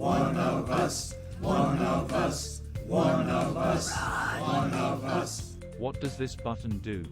One of us, one of us, one of us, one of us. What does this button do?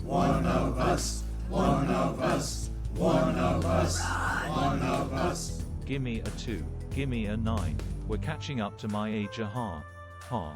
One of us, one of us, one of us, one of us. Gimme a 2. Gimme a 9. We're catching up to my age, ha. Ha.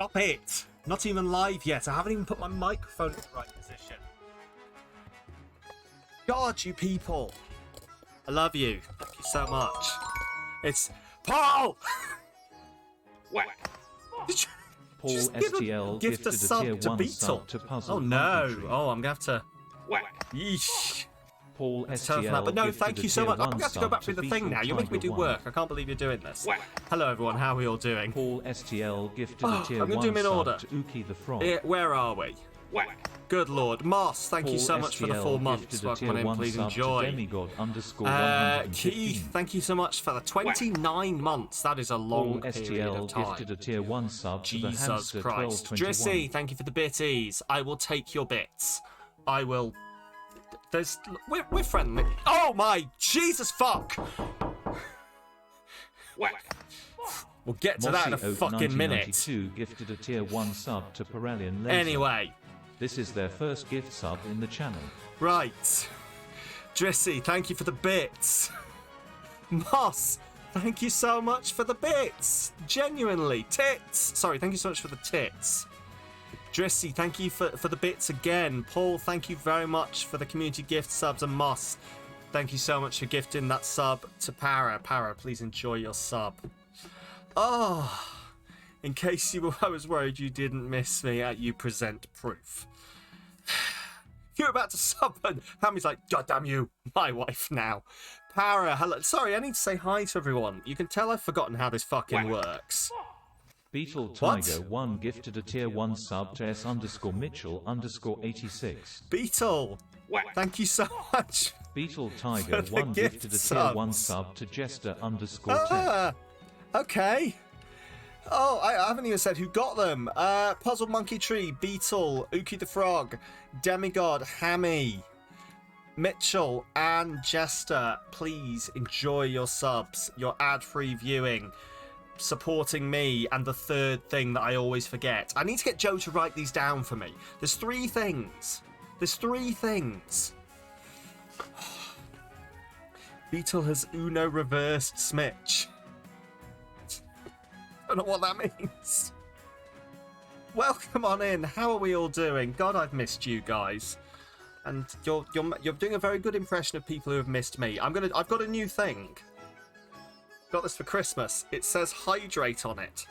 Stop it! Not even live yet. I haven't even put my microphone in the right position. God, you people. I love you. Thank you so much. It's Paul! Did you Paul just give STL gift a gifted a sub tier to 1 Beetle? sub to Puzzle Oh no. Monkey Tree. Oh, I'm going to have to... Yeesh. Paul Terrifying. STL But no, gifted thank a you so tier much. I'm 1 going to have to go sub back through the thing Beetle now. You're making me Tiger do 1. work. I can't believe you're doing this. Hello everyone, how are we all doing? Paul STL gifted Oh, a tier I'm gonna 1 do them in sub order. to Uki the Frog. Where are we? Good lord. Moss, thank you Paul so much for the STL 4 months. gifted a Welcome tier on in, 1 please sub to enjoy. Demigod _ 115. Keith, thank you so much for the 29 months. That is a long Paul period of STL time. gifted a tier 1 sub to the Jesus hamster Christ. 1221. Drissy, thank you for the bitties. I will take your bits. I will... We're friendly. Oh my Jesus fuck! We'll get to that in a Mossy Oak fucking minute. 1992 gifted a tier 1 sub to Paralian Laser. Anyway, This is their first gift sub in the channel. right. Drissy, thank you for the bits. Moss, thank you so much for the bits. Genuinely. Tits. Sorry, thank you so much for the tits. Drissy, thank you for the bits again. Paul, thank you very much for the community gift subs. And Moss, thank you so much for gifting that sub to Para. Para, please enjoy your sub. Oh, in case I was worried you didn't miss me, you present proof. You're about to sub and Hammy's like, God damn you, my wife now. Para, hello. Sorry, I need to say hi to everyone. You can tell I've forgotten how this fucking works. Beetle Tiger 1 gifted a tier 1 sub to S_Mitchell _86. Beetle, thank you so much. Beetle Tiger For the 1 gift gifted a tier 1 subs. sub to Jester _10. Okay. Oh, I haven't even said who got them. Puzzle Monkey Tree, Beetle, Uki the Frog, Demigod, Hammy, Mitchell, and Jester. Please enjoy your subs, your ad-free viewing, supporting me, and the third thing that I always forget. I need to get Joe to write these down for me. There's 3 things. There's 3 things. Beetle has Uno reversed Smitch. I don't know what that means. Welcome on in. How are we all doing? God, I've missed you guys, and you're doing a very good impression of people who have missed me. I've got a new thing. Got this for Christmas. It says hydrate on it.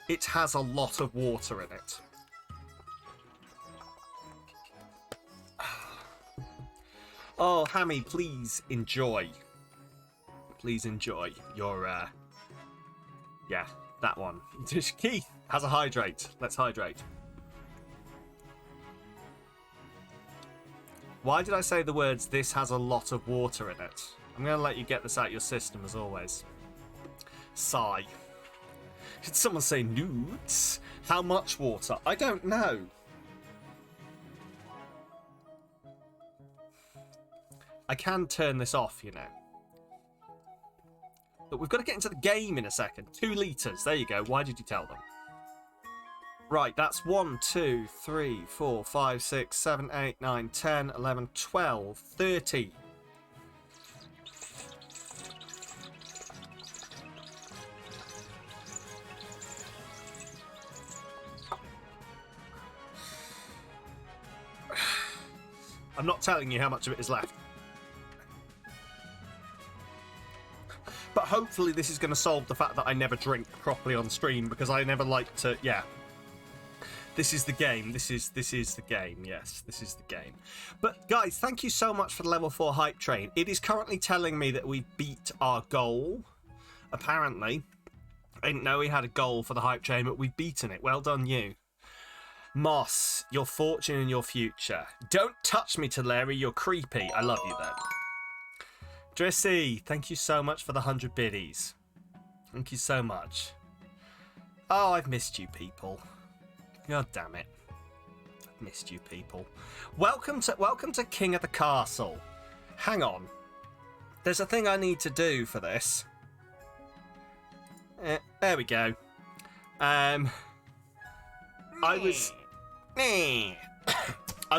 It has a lot of water in it. Oh, Hammy, please enjoy. Please enjoy your yeah. That one. Keith has a hydrate. Let's hydrate. Why did I say the words, this has a lot of water in it? I'm going to let you get this out your system as always. Sigh. Did someone say nudes? How much water? I don't know. I can turn this off, you know. But we've got to get into the game in a second. 2 litres. There you go. Why did you tell them? Right, that's 1, 2, 3, 4, 5, 6, 7, 8, 9, 10, 11, 12, 30. I'm not telling you how much of it is left. But hopefully this is going to solve the fact that I never drink properly on stream, because I never like to, yeah. This is the game. This is the game. Yes, this is the game. But guys, thank you so much for the level 4 hype train. It is currently telling me that we beat our goal. Apparently. I didn't know we had a goal for the hype train, but we've beaten it. Well done, you. Moss, your fortune and your future. Don't touch me, Larry. You're creepy. I love you, though. Drissy, thank you so much for the 100 biddies. Thank you so much. Oh, I've missed you people. God damn it. I've missed you people. Welcome to King of the Castle. Hang on. There's a thing I need to do for this. There we go. I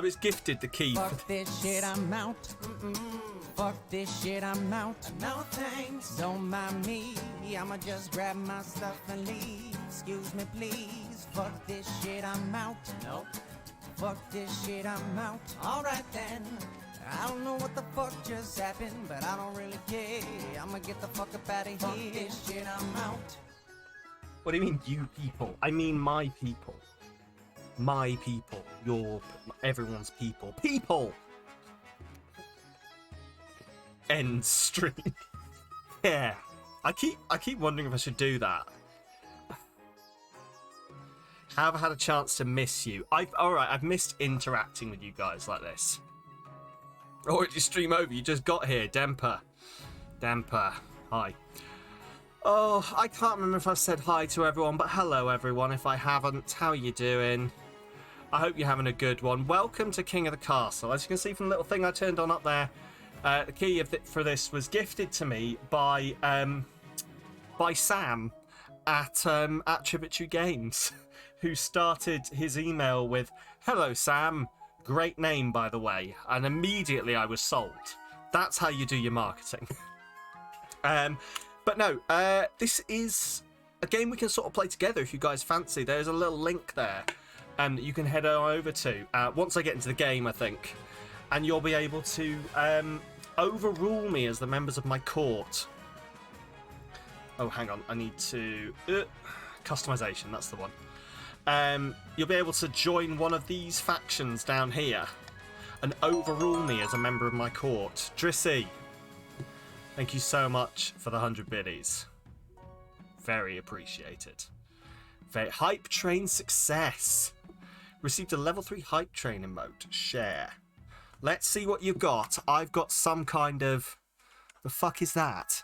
was gifted the key. Fuck this shit, I'm out. Fuck this shit, I'm out. No thanks. Don't mind me. I'ma just grab my stuff and leave. Excuse me, please. Fuck this shit, I'm out. Nope. Fuck this shit, I'm out. Alright then. I don't know what the fuck just happened, but I don't really care. I'ma get the fuck up out of here. Fuck this shit, I'm out. What do you mean, you people? I mean my people. My people. Your... everyone's people. People! End stream. Yeah. I keep wondering if I should do that. Have I had a chance to miss you? I've missed interacting with you guys like this. Or did you stream over? You just got here. Demper. Hi. Oh, I can't remember if I've said hi to everyone, but hello everyone if I haven't. How are you doing? I hope you're having a good one. Welcome to King of the Castle. As you can see from the little thing I turned on up there, the key for this was gifted to me by Sam at Tributary Games, who started his email with, "Hello Sam, great name by the way," and immediately I was sold. That's how you do your marketing. But no, this is a game we can sort of play together if you guys fancy. There's a little link there that you can head on over to once I get into the game, I think, and you'll be able to overrule me as the members of my court. Oh, hang on, I need to... customization, that's the one. You'll be able to join one of these factions down here and overrule me as a member of my court. Drissy, thank you so much for the 100 biddies. Very appreciated. Very hype train success. Received a level 3 hype train emote. Share. Let's see what you've got. I've got some kind of... The fuck is that?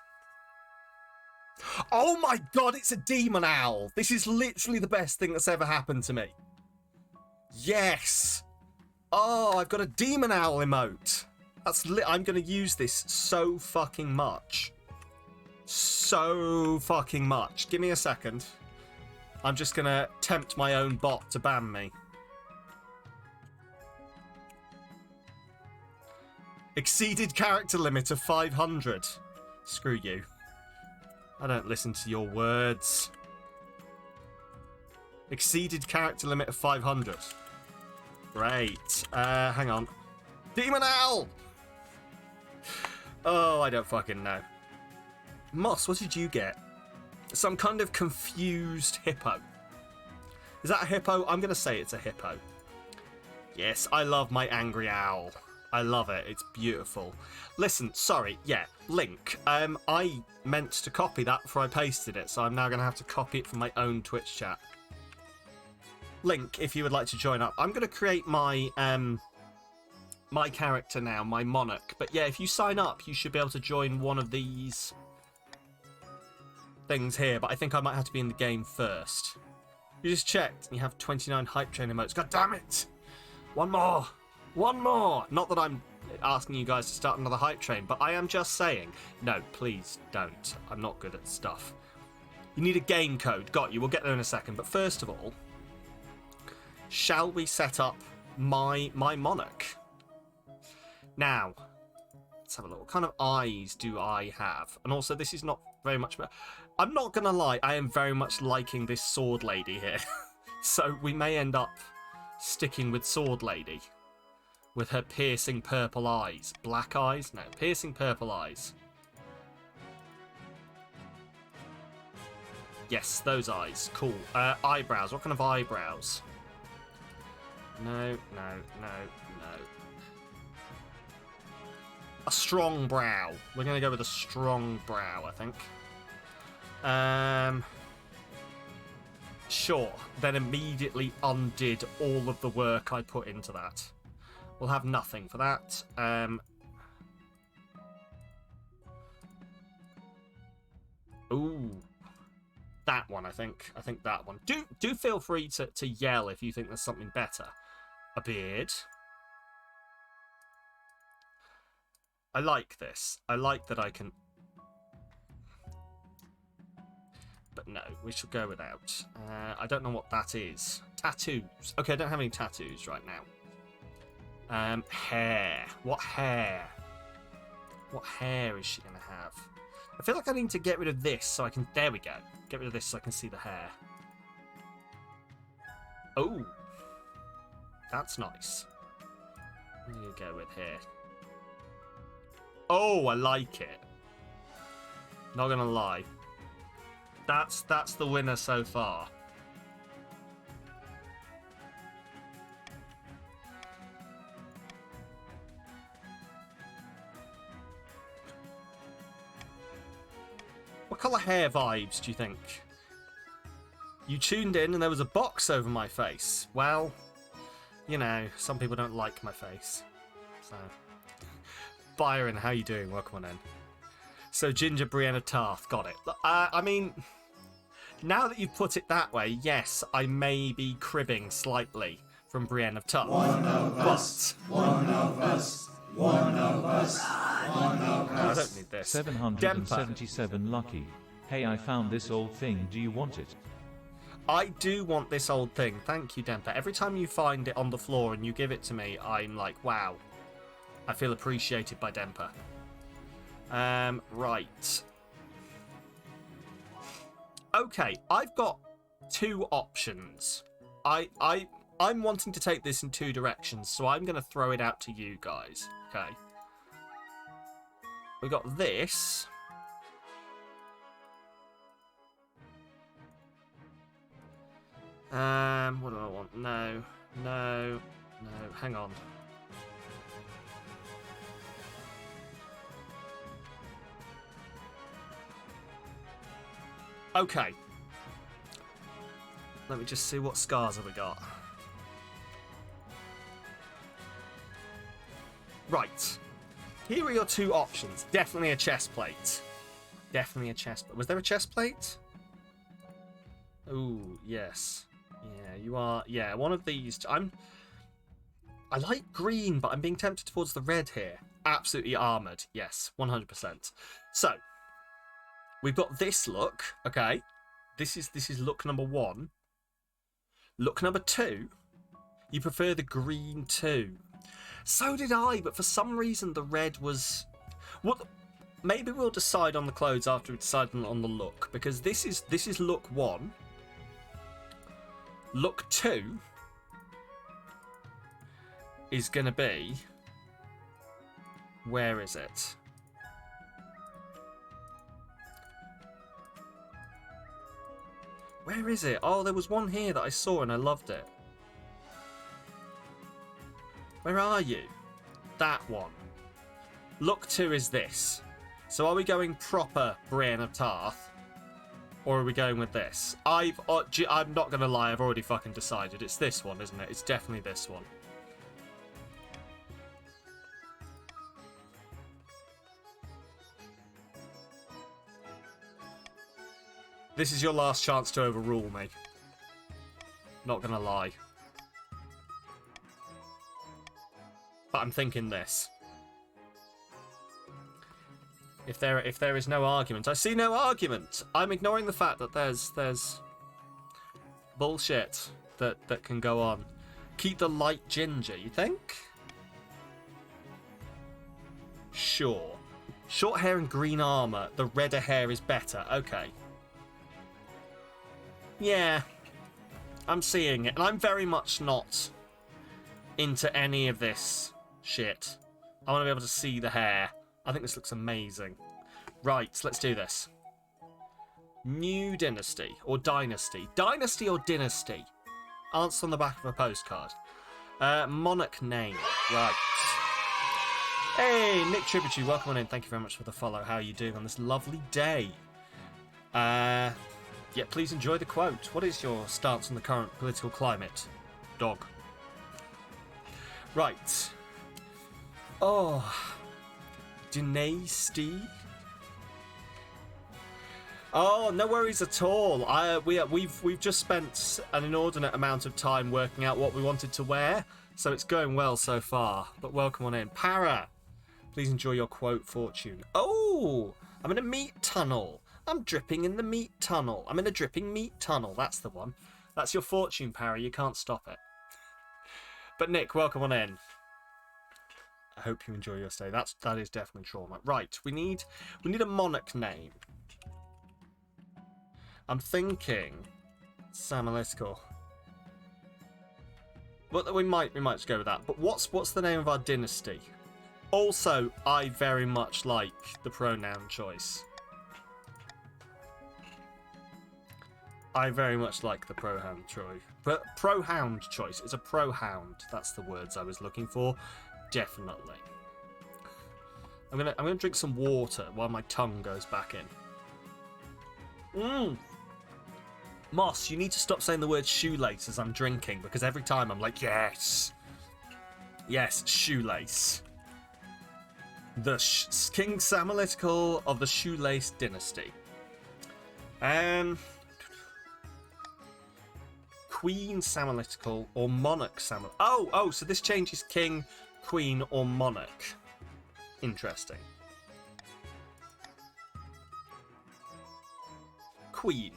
Oh my god, it's a demon owl. This is literally the best thing that's ever happened to me. Yes. Oh, I've got a demon owl emote. I'm going to use this so fucking much. So fucking much. Give me a second. I'm just going to tempt my own bot to ban me. Exceeded character limit of 500. Screw you. I don't listen to your words. Exceeded character limit of 500. Great. Hang on. Demon Owl! Oh, I don't fucking know. Moss, what did you get? Some kind of confused hippo. Is that a hippo? I'm going to say it's a hippo. Yes, I love my angry owl. I love it. It's beautiful. Listen, sorry. Yeah, link. I meant to copy that before I pasted it, so I'm now going to have to copy it from my own Twitch chat. Link, if you would like to join up. I'm going to create my my character now, my monarch. But yeah, if you sign up, you should be able to join one of these things here. But I think I might have to be in the game first. You just checked, and you have 29 hype train emotes. God damn it! One more! One more! Not that I'm asking you guys to start another hype train, but I am just saying, no, please don't. I'm not good at stuff. You need a game code. Got you. We'll get there in a second. But first of all, shall we set up my monarch? Now, let's have a look. What kind of eyes do I have? And also, this is not very much... I'm not going to lie. I am very much liking this sword lady here. So we may end up sticking with sword lady. With her piercing purple eyes. Black eyes? No, piercing purple eyes. Yes, those eyes. Cool. Eyebrows. What kind of eyebrows? No. A strong brow. We're going to go with a strong brow, I think. Sure. Then immediately undid all of the work I put into that. We'll have nothing for that. Ooh. That one, I think. I think that one. Do feel free to yell if you think there's something better. A beard. I like this. I like that I can... But no, we shall go without. I don't know what that is. Tattoos. Okay, I don't have any tattoos right now. Hair. What hair? What hair is she going to have? I feel like I need to get rid of this so I can... There we go. Get rid of this so I can see the hair. Oh, that's nice. What do you go with here? Oh, I like it. Not gonna lie. That's the winner so far. What colour hair vibes do you think? You tuned in and there was a box over my face. Well, you know, some people don't like my face. So, Byron, how you doing? Welcome on in. So, Ginger Brianna Tarth, got it. I mean, now that you've put it that way, yes, I may be cribbing slightly from Brienne of Tarth. One of us. One of us. One of us. One of I us. don't need this. 777 lucky. Hey, I found this old thing. Do you want it? I do want this old thing. Thank you, Dempa. Every time you find it on the floor and you give it to me, I'm like, wow. I feel appreciated by Dempa. Right. Okay, I've got two options. I'm wanting to take this in two directions, so I'm going to throw it out to you guys. Okay. We got this. What do I want? No. Hang on. Okay. Let me just see what scars have we got. Right. Here are your two options. Definitely a chest plate. Definitely a chest plate. Was there a chest plate? Ooh, yes. Yeah, you are. Yeah, one of these. I like green, but I'm being tempted towards the red here. Absolutely armoured. Yes, 100%. So, we've got this look, okay? This is look number one. Look number two, you prefer the green too. So did I, but for some reason the red was... Well, maybe we'll decide on the clothes after we decide on the look, because this is look one. Look two is going to be... Where is it? Where is it? Oh, there was one here that I saw and I loved it. Where are you? That one. Look 2 is this. So are we going proper Brienne of Tarth? Or are we going with this? I'm not going to lie, I've already fucking decided. It's this one, isn't it? It's definitely this one. This is your last chance to overrule me. Not gonna lie. But I'm thinking this. If there is no argument, I see no argument. I'm ignoring the fact that there's bullshit that can go on. Keep the light ginger, you think? Sure. Short hair and green armor. The redder hair is better. Okay. Yeah, I'm seeing it, and I'm very much not into any of this shit. I want to be able to see the hair. I think this looks amazing. Right, let's do this. New dynasty, or dynasty. Dynasty or dynasty? Answer on the back of a postcard. Monarch name, right. Hey, Nick Tributary, welcome on in. Thank you very much for the follow. How are you doing on this lovely day? Yeah, please enjoy the quote. What is your stance on the current political climate? Dog. Right. Oh. Dynasty. Oh, no worries at all. We've just spent an inordinate amount of time working out what we wanted to wear, so it's going well so far. But welcome on in. Para. Please enjoy your quote fortune. Oh, I'm in a meat tunnel. I'm dripping in the meat tunnel. I'm in a dripping meat tunnel. That's the one. That's your fortune, Parry. You can't stop it. But Nick, welcome on in. I hope you enjoy your stay. That is definitely trauma. Right, we need a monarch name. I'm thinking Samalytical. But we might just go with that. But what's the name of our dynasty? Also, I very much like the pronoun choice. I very much like the prohound choice. Prohound choice. It's a prohound. That's the words I was looking for. Definitely. I'm gonna drink some water while my tongue goes back in. Moss, you need to stop saying the word shoelace as I'm drinking, because every time I'm like, yes. Yes, shoelace. The King Samalytical of the Shoelace Dynasty. Queen Samalytical or Monarch Samalytical. Oh, so this changes king, queen, or monarch. Interesting. Queen.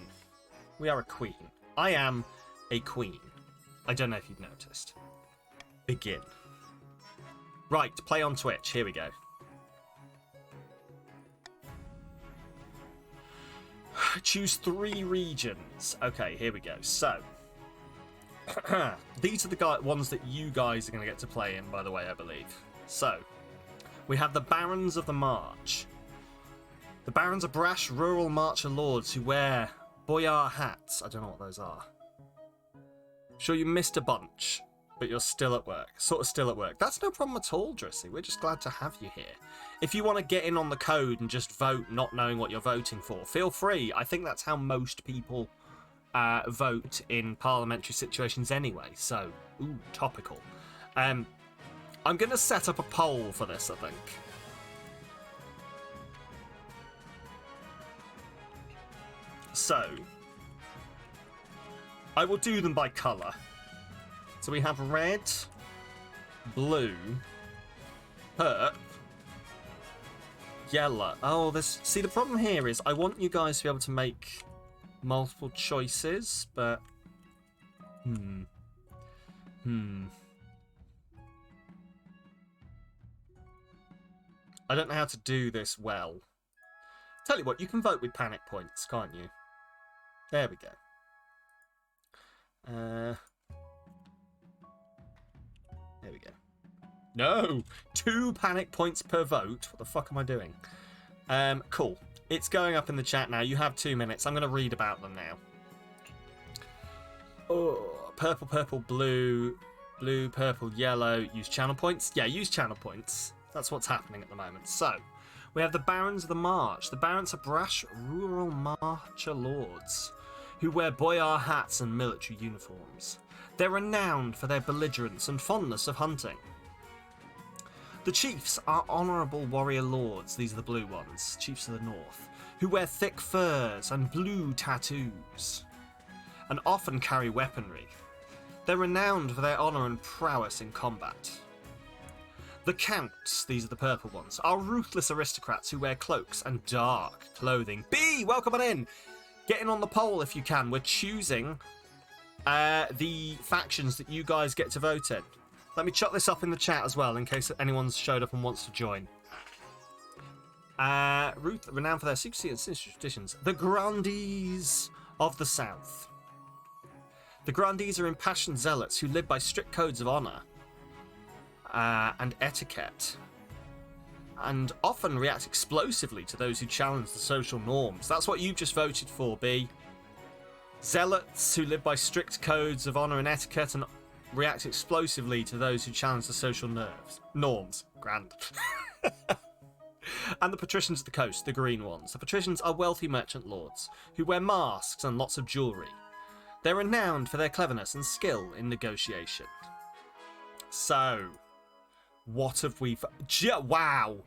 We are a queen. I am a queen. I don't know if you've noticed. Begin. Right, play on Twitch. Here we go. Choose 3 regions. Okay, here we go. So, these are the ones that you guys are going to get to play in, by the way, I believe. So, we have the Barons of the March. The Barons are brash rural marcher lords who wear boyar hats. I don't know what those are. Sure, you missed a bunch, but you're still at work. Sort of still at work. That's no problem at all, Drissy. We're just glad to have you here. If you want to get in on the code and just vote not knowing what you're voting for, feel free. I think that's how most people vote in parliamentary situations anyway. So, ooh, topical. I'm going to set up a poll for this, I think. So, I will do them by colour. So we have red, blue, purple, yellow. Oh, this. See, the problem here is I want you guys to be able to make multiple choices, but I don't know how to do this well. Tell you what, you can vote with panic points, can't you? There we go. There we go. No! 2 panic points per vote. What the fuck am I doing? Cool. It's going up in the chat now. You have 2 minutes. I'm going to read about them now. Oh, purple, purple, blue, blue, purple, yellow. Use channel points? Yeah, use channel points. That's what's happening at the moment. So, we have the Barons of the March. The Barons are brash rural marcher lords who wear boyar hats and military uniforms. They're renowned for their belligerence and fondness of hunting. The chiefs are honourable warrior lords, these are the blue ones, chiefs of the north, who wear thick furs and blue tattoos, and often carry weaponry. They're renowned for their honour and prowess in combat. The counts, these are the purple ones, are ruthless aristocrats who wear cloaks and dark clothing. B, welcome on in! Get in on the poll if you can. We're choosing the factions that you guys get to vote in. Let me chuck this up in the chat as well in case anyone's showed up and wants to join. Renowned for their secrecy and traditions. The Grandees of the South. The Grandees are impassioned zealots who live by strict codes of honour and etiquette, and often react explosively to those who challenge the social norms. That's what you've just voted for, B. Zealots who live by strict codes of honour and etiquette and react explosively to those who challenge the social norms. Grand. And the patricians of the coast, the green ones. The patricians are wealthy merchant lords who wear masks and lots of jewellery. They're renowned for their cleverness and skill in negotiation. So, what have we... Wow!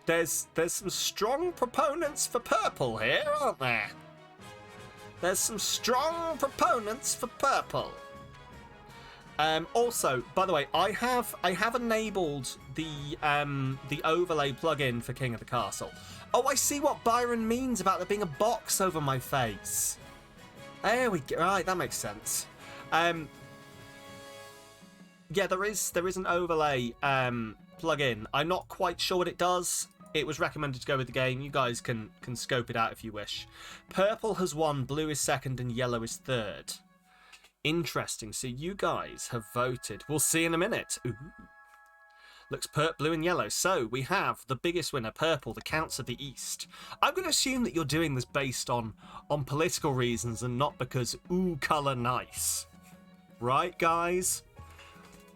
There's some strong proponents for purple here, aren't there? There's some strong proponents for purple. Also, by the way, I have enabled the overlay plugin for King of the Castle. Oh, I see what Byron means about there being a box over my face. There we go. Right, that makes sense. Yeah, there is an overlay plugin. I'm not quite sure what it does. It was recommended to go with the game. You guys can scope it out if you wish. Purple has won, blue is second, and yellow is third. Interesting. So you guys have voted. We'll see in a minute. Ooh. Looks blue and yellow. So we have the biggest winner, purple, the Counts of the East. I'm going to assume that you're doing this based on political reasons and not because, ooh, colour nice. Right, guys?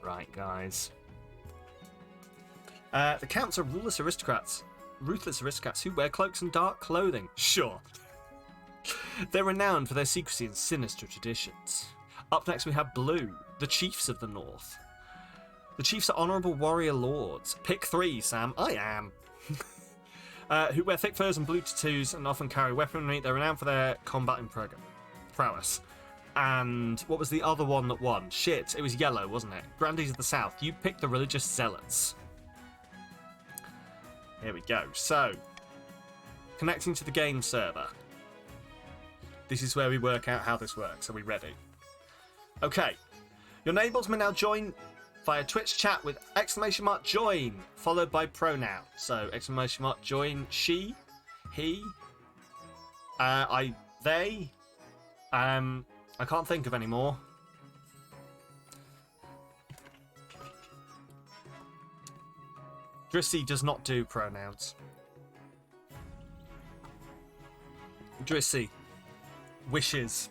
Right, guys. The Counts are ruthless aristocrats who wear cloaks and dark clothing. Sure. They're renowned for their secrecy and sinister traditions. Up next we have blue, the chiefs of the north. The chiefs are honourable warrior lords. Pick 3, Sam. I am. Who wear thick furs and blue tattoos and often carry weaponry. They're renowned for their combat and prowess. And what was the other one that won? Shit, it was yellow, wasn't it? Grandees of the South. You picked the religious zealots. Here we go. So, connecting to the game server. This is where we work out how this works. Are we ready? Okay. Your neighbours may now join via Twitch chat with !join, followed by pronoun. So, !join she, he, they, I can't think of any more. Drissy does not do pronouns. Drissy wishes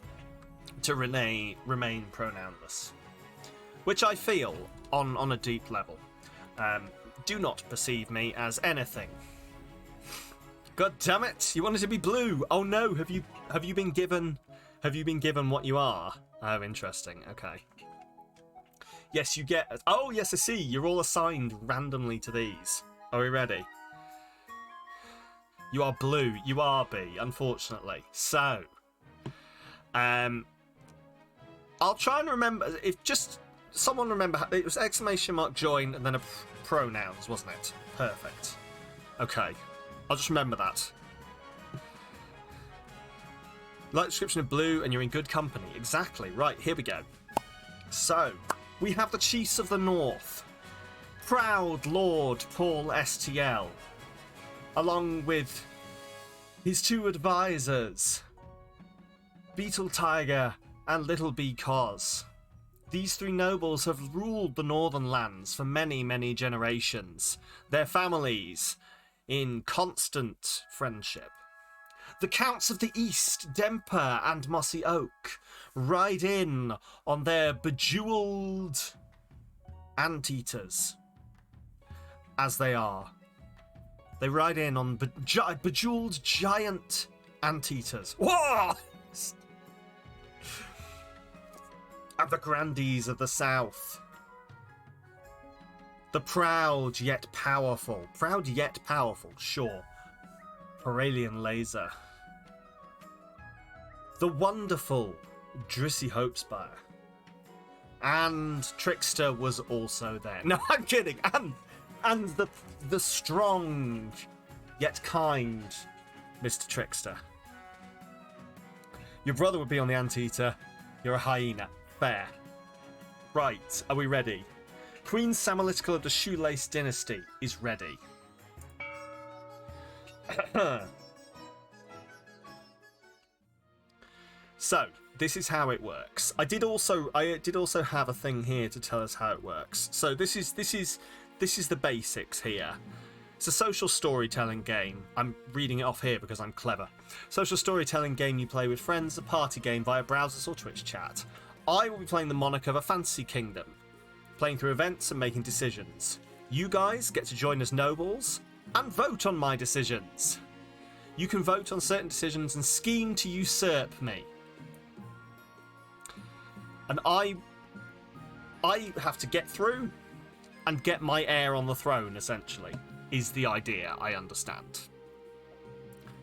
to remain pronounless, which I feel on a deep level. Do not perceive me as anything. God damn it! You wanted to be blue. Oh no! Have you been given what you are? Oh, interesting. Okay. Yes, you get. Oh yes, I see. You're all assigned randomly to these. Are we ready? You are blue. You are B, unfortunately. So, I'll try and remember. If just someone remember, it was !join and then a pronouns, wasn't it? Perfect. Okay, I'll just remember that. Light description of blue, and you're in good company. Exactly. Right. Here we go. So, we have the Chiefs of the North. Proud Lord Paul STL, along with his 2 advisors, Beetle Tiger and Little B Cos. These 3 nobles have ruled the northern lands for many, many generations, their families in constant friendship. The Counts of the East, Demper and Mossy Oak, ride in on their bejeweled anteaters, as they are. They ride in on bejeweled giant anteaters. Whoa! And the Grandees of the South. The proud yet powerful. Proud yet powerful, sure. Peralian Laser. The wonderful Drissy Hopespire. And Trickster was also there. No, I'm kidding. And the strong yet kind Mr. Trickster. Your brother would be on the Anteater. You're a hyena. Fair. Right, are we ready? Queen Samalytical of the Shoelace Dynasty is ready. So, this is how it works. I did also have a thing here to tell us how it works. So this is the basics here. It's a social storytelling game. I'm reading it off here because I'm clever. Social storytelling game you play with friends, a party game via browsers or Twitch chat. I will be playing the monarch of a fantasy kingdom, playing through events and making decisions. You guys get to join as nobles and vote on my decisions. You can vote on certain decisions and scheme to usurp me. And I have to get through and get my heir on the throne, essentially, is the idea, I understand.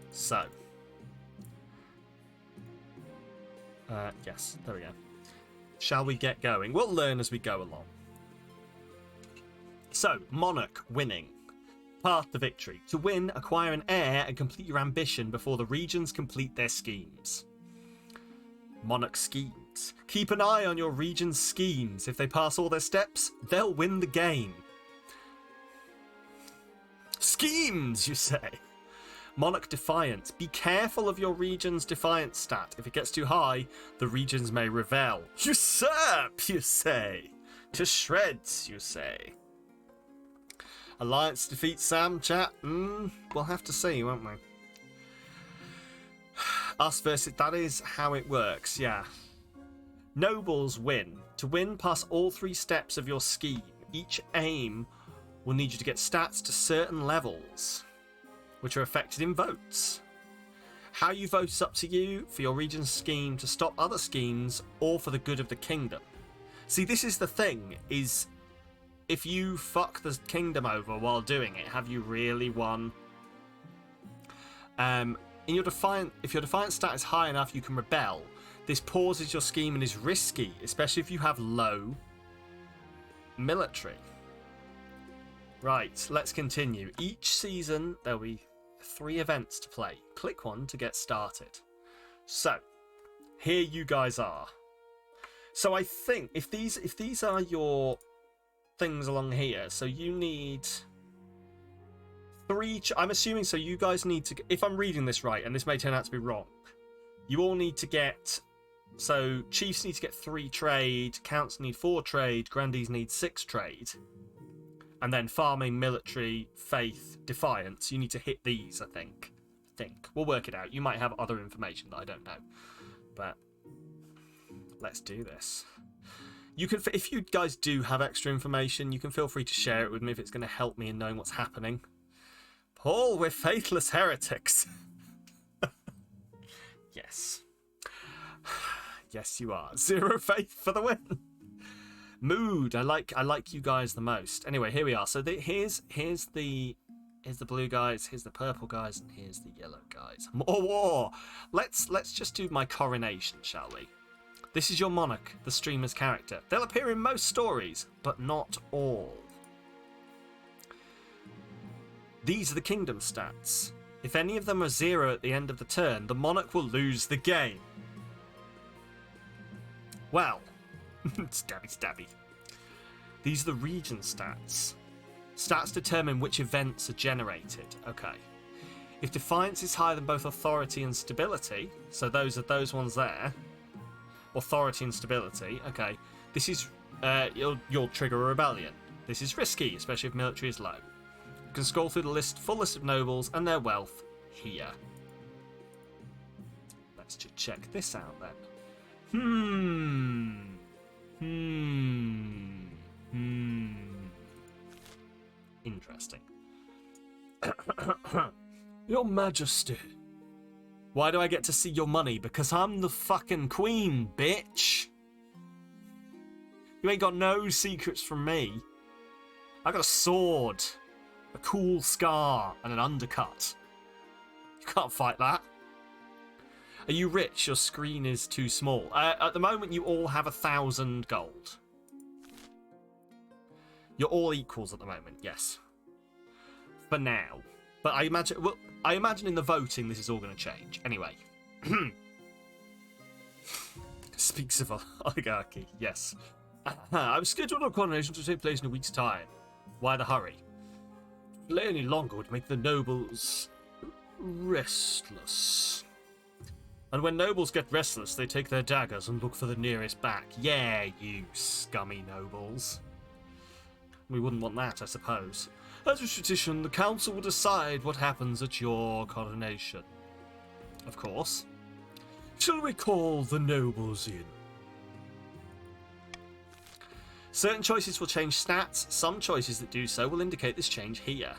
So. Yes, there we go. Shall we get going? We'll learn as we go along. So, monarch winning. Path to victory. To win, acquire an heir and complete your ambition before the regions complete their schemes. Monarch schemes. Keep an eye on your region's schemes. If they pass all their steps, they'll win the game. Schemes, you say? Monarch Defiance. Be careful of your region's Defiance stat. If it gets too high, the regions may rebel. Usurp, you say. To shreds, you say. Alliance defeats Sam, chat. We'll have to see, won't we? Us versus... That is how it works, yeah. Nobles win. To win, pass all 3 steps of your scheme. Each aim will need you to get stats to certain levels, which are affected in votes. How you vote is up to you for your region's scheme to stop other schemes or for the good of the kingdom. See, this is the thing, is if you fuck the kingdom over while doing it, have you really won? If your Defiance stat is high enough, you can rebel. This pauses your scheme and is risky, especially if you have low military. Right, let's continue. Each season, there'll be 3 events to play. Click one to get started. So, here you guys are. So I think, if these are your things along here, so you need 3... I'm assuming, so you guys need to... If I'm reading this right, and this may turn out to be wrong, you all need to get... So, chiefs need to get 3 trade, counts need 4 trade, grandees need 6 trade. And then farming, military, faith, defiance, you need to hit these, I think. We'll work it out. You might have other information that I don't know. But let's do this. You can, if you guys do have extra information, you can feel free to share it with me if it's going to help me in knowing what's happening. Paul, we're faithless heretics. Yes. Yes, you are. 0 faith for the win. Mood. I like you guys the most. Anyway, here we are. So here's the blue guys, here's the purple guys, and here's the yellow guys. More war. Let's just do my coronation, shall we? This is your monarch, the streamer's character. They'll appear in most stories, but not all. These are the kingdom stats. If any of them are 0 at the end of the turn, the monarch will lose the game. Well, stabby. These are the region stats. Stats determine which events are generated. Okay. If defiance is higher than both authority and stability, so those are those ones there. Authority and stability. Okay. This is you'll trigger a rebellion. This is risky, especially if military is low. You can scroll through the full list of nobles and their wealth here. Let's just check this out then. Interesting. Your Majesty. Why do I get to see your money? Because I'm the fucking queen, bitch. You ain't got no secrets from me. I got a sword, a cool scar, and an undercut. You can't fight that. Are you rich? Your screen is too small. At the moment, you all have 1,000 gold. You're all equals at the moment, yes. For now. But I imagine in the voting this is all going to change. Anyway. Speaks of oligarchy, yes. I'm scheduled a coronation to take place in a week's time. Why the hurry? To delay any longer would make the nobles restless. And when nobles get restless, they take their daggers and look for the nearest back. Yeah, you scummy nobles. We wouldn't want that, I suppose. As a tradition, the council will decide what happens at your coronation. Of course. Shall we call the nobles in? Certain choices will change stats. Some choices that do so will indicate this change here.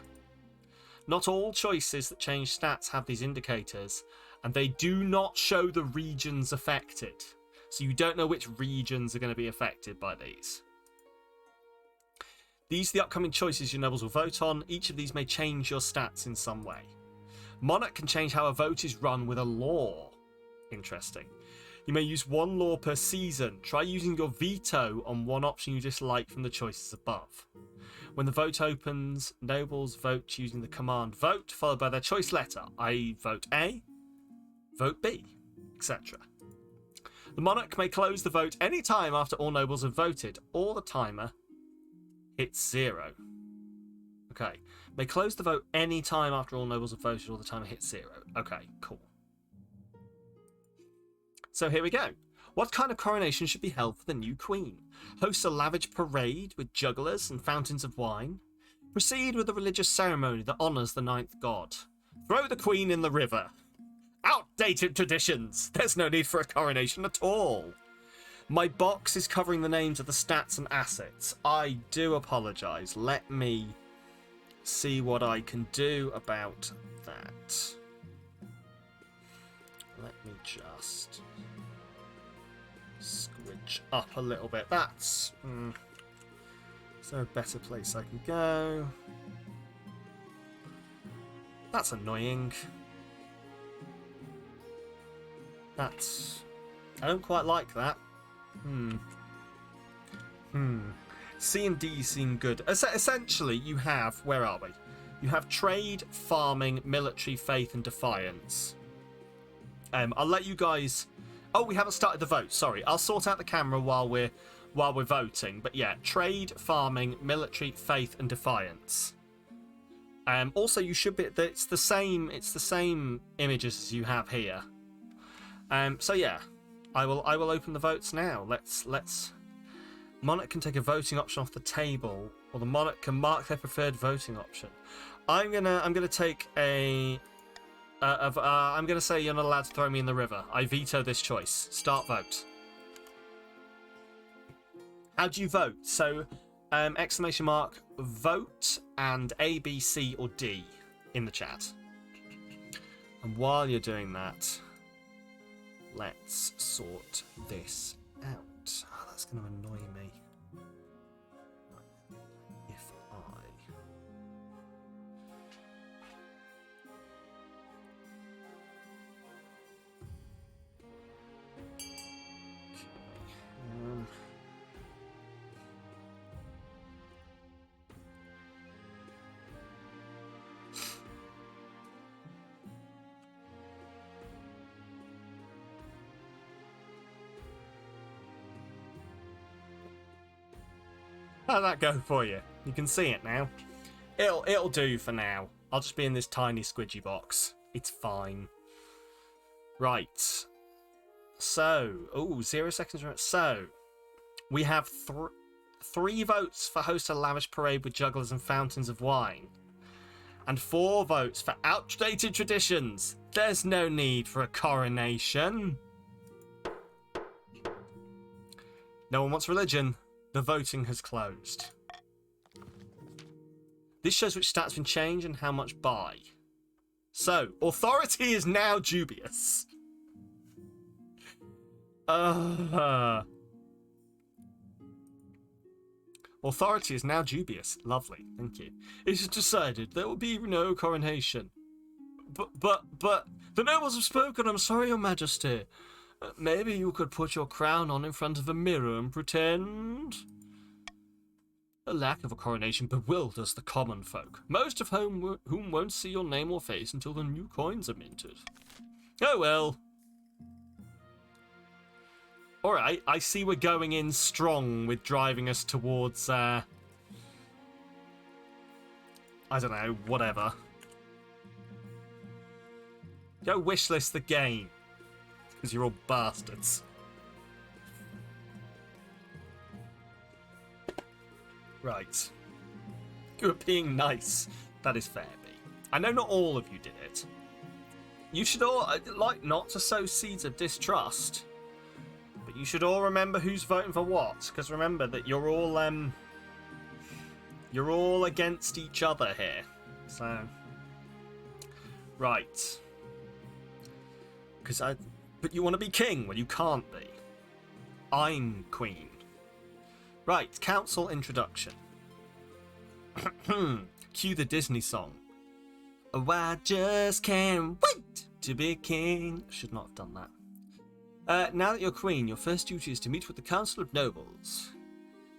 Not all choices that change stats have these indicators, and they do not show the regions affected. So you don't know which regions are going to be affected by these. These are the upcoming choices your nobles will vote on. Each of these may change your stats in some way. Monarch can change how a vote is run with a law. Interesting. You may use 1 law per season. Try using your veto on one option you dislike from the choices above. When the vote opens, nobles vote using the command vote, followed by their choice letter, i.e. vote A, vote B, etc. The monarch may close the vote any time after all nobles have voted, or the timer hits 0. Okay. May close the vote any time after all nobles have voted or the timer hits 0. Okay, cool. So here we go. What kind of coronation should be held for the new queen? Host a lavish parade with jugglers and fountains of wine. Proceed with a religious ceremony that honours the ninth god. Throw the queen in the river. Outdated traditions. There's no need for a coronation at all. My box is covering the names of the stats and assets. I do apologise. Let me see what I can do about that. Let me just squidge up a little bit. That's... Is there a better place I can go? That's annoying. That's... I don't quite like that. C and D seem good. Essentially, you have... Where are we? You have trade, farming, military, faith, and defiance. I'll let you guys... Oh, we haven't started the vote. Sorry. I'll sort out the camera while we're voting. But yeah, trade, farming, military, faith, and defiance. Also, you should be... It's the same images as you have here. So yeah, I will open the votes now. Let's Monarch can take a voting option off the table, or the monarch can mark their preferred voting option. I'm gonna take a I'm gonna say you're not allowed to throw me in the river. I veto this choice. Start vote. How do you vote? So exclamation mark vote and A, B, C, or D in the chat. And while you're doing that, let's sort this out. Oh, that's going to annoy me. If I... How'd that go for you? You can see it now. It'll do for now. I'll just be in this tiny squidgy box. It's fine. Right. So, 0 seconds. So, we have three votes for host a lavish parade with jugglers and fountains of wine, and 4 votes for outdated traditions. There's no need for a coronation. No one wants religion. The voting has closed. This shows which stats have been changed and how much by. So, authority is now dubious. Authority is now dubious. Lovely, thank you. It is decided there will be no coronation. But the nobles have spoken. I'm sorry, Your Majesty. Maybe you could put your crown on in front of a mirror and pretend. The lack of a coronation bewilders the common folk, most of whom won't see your name or face until the new coins are minted. Oh well. Alright, I see we're going in strong with driving us towards, I don't know, whatever. Go wishlist the game. Because you're all bastards. Right. You were being nice. That is fair, B. I know not all of you did it. You should all, like, not to sow seeds of distrust. But you should all remember who's voting for what. Because remember that you're all against each other here. So. Right. But you want to be king? Well, you can't be. I'm queen. Right, council introduction. Cue the Disney song. Oh, I just can't wait to be king. Should not have done that. Now that you're queen, your first duty is to meet with the Council of Nobles.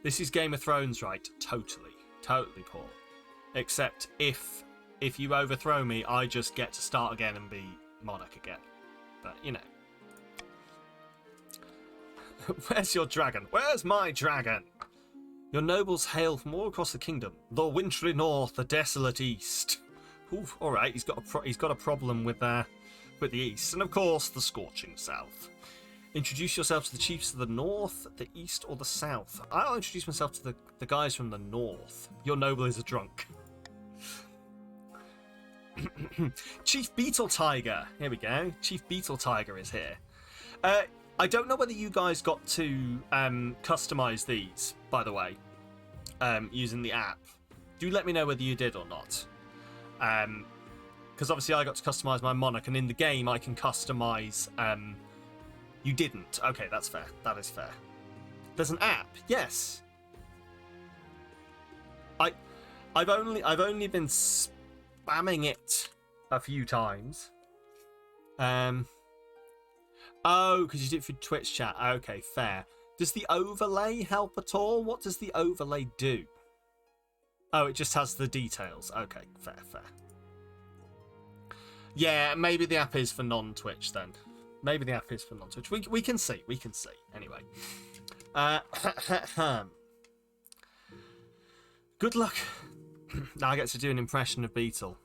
This is Game of Thrones, right? Totally. Totally, Paul. Except if you overthrow me, I just get to start again and be monarch again. But, you know. Where's your dragon? Where's my dragon? Your nobles hail from all across the kingdom. The wintry north, the desolate east. Oof, all right, he's got a problem with the east, and of course the scorching south. Introduce yourself to the chiefs of the north, the east, or the south. I'll introduce myself to the guys from the north. Your noble is a drunk. Chief Beetle Tiger. Here we go. Chief Beetle Tiger is here. I don't know whether you guys got to customize these, by the way, using the app. Do let me know whether you did or not. Because obviously I got to customize my monarch, and in the game I can customize... You didn't. Okay, that's fair. That is fair. There's an app. Yes. I've only been spamming it a few times. Oh, because you did it for Twitch chat. Okay, fair. Does the overlay help at all? What does the overlay do? Oh, it just has the details. Okay, fair. Yeah, maybe the app is for non-Twitch then. Maybe the app is for non-Twitch. We can see. We can see. Anyway. Good luck. Now I get to do an impression of Beetle.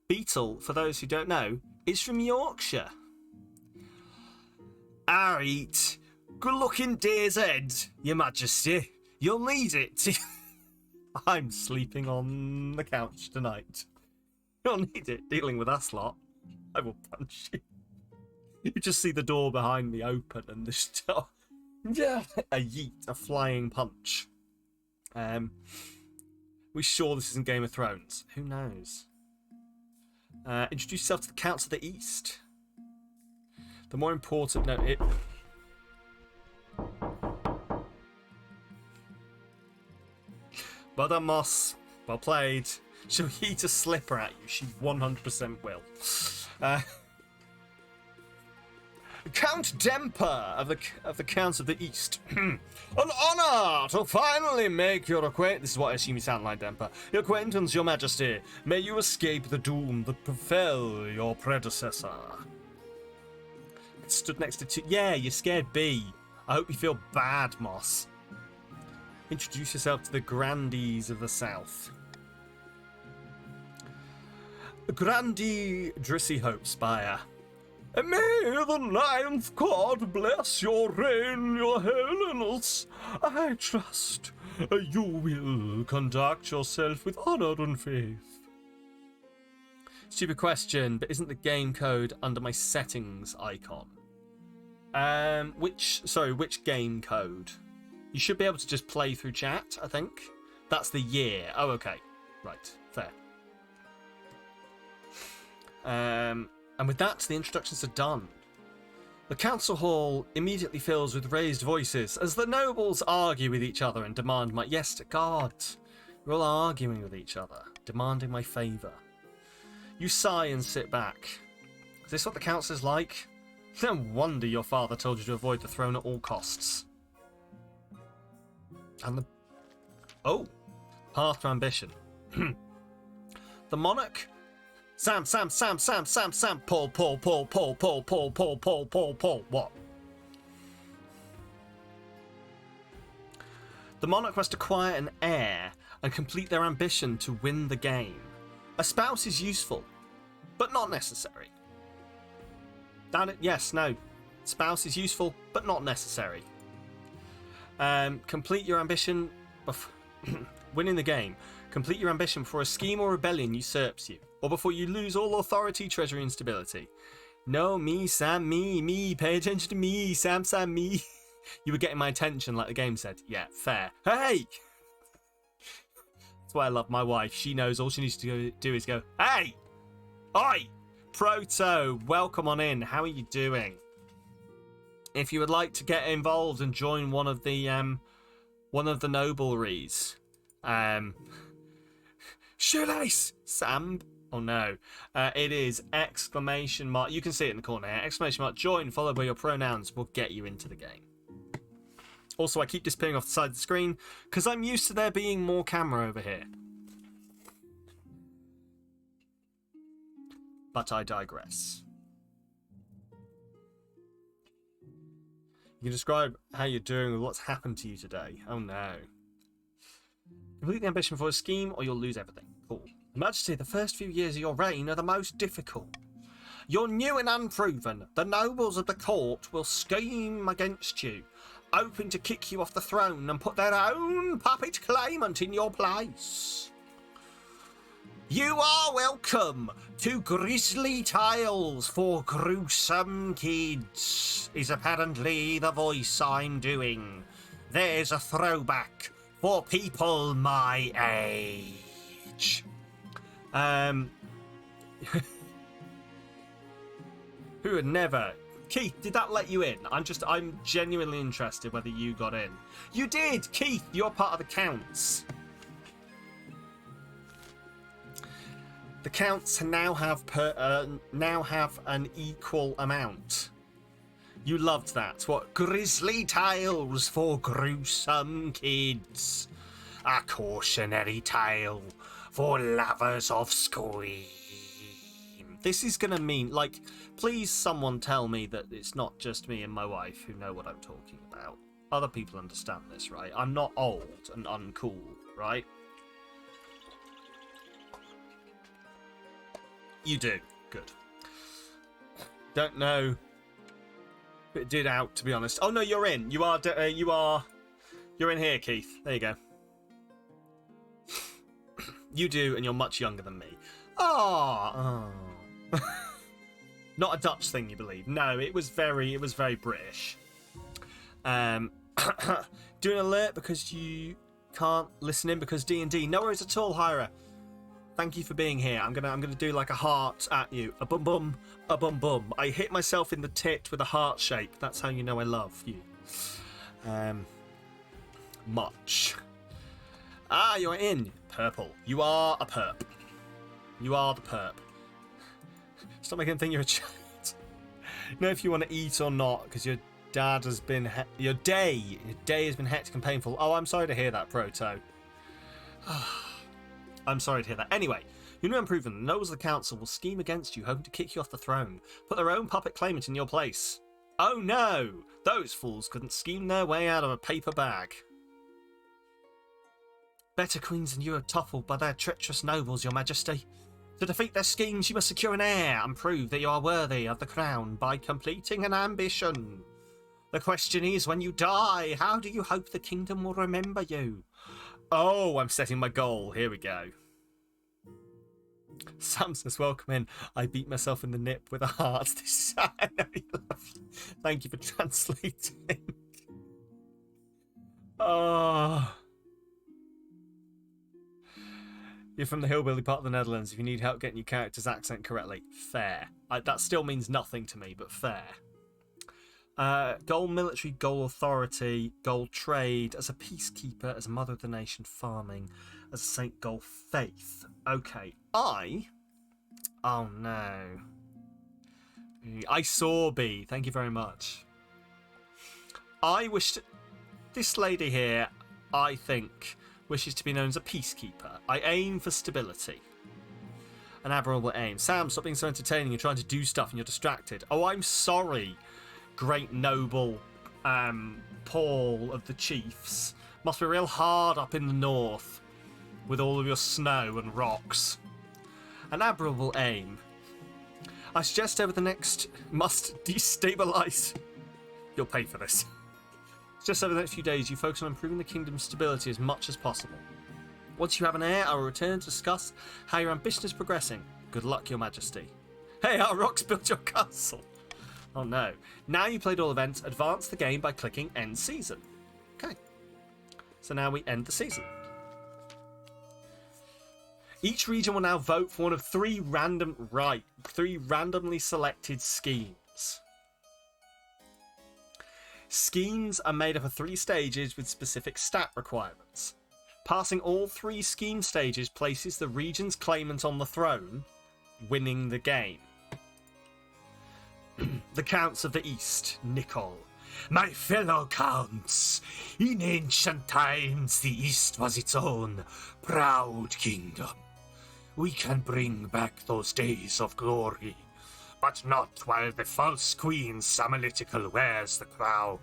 Beetle, for those who don't know, is from Yorkshire. Alright. Good luck in days ahead, Your Majesty. You'll need it. I'm sleeping on the couch tonight. You'll need it dealing with that lot. I will punch you. You just see the door behind me open and there's still a yeet, a flying punch. We sure this isn't Game of Thrones? Who knows? Introduce yourself to the Counts of the East. The more important... No, it... Well done, Moss. Well played. She'll eat a slipper at you. She 100% will. Count Demper of the Counts of the East. An honour to finally make your acquaintance. This is what I assume you sound like, Demper. Your acquaintance, Your Majesty. May you escape the doom that befell your predecessor. It stood next to two. Yeah, you scared B. I hope you feel bad, Moss. Introduce yourself to the Grandees of the South. Grandee Drissy Hopespire. May the ninth God bless your reign, your holiness. I trust you will conduct yourself with honour and faith. Stupid question, but isn't the game code under my settings icon? Which game code? You should be able to just play through chat, I think. That's the year. Oh, okay. Right, fair. And with that, the introductions are done. The council hall immediately fills with raised voices as the nobles argue with each other and demand my... Yes, God. We're all arguing with each other, demanding my favour. You sigh and sit back. Is this what the council is like? No wonder your father told you to avoid the throne at all costs. And the... Oh. Path to ambition. The monarch... Sam, Paul. What? The monarch must acquire an heir and complete their ambition to win the game. A spouse is useful, but not necessary. Yes, no. Spouse is useful, but not necessary. Complete your ambition... winning the game. Complete your ambition before a scheme or rebellion usurps you, or before you lose all authority, treasury, and stability. No, me, Sam, me, pay attention to me, Sam, me. You were getting my attention like the game said. Yeah, fair. Hey! That's why I love my wife. She knows all she needs to do is go, hey! Oi! Proto, welcome on in. How are you doing? If you would like to get involved and join one of the nobleries, shoelace, Sam. Oh no. It is exclamation mark. You can see it in the corner here. Exclamation mark join followed by your pronouns will get you into the game. Also, I keep disappearing off the side of the screen because I'm used to there being more camera over here. But I digress. You can describe how you're doing with what's happened to you today. Oh no. Complete the ambition for a scheme or you'll lose everything. Cool. Majesty, the first few years of your reign are the most difficult. You're new and unproven. The nobles of the court will scheme against you, hoping to kick you off the throne and put their own puppet claimant in your place. You are welcome to Grisly Tales for Gruesome Kids, is apparently the voice I'm doing. There's a throwback for people my age. Who would never? Keith, did that let you in? I'm genuinely interested whether you got in. You did! Keith, you're part of the counts. The counts now have an equal amount. You loved that. What? Grisly Tales for Gruesome Kids. A cautionary tale for lovers of scream. This is gonna mean, like, please someone tell me that it's not just me and my wife who know what I'm talking about. Other people understand this, right? I'm not old and uncool, right? You do. Good. Don't know. It did out, to be honest. Oh no, you're in. You're in here, Keith. There you go. You do, and you're much younger than me. Oh. Not a Dutch thing, you believe? No, it was very British. Do an alert because you can't listen in because D&D. No worries at all, Hyra. Thank you for being here. I'm gonna do like a heart at you. A bum bum, a bum bum. I hit myself in the tit with a heart shape. That's how you know I love you. Much. Ah, you're in. Purple. You are a perp. You are the perp. Stop making me think you're a child. Know if you want to eat or not, because your dad has been your day has been hectic and painful. Oh, I'm sorry to hear that, Proto. I'm sorry to hear that. Anyway, you know unproven. The nobles of the council will scheme against you, hoping to kick you off the throne, put their own puppet claimant in your place. Oh no! Those fools couldn't scheme their way out of a paper bag. Better queens than you are toppled by their treacherous nobles, your majesty. To defeat their schemes, you must secure an heir and prove that you are worthy of the crown by completing an ambition. The question is, when you die, how do you hope the kingdom will remember you? Oh, I'm setting my goal. Here we go. Sam says, welcome in. I beat myself in the nip with a heart. This is how I know you love you. Thank you for translating. Oh. You're from the hillbilly part of the Netherlands. If you need help getting your character's accent correctly, fair. That still means nothing to me, but fair. Goal military, goal authority, goal trade, as a peacekeeper, as a mother of the nation, farming, as a saint, goal faith. Okay, oh no. I saw B, thank you very much. I wish this lady here, I think, wishes to be known as a peacekeeper. I aim for stability. An admirable aim. Sam, stop being so entertaining. You're trying to do stuff and you're distracted. Oh, I'm sorry. Great noble Paul of the Chiefs. Must be real hard up in the north with all of your snow and rocks. An admirable aim. I suggest over the next must destabilize. You'll pay for this. Just over the next few days, you focus on improving the kingdom's stability as much as possible. Once you have an heir, I will return to discuss how your ambition is progressing. Good luck, your majesty. Hey, our rocks built your castle. Oh no. Now you played all events, advance the game by clicking End Season. Okay. So now we end the season. Each region will now vote for one of three randomly selected schemes. Schemes are made up of 3 stages with specific stat requirements. Passing all 3 scheme stages places the region's claimant on the throne, winning the game. The Counts of the East, Nicol. My fellow Counts, in ancient times the East was its own proud kingdom. We can bring back those days of glory, but not while the false queen Samalytical wears the crown.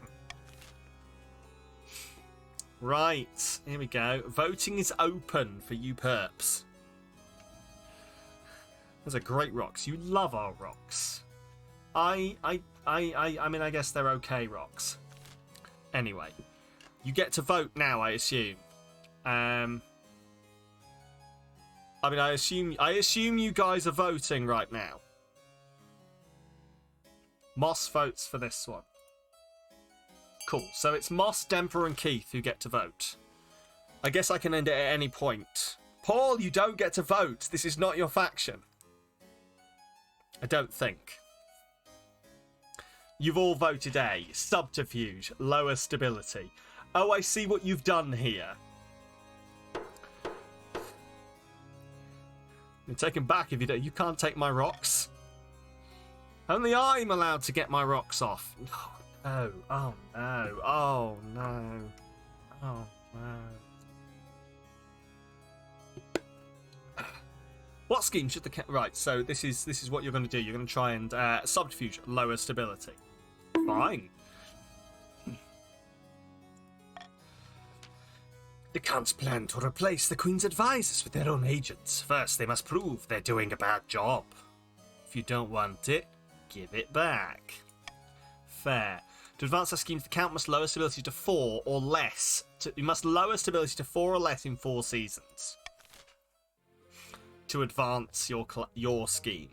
Right, here we go. Voting is open for you perps. Those are great rocks. You love our rocks. I mean, I guess they're okay rocks. Anyway, you get to vote now, I assume. I mean, I assume you guys are voting right now. Moss votes for this one. Cool. So it's Moss, Demper, and Keith who get to vote. I guess I can end it at any point. Paul, you don't get to vote. This is not your faction. I don't think. You've all voted A. Subterfuge. Lower stability. Oh, I see what you've done here. You're taken back if you don't. You can't take my rocks. Only I'm allowed to get my rocks off. Oh no. Oh no. Oh no. Oh no. What scheme should the right? So this is what you're going to do. You're going to try and subterfuge, lower stability. Fine. The Count's plan to replace the Queen's advisors with their own agents. First, they must prove they're doing a bad job. If you don't want it, give it back. Fair. To advance the scheme, the Count must lower stability to 4 or less. You must lower stability to 4 or less in 4 seasons. To advance your scheme.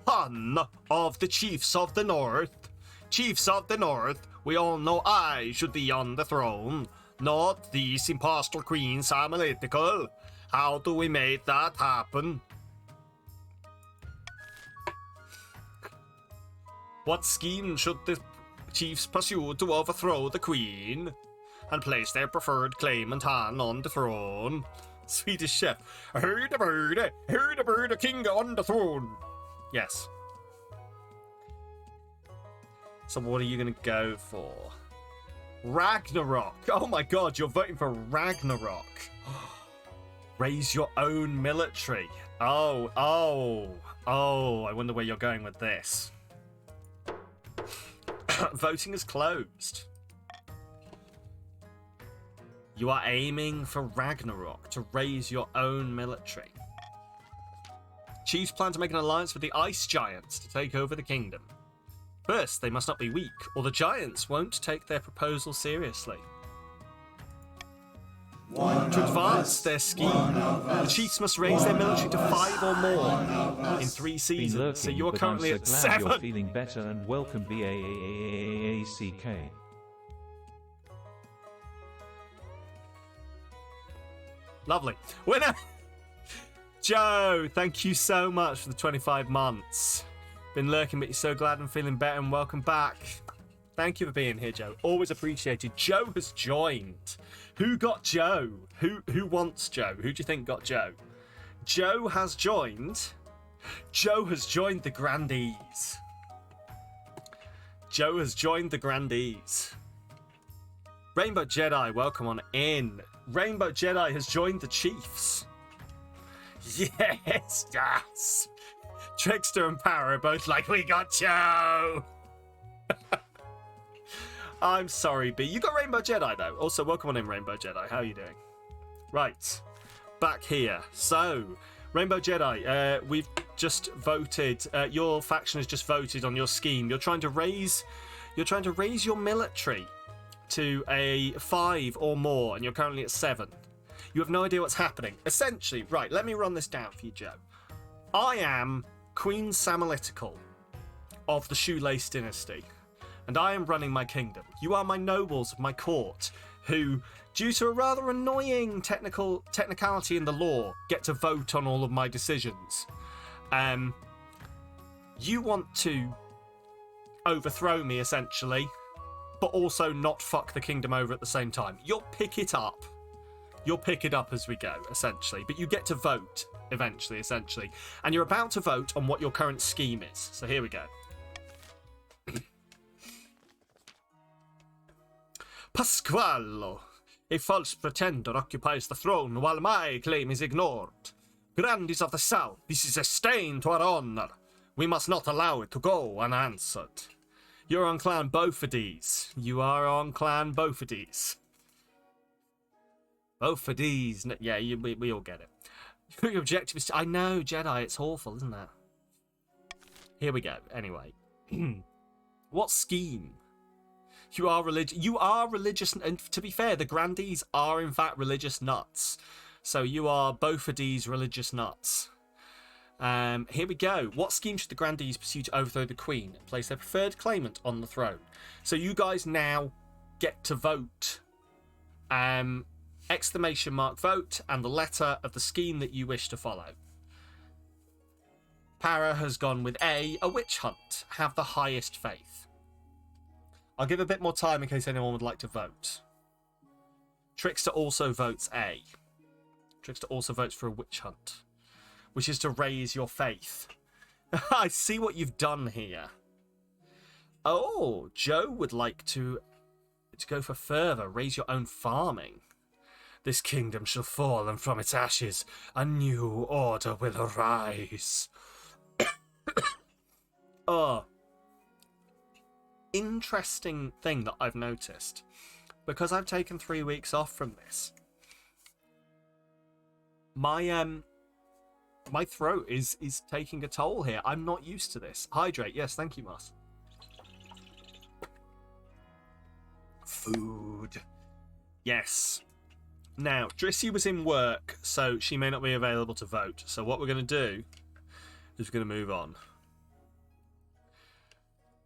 Son of the Chiefs of the North. Chiefs of the North, we all know I should be on the throne, not this impostor queen Samalytical. How do we make that happen? What scheme should the chiefs pursue to overthrow the queen and place their preferred claimant Han on the throne? Swedish chef. Heard a bird, a king on the throne. Yes. So what are you going to go for? Ragnarok. Oh my god, you're voting for Ragnarok. Raise your own military. Oh, I wonder where you're going with this. Voting is closed. You are aiming for Ragnarok to raise your own military. Chiefs plan to make an alliance with the Ice Giants to take over the kingdom. First, they must not be weak, or the Giants won't take their proposal seriously. To advance their scheme, the Chiefs must raise their military to 5 or more in 3 seasons. Lurking, So you're but currently I'm so at glad 7. You're feeling better and welcome BAAAACK. Lovely. Winner! Joe, thank you so much for the 25 months. Been lurking, but you're so glad I'm feeling better, and welcome back. Thank you for being here, Joe. Always appreciated. Joe has joined. Who got Joe? Who wants Joe? Who do you think got Joe? Joe has joined. Joe has joined the Grandees. Joe has joined the Grandees. Rainbow Jedi, welcome on in. Rainbow Jedi has joined the Chiefs. Yes, yes. Trickster and Power are both like, we got Joe. I'm sorry, B. You got Rainbow Jedi, though. Also, welcome on in, Rainbow Jedi. How are you doing? Right. Back here. So, Rainbow Jedi, we've just voted. Your faction has just voted on your scheme. You're trying to raise your military to a 5 or more, and you're currently at 7. You have no idea what's happening. Essentially, right, let me run this down for you, Joe. I am Queen Samalytical of the Shoelace Dynasty, and I am running my kingdom. You are my nobles of my court, who, due to a rather annoying technicality in the law, get to vote on all of my decisions. You want to overthrow me, essentially, but also not fuck the kingdom over at the same time. You'll pick it up. You'll pick it up as we go, essentially. But you get to vote, eventually, essentially. And you're about to vote on what your current scheme is. So here we go. Pasquallo, a false pretender, occupies the throne while my claim is ignored. Grandees of the South, this is a stain to our honor. We must not allow it to go unanswered. You're on Clan Bofades. You are on Clan Bofades. Bofades. Yeah, we all get it. Your objective is... I know, Jedi. It's awful, isn't it? Here we go. Anyway. What scheme? You are religious, and to be fair, the Grandees are in fact religious nuts. So you are Bofades religious nuts. Here we go. What scheme should the Grandees pursue to overthrow the Queen and place their preferred claimant on the throne? So you guys now get to vote. Exclamation mark vote and the letter of the scheme that you wish to follow. Para has gone with A, witch hunt. Have the highest faith. I'll give a bit more time in case anyone would like to vote. Trickster also votes A. Trickster also votes for a witch hunt, which is to raise your faith. I see what you've done here. Oh, Joe would like to go for further. Raise your own farming. This kingdom shall fall, and from its ashes a new order will arise. Oh. Interesting thing that I've noticed. Because I've taken 3 weeks off from this. My throat is taking a toll here. I'm not used to this. Hydrate. Yes, thank you, Moss. Food. Yes. Now, Drissy was in work, so she may not be available to vote. So what we're going to do is we're going to move on.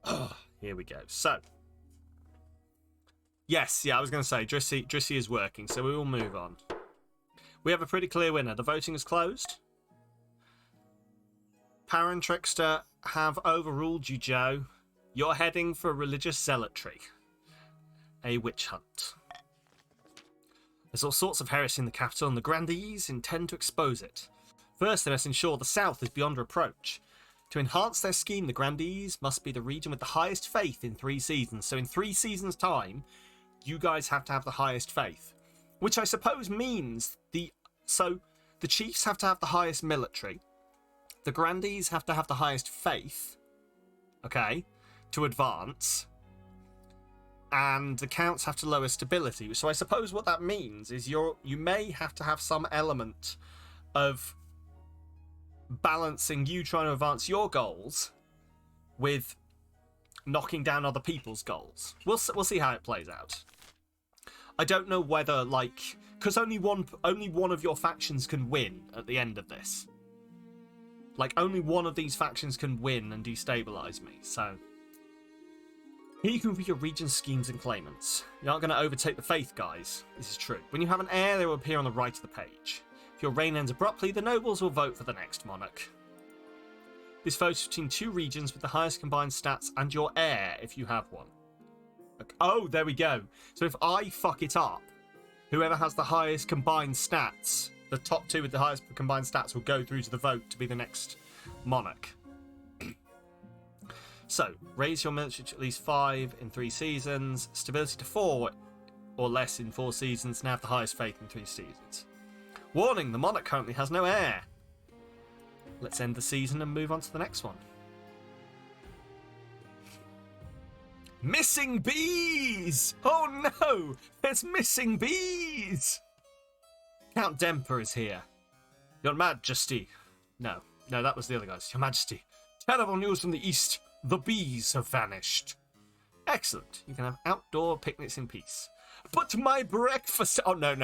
Oh, here we go. So, yes, I was going to say, Drissy is working, so we will move on. We have a pretty clear winner. The voting is closed. Power and Trickster have overruled you, Joe. You're heading for religious zealotry. A witch hunt. There's all sorts of heresy in the capital, and the Grandees intend to expose it. First, they must ensure the south is beyond reproach. To enhance their scheme, the Grandees must be the region with the highest faith in 3 seasons. So in 3 seasons' time, you guys have to have the highest faith. Which I suppose means the chiefs have to have the highest military. The Grandees have to have the highest faith. Okay? To advance. And the counts have to lower stability. So I suppose what that means is you may have to have some element of balancing you trying to advance your goals with knocking down other people's goals. We'll see how it plays out. I don't know whether, because only one of your factions can win at the end of this. Only one of these factions can win and destabilize me, so... Here you can read your region schemes and claimants. You aren't going to overtake the faith, guys. This is true. When you have an heir, they will appear on the right of the page. If your reign ends abruptly, the nobles will vote for the next monarch. This vote is between 2 regions with the highest combined stats and your heir, if you have one. Oh, there we go. So if I fuck it up, whoever has the highest combined stats, the top 2 with the highest combined stats will go through to the vote to be the next monarch. So, raise your military to at least 5 in 3 seasons, stability to 4 or less in 4 seasons, and have the highest faith in 3 seasons. Warning, the monarch currently has no heir. Let's end the season and move on to the next one. Missing bees! Oh no! There's missing bees! Count Demper is here. Your Majesty. No, that was the other guys. Your Majesty. Terrible news from the east. The bees have vanished. Excellent. You can have outdoor picnics in peace. But my breakfast... Oh, no.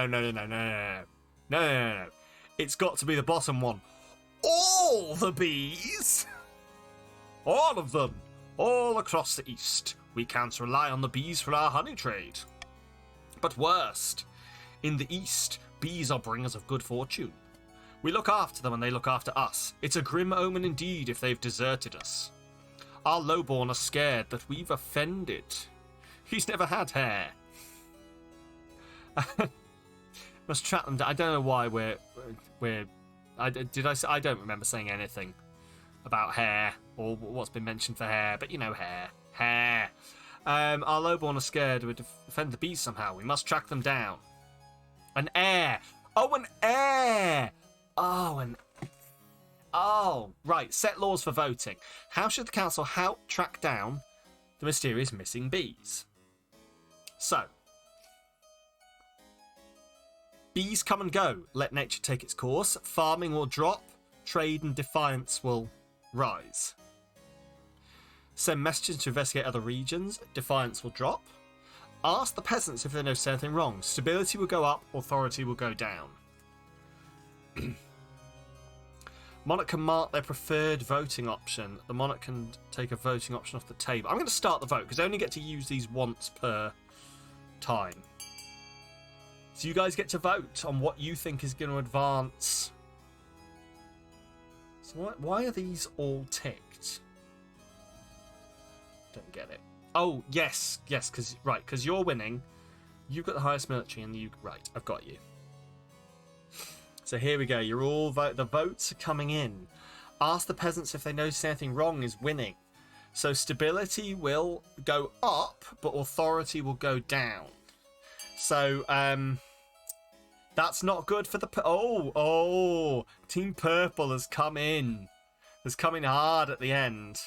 No. It's got to be the bottom one. All the bees? All of them. All across the east. We can't rely on the bees for our honey trade. But worst, in the east, bees are bringers of good fortune. We look after them and they look after us. It's a grim omen indeed if they've deserted us. Our lowborn are scared that we've offended. He's never had hair. Must track them down. I don't know why I don't remember saying anything about hair or what's been mentioned for hair, but hair. Our lowborn are scared we'd offend the bees somehow. We must track them down. An heir. Oh, an heir. Oh, right. Set laws for voting. How should the council track down the mysterious missing bees. So, bees come and go. Let nature take its course. Farming will drop. Trade and defiance will rise. Send messages to investigate other regions. Defiance will drop. Ask the peasants if they know anything wrong. Stability will go up. Authority will go down. Monarch can mark their preferred voting option. The monarch can take a voting option off the table. I'm going to start the vote because I only get to use these once per time. So you guys get to vote on what you think is going to advance. So why are these all ticked? Don't get it. Oh, yes, because you're winning. You've got the highest military and you... Right, I've got you. So here we go. You're all the votes are coming in. Ask the peasants if they notice anything wrong is winning. So stability will go up, but authority will go down. So that's not good for the... Team Purple has come in. Has come in hard at the end.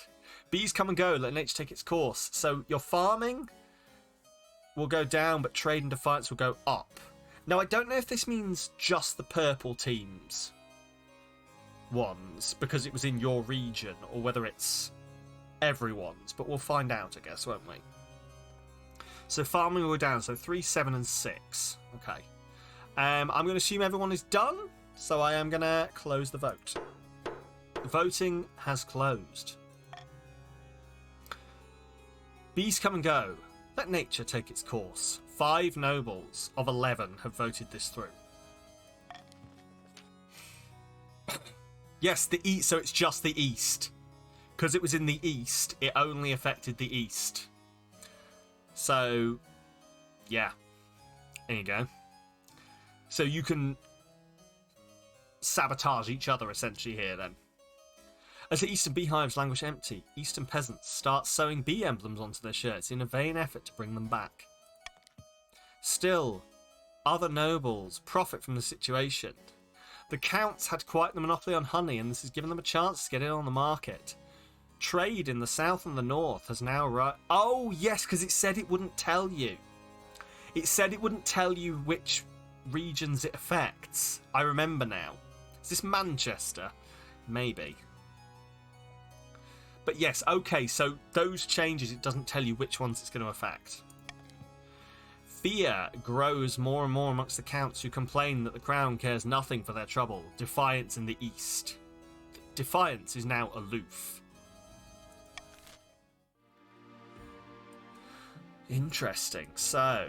Bees come and go. Let nature take its course. So your farming will go down, but trade and defiance will go up. Now, I don't know if this means just the purple teams ones, because it was in your region, or whether it's everyone's, but we'll find out, I guess, won't we? So farming will go down, so 3, 7, and 6. Okay. I'm going to assume everyone is done, so I am going to close the vote. Voting has closed. Bees come and go. Let nature take its course. 5 nobles of 11 have voted this through. Yes, the east. So it's just the east. Because it was in the east, it only affected the east. So, yeah. There you go. So you can sabotage each other, essentially, here, then. As the eastern beehives languish empty, eastern peasants start sewing bee emblems onto their shirts in a vain effort to bring them back. Still, other nobles profit from the situation. The counts had quite the monopoly on honey, and this has given them a chance to get in on the market. Trade in the south and the north has now Oh, yes, because it said it wouldn't tell you. It said it wouldn't tell you which regions it affects. I remember now. Is this Manchester? Maybe. But yes, okay, so those changes, it doesn't tell you which ones it's going to affect. Fear grows more and more amongst the counts who complain that the crown cares nothing for their trouble. Defiance in the east. Defiance is now aloof. Interesting. So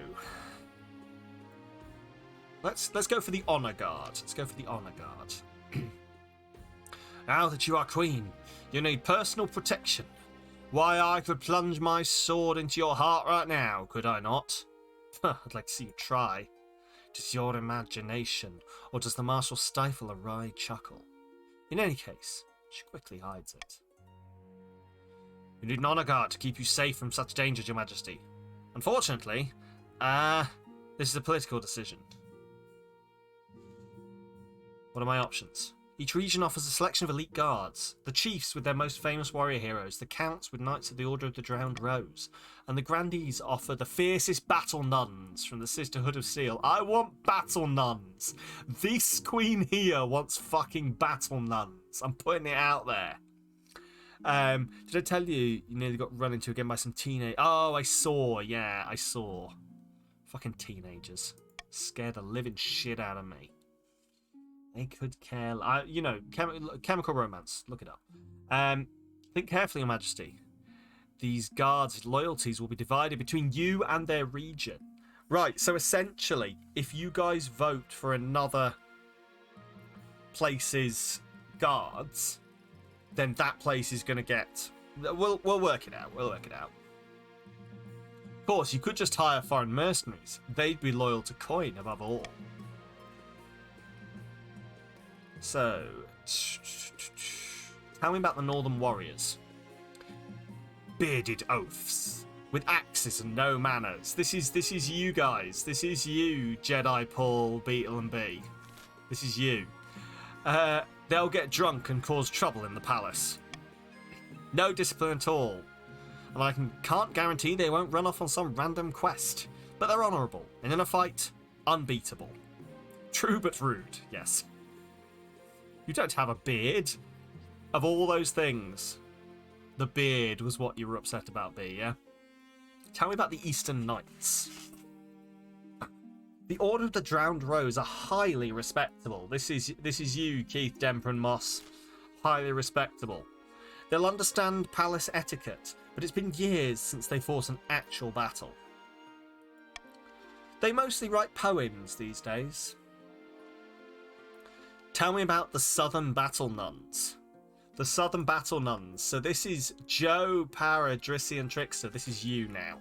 let's go for the honor guard. Let's go for the honor guard. Now that you are queen, you need personal protection. Why, I could plunge my sword into your heart right now, could I not? I'd like to see you try. Does your imagination, or does the marshal stifle a wry chuckle? In any case, she quickly hides it. You need an honor guard to keep you safe from such dangers, your majesty. Unfortunately, this is a political decision. What are my options? Each region offers a selection of elite guards. The chiefs with their most famous warrior heroes, the counts with knights of the Order of the Drowned Rose, and the grandees offer the fiercest battle nuns from the Sisterhood of Steel. I want battle nuns. This queen here wants fucking battle nuns. I'm putting it out there. Did I tell you nearly got run into again by some teenage... Oh, I saw. Yeah, I saw. Fucking teenagers. Scared the living shit out of me. They could care... chemical romance. Look it up. Think carefully, Your Majesty. These guards' loyalties will be divided between you and their region. Right, so essentially, if you guys vote for another place's guards, then that place is going to get... We'll work it out. We'll work it out. Of course, you could just hire foreign mercenaries. They'd be loyal to coin above all. So, tell me about the Northern Warriors. Bearded oafs, with axes and no manners. This is you guys. This is you, Jedi Paul, Beetle and B. This is you. They'll get drunk and cause trouble in the palace. No discipline at all. and I can't guarantee they won't run off on some random quest. But they're honourable, and in a fight, unbeatable. True but rude, yes. You don't have a beard. Of all those things, the beard was what you were upset about, B, yeah? Tell me about the Eastern Knights. The Order of the Drowned Rose are highly respectable. This is you, Keith, Demper and Moss. Highly respectable. They'll understand palace etiquette, but it's been years since they fought an actual battle. They mostly write poems these days. Tell me about the Southern Battle Nuns. The Southern Battle Nuns. So this is Joe, Para, Drissy, and Trickster. This is you now.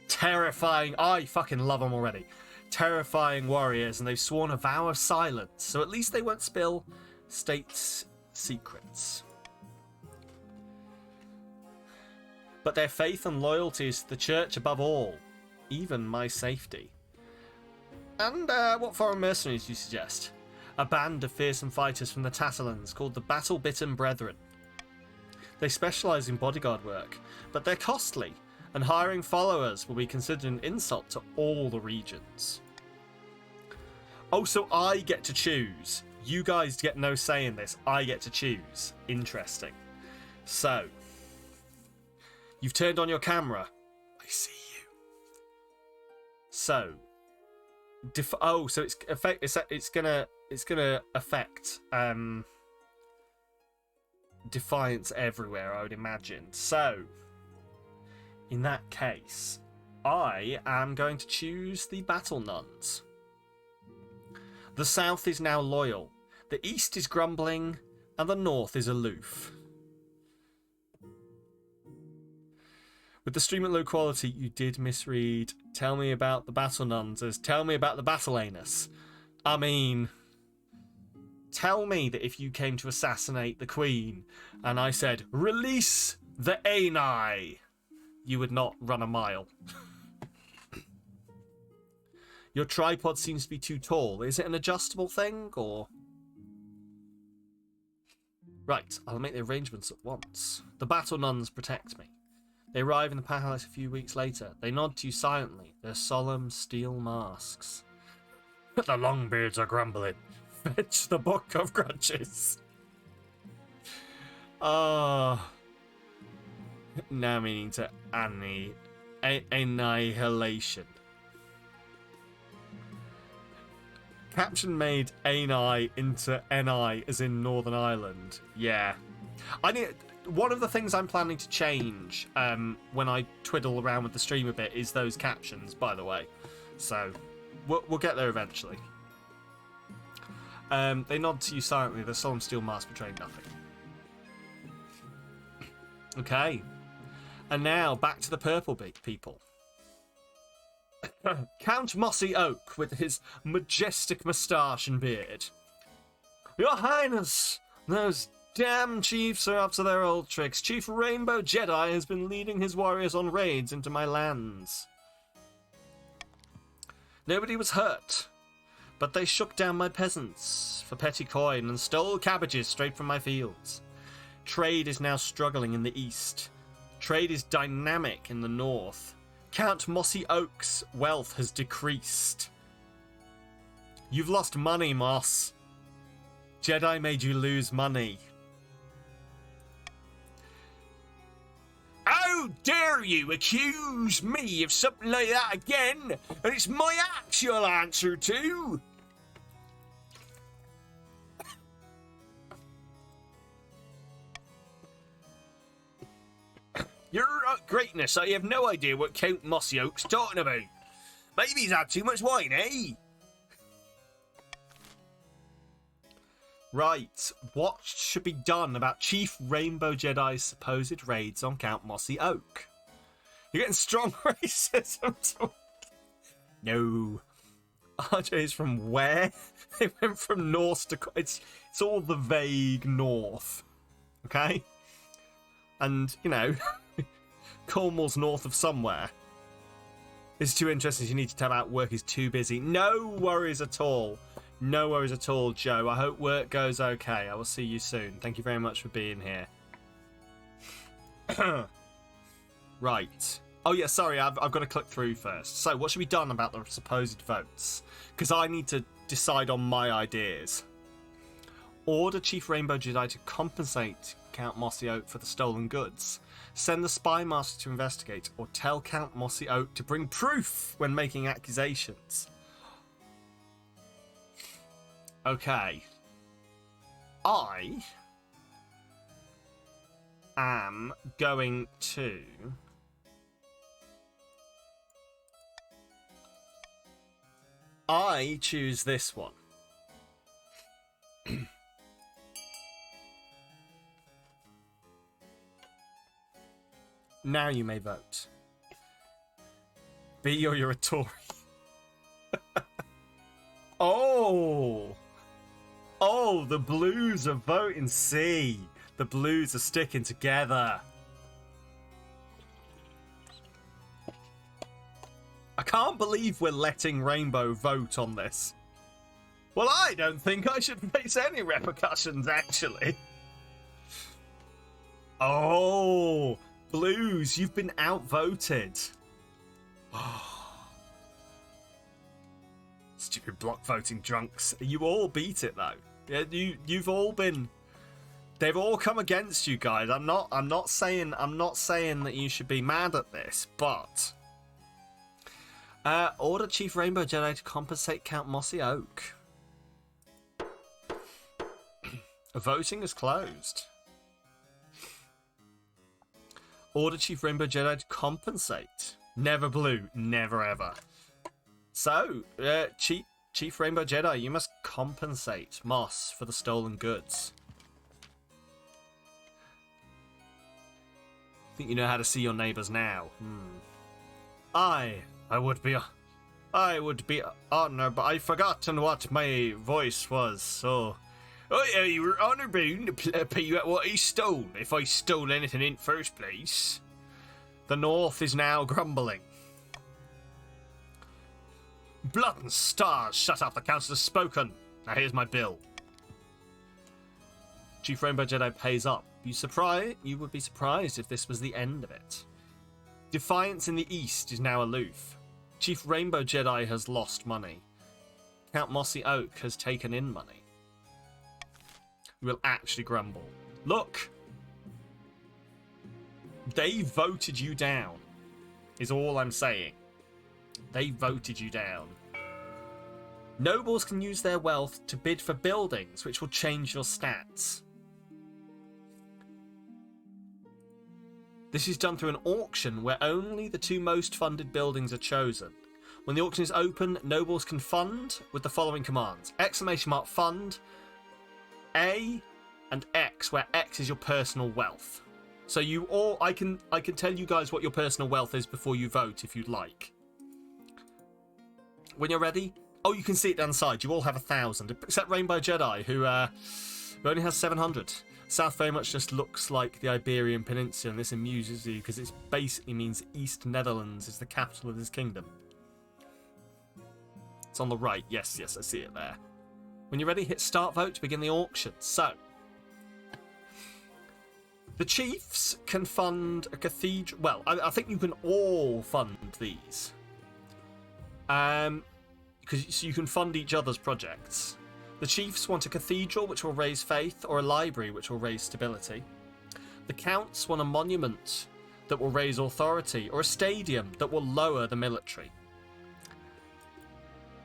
Terrifying. I fucking love them already. Terrifying warriors, and they've sworn a vow of silence, so at least they won't spill state's secrets. But their faith and loyalty is to the church above all, even my safety. And what foreign mercenaries do you suggest? A band of fearsome fighters from the Tatterlands called the Battle-Bitten Brethren. They specialise in bodyguard work, but they're costly, and hiring followers will be considered an insult to all the regions. Oh, so I get to choose. You guys get no say in this. I get to choose. Interesting. So, you've turned on your camera. I see you. So, so it's gonna affect defiance everywhere, I would imagine. So, in that case, I am going to choose the Battle Nuns. The South is now loyal, the East is grumbling, and the North is aloof. With the stream at low quality, you did misread. Tell me about the Battle Nuns as tell me about the Battle Anus. I mean, tell me that if you came to assassinate the Queen, and I said, release the Ani, you would not run a mile. Your tripod seems to be too tall. Is it an adjustable thing, or...? Right, I'll make the arrangements at once. The Battle Nuns protect me. They arrive in the palace a few weeks later. They nod to you silently, their solemn steel masks. The Longbeards are grumbling. Fetch the Book of Grudges. Now meaning to annihilation. Caption made Ani into Ni as in Northern Ireland. Yeah. One of the things I'm planning to change when I twiddle around with the stream a bit is those captions, by the way. So, we'll get there eventually. They nod to you silently, their solemn steel mask betraying nothing. Okay. And now, back to the purple people. Count Mossy Oak, with his majestic moustache and beard. Your Highness, those damn chiefs are up to their old tricks. Chief Rainbow Jedi has been leading his warriors on raids into my lands. Nobody was hurt, but they shook down my peasants for petty coin and stole cabbages straight from my fields. Trade is now struggling in the east. Trade is dynamic in the north. Count Mossy Oak's wealth has decreased. You've lost money, Moss. Jedi made you lose money. How dare you accuse me of something like that again? And it's my acts you'll answer to. Your greatness, I have no idea what Count Mossy Oak's talking about. Maybe he's had too much wine, eh? Right, what should be done about Chief Rainbow Jedi's supposed raids on Count Mossy Oak? You're getting strong racism. No. RJ is from where? They went from north to... It's all the vague north. Okay? And, you know... Cornwall's north of somewhere. It's too interesting. You need to tell out work is too busy. No worries at all. No worries at all, Joe. I hope work goes okay. I will see you soon. Thank you very much for being here. Right. Oh yeah, sorry, I've got to click through first. So what should be done about the supposed votes? Because I need to decide on my ideas. Order Chief Rainbow Jedi to compensate Count Mossy Oak for the stolen goods. Send the Spy Master to investigate, or tell Count Mossy Oak to bring proof when making accusations. Okay. I am going to... I choose this one. Now you may vote. B or you're a Tory. Oh! Oh, the Blues are voting C. The Blues are sticking together. I can't believe we're letting Rainbow vote on this. Well, I don't think I should face any repercussions, actually. Oh, Blues, you've been outvoted. Stupid block voting drunks. You all beat it though. Yeah, you've all been. They've all come against you guys. I'm not saying that you should be mad at this, but order Chief Rainbow Jedi to compensate Count Mossy Oak. Voting is closed. Order Chief Rainbow Jedi to compensate. Never Blue, never ever. So, Chief Rainbow Jedi, you must compensate Moss for the stolen goods. Think you know how to see your neighbours now? I would be honoured, but I've forgotten what my voice was. So, you were honoured to pay you at what he stole. If I stole anything in first place, the North is now grumbling. Blood and stars, shut up, the council has spoken. Now here's my bill. Chief Rainbow Jedi pays up. You would be surprised if this was the end of it. Defiance in the east is now aloof. Chief Rainbow Jedi has lost money. Count Mossy Oak has taken in money. We will actually grumble. Look! They voted you down, is all I'm saying. They voted you down. Nobles can use their wealth to bid for buildings, which will change your stats. This is done through an auction where only the two most funded buildings are chosen. When the auction is open, nobles can fund with the following commands. !fund, A and X, where X is your personal wealth. So you all, I can tell you guys what your personal wealth is before you vote if you'd like. When you're ready, oh, you can see it down the side. You all have 1,000, except Rainbow Jedi, who only has 700. South very much just looks like the Iberian Peninsula, and this amuses you because it basically means East Netherlands is the capital of this kingdom. It's on the right. Yes, I see it there. When you're ready, hit start vote to begin the auction. So, the chiefs can fund a cathedral. Well, I think you can all fund these. Because you can fund each other's projects. The chiefs want a cathedral which will raise faith, or a library which will raise stability. The counts want a monument that will raise authority, or a stadium that will lower the military.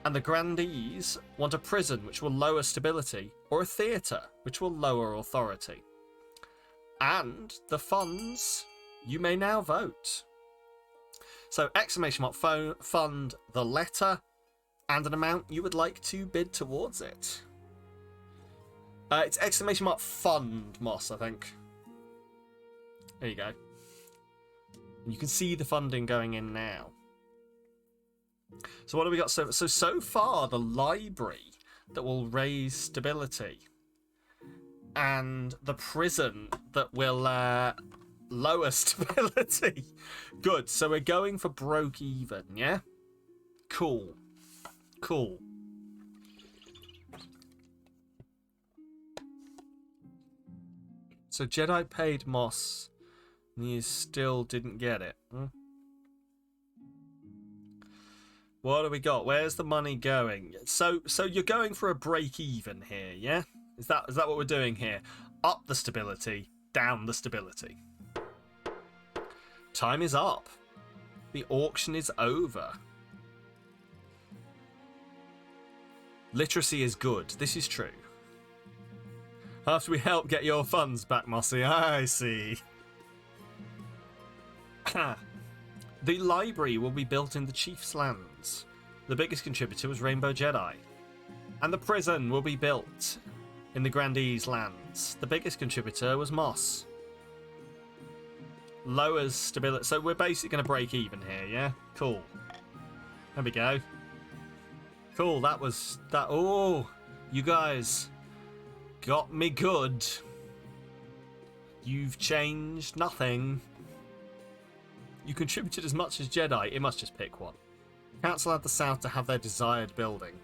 And the grandees want a prison which will lower stability, or a theatre which will lower authority. And the funds, you may now vote. So, fund the letter and an amount you would like to bid towards it. It's fund, Moss, I think. There you go. And you can see the funding going in now. So what have we got? So far, the library that will raise stability and the prison that will lower stability. Good. So we're going for broke even, yeah? Cool. So Jedi paid Moss You still didn't get it. Hmm? What do we got? Where's the money going? So you're going for a break even here, yeah? Is that what we're doing here? Up the stability, down the stability. Time is up. The auction is over. Literacy is good. This is true. After we help get your funds back, Mossy. I see. The library will be built in the Chief's lands. The biggest contributor was Rainbow Jedi. And the prison will be built in the Grandee's lands. The biggest contributor was Moss. Lowers stability. So we're basically going to break even here, yeah? Cool. There we go. Cool, that was... that. Oh, you guys got me good. You've changed nothing. You contributed as much as Jedi. It must just pick one. Council had the South to have their desired building.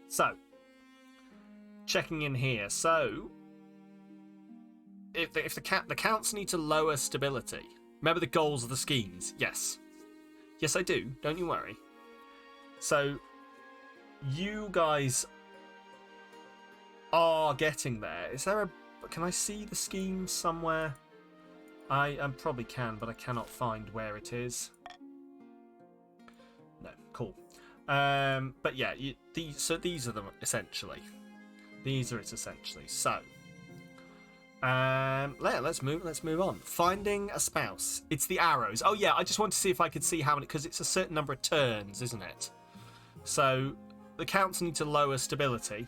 So, checking in here. So, if the counts need to lower stability. Remember the goals of the schemes? Yes. Yes, I do. Don't you worry. So, you guys are getting there. Is there a... Can I see the scheme somewhere? I probably can, but I cannot find where it is. No, cool. But yeah, these are them essentially. These are it essentially. So, let's move on. Finding a spouse. It's the arrows. Oh yeah, I just want to see if I could see how many, because it's a certain number of turns, isn't it? So the counts need to lower stability.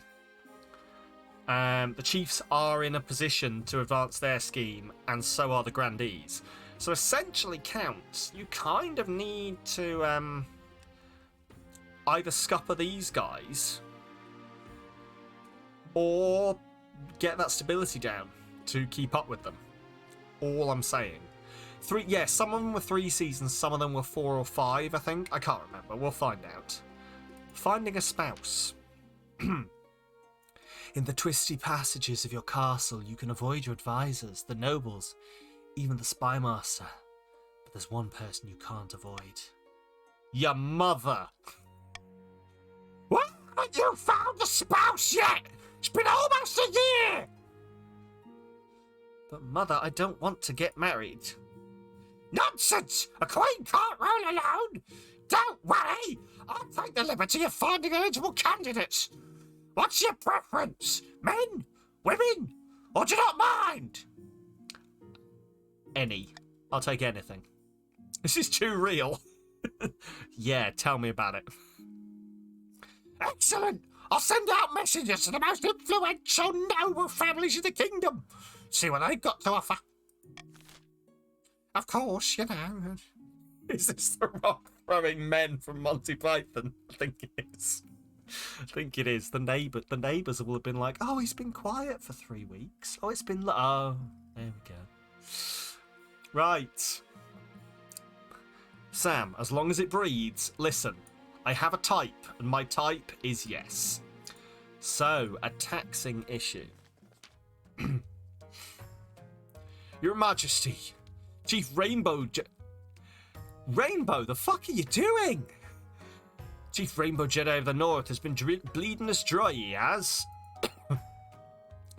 The Chiefs are in a position to advance their scheme, and so are the Grandees. So essentially, counts, you kind of need to either scupper these guys or get that stability down to keep up with them. All I'm saying. Some of them were 3 seasons, some of them were 4 or 5, I think. I can't remember. We'll find out. Finding a spouse. In the twisty passages of your castle, you can avoid your advisors, the nobles, even the spy master. But there's one person you can't avoid. Your mother. What? Haven't you found a spouse yet? It's been almost a year! But mother, I don't want to get married. Nonsense! A queen can't rule alone! Don't worry! I'll take the liberty of finding eligible candidates. What's your preference? Men? Women? Or do you not mind? Any. I'll take anything. This is too real. Yeah, tell me about it. Excellent! I'll send out messengers to the most influential noble families in the kingdom. See what they've got to offer. Of course, you know. Is this the rock-throwing men from Monty Python? I think it is. I think it is. The neighbours will have been like, oh, he's been quiet for 3 weeks. Oh, it's been... Oh, there we go. Right. Sam, as long as it breathes, listen. I have a type, and my type is yes. So, a taxing issue. Your Majesty, Chief Rainbow... Rainbow, the fuck are you doing? Chief Rainbow Jedi of the North has been bleeding us dry, he has.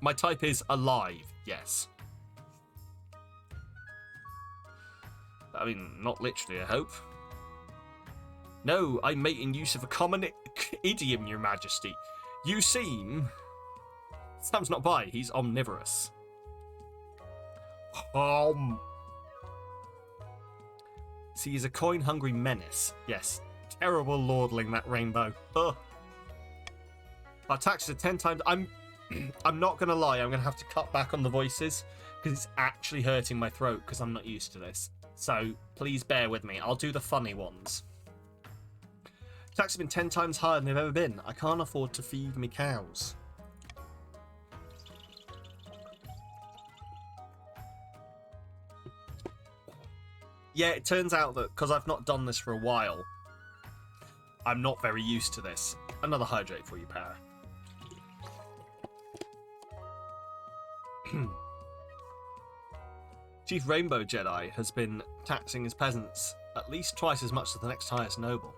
My type is alive, yes. I mean, not literally, I hope. No, I'm making use of a common idiom, Your Majesty. You seem... Sam's not by, he's omnivorous. See, he's a coin-hungry menace, yes. Terrible lordling, that Rainbow. Ugh. Our taxes are 10 times... I'm not going to lie, I'm going to have to cut back on the voices because it's actually hurting my throat because I'm not used to this. So, please bear with me. I'll do the funny ones. Taxes have been 10 times higher than they've ever been. I can't afford to feed me cows. Yeah, it turns out that because I've not done this for a while, I'm not very used to this. Another hydrate for you, Para. Chief Rainbow Jedi has been taxing his peasants at least twice as much as the next highest noble.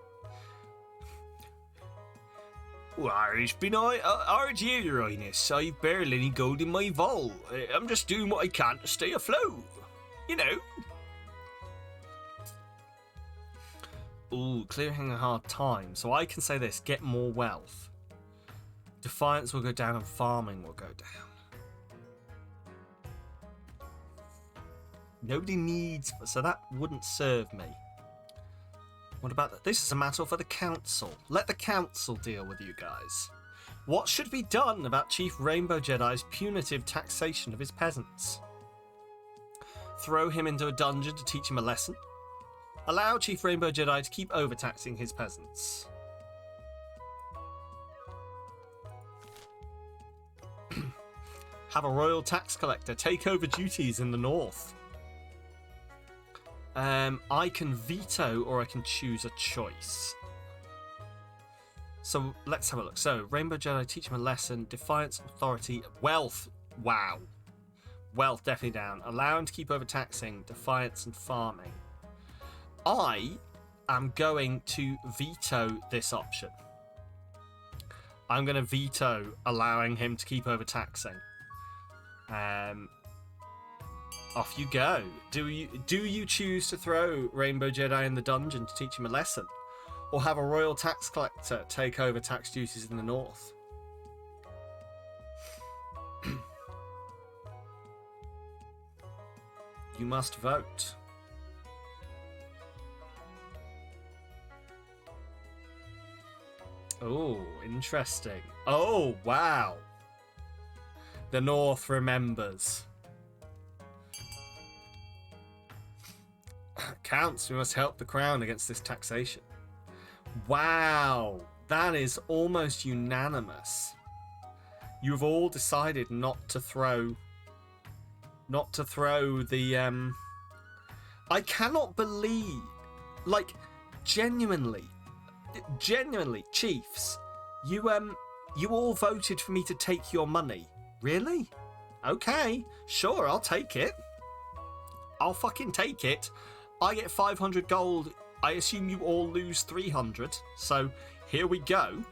Why, it's been hard year, Your Highness. I've barely any gold in my vault. I'm just doing what I can to stay afloat. You know. Ooh, clearing a hard time. So I can say this, get more wealth. Defiance will go down and farming will go down. Nobody needs... So that wouldn't serve me. What about that? This is a matter for the council. Let the council deal with you guys. What should be done about Chief Rainbow Jedi's punitive taxation of his peasants? Throw him into a dungeon to teach him a lesson? Allow Chief Rainbow Jedi to keep overtaxing his peasants? Have a royal tax collector take over duties in the north? I can veto or I can choose a choice. So let's have a look. So Rainbow Jedi teach him a lesson. Defiance, authority, wealth. Wow. Wealth definitely down. Allow him to keep overtaxing. Defiance and farming. I am going to veto this option. I'm going to veto allowing him to keep overtaxing. Off you go. Do you choose to throw Rainbow Jedi in the dungeon to teach him a lesson? Or have a royal tax collector take over tax duties in the north? You must vote. Oh, interesting. Oh, wow. The north remembers. Counts, we must help the crown against this taxation. Wow, that is almost unanimous. You've all decided not to throw the I cannot believe, like, genuinely, chiefs, you all voted for me to take your money. Really? Okay, sure, I'll take it. I'll fucking take it. I get 500 gold. I assume you all lose 300. So here we go.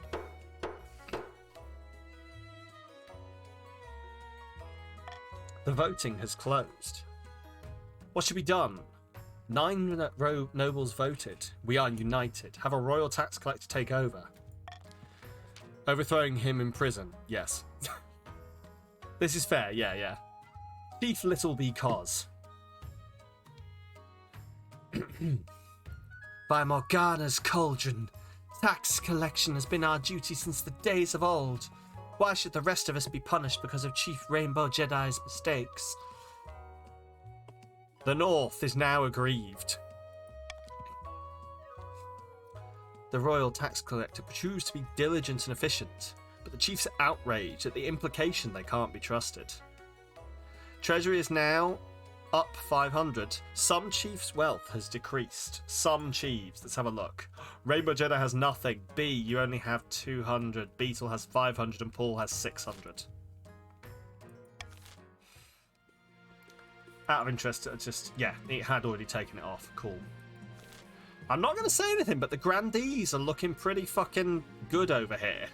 The voting has closed. What should be done? 9 nobles voted. We are united. Have a royal tax collector take over. Overthrowing him in prison. Yes. This is fair. Yeah. Chief Little because. By Morgana's cauldron, tax collection has been our duty since the days of old. Why should the rest of us be punished because of Chief Rainbow Jedi's mistakes? The North is now aggrieved. The royal tax collector proves to be diligent and efficient, but the chiefs are outraged at the implication they can't be trusted. Treasury is now up 500. Some chiefs' wealth has decreased. Some chiefs. Let's have a look. Rainbow Jedi has nothing. B, you only have 200. Beetle has 500 and Paul has 600. Out of interest, yeah, it had already taken it off. Cool. I'm not going to say anything, but the grandees are looking pretty fucking good over here.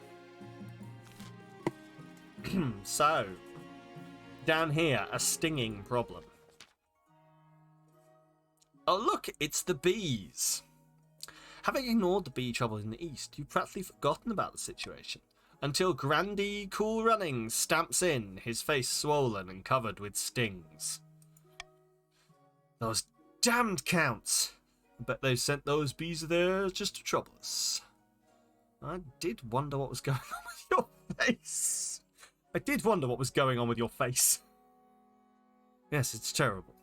So, down here, a stinging problem. Oh look, it's the bees. Having ignored the bee trouble in the east, you've practically forgotten about the situation. Until Grandee Cool Runnings stamps in, his face swollen and covered with stings. Those damned counts. I bet they've sent those bees there just to trouble us. I did wonder what was going on with your face. I did wonder what was going on with your face. Yes, it's terrible.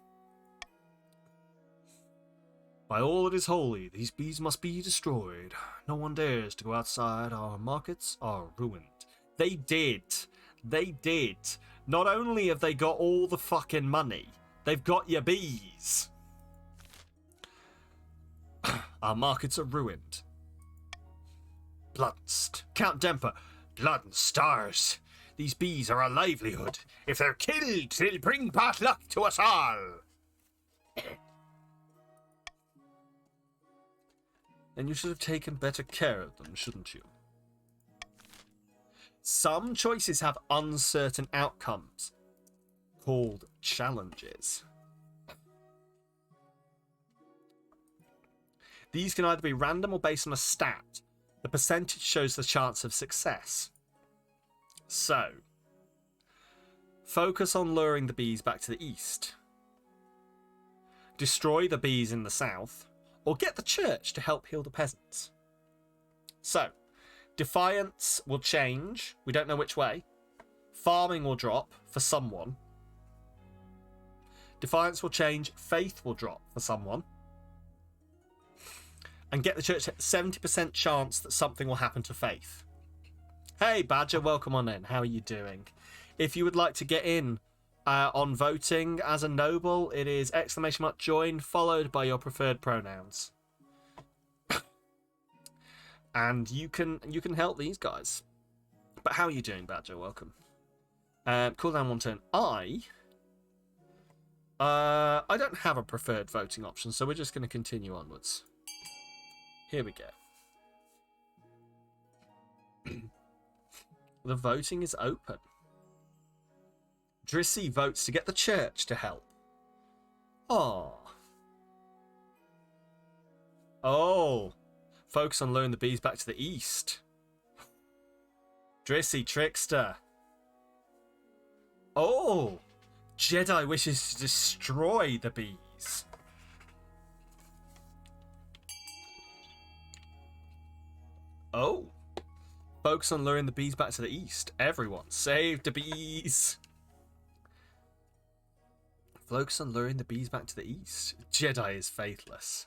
By all that is holy, these bees must be destroyed. No one dares to go outside. Our markets are ruined. They did. They did. Not only have they got all the fucking money, they've got your bees. Our markets are ruined. Count Demper. Blood and stars. These bees are our livelihood. If they're killed, they'll bring bad luck to us all. And you should have taken better care of them, shouldn't you? Some choices have uncertain outcomes, called challenges. These can either be random or based on a stat. The percentage shows the chance of success. So, focus on luring the bees back to the east. Destroy the bees in the south. Or get the church to help heal the peasants. So, defiance will change. We don't know which way. Farming will drop for someone. Defiance will change. Faith will drop for someone. And get the church 70% chance that something will happen to Faith. Hey, Badger, welcome on in. How are you doing? If you would like to get in on voting as a noble, it is !join followed by your preferred pronouns. And you can help these guys. But how are you doing, Badger? Welcome. Cooldown 1 turn. I don't have a preferred voting option, so we're just going to continue onwards. Here we go. The voting is open. Drissy votes to get the church to help. Oh. Oh. Focus on luring the bees back to the east. Drissy trickster. Oh. Jedi wishes to destroy the bees. Oh. Focus on luring the bees back to the east. Everyone, save the bees. Focus on luring the bees back to the east. Jedi is faithless.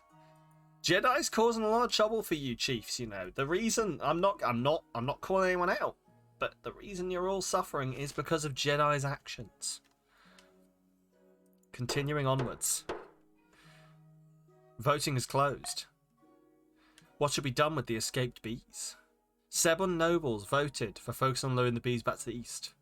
Jedi's causing a lot of trouble for you, chiefs, you know. The reason I'm not calling anyone out, but the reason you're all suffering is because of Jedi's actions. Continuing onwards. Voting is closed. What should be done with the escaped bees? 7 nobles voted for focus on luring the bees back to the east.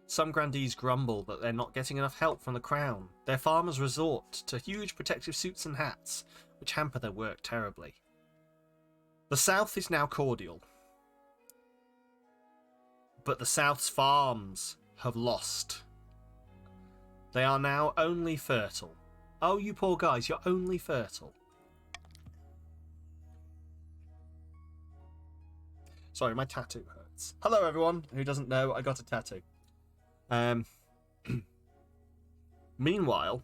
Some grandees grumble that they're not getting enough help from the crown. Their farmers resort to huge protective suits and hats, which hamper their work terribly. The south is now cordial. But the south's farms have lost. They are now only fertile. Oh, you poor guys, you're only fertile. Sorry, my tattoo hurts. Hello, everyone who doesn't know, I got a tattoo. Meanwhile,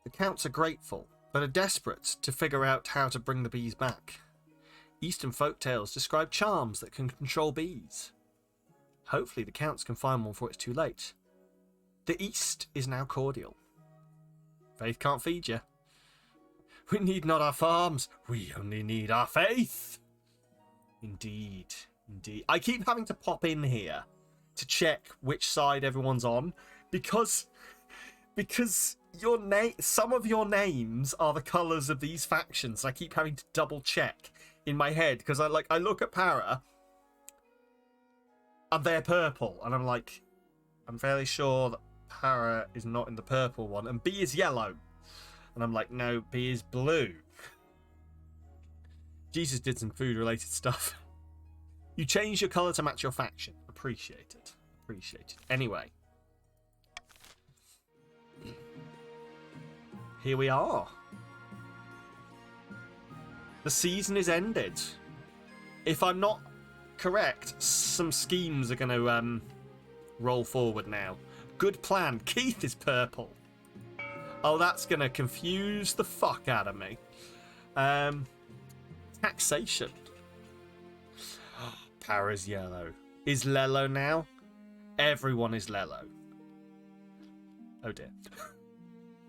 the counts are grateful, but are desperate to figure out how to bring the bees back. Eastern folktales describe charms that can control bees. Hopefully the counts can find one before it's too late. The East is now cordial. Faith can't feed you. We need not our farms, we only need our faith. Indeed, indeed. I keep having to pop in here to check which side everyone's on, because some of your names are the colours of these factions. I keep having to double check in my head, because I look at Para and they're purple, and I'm like, I'm fairly sure that Para is not in the purple one, and B is yellow, and I'm like, no, B is blue. Jesus did some food related stuff. You change your colour to match your faction. Appreciate it. Appreciate it. Anyway. Here we are. The season is ended. If I'm not correct, some schemes are going to roll forward now. Good plan. Keith is purple. Oh, that's going to confuse the fuck out of me. Taxation. Para's yellow. Is Lello now? Everyone is Lello. Oh dear.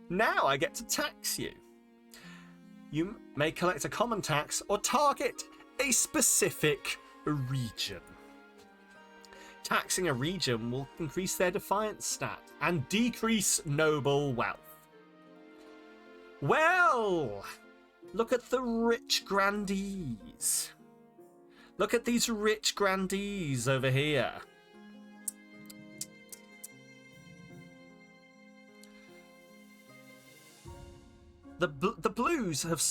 Now I get to tax you. You may collect a common tax or target a specific region. Taxing a region will increase their defiance stat and decrease noble wealth. Well, look at the rich grandees. Look at these rich grandees over here. The Blues have...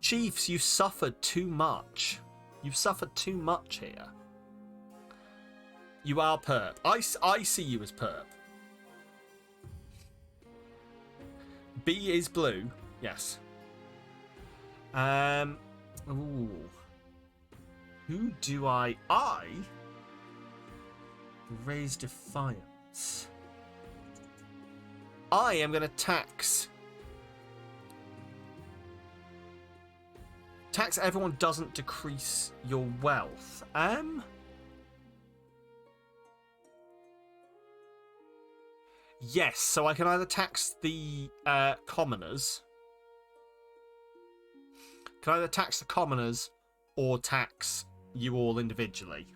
Chiefs, you suffered too much. You've suffered too much here. You are perp. I see you as perp. B is blue. Yes. Ooh. Who do I raise defiance. I am going to tax everyone doesn't decrease your wealth. Yes, so I can either tax the commoners. Can either tax the commoners or tax you all individually.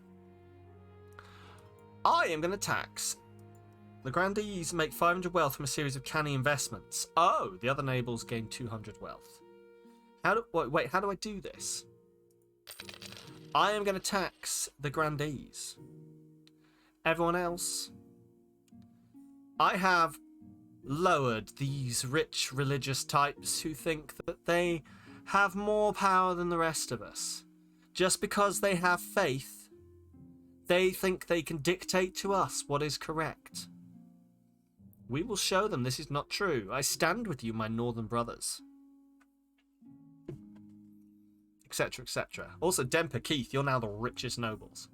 I am going to tax the grandees make 500 wealth from a series of canny investments. Oh, the other nobles gain 200 wealth. Wait, how do I do this? I am going to tax the grandees. Everyone else, I have lowered these rich religious types who think that they have more power than the rest of us. Just because they have faith, they think they can dictate to us what is correct. We will show them this is not true. I stand with you, my northern brothers. Etc, etc. Also, Demper, Keith, you're now the richest nobles.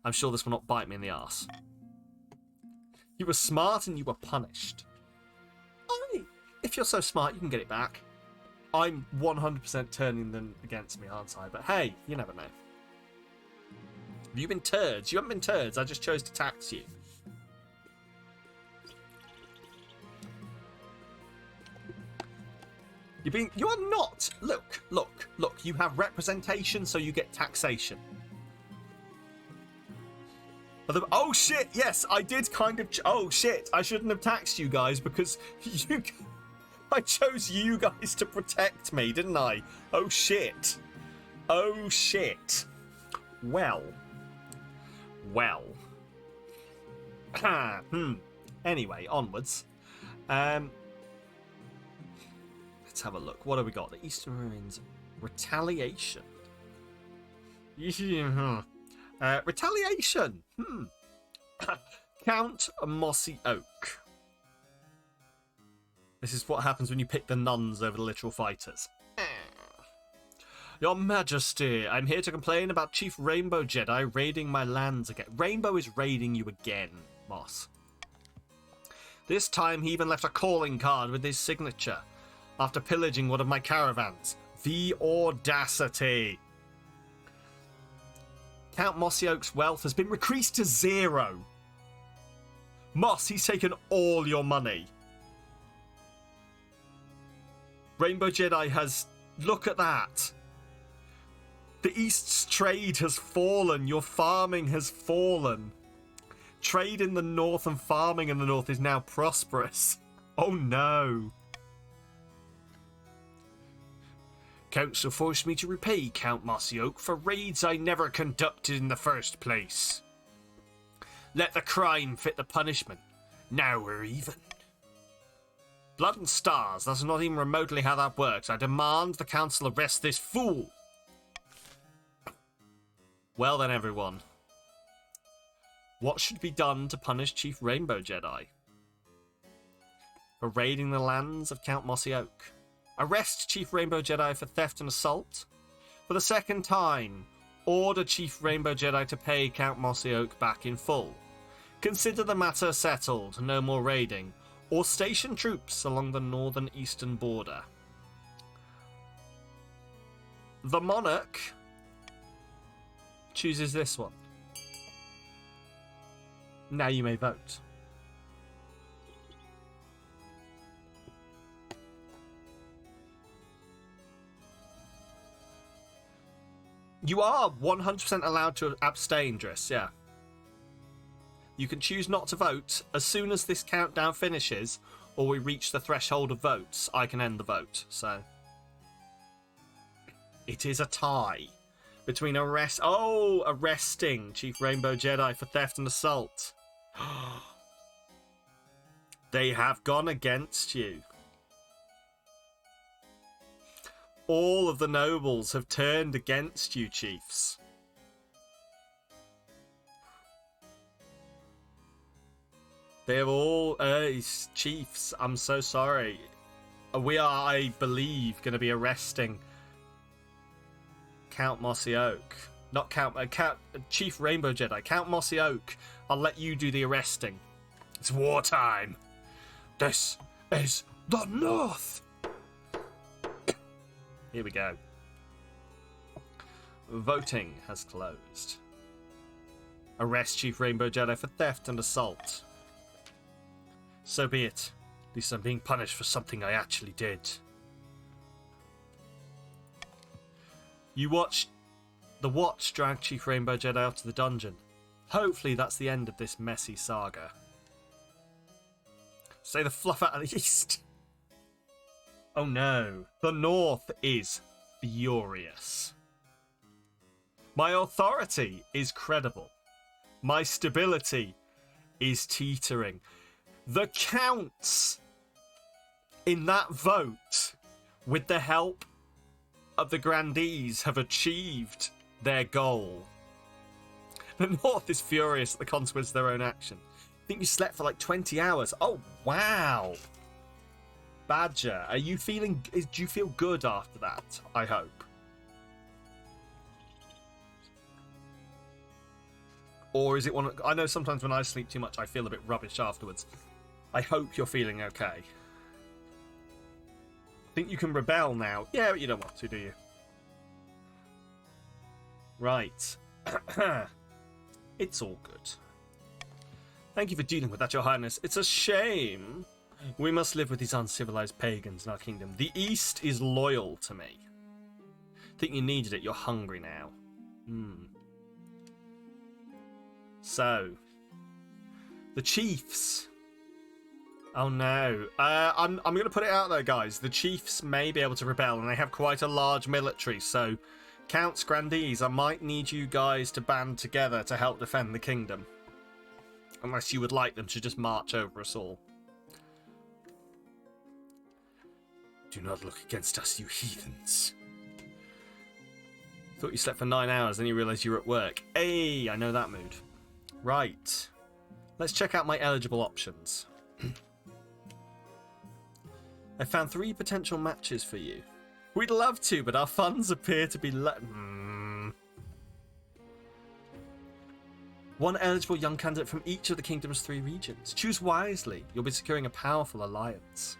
I'm sure this will not bite me in the arse. You were smart and you were punished. If you're so smart, you can get it back. I'm 100% turning them against me, aren't I? But hey, you never know. Have you been turds? You haven't been turds. I just chose to tax you. You are not. Look. You have representation, so you get taxation. Oh shit! Yes, I did kind of. Oh shit! I shouldn't have taxed you guys because I chose you guys to protect me, didn't I? Oh shit! Oh shit! Well. Anyway, onwards. Let's have a look. What have we got? The Eastern Ruins. Retaliation. Retaliation. Count Mossy Oak. This is what happens when you pick the nuns over the literal fighters. Your Majesty, I'm here to complain about Chief Rainbow Jedi raiding my lands again. Rainbow is raiding you again, Moss. This time he even left a calling card with his signature after pillaging one of my caravans. The audacity. Count Mossy Oak's wealth has been increased to 0. Moss, he's taken all your money. Rainbow Jedi has... Look at that. The East's trade has fallen. Your farming has fallen. Trade in the North and farming in the North is now prosperous. Oh no. Council forced me to repay Count Mossy Oak for raids I never conducted in the first place. Let the crime fit the punishment. Now we're even. Blood and stars, that's not even remotely how that works. I demand the council arrest this fool. Well then, everyone. What should be done to punish Chief Rainbow Jedi for raiding the lands of Count Mossy Oak? Arrest Chief Rainbow Jedi for theft and assault. For the second time, order Chief Rainbow Jedi to pay Count Mossy Oak back in full. Consider the matter settled, no more raiding, or station troops along the northern eastern border. The monarch chooses this one. Now you may vote. You are 100% allowed to abstain, Driss, yeah. You can choose not to vote. As soon as this countdown finishes, or we reach the threshold of votes, I can end the vote, so. It is a tie between arresting Chief Rainbow Jedi for theft and assault. They have gone against you. all of the nobles have turned against you, chiefs. They're all chiefs. I'm so sorry. We are, I believe, going to be arresting Count Mossy Oak. Not Count Chief Rainbow Jedi. Count Mossy Oak. I'll let you do the arresting. It's wartime. This is the North. Here we go. Voting has closed. Arrest Chief Rainbow Jedi for theft and assault. So be it. At least I'm being punished for something I actually did. You watched the Watch drag Chief Rainbow Jedi out to the dungeon. Hopefully that's the end of this messy saga. Say the fluff out of the east. Oh no. The North is furious. My authority is credible. My stability is teetering. The counts in that vote, with the help of the grandees, have achieved their goal. The North is furious at the consequence of their own action. I think you slept for like 20 hours. Oh, wow. Badger, are you feeling... Do you feel good after that? I hope. Or is it one... I know sometimes when I sleep too much, I feel a bit rubbish afterwards. I hope you're feeling okay. Think you can rebel now? Yeah, but you don't want to, do you? Right. It's all good. Thank you for dealing with that, Your Highness. It's a shame we must live with these uncivilized pagans in our kingdom. The East is loyal to me. Think you needed it. You're hungry now. So, the chiefs. Oh no. I'm going to put it out there, guys. The chiefs may be able to rebel, and they have quite a large military. So, Counts, Grandees, I might need you guys to band together to help defend the kingdom. Unless you would like them to just march over us all. Do not look against us, you heathens. Thought you slept for 9 hours, then you realised you were at work. Hey, I know that mood. Right. Let's check out my eligible options. I found 3 potential matches for you. We'd love to, but our funds appear to be One eligible young candidate from each of the kingdom's 3 regions. Choose wisely. You'll be securing a powerful alliance.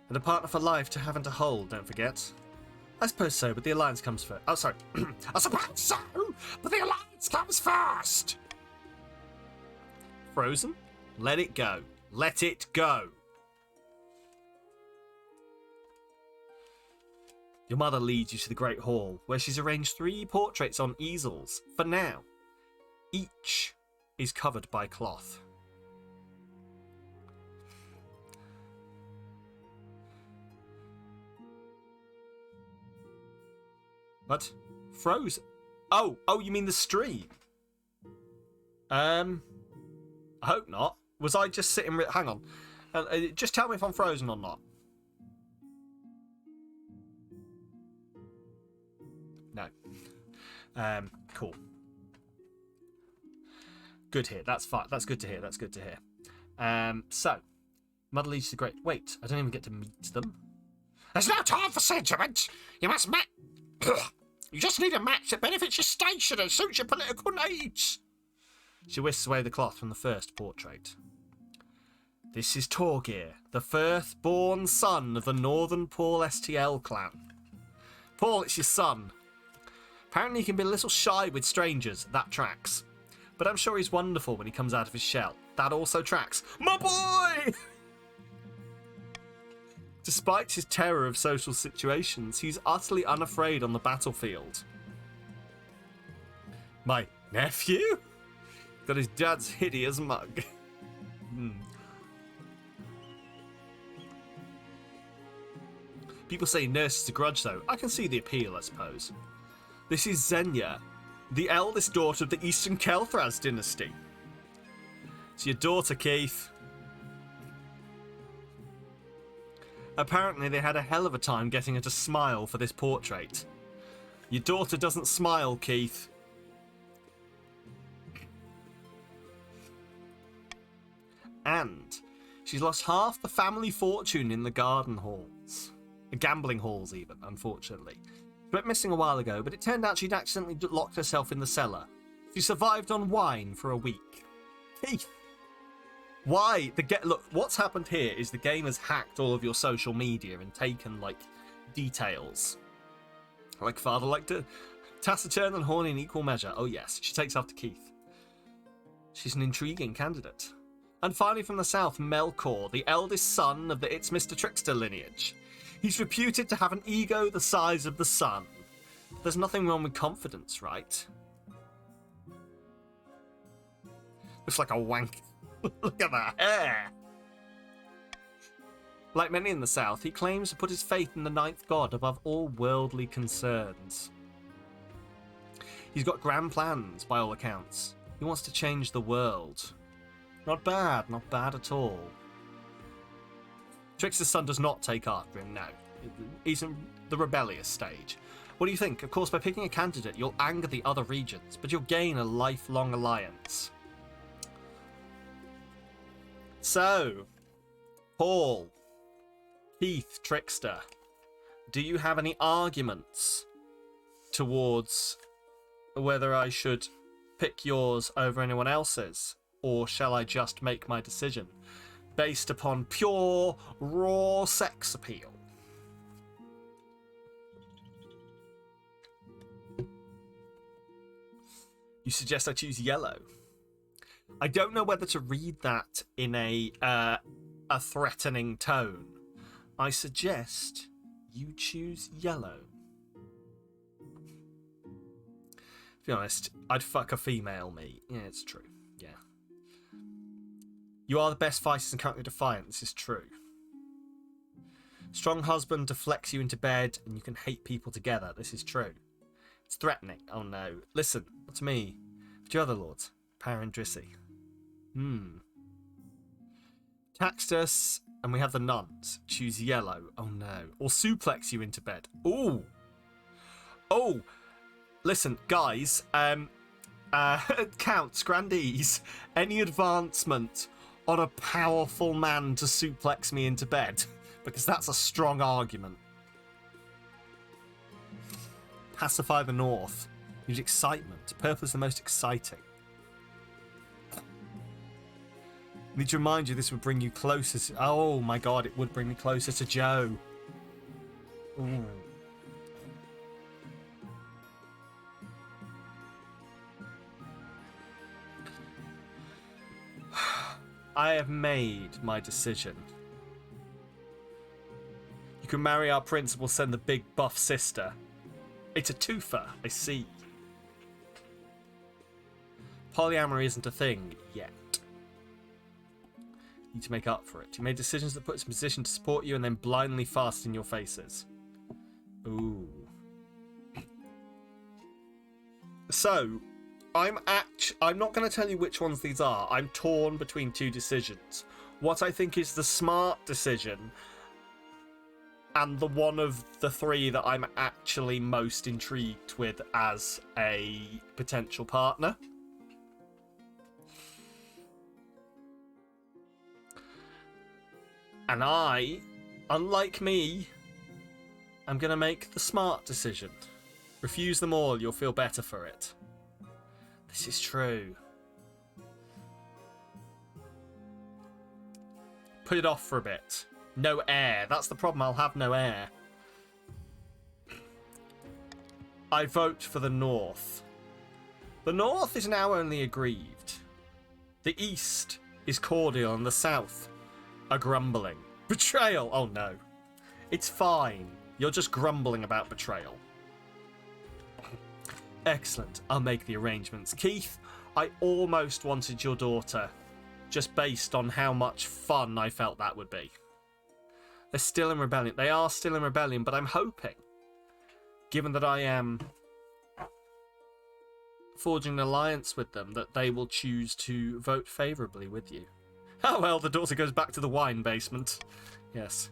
And a partner for life to have and to hold, don't forget. I suppose so, but the alliance comes first. Oh, sorry. I suppose so, but the alliance comes first. Frozen? Let it go. Let it go. Your mother leads you to the Great Hall, where she's arranged 3 portraits on easels. For now, each is covered by cloth. What? Frozen? Oh, you mean the stream? I hope not. Was I just sitting... Hang on. Just tell me if I'm frozen or not. No. Cool. Good here. That's fine. That's good to hear. That's good to hear. So, Mother leads to the Great... Wait, I don't even get to meet them. There's no time for sentiment. You must match... You just need a match that benefits your station and suits your political needs. She whisks away the cloth from the first portrait. This is Torgir, the firstborn son of the Northern Paul STL clan. Paul, it's your son. Apparently he can be a little shy with strangers, that tracks. But I'm sure he's wonderful when he comes out of his shell. That also tracks. My boy! Despite his terror of social situations, he's utterly unafraid on the battlefield. My nephew? Got his dad's hideous mug. People say nurses a grudge, though. I can see the appeal, I suppose. This is Xenia, the eldest daughter of the Eastern Kelthraz dynasty. It's your daughter, Keith. Apparently they had a hell of a time getting her to smile for this portrait. Your daughter doesn't smile, Keith. And she's lost half the family fortune in the garden halls. The gambling halls, even, unfortunately. She went missing a while ago, but it turned out she'd accidentally locked herself in the cellar. She survived on wine for a week. Keith! Why? Look, what's happened here is the game has hacked all of your social media and taken, like, details. Like father, like taciturn and horny in equal measure. Oh yes, she takes after Keith. She's an intriguing candidate. And finally from the south, Melkor, the eldest son of the It's Mr. Trickster lineage. He's reputed to have an ego the size of the sun. There's nothing wrong with confidence, right? Looks like a wank. Look at that hair! Like many in the south, he claims to put his faith in the ninth god above all worldly concerns. He's got grand plans, by all accounts. He wants to change the world. Not bad at all. Trickster's son does not take after him, no. He's in the rebellious stage. What do you think? Of course, by picking a candidate, you'll anger the other regions, but you'll gain a lifelong alliance. So, Paul, Keith, Trickster, do you have any arguments towards whether I should pick yours over anyone else's, or shall I just make my decision based upon pure, raw sex appeal? You suggest I choose yellow. I don't know whether to read that in a threatening tone. I suggest you choose yellow. To be honest, I'd fuck a female me. Yeah, it's true. Yeah. You are the best fighters and currently defiant. This is true. Strong husband deflects you into bed and you can hate people together. This is true. It's threatening. Oh no. Listen, what's me? Two other lords. Power and Drissy. Taxed us, and we have the nuns. Choose yellow. Oh no. Or suplex you into bed. Ooh. Oh. Listen, guys. Counts, grandees. Any advancement on a powerful man to suplex me into bed? Because that's a strong argument. Pacify the North. Use excitement. Purple is the most exciting. I need to remind you this would bring you closer to... Oh my god, it would bring me closer to Joe. Ooh. I have made my decision. You can marry our prince and we'll send the big buff sister. It's a twofer, I see. Polyamory isn't a thing yet. You need to make up for it. You made decisions that put us in position to support you and then blindly fast in your faces. Ooh. So, I'm not going to tell you which ones these are. I'm torn between two decisions. What I think is the smart decision and the one of the three that I'm actually most intrigued with as a potential partner. And I, unlike me, I'm going to make the smart decision. Refuse them all, you'll feel better for it. This is true. Put it off for a bit. No heir. That's the problem, I'll have no heir. I vote for the North. The North is now only aggrieved. The East is cordial and the South are grumbling. Betrayal! Oh no. It's fine. You're just grumbling about betrayal. Excellent. I'll make the arrangements. Keith, I almost wanted your daughter, just based on how much fun I felt that would be. They're still in rebellion. They are still in rebellion, but I'm hoping, given that I am forging an alliance with them, that they will choose to vote favourably with you. Oh well, the daughter goes back to the wine basement. Yes.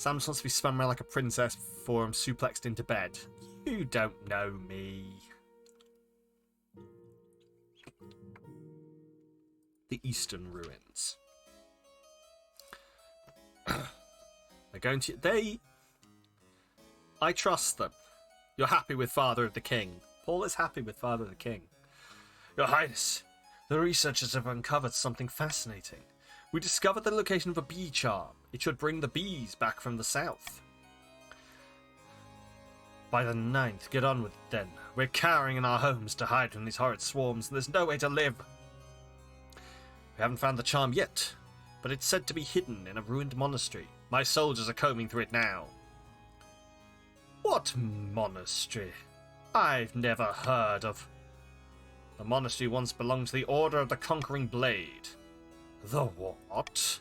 Sam just wants to be spun around like a princess before I'm suplexed into bed. You don't know me. The Eastern Ruins. They're going to... I trust them. You're happy with Father of the King. Paul is happy with Father of the King. Your Highness, the researchers have uncovered something fascinating. We discovered the location of a bee charm. It should bring the bees back from the south. By the 9th, get on with it then. We're cowering in our homes to hide from these horrid swarms, and there's no way to live. We haven't found the charm yet, but it's said to be hidden in a ruined monastery. My soldiers are combing through it now. What monastery? I've never heard of. The monastery once belonged to the Order of the Conquering Blade. The what?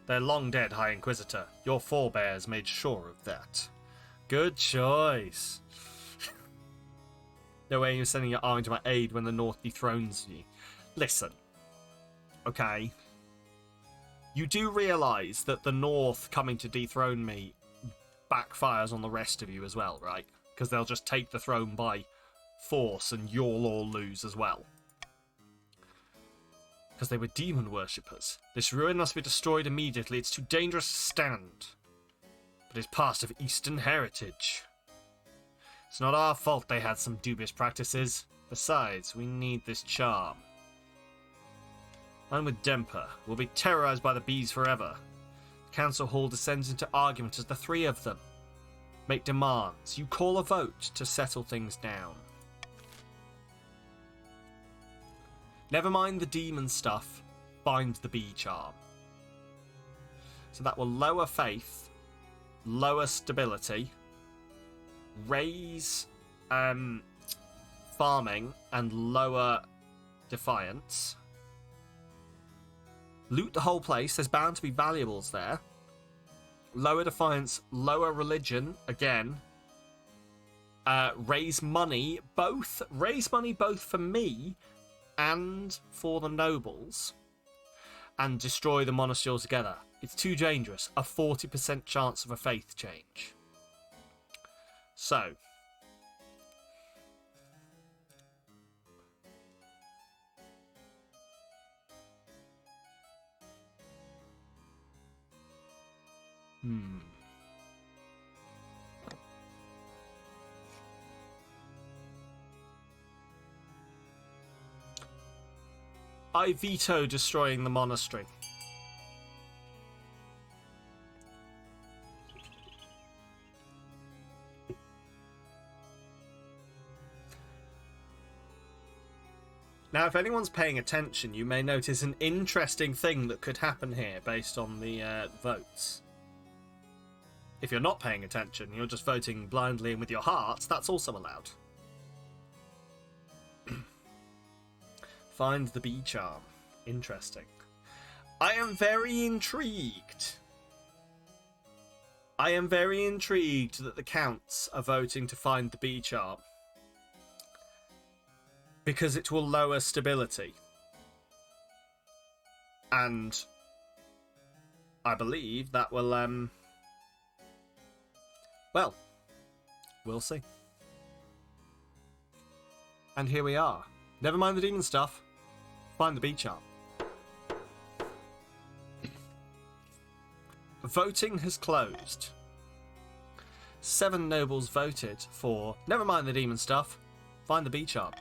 They're long dead, High Inquisitor. Your forebears made sure of that. Good choice. No way you're sending your army to my aid when the North dethrones you. Listen. Okay. You do realise that the North coming to dethrone me backfires on the rest of you as well, right? Because they'll just take the throne by force and you'll all lose as well. Because they were demon worshippers. This ruin must be destroyed immediately. It's too dangerous to stand. But it's part of Eastern heritage. It's not our fault they had some dubious practices. Besides, we need this charm. I'm with Demper. We'll be terrorized by the bees forever. The council hall descends into argument as the three of them make demands. You call a vote to settle things down. Never mind the demon stuff. Find the bee charm. So that will lower faith, lower stability, raise farming, and lower defiance. Loot the whole place. There's bound to be valuables there. Lower defiance, lower religion again. Raise money both for me and for the nobles, and destroy the monastery altogether. It's too dangerous. A 40% chance of a faith change. So I veto destroying the monastery. Now, if anyone's paying attention, you may notice an interesting thing that could happen here based on the votes. If you're not paying attention, you're just voting blindly and with your heart, that's also allowed. Find the bee charm. Interesting. I am very intrigued. I am very intrigued that the counts are voting to find the bee charm. Because it will lower stability. And I believe that will, well, we'll see. And here we are. Never mind the demon stuff. Find the bee charm. Voting has closed. 7 nobles voted for, never mind the demon stuff, find the bee charm.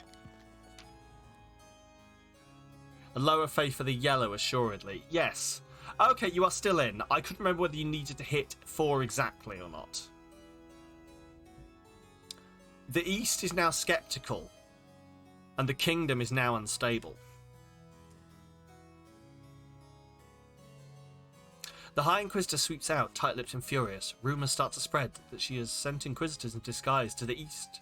A lower faith for the yellow, assuredly. Yes. Okay, you are still in. I couldn't remember whether you needed to hit 4 exactly or not. The East is now skeptical, and the kingdom is now unstable. The High Inquisitor sweeps out, tight-lipped and furious. Rumours start to spread that she has sent Inquisitors in disguise to the east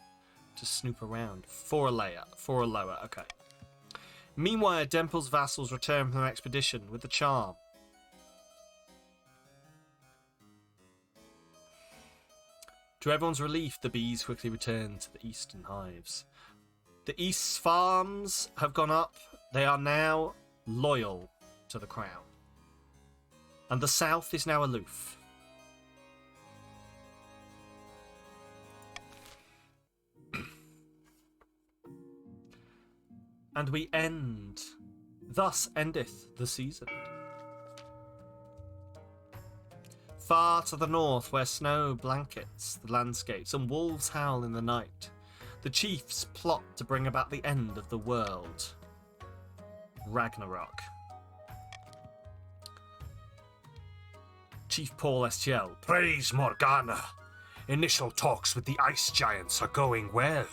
to snoop around. 4 a lower, okay. Meanwhile, Demple's vassals return from their expedition with the charm. To everyone's relief, the bees quickly return to the eastern hives. The East's farms have gone up. They are now loyal to the crown. And the South is now aloof. And we end. Thus endeth the season. Far to the north, where snow blankets the landscapes and wolves howl in the night, the chiefs plot to bring about the end of the world. Ragnarok. Chief Paul Estiel. Praise Morgana. Initial talks with the ice giants are going well.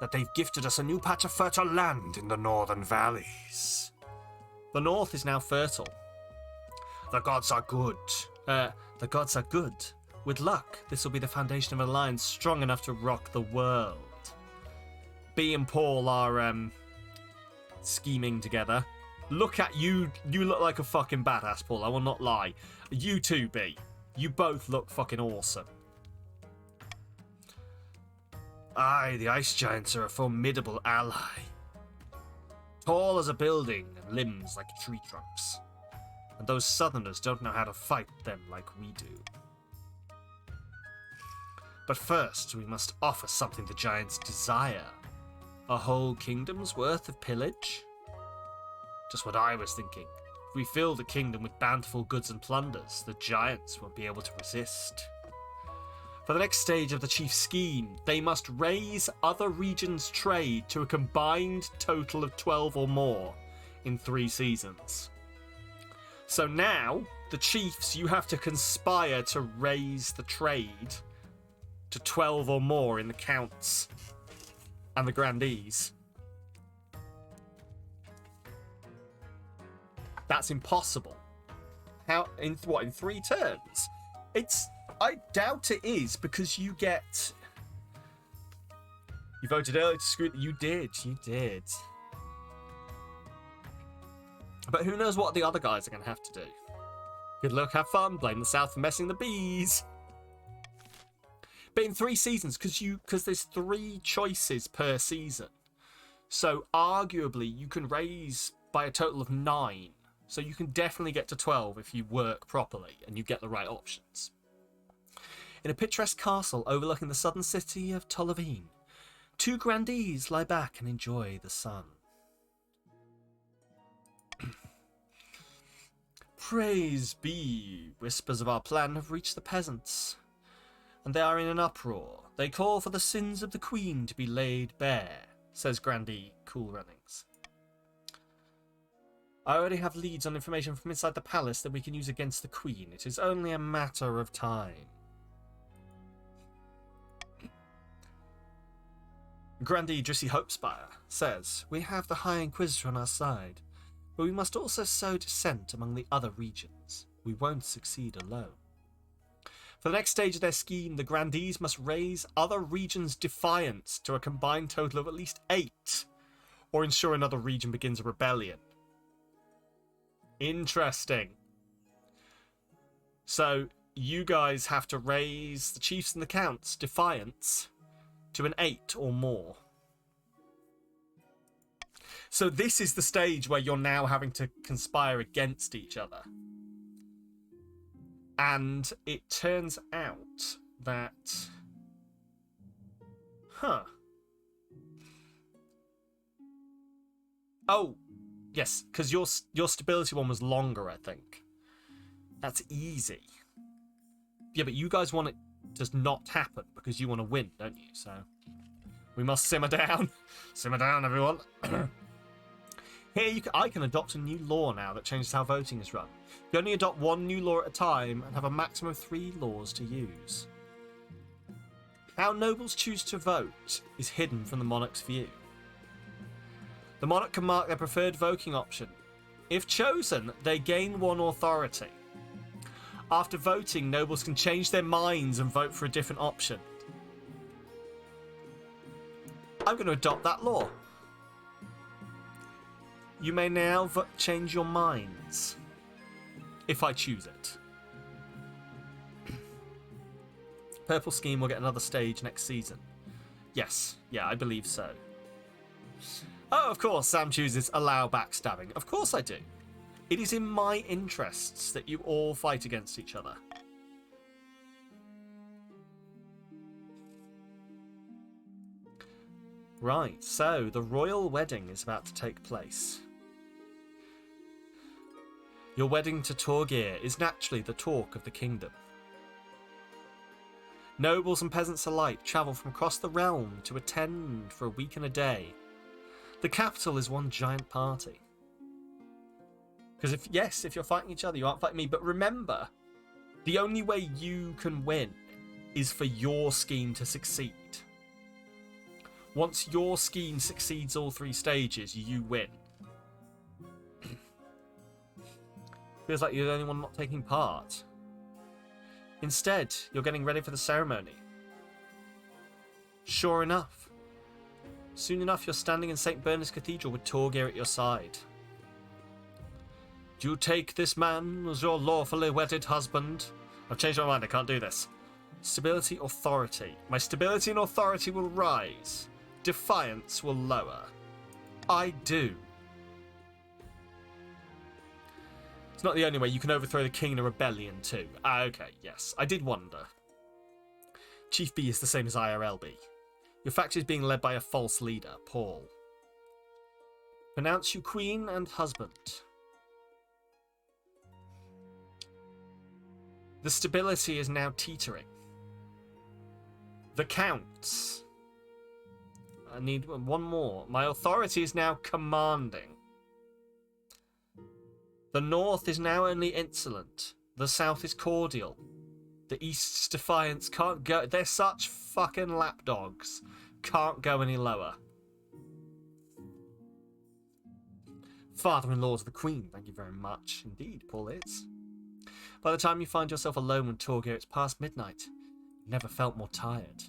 That they've gifted us a new patch of fertile land in the northern valleys. The north is now fertile. The gods are good. The gods are good. With luck, this will be the foundation of an alliance strong enough to rock the world. B and Paul are scheming together. Look at you. You look like a fucking badass, Paul. I will not lie. You too, B. You both look fucking awesome. Aye, the ice giants are a formidable ally. Tall as a building and limbs like tree trunks. And those southerners don't know how to fight them like we do. But first, we must offer something the giants desire. A whole kingdom's worth of pillage? Just what I was thinking. If we fill the kingdom with bountiful goods and plunders, the giants won't be able to resist. For the next stage of the chief's scheme, they must raise other regions' trade to a combined total of 12 or more in 3 seasons. So now, the chiefs, you have to conspire to raise the trade to 12 or more in the counts and the grandees. That's impossible. How in 3 turns? I doubt it is, because you get. You voted early to screw. You did. But who knows what the other guys are going to have to do? Good luck, have fun. Blame the South for messing the bees. But in 3 seasons, because there's 3 choices per season, so arguably you can raise by a total of 9. So you can definitely get to 12 if you work properly and you get the right options. In a picturesque castle overlooking the southern city of Tolavine, 2 grandees lie back and enjoy the sun. Praise be, whispers of our plan have reached the peasants, and they are in an uproar. They call for the sins of the queen to be laid bare, says Grandee Cool Runnings. I already have leads on information from inside the palace that we can use against the queen. It is only a matter of time. Grandee Drissy Hopespire says, we have the High Inquisitor on our side, but we must also sow dissent among the other regions. We won't succeed alone. For the next stage of their scheme, the Grandees must raise other regions' defiance to a combined total of at least 8, or ensure another region begins a rebellion. Interesting. So, you guys have to raise the chiefs and the counts' defiance to an 8 or more. So this is the stage where you're now having to conspire against each other. And it turns out that... Oh, yes, because your stability one was longer, I think. That's easy. Yeah, but you guys want it to not happen because you want to win, don't you? So we must simmer down. Simmer down, everyone. Here, I can adopt a new law now that changes how voting is run. You only adopt 1 new law at a time and have a maximum of 3 laws to use. How nobles choose to vote is hidden from the monarch's view. The monarch can mark their preferred voting option. If chosen, they gain 1 authority. After voting, nobles can change their minds and vote for a different option. I'm going to adopt that law. You may now change your minds, if I choose it. Purple Scheme will get another stage next season. Yes, yeah, I believe so. Oh, of course, Sam chooses allow backstabbing. Of course I do. It is in my interests that you all fight against each other. Right, so the royal wedding is about to take place. Your wedding to Torgir is naturally the talk of the kingdom. Nobles and peasants alike travel from across the realm to attend for a week and a day. The capital is one giant party. Because if you're fighting each other, you aren't fighting me. But remember, the only way you can win is for your scheme to succeed. Once your scheme succeeds all 3 stages, you win. Feels like you're the only one not taking part. Instead, you're getting ready for the ceremony. Sure enough. Soon enough, you're standing in St. Bernard's Cathedral with Torgir at your side. Do you take this man as your lawfully wedded husband? I've changed my mind, I can't do this. Stability, authority. My stability and authority will rise. Defiance will lower. I do. It's not the only way. You can overthrow the king in a rebellion too. Ah, okay, yes. I did wonder. Chief B is the same as IRL B. Your faction is being led by a false leader, Paul. Pronounce you queen and husband. The stability is now teetering. The counts. I need one more. My authority is now commanding. The north is now only insolent. The south is cordial. The east's defiance can't go... They're such fucking lapdogs. Can't go any lower. Father-in-law to the queen. Thank you very much. Indeed, Paul is. By the time you find yourself alone with Torgir, it's past midnight. You never felt more tired.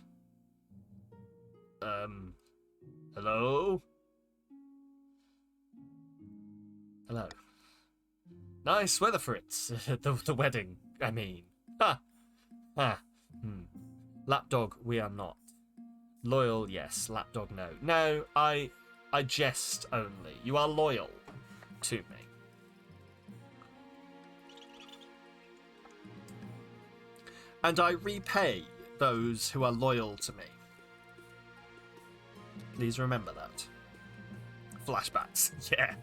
Hello? Hello. Nice weather for it. the wedding, I mean. Ha! Ah. Lapdog, we are not. Loyal, yes. Lapdog, no. No, I jest only. You are loyal to me. And I repay those who are loyal to me. Please remember that. Flashbacks, yeah.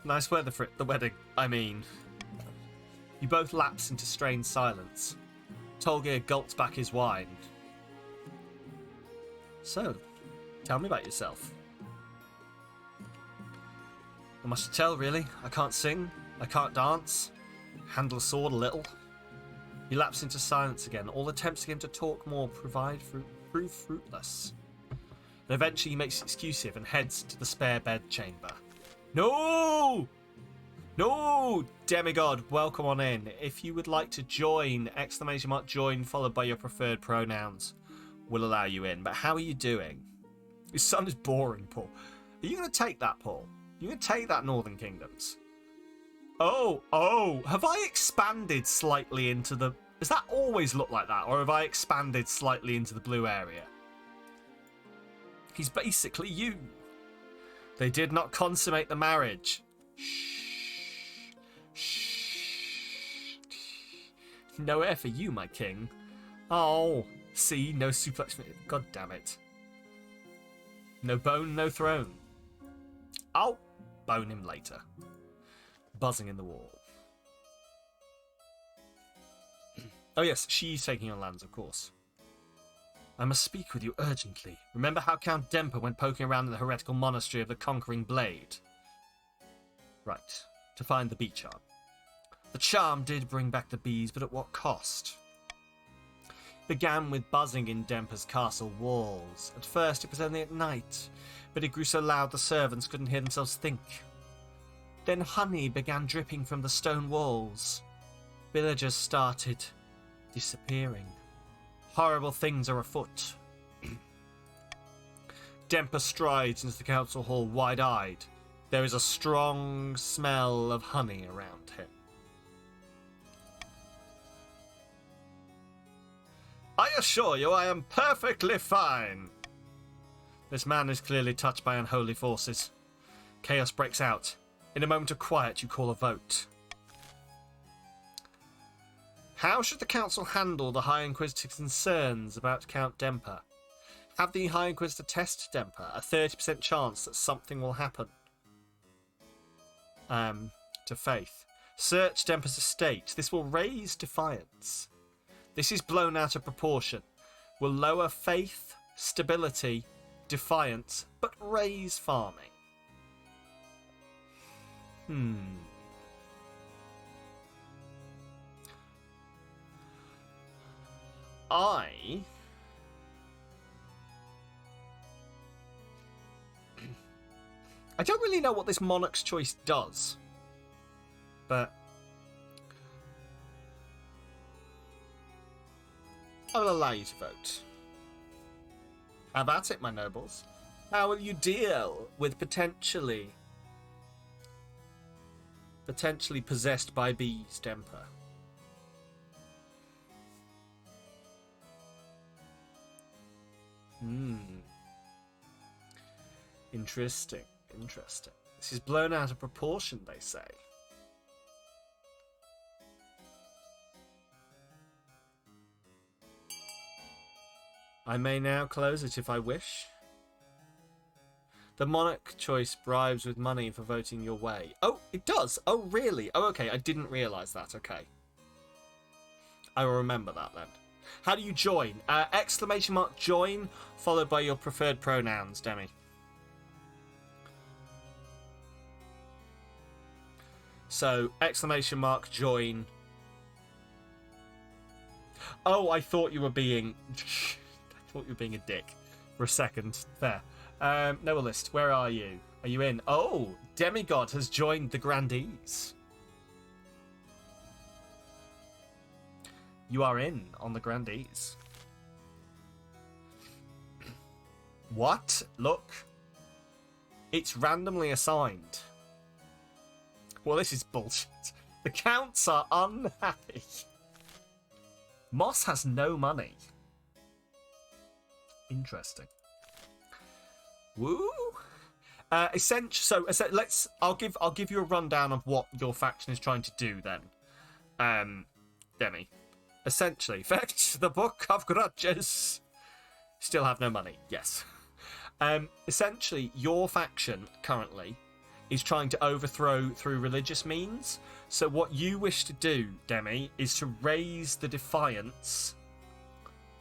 Nice weather for it, the wedding, I mean. You both lapse into strained silence. Tolgir gulps back his wine. So, tell me about yourself. Not much to tell, really. I can't sing, I can't dance, handle a sword a little. He lapses into silence again. All attempts to get him to talk more prove fruitless. And eventually he makes excusive and heads to the spare bed chamber. No! No! Demigod, welcome on in. If you would like to join, exclamation mark join followed by your preferred pronouns will allow you in. But how are you doing? Your son is boring, Paul. Are you going to take that, Paul? Are you going to take that Northern Kingdoms? Oh, have I expanded slightly into the... Does that always look like that? Or have I expanded slightly into the blue area? He's basically you. They did not consummate the marriage. Shh. No air for you, my king. Oh, see, no suplex. God damn it. No bone, no throne. I'll bone him later. Buzzing in the wall. Oh yes, she's taking on lands, of course. I must speak with you urgently. Remember how Count Demper went poking around in the heretical monastery of the Conquering Blade? Right, to find the bee charm. The charm did bring back the bees, but at what cost? Began with buzzing in Demper's castle walls. At first it was only at night, but it grew so loud the servants couldn't hear themselves think. Then honey began dripping from the stone walls. Villagers started disappearing. Horrible things are afoot. Demper strides into the council hall wide-eyed. There is a strong smell of honey around him. I assure you I am perfectly fine. This man is clearly touched by unholy forces. Chaos breaks out. In a moment of quiet, you call a vote. How should the council handle the High Inquisitor's concerns about Count Demper? Have the High Inquisitor test Demper, a 30% chance that something will happen. To Faith. Search Demper's estate. This will raise defiance. This is blown out of proportion. Will lower faith, stability, defiance, but raise farming. I don't really know what this Monarch's Choice does, but I will allow you to vote. Have at it, my nobles. How will you deal with potentially possessed by bees, Demper? Interesting. This is blown out of proportion, they say. I may now close it if I wish. The Monarch Choice bribes with money for voting your way. Oh, it does? Oh, really? Oh, okay. I didn't realise that. Okay. I will remember that then. How do you join? Exclamation mark join, followed by your preferred pronouns, Demi. So, exclamation mark join. Oh, I thought you were being... I thought you were being a dick for a second. Fair. Noelist, where are you? Are you in? Oh, Demigod has joined the Grandees. You are in on the Grandees. What? Look. It's randomly assigned. Well, this is bullshit. The Counts are unhappy. Moss has no money. Interesting. Woo. I'll give you a rundown of what your faction is trying to do then. Demi. Essentially, fetch the Book of Grudges. Still have no money. Yes. Essentially, your faction currently is trying to overthrow through religious means. So what you wish to do, Demi, is to raise the defiance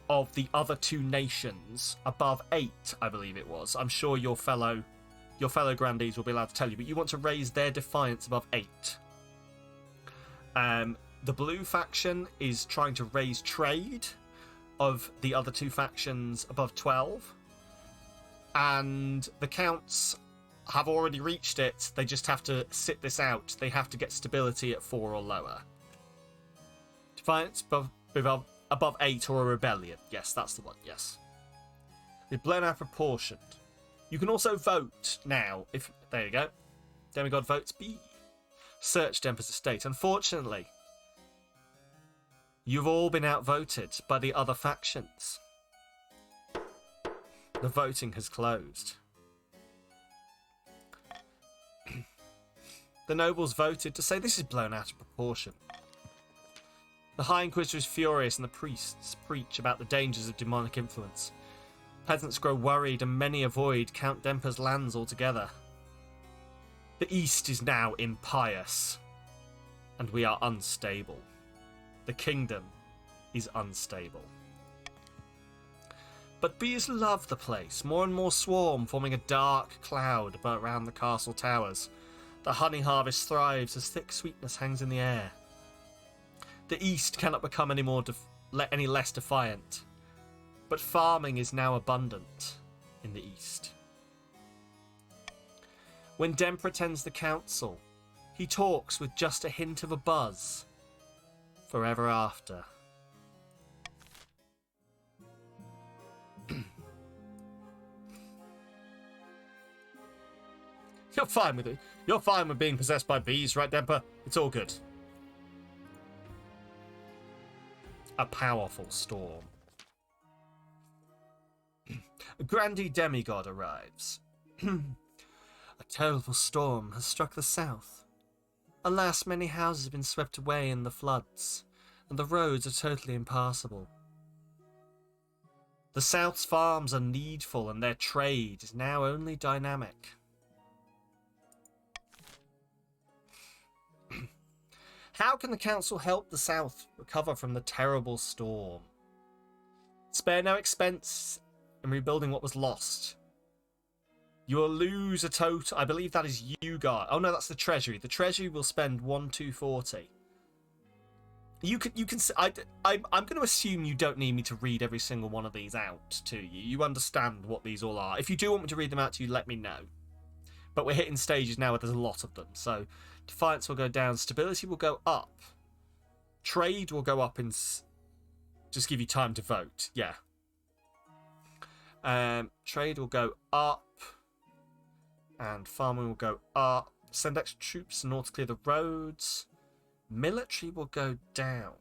of the other two nations above 8, I believe it was. I'm sure your fellow Grandees will be allowed to tell you, but you want to raise their defiance above 8. The blue faction is trying to raise trade of the other two factions above 12. And the Counts have already reached it. They just have to sit this out. They have to get stability at 4 or lower. Defiance above 8 or a rebellion. Yes, that's the one. Yes. They've blown out proportioned. You can also vote now. There you go. Demigod votes B. Search Demper's estate. Unfortunately, you've all been outvoted by the other factions. The voting has closed. The nobles voted to say this is blown out of proportion. The High Inquisitor is furious and the priests preach about the dangers of demonic influence. Peasants grow worried and many avoid Count Demper's lands altogether. The East is now impious, and we are unstable. The kingdom is unstable. But bees love the place. More and more swarm, forming a dark cloud around the castle towers. The honey harvest thrives as thick sweetness hangs in the air. The East cannot become any less defiant, but farming is now abundant in the East. When Demper attends the council, he talks with just a hint of a buzz. Forever after. You're fine with it. You're fine with being possessed by bees, right, Demper? It's all good. A powerful storm. A Grandee demigod arrives. A terrible storm has struck the south. Alas, many houses have been swept away in the floods, and the roads are totally impassable. The South's farms are needful and their trade is now only dynamic. How can the council help the South recover from the terrible storm? Spare no expense in rebuilding what was lost. You will lose a total. I believe that is you guys. Oh no, that's the Treasury. The Treasury will spend 1,240. You can. I'm going to assume you don't need me to read every single one of these out to you. You understand what these all are. If you do want me to read them out to you, let me know. But we're hitting stages now where there's a lot of them. So Defiance will go down. Stability will go up. Trade will go up in... Just give you time to vote. Yeah. Trade will go up. And farming will go up. Send extra troops in order to clear the roads. Military will go down.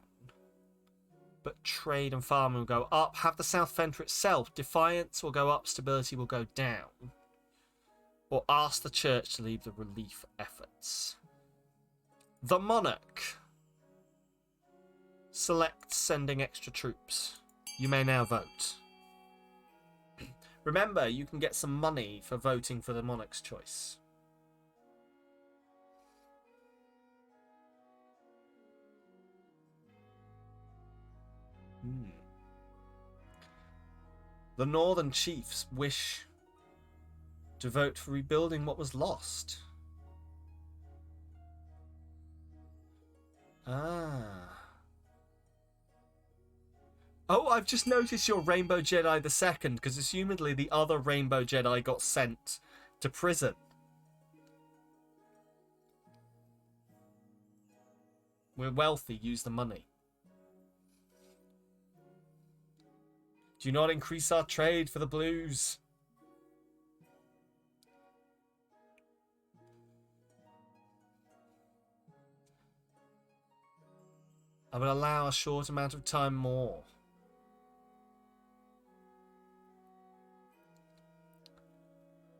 But trade and farming will go up. Have the South fend for itself. Defiance will go up. Stability will go down. Or ask the church to lead the relief efforts. The monarch. Select sending extra troops. You may now vote. Remember, you can get some money for voting for the monarch's choice. The northern chiefs wish to vote for rebuilding what was lost. Oh, I've just noticed your Rainbow Jedi the second, because assumedly the other Rainbow Jedi got sent to prison. We're wealthy, use the money. Do not increase our trade for the blues. I will allow a short amount of time more.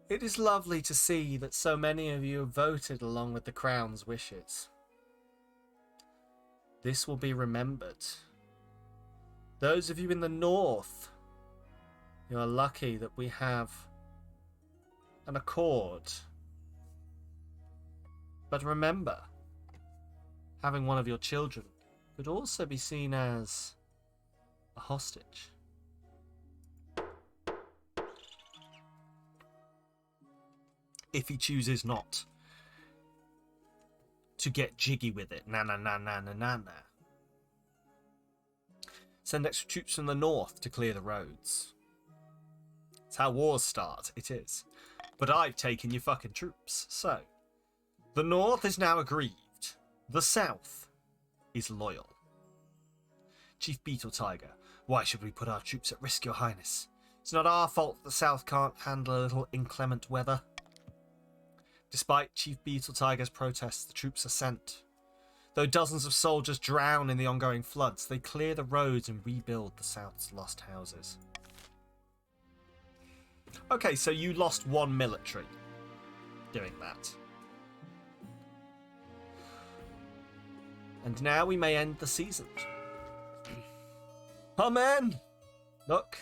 It is lovely to see that so many of you have voted along with the Crown's wishes. This will be remembered. Those of you in the north, you are lucky that we have an accord. But remember, having one of your children could also be seen as a hostage. If he chooses not to get jiggy with it. Na na na na na na na. Send extra troops from the north to clear the roads. It's how wars start, it is. But I've taken your fucking troops, so. The north is now aggrieved. The south is loyal. Chief Beetle Tiger, why should we put our troops at risk, your highness? It's not our fault that the south can't handle a little inclement weather. Despite Chief Beetle Tiger's protests, the troops are sent. Though dozens of soldiers drown in the ongoing floods, they clear the roads and rebuild the South's lost houses. Okay, so you lost one military doing that. And now we may end the season. Amen! Look.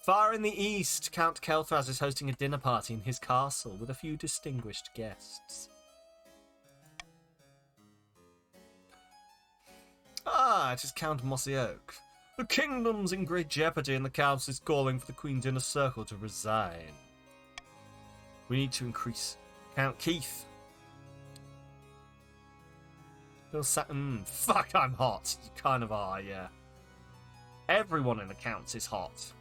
Far in the east, Count Kelthraz is hosting a dinner party in his castle with a few distinguished guests. Ah, it is Count Mossy Oak. The kingdom's in great jeopardy and the council is calling for the Queen's inner circle to resign. We need to increase. Count Keith. Bill fuck, I'm hot. You kind of are, yeah. Everyone in the counts is hot.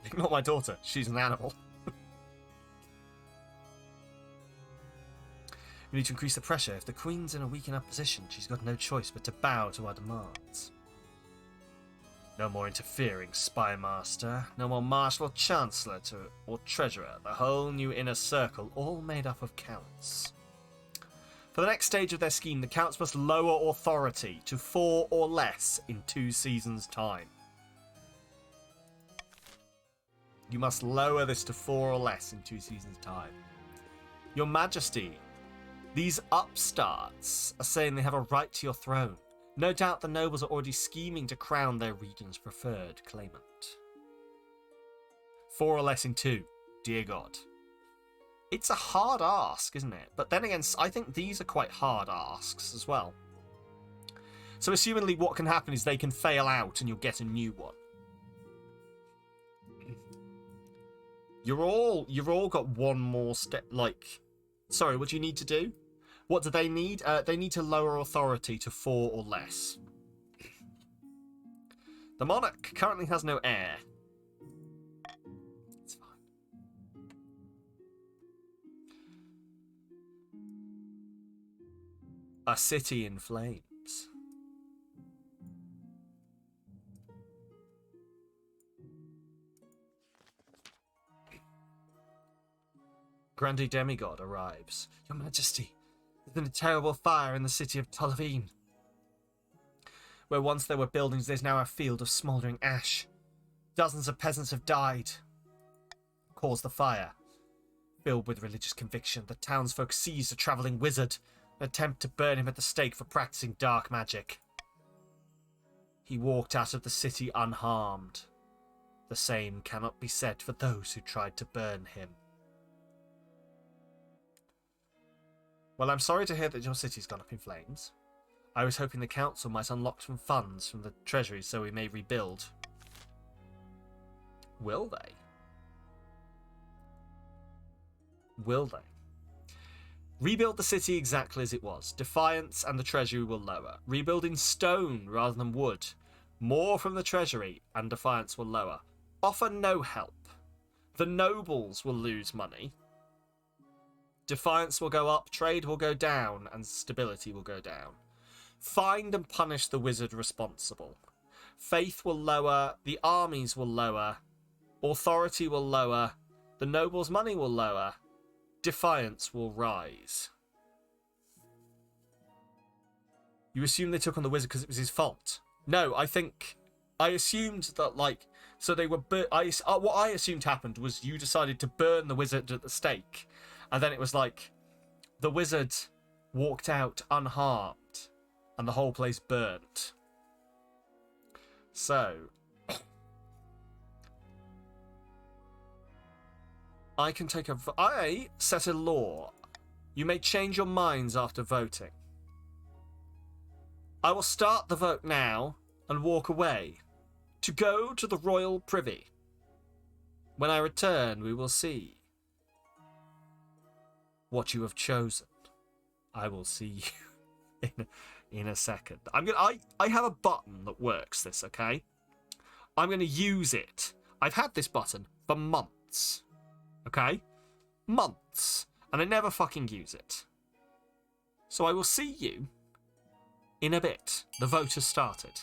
Ignore my daughter. She's an animal. We need to increase the pressure. If the Queen's in a weak enough position, she's got no choice but to bow to our demands. No more interfering, Spy Master. No more Marshal or Chancellor or Treasurer. The whole new inner circle, all made up of counts. For the next stage of their scheme, the counts must lower authority to 4 or less in 2 seasons' time. You must lower this to 4 or less in 2 seasons' time. Your Majesty, these upstarts are saying they have a right to your throne. No doubt the nobles are already scheming to crown their region's preferred claimant. 4 or less in 2. Dear God. It's a hard ask, isn't it? But then again, I think these are quite hard asks as well. So assumingly what can happen is they can fail out and you'll get a new one. You've all got one more step, like... Sorry, what do you need to do? What do they need? They need to lower authority to 4 or less. The monarch currently has no heir. It's fine. A city in flames. Grande Demigod arrives. Your Majesty, there's been a terrible fire in the city of Tolavine. Where once there were buildings, there's now a field of smouldering ash. Dozens of peasants have died. Caused the fire. Filled with religious conviction, the townsfolk seized a travelling wizard and attempt to burn him at the stake for practicing dark magic. He walked out of the city unharmed. The same cannot be said for those who tried to burn him. Well, I'm sorry to hear that your city's gone up in flames. I was hoping the council might unlock some funds from the treasury so we may rebuild. Will they? Will they? Rebuild the city exactly as it was. Defiance and the treasury will lower. Rebuild in stone rather than wood. More from the treasury and Defiance will lower. Offer no help. The nobles will lose money. Defiance will go up, trade will go down, and stability will go down. Find and punish the wizard responsible. Faith will lower, the armies will lower, authority will lower, the nobles' money will lower, Defiance will rise. You assume they took on the wizard because it was his fault? No, I assumed that, like, so they were... what I assumed happened was you decided to burn the wizard at the stake. And then it was like, the wizard walked out unharmed, and the whole place burnt. So, I set a law. You may change your minds after voting. I will start the vote now and walk away, to go to the royal privy. When I return, we will see what you have chosen. I will see you in a second. I have a button that works this, okay? I'm gonna use it. I've had this button for months. Okay? Months. And I never fucking use it. So I will see you in a bit. The vote has started.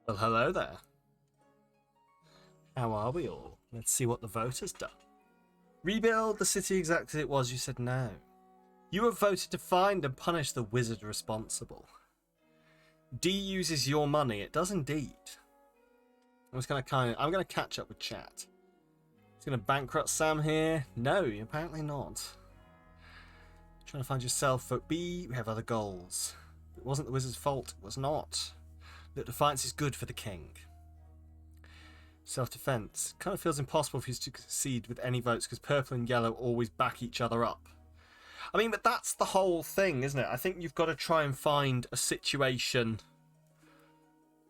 Well, hello there. How are we all? Let's see what the vote has done. Rebuild the city exactly as it was. You said no. You have voted to find and punish the wizard responsible. D uses your money. It does indeed. I'm gonna catch up with chat. It's gonna bankrupt Sam here. No, apparently not. Trying to find yourself. Vote B. We have other goals. It wasn't the wizard's fault. It was not. That defiance is good for the king. Self-defense. Kind of feels impossible for you to succeed with any votes because purple and yellow always back each other up. I mean, but that's the whole thing, isn't it? I think you've got to try and find a situation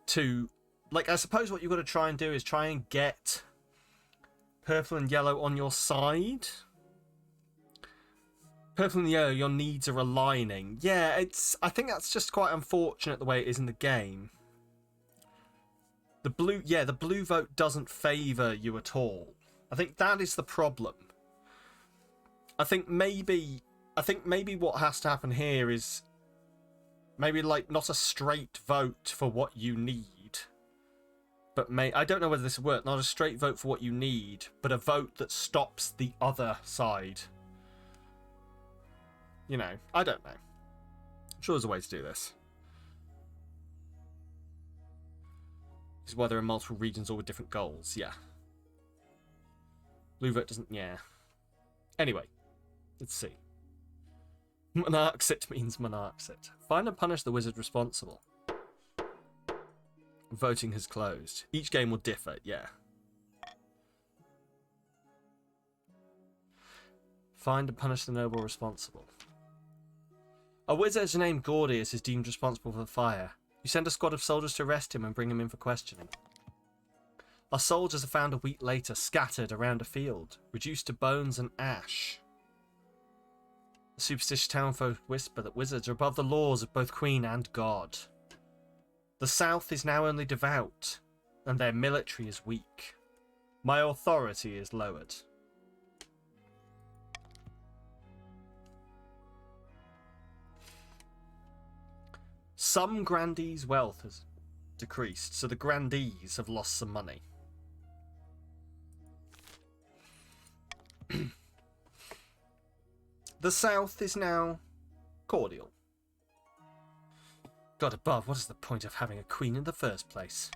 to... Like, I suppose what you've got to try and do is try and get purple and yellow on your side. Purple and yellow, your needs are aligning. Yeah, I think that's just quite unfortunate the way it is in the game. The blue vote doesn't favour you at all. I think that is the problem. I think maybe what has to happen here is maybe like not a straight vote for what you need, but I don't know whether this will work. Not a straight vote for what you need, but a vote that stops the other side. You know, I don't know. I'm sure there's a way to do this. This is why there are multiple regions all with different goals. Yeah. Blue vote doesn't... Yeah. Anyway. Let's see. Monarchsit means monarchsit. Find and punish the wizard responsible. Voting has closed. Each game will differ. Yeah. Find and punish the noble responsible. A wizard named Gordius is deemed responsible for the fire. You send a squad of soldiers to arrest him and bring him in for questioning. Our soldiers are found a week later, scattered around a field, reduced to bones and ash. The superstitious townfolk whisper that wizards are above the laws of both Queen and God. The South is now only devout, and their military is weak. My authority is lowered. Some grandees' wealth has decreased, so the grandees have lost some money. The South is now cordial. God above, what is the point of having a queen in the first place?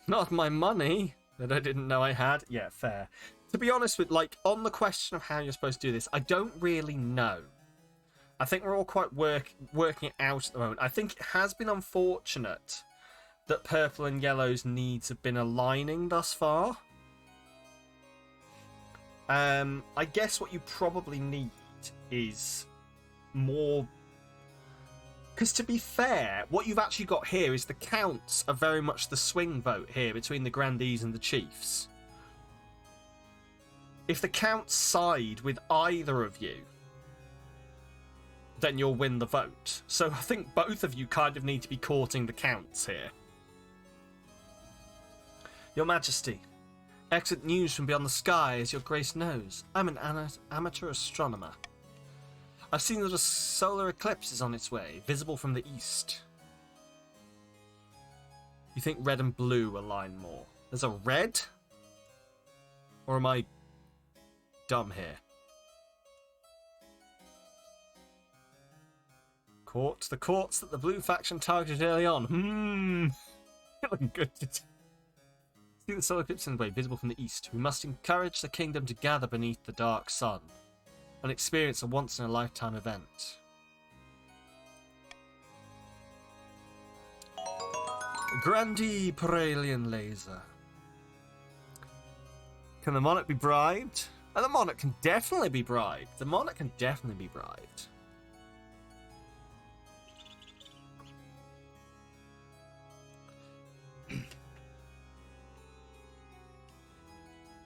Not my money that I didn't know I had. Yeah, fair. To be honest with, like, on the question of how you're supposed to do this, I don't really know. I think we're all quite working it out at the moment. I think it has been unfortunate that purple and yellow's needs have been aligning thus far. I guess what you probably need is more... Because to be fair, what you've actually got here is the counts are very much the swing vote here between the grandees and the chiefs. If the counts side with either of you, then you'll win the vote. So I think both of you kind of need to be courting the counts here. Your Majesty, excellent news from beyond the sky, as your grace knows. I'm an amateur astronomer. I've seen that a solar eclipse is on its way, visible from the east. You think red and blue align more? There's a red? Or am I dumb here? Court. The courts that the blue faction targeted early on. Looking good. See the solar eclipse in the way, visible from the east. We must encourage the kingdom to gather beneath the dark sun and experience a once-in-a-lifetime event. Grandee Paralian Laser. Can the monarch be bribed? And the monarch can definitely be bribed. The monarch can definitely be bribed.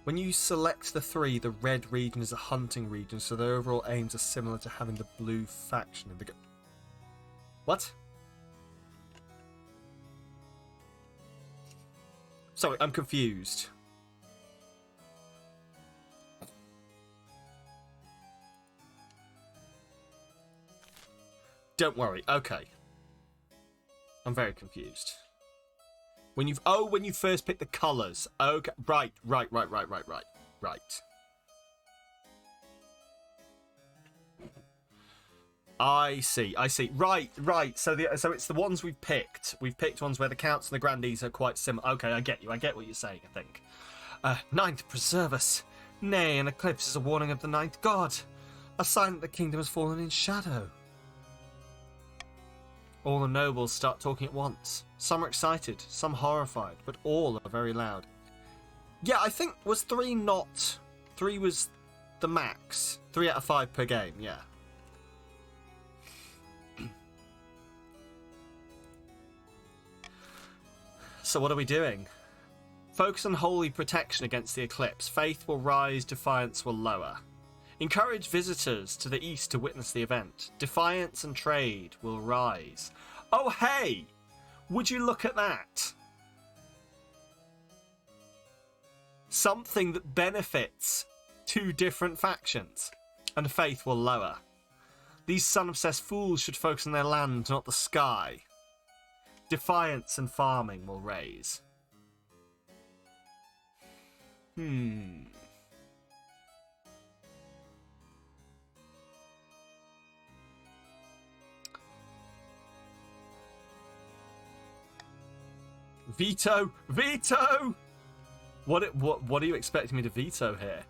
When you select the three, the red region is a hunting region, so their overall aims are similar to having the blue faction in the... What? Sorry, I'm confused. Don't worry. Okay. I'm very confused. When you first pick the colours. Okay. Right. I see. Right. So it's the ones we've picked. We've picked ones where the counts and the grandees are quite similar. Okay, I get you. I get what you're saying, I think. Ninth, preserve us. Nay, an eclipse is a warning of the ninth god. A sign that the kingdom has fallen in shadow. All the nobles start talking at once. Some are excited, some horrified, but all are very loud. Yeah, I think, was 3 not... 3 was the max. 3 out of 5 per game, yeah. So what are we doing? Focus on holy protection against the eclipse. Faith will rise, defiance will lower. Encourage visitors to the east to witness the event. Defiance and trade will rise. Oh, hey! Would you look at that? Something that benefits 2 different factions. And faith will lower. These sun-obsessed fools should focus on their land, not the sky. Defiance and farming will raise. Veto! Veto! What are you expecting me to veto here?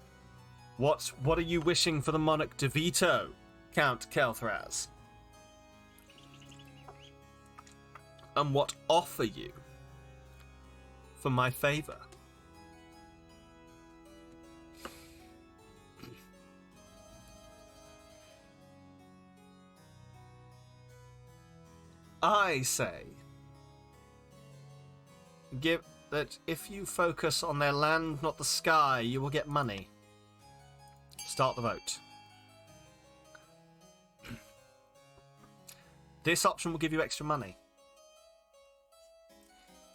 What are you wishing for the monarch to veto, Count Kelthraz? And what offer you for my favour? I say, give that if you focus on their land, not the sky, you will get money. Start the vote. This option will give you extra money.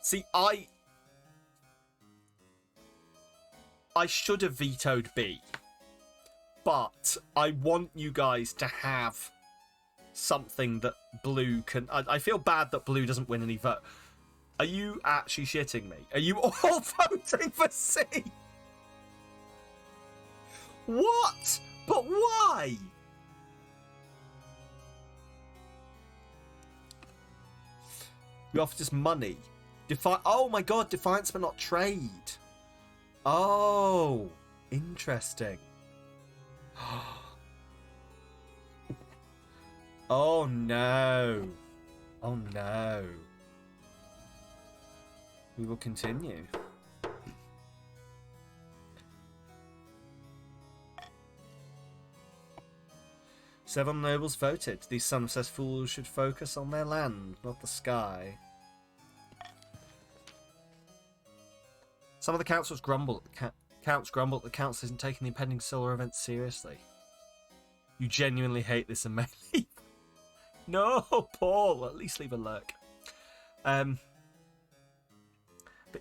See, I should have vetoed B, but I want you guys to have something that blue can... I feel bad that blue doesn't win any vote. Are you actually shitting me? Are you all voting for C? What? But why? You offered us money. Oh my god, defiance but not trade. Oh, interesting. Oh no. Oh no. We will continue. Seven nobles voted. These sun-obsessed fools should focus on their land, not the sky. Some of the councils grumble. Counts grumble that the council isn't taking the impending solar event seriously. You genuinely hate this and may leave. No, Paul. At least leave a lurk. But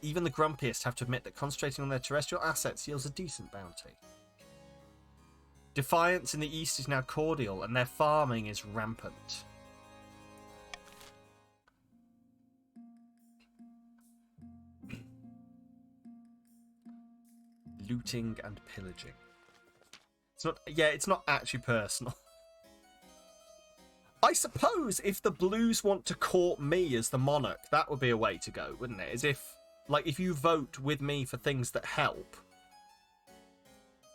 even the grumpiest have to admit that concentrating on their terrestrial assets yields a decent bounty. Defiance in the east is now cordial, and their farming is rampant. Looting and pillaging. It's not actually personal. I suppose if the blues want to court me as the monarch, that would be a way to go, wouldn't it? As if, like, if you vote with me for things that help,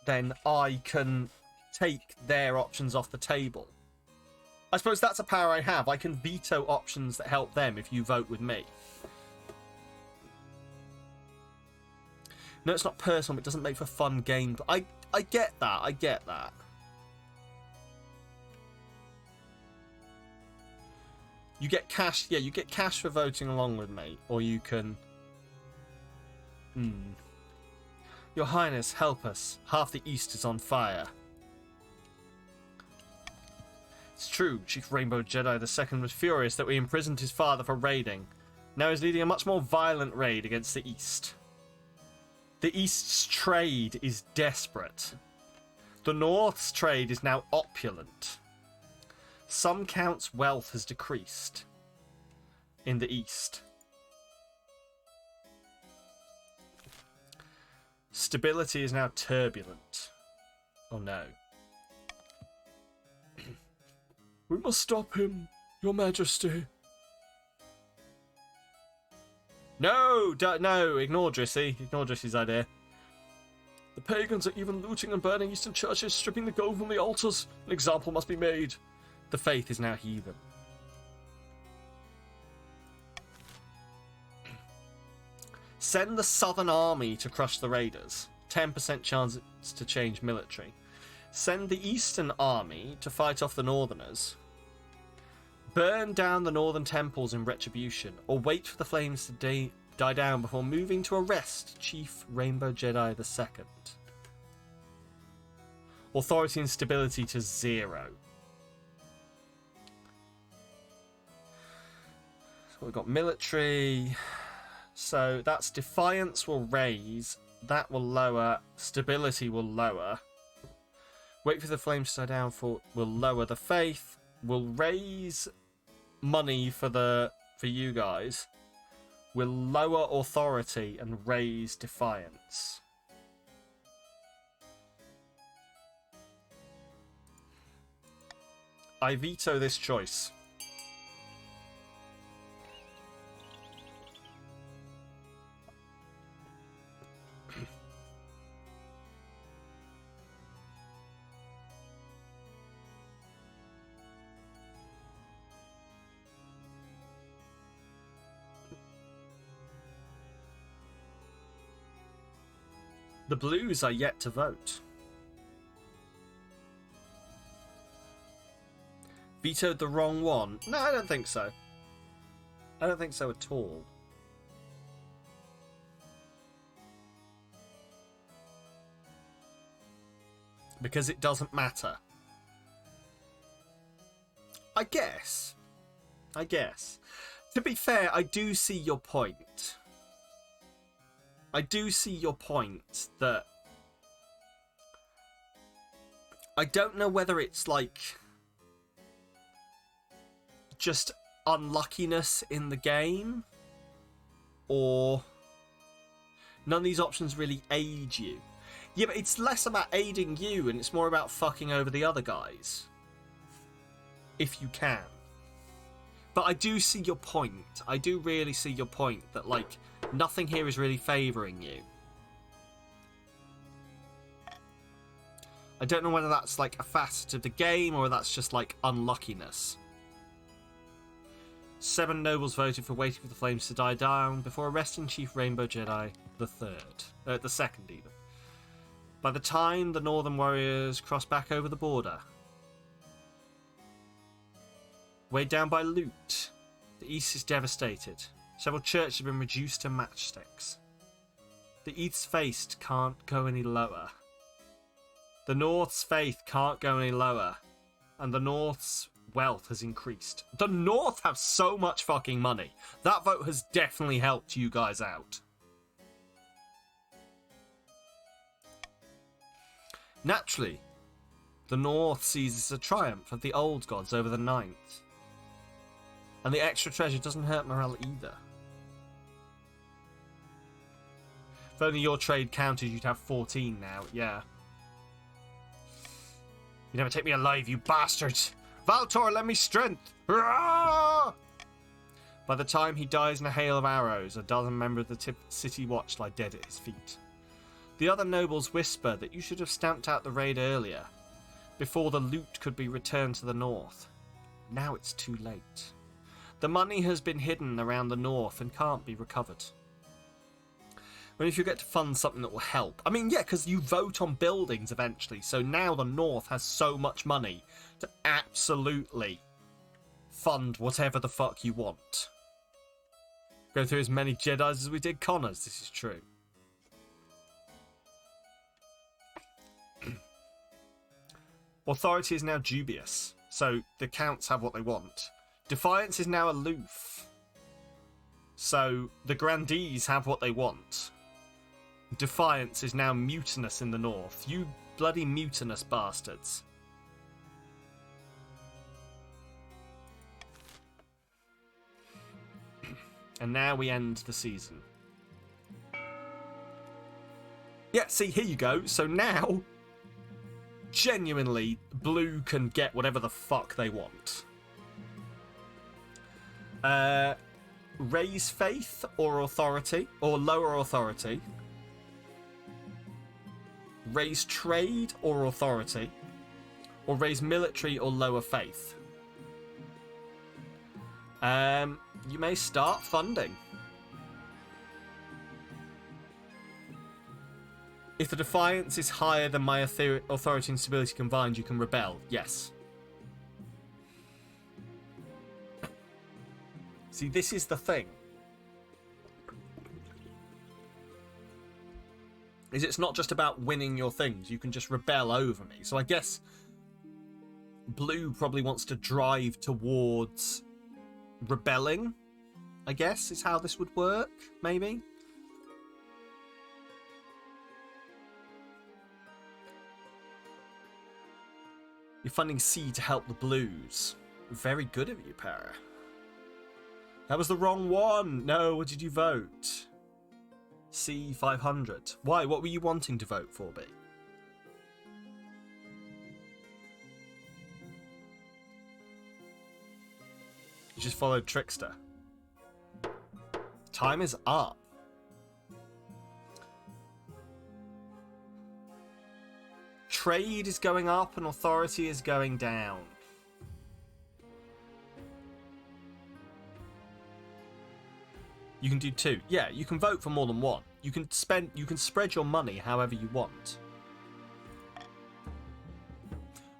then I can take their options off the table. I suppose that's a power I have. I can veto options that help them if you vote with me. No, it's not personal. It doesn't make for fun game. I get that. I get that. You get cash. Yeah, you get cash for voting along with me, or you can. Your Highness, help us. Half the East is on fire. It's true. Chief Rainbow Jedi II was furious that we imprisoned his father for raiding. Now he's leading a much more violent raid against the East. The East's trade is desperate. The North's trade is now opulent. Some counts' wealth has decreased in the east. Stability is now turbulent. Oh no. We must stop him, Your Majesty. No! No! Ignore Drissy. Ignore Drissy's idea. The pagans are even looting and burning eastern churches, stripping the gold from the altars. An example must be made. The faith is now heathen. Send the Southern Army to crush the raiders. 10% chance to change military. Send the Eastern Army to fight off the Northerners. Burn down the Northern temples in retribution, or wait for the flames to die down before moving to arrest Chief Rainbow Jedi II. Authority and stability to 0. So we've got military. So that's defiance will raise. That will lower. Stability will lower. Wait for the flames to die down for will lower the faith. Will raise money for you guys. Will lower authority and raise defiance. I veto this choice. The Blues are yet to vote. Vetoed the wrong one? No, I don't think so. I don't think so at all. Because it doesn't matter. I guess. To be fair, I do see your point. I do see your point that I don't know whether it's like just unluckiness in the game or none of these options really aid you. Yeah, but it's less about aiding you and it's more about fucking over the other guys. If you can. But I do see your point. I do really see your point that, like, nothing here is really favouring you. I don't know whether that's, like, a facet of the game or that's just, like, unluckiness. 7 nobles voted for waiting for the flames to die down before arresting Chief Rainbow Jedi the second even. By the time the Northern warriors cross back over the border, weighed down by loot, the East is devastated. Several churches have been reduced to matchsticks. The East's faith can't go any lower. The North's faith can't go any lower. And the North's wealth has increased. The North have so much fucking money. That vote has definitely helped you guys out. Naturally, the North sees this as a triumph of the old gods over the Ninth. And the extra treasure doesn't hurt morale either. If only your trade counted, you'd have 14 now, yeah. You never take me alive, you bastards! Valtor, lend me strength! Hurrah! By the time he dies in a hail of arrows, a dozen members of the city watch lie dead at his feet. The other nobles whisper that you should have stamped out the raid earlier, before the loot could be returned to the north. Now it's too late. The money has been hidden around the north and can't be recovered. But if you get to fund something that will help. I mean, yeah, because you vote on buildings eventually, so now the north has so much money to absolutely fund whatever the fuck you want. Go through as many Jedis as we did Connors, this is true. Authority is now dubious, so the counts have what they want. Defiance is now aloof, so the grandees have what they want. Defiance is now mutinous in the north. You bloody mutinous bastards. And now we end the season. Yeah, see, here you go. So now, genuinely, Blue can get whatever the fuck they want. Raise faith or authority, or lower authority. Raise trade or authority, or raise military or lower faith. You may start funding. If the defiance is higher than my authority and stability combined, you can rebel. Yes. See, this is the thing. Is it's not just about winning your things. You can just rebel over me. So I guess Blue probably wants to drive towards rebelling, I guess, is how this would work, maybe. You're funding C to help the Blues. Very good of you, Para. That was the wrong one. No, what did you vote? C 500. Why? What were you wanting to vote for, B? You just followed Trickster. Time is up. Trade is going up and authority is going down. You can do two. Yeah, you can vote for more than one. You can spread your money however you want.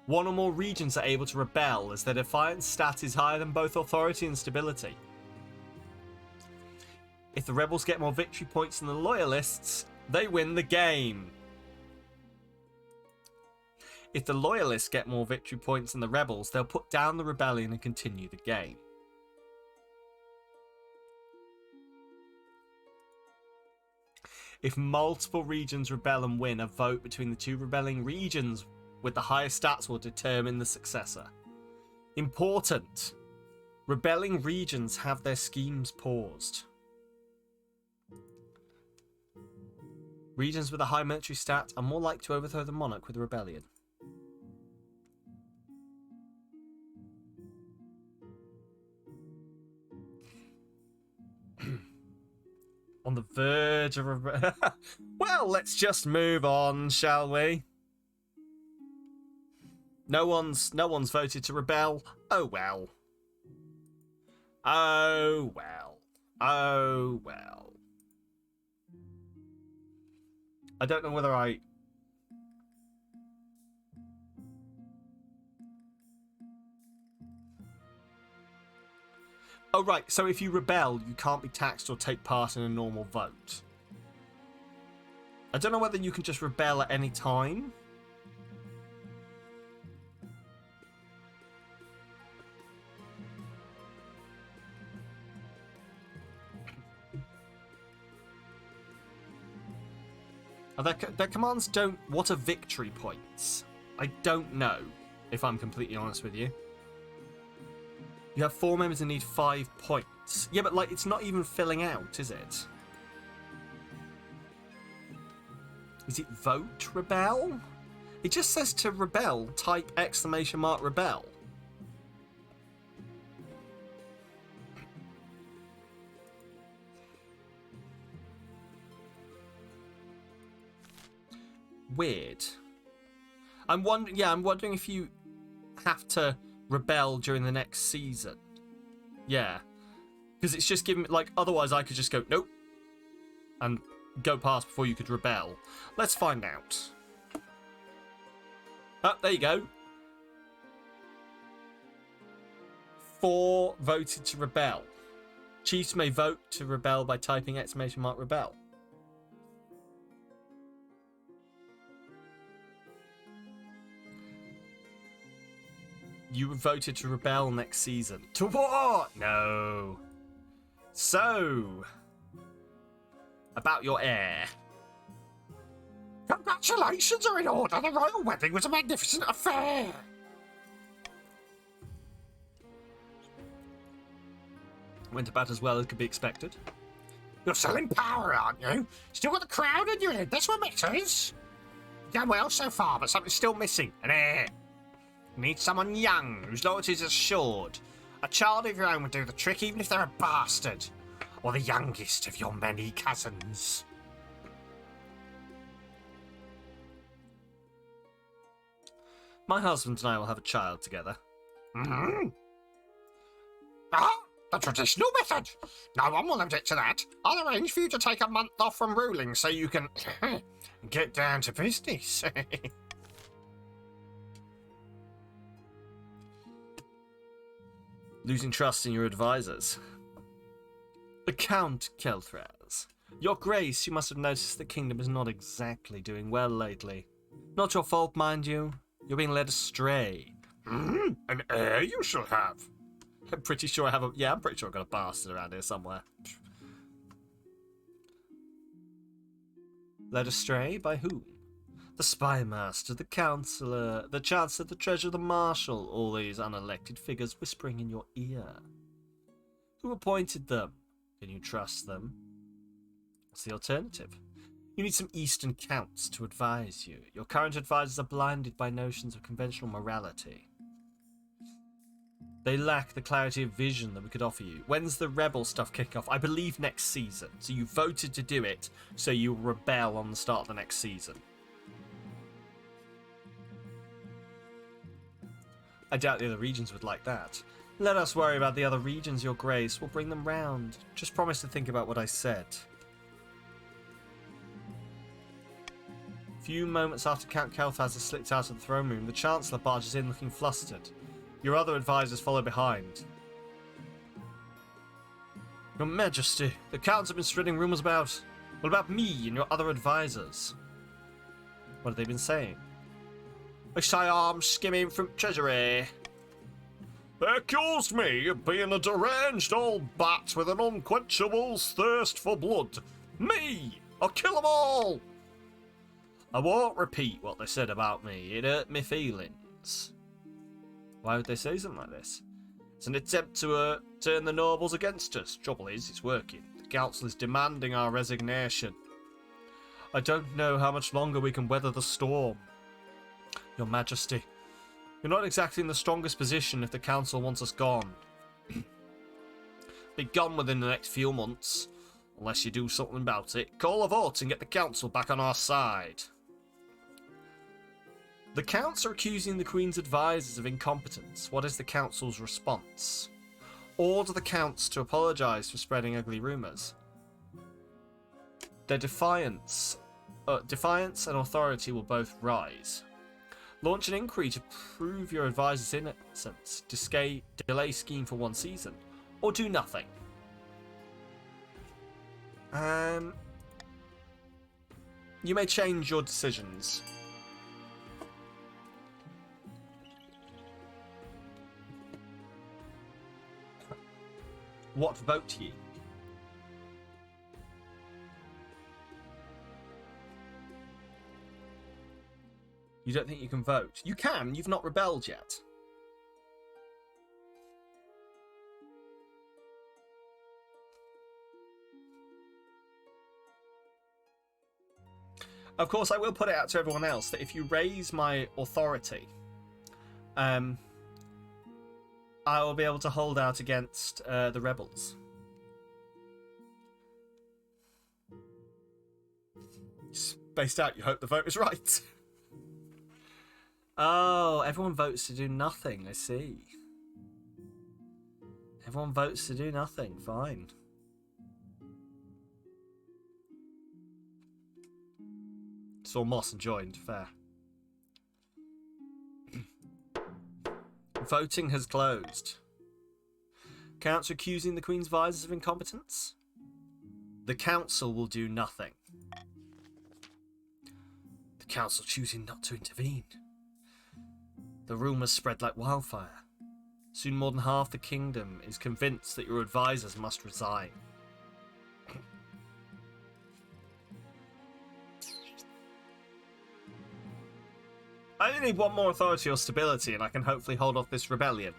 One or more regions are able to rebel as their defiance stat is higher than both authority and stability. If the rebels get more victory points than the loyalists, they win the game. If the loyalists get more victory points than the rebels, they'll put down the rebellion and continue the game. If multiple regions rebel and win, a vote between the two rebelling regions with the highest stats will determine the successor. Important. Rebelling regions have their schemes paused. Regions with a high military stat are more likely to overthrow the monarch with a rebellion. On the verge of well, let's just move on, shall we? No one's voted to rebel. Oh well. Oh well. Oh well. I don't know whether I... Oh, right. So if you rebel, you can't be taxed or take part in a normal vote. I don't know whether you can just rebel at any time. Their commands don't... What are victory points? I don't know, if I'm completely honest with you. You have 4 members and need 5 points. Yeah, but like, it's not even filling out, is it? Is it vote rebel? It just says to rebel, type !rebel. Weird. I'm wondering if you have to rebel during the next season. Yeah. Because it's just giving... Like, otherwise I could just go, nope. And go past before you could rebel. Let's find out. Oh, there you go. 4 voted to rebel. Chiefs may vote to rebel by typing !rebel. You voted to rebel next season. To what? No. So, about your heir. Congratulations are in order. The royal wedding was a magnificent affair. Went about as well as could be expected. You're selling power, aren't you? Still got the crowd on your head, that's what matters. Done well so far, but something's still missing. An heir. You need someone young, whose loyalty is assured. A child of your own would do the trick, even if they're a bastard. Or the youngest of your many cousins. My husband and I will have a child together. Mm-hmm. Ah, the traditional method. No one will object to that. I'll arrange for you to take a month off from ruling so you can get down to business. Losing trust in your advisors. The Count Kelthraz. Your Grace, you must have noticed the kingdom is not exactly doing well lately. Not your fault, mind you. You're being led astray. An heir you shall have. I'm pretty sure I have a... Yeah, I'm pretty sure I've got a bastard around here somewhere. Led astray? By whom? The Spy Master, the Councillor, the Chancellor, the Treasurer, the Marshal, all these unelected figures whispering in your ear. Who appointed them? Can you trust them? What's the alternative? You need some Eastern Counts to advise you. Your current advisors are blinded by notions of conventional morality. They lack the clarity of vision that we could offer you. When's the rebel stuff kick off? I believe next season. So you voted to do it, so you rebel on the start of the next season. I doubt the other regions would like that. Let us worry about the other regions, Your Grace. We'll bring them round. Just promise to think about what I said. A few moments after Count Kelthaz has slipped out of the throne room, the Chancellor barges in looking flustered. Your other advisors follow behind. Your Majesty, the Counts have been spreading rumours about... What about me and your other advisors? What have they been saying? They say I'm skimming from Treasury. They accused me of being a deranged old bat with an unquenchable thirst for blood. Me! I'll kill them all! I won't repeat what they said about me. It hurt me feelings. Why would they say something like this? It's an attempt to turn the nobles against us. Trouble is, it's working. The council is demanding our resignation. I don't know how much longer we can weather the storm. Your Majesty, you're not exactly in the strongest position if the council wants us gone. Be gone within the next few months. Unless you do something about it. Call a vote and get the council back on our side. The Counts are accusing the Queen's advisors of incompetence. What is the Council's response? Order the Counts to apologise for spreading ugly rumours. Their defiance and authority will both rise. Launch an inquiry to prove your advisor's innocence. Delay scheme for 1 season. Or do nothing. You may change your decisions. What vote ye? You don't think you can vote? You can, you've not rebelled yet. Of course, I will put it out to everyone else that if you raise my authority, I will be able to hold out against the rebels. Spaced out, you hope the vote is right. Oh, everyone votes to do nothing, I see. Everyone votes to do nothing, fine. Saw Moss and joined, fair. Voting has closed. Counts accusing the Queen's advisors of incompetence? The Council will do nothing. The Council choosing not to intervene. The rumours spread like wildfire. Soon more than half the kingdom is convinced that your advisors must resign. I only need one more authority or stability and I can hopefully hold off this rebellion.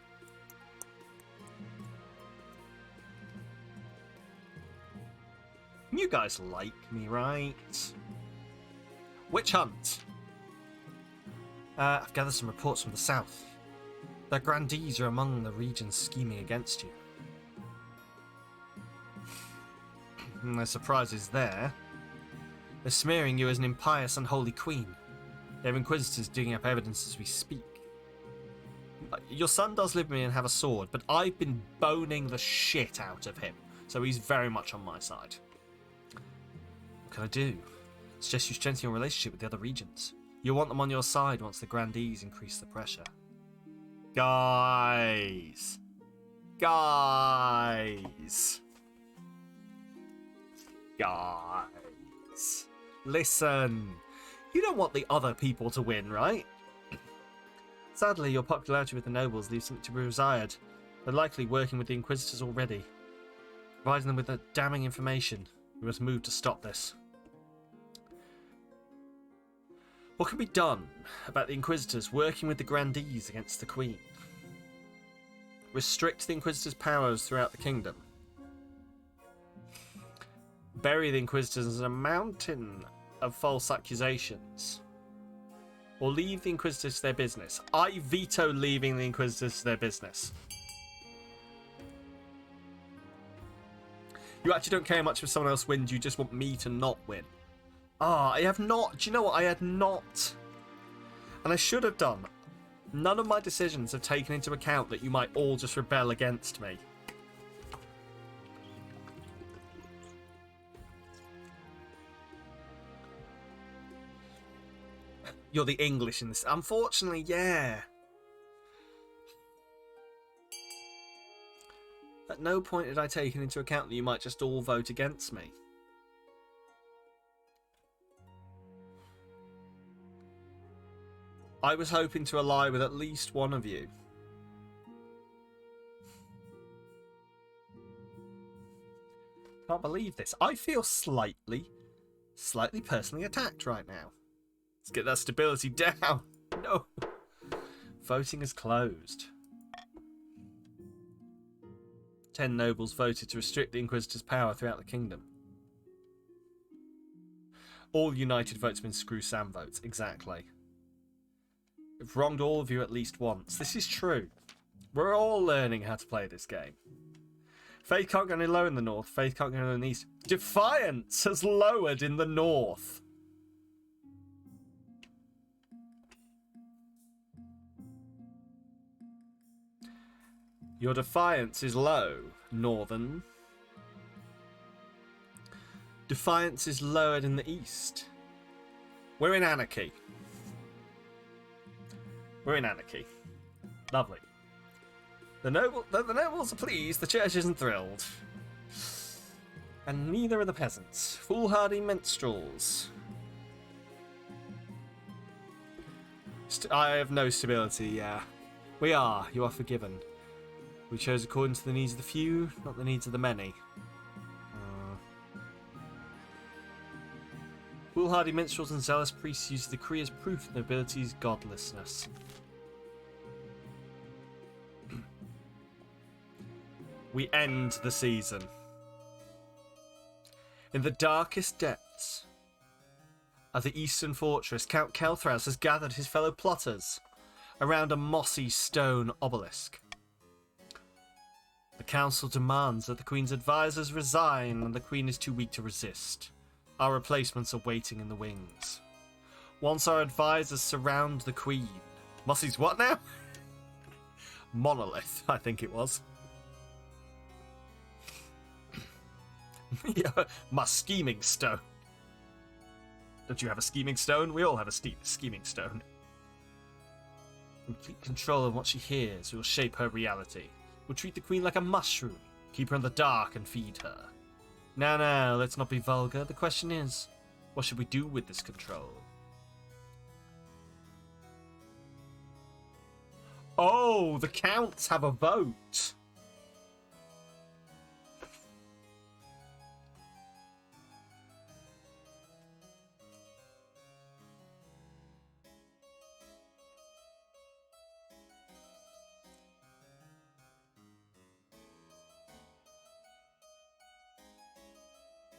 You guys like me, right? Witch hunt. I've gathered some reports from the south. Their grandees are among the regions scheming against you. No surprises there. They're smearing you as an impious, unholy queen. They have inquisitors digging up evidence as we speak. Your son does live with me and have a sword, but I've been boning the shit out of him, so he's very much on my side. What can I do? I suggest you strengthen your relationship with the other regions. You'll want them on your side once the grandees increase the pressure. Guys! Listen! You don't want the other people to win, right? Sadly, your popularity with the nobles leaves something to be desired. They're likely working with the Inquisitors already. Providing them with the damning information. We must move to stop this. What can be done about the Inquisitors working with the Grandees against the Queen? Restrict the Inquisitors' powers throughout the kingdom. Bury the Inquisitors in a mountain of false accusations. Or leave the Inquisitors to their business. I veto leaving the Inquisitors to their business. You actually don't care much if someone else wins, you just want me to not win. I have not. Do you know what? I had not. And I should have done. None of my decisions have taken into account that you might all just rebel against me. You're the English in this. Unfortunately, yeah. At no point had I taken into account that you might just all vote against me. I was hoping to ally with at least one of you. Can't believe this. I feel slightly personally attacked right now. Let's get that stability down. No. Voting is closed. 10 nobles voted to restrict the Inquisitor's power throughout the kingdom. All united votes have been screw Sam votes. Exactly. I've wronged all of you at least once. This is true. We're all learning how to play this game. Faith can't go any lower in the north. Faith can't go any lower in the east. Defiance has lowered in the north. Your defiance is low, northern. Defiance is lowered in the east. We're in anarchy. We're in anarchy. Lovely. The nobles are pleased, the church isn't thrilled. And neither are the peasants. Foolhardy minstrels. I have no stability, yeah. You are forgiven. We chose according to the needs of the few, not the needs of the many. Foolhardy minstrels and zealous priests use the decree as proof of the nobility's godlessness. We end the season. In the darkest depths of the eastern fortress, Count Kelthras has gathered his fellow plotters around a mossy stone obelisk. The council demands that the Queen's advisors resign, and the Queen is too weak to resist. Our replacements are waiting in the wings. Once our advisors surround the Queen... Mossy's what now? Monolith, I think it was. Yeah, my scheming stone. Don't you have a scheming stone? We all have a scheming stone. Complete control of what she hears will shape her reality. We'll treat the Queen like a mushroom, keep her in the dark and feed her. Now, let's not be vulgar. The question is, what should we do with this control? Oh, the counts have a vote.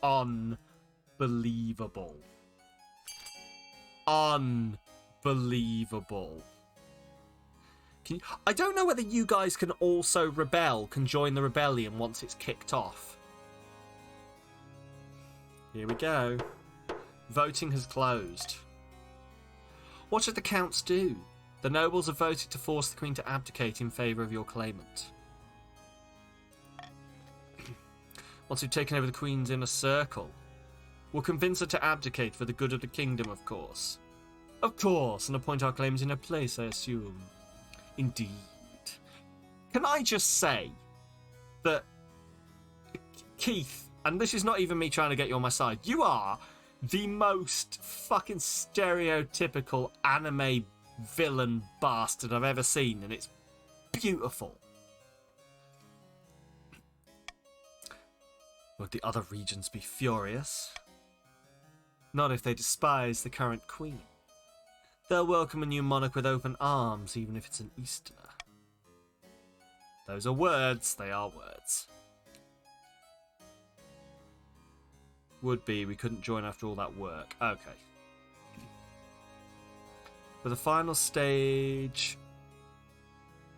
unbelievable. Unbelievable. I don't know whether you guys can also can join the rebellion once it's kicked off. Here we go. Voting has closed. What should the counts do? The nobles have voted to force the queen to abdicate in favour of your claimant. Once we've taken over the queen's inner circle, we'll convince her to abdicate for the good of the kingdom, of course. Of course, and appoint our claims in her place, I assume. Indeed. Can I just say that, Keith, and this is not even me trying to get you on my side, you are the most fucking stereotypical anime villain bastard I've ever seen, and it's beautiful. Would the other regions be furious? Not if they despise the current queen. They'll welcome a new monarch with open arms, even if it's an Easterner. Those are words, they are words. Would be, we couldn't join after all that work. Okay. For the final stage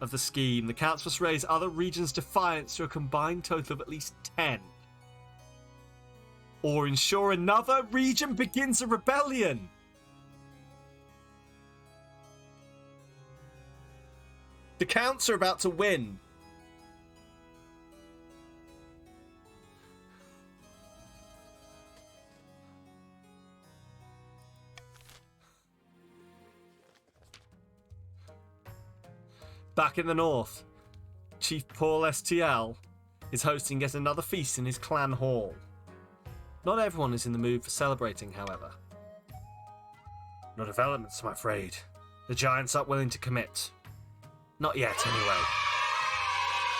of the scheme, the Council must raise other regions' defiance to a combined total of at least 10. Or ensure another region begins a rebellion. The Counts are about to win. Back in the north, Chief Paul STL is hosting yet another feast in his clan hall. Not everyone is in the mood for celebrating, however. No developments, I'm afraid. The giants aren't willing to commit. Not yet, anyway.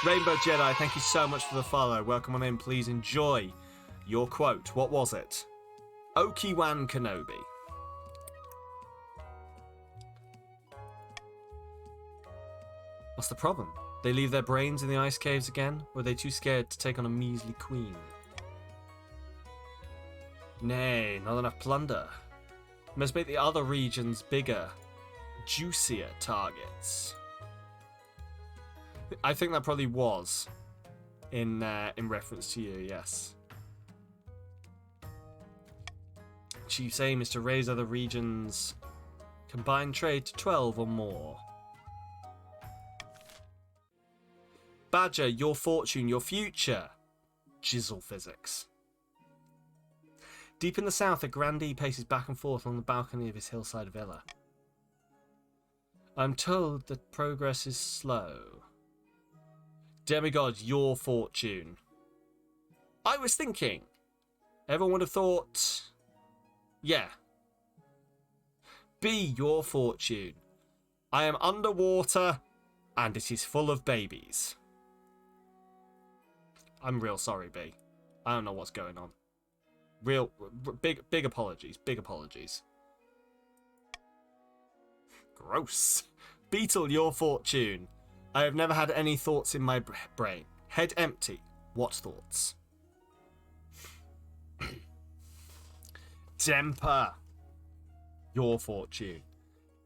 Rainbow Jedi, thank you so much for the follow. Welcome on in, please enjoy your quote. What was it? Obi-Wan Kenobi. What's the problem? They leave their brains in the ice caves again? Or are they too scared to take on a measly queen? Nay, not enough plunder. We must make the other regions bigger, juicier targets. I think that probably was in reference to you, yes. Chief's aim is to raise other regions' combined trade to 12 or more. Badger, your fortune, your future. Jizzle physics. Deep in the south, a grandee paces back and forth on the balcony of his hillside villa. I'm told that progress is slow. Demigod, your fortune. I was thinking. Everyone would have thought... Yeah. B, your fortune. I am underwater, and it is full of babies. I'm real sorry, B. I don't know what's going on. Big apologies. Big apologies. Gross. Beetle, your fortune. I have never had any thoughts in my brain. Head empty. What thoughts? Temper. Your fortune.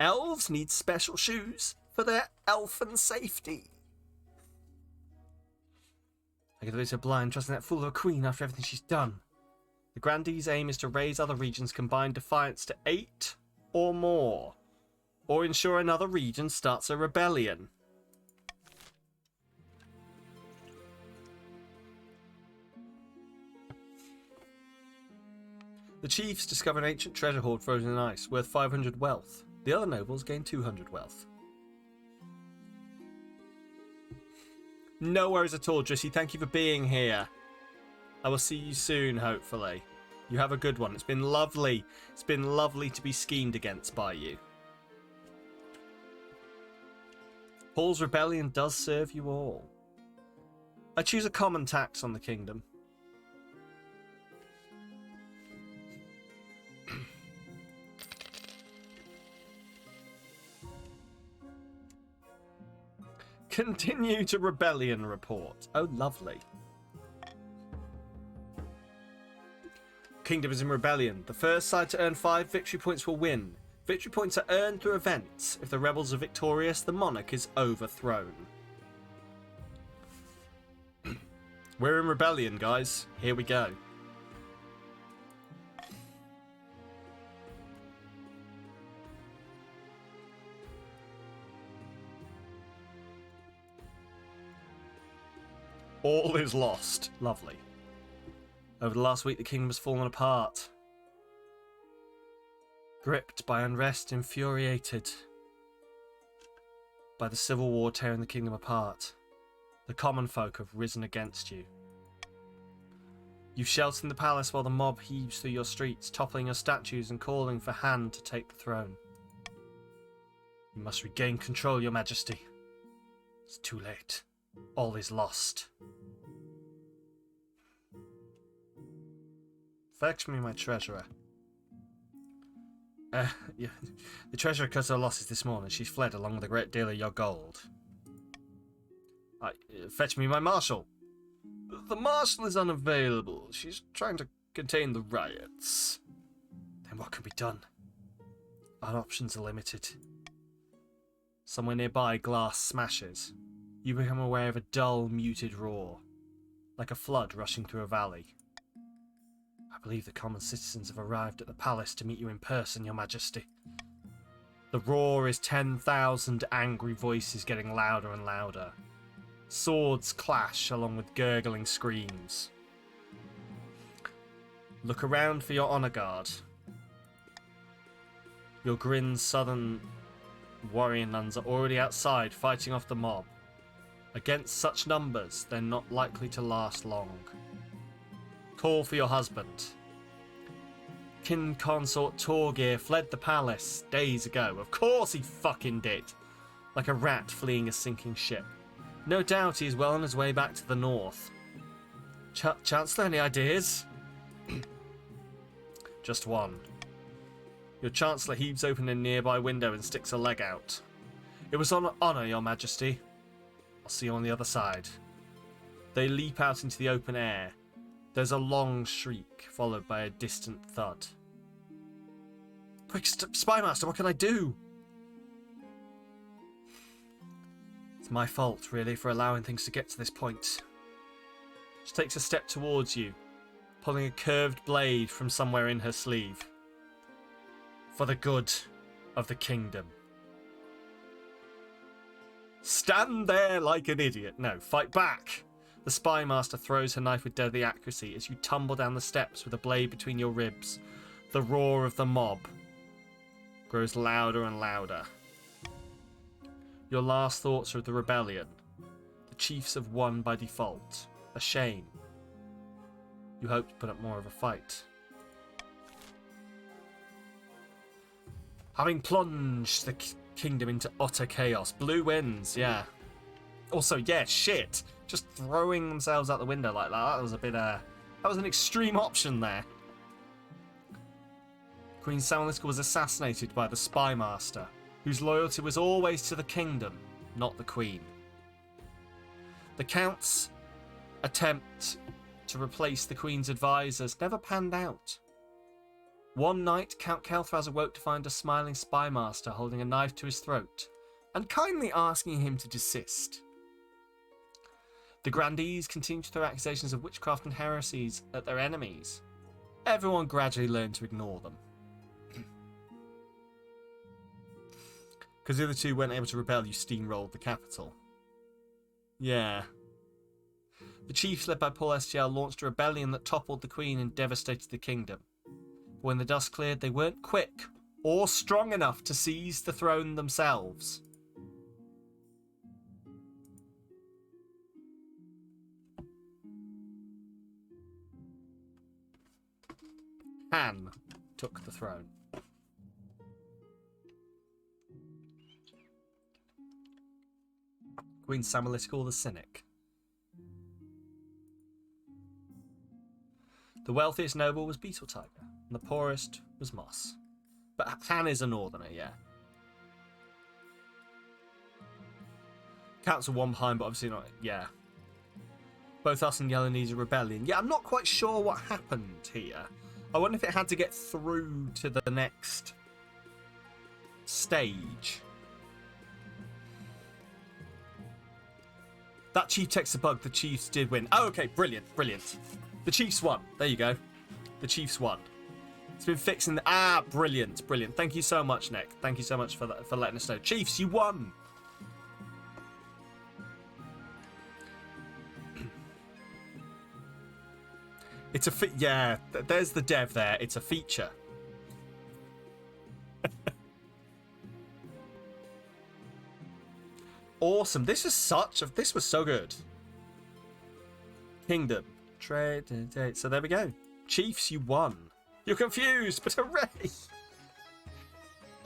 Elves need special shoes for their elfin safety. I get away so blind, trusting that fool of a queen after everything she's done. The Grandee's aim is to raise other regions' combined defiance to 8 or more, or ensure another region starts a rebellion. The chiefs discover an ancient treasure hoard frozen in ice, worth 500 wealth. The other nobles gain 200 wealth. No worries at all, Drissy. Thank you for being here. I will see you soon, hopefully. You have a good one. It's been lovely. It's been lovely to be schemed against by you. Paul's rebellion does serve you all. I choose a common tax on the kingdom. Continue to rebellion report. Oh, lovely. kingdom is in rebellion. The first side to earn 5 victory points will win. Victory points are earned through events. If the rebels are victorious, the monarch is overthrown. We're in rebellion, guys. Here we go. All is lost. Lovely. Over the last week, the kingdom has fallen apart. Gripped by unrest, infuriated by the civil war tearing the kingdom apart, the common folk have risen against you. You've sheltered in the palace while the mob heaves through your streets, toppling your statues and calling for Han to take the throne. You must regain control, Your Majesty. It's too late. All is lost. Fetch me my treasurer. Yeah. The treasurer cut her losses this morning. She's fled along with a great deal of your gold. Fetch me my marshal. The marshal is unavailable. She's trying to contain the riots. Then what can be done? Our options are limited. Somewhere nearby, glass smashes. You become aware of a dull, muted roar, like a flood rushing through a valley. I believe the common citizens have arrived at the palace to meet you in person, Your Majesty. The roar is 10,000 angry voices getting louder and louder. Swords clash along with gurgling screams. Look around for your honor guard. Your grim southern warrior nuns are already outside fighting off the mob. Against such numbers, they're not likely to last long. Call for your husband. Kin consort Torgir fled the palace days ago. Of course he fucking did. Like a rat fleeing a sinking ship. No doubt he's well on his way back to the north. Chancellor, any ideas? Just one. Your Chancellor heaves open a nearby window and sticks a leg out. It was on honour, Your Majesty. I'll see you on the other side. They leap out into the open air. There's a long shriek, followed by a distant thud. Quick, Spymaster, what can I do? It's my fault, really, for allowing things to get to this point. She takes a step towards you, pulling a curved blade from somewhere in her sleeve. For the good of the kingdom. Stand there like an idiot. No, fight back. The Spymaster throws her knife with deadly accuracy as you tumble down the steps with a blade between your ribs. The roar of the mob grows louder and louder. Your last thoughts are of the rebellion. The chiefs have won by default. A shame. You hope to put up more of a fight. Having plunged the kingdom into utter chaos. Blue wins, yeah. Also, yeah, shit. Just throwing themselves out the window like that. That was a bit, that was an extreme option there. Queen Samalytical was assassinated by the Spymaster, whose loyalty was always to the kingdom, not the Queen. The Count's attempt to replace the Queen's advisors never panned out. One night, Count Kelthraz awoke to find a smiling Spymaster holding a knife to his throat, and kindly asking him to desist. The grandees continued to throw accusations of witchcraft and heresies at their enemies. Everyone gradually learned to ignore them. Because the other two weren't able to rebel, you steamrolled the capital. Yeah. The chiefs, led by Paul Estial, launched a rebellion that toppled the Queen and devastated the kingdom. But when the dust cleared, they weren't quick or strong enough to seize the throne themselves. Han took the throne. Queen Samalytical the Cynic. The wealthiest noble was Beetle Tiger, and the poorest was Moss. But Han is a northerner, yeah. Council one behind, but obviously not, yeah. Both us and Yellow Knees are rebellion. Yeah, I'm not quite sure what happened here. I wonder if it had to get through to the next stage. That chief takes a bug. The Chiefs did win. Oh, okay. Brilliant. Brilliant. The Chiefs won. There you go. The Chiefs won. It's been fixing the... Ah, brilliant. Brilliant. Thank you so much, Nick. Thank you so much for letting us know. Chiefs, you won. It's a... Yeah, there's the dev there. It's a feature. Awesome. This was so good. Kingdom. Trade. So there we go. Chiefs, you won. You're confused, but hooray!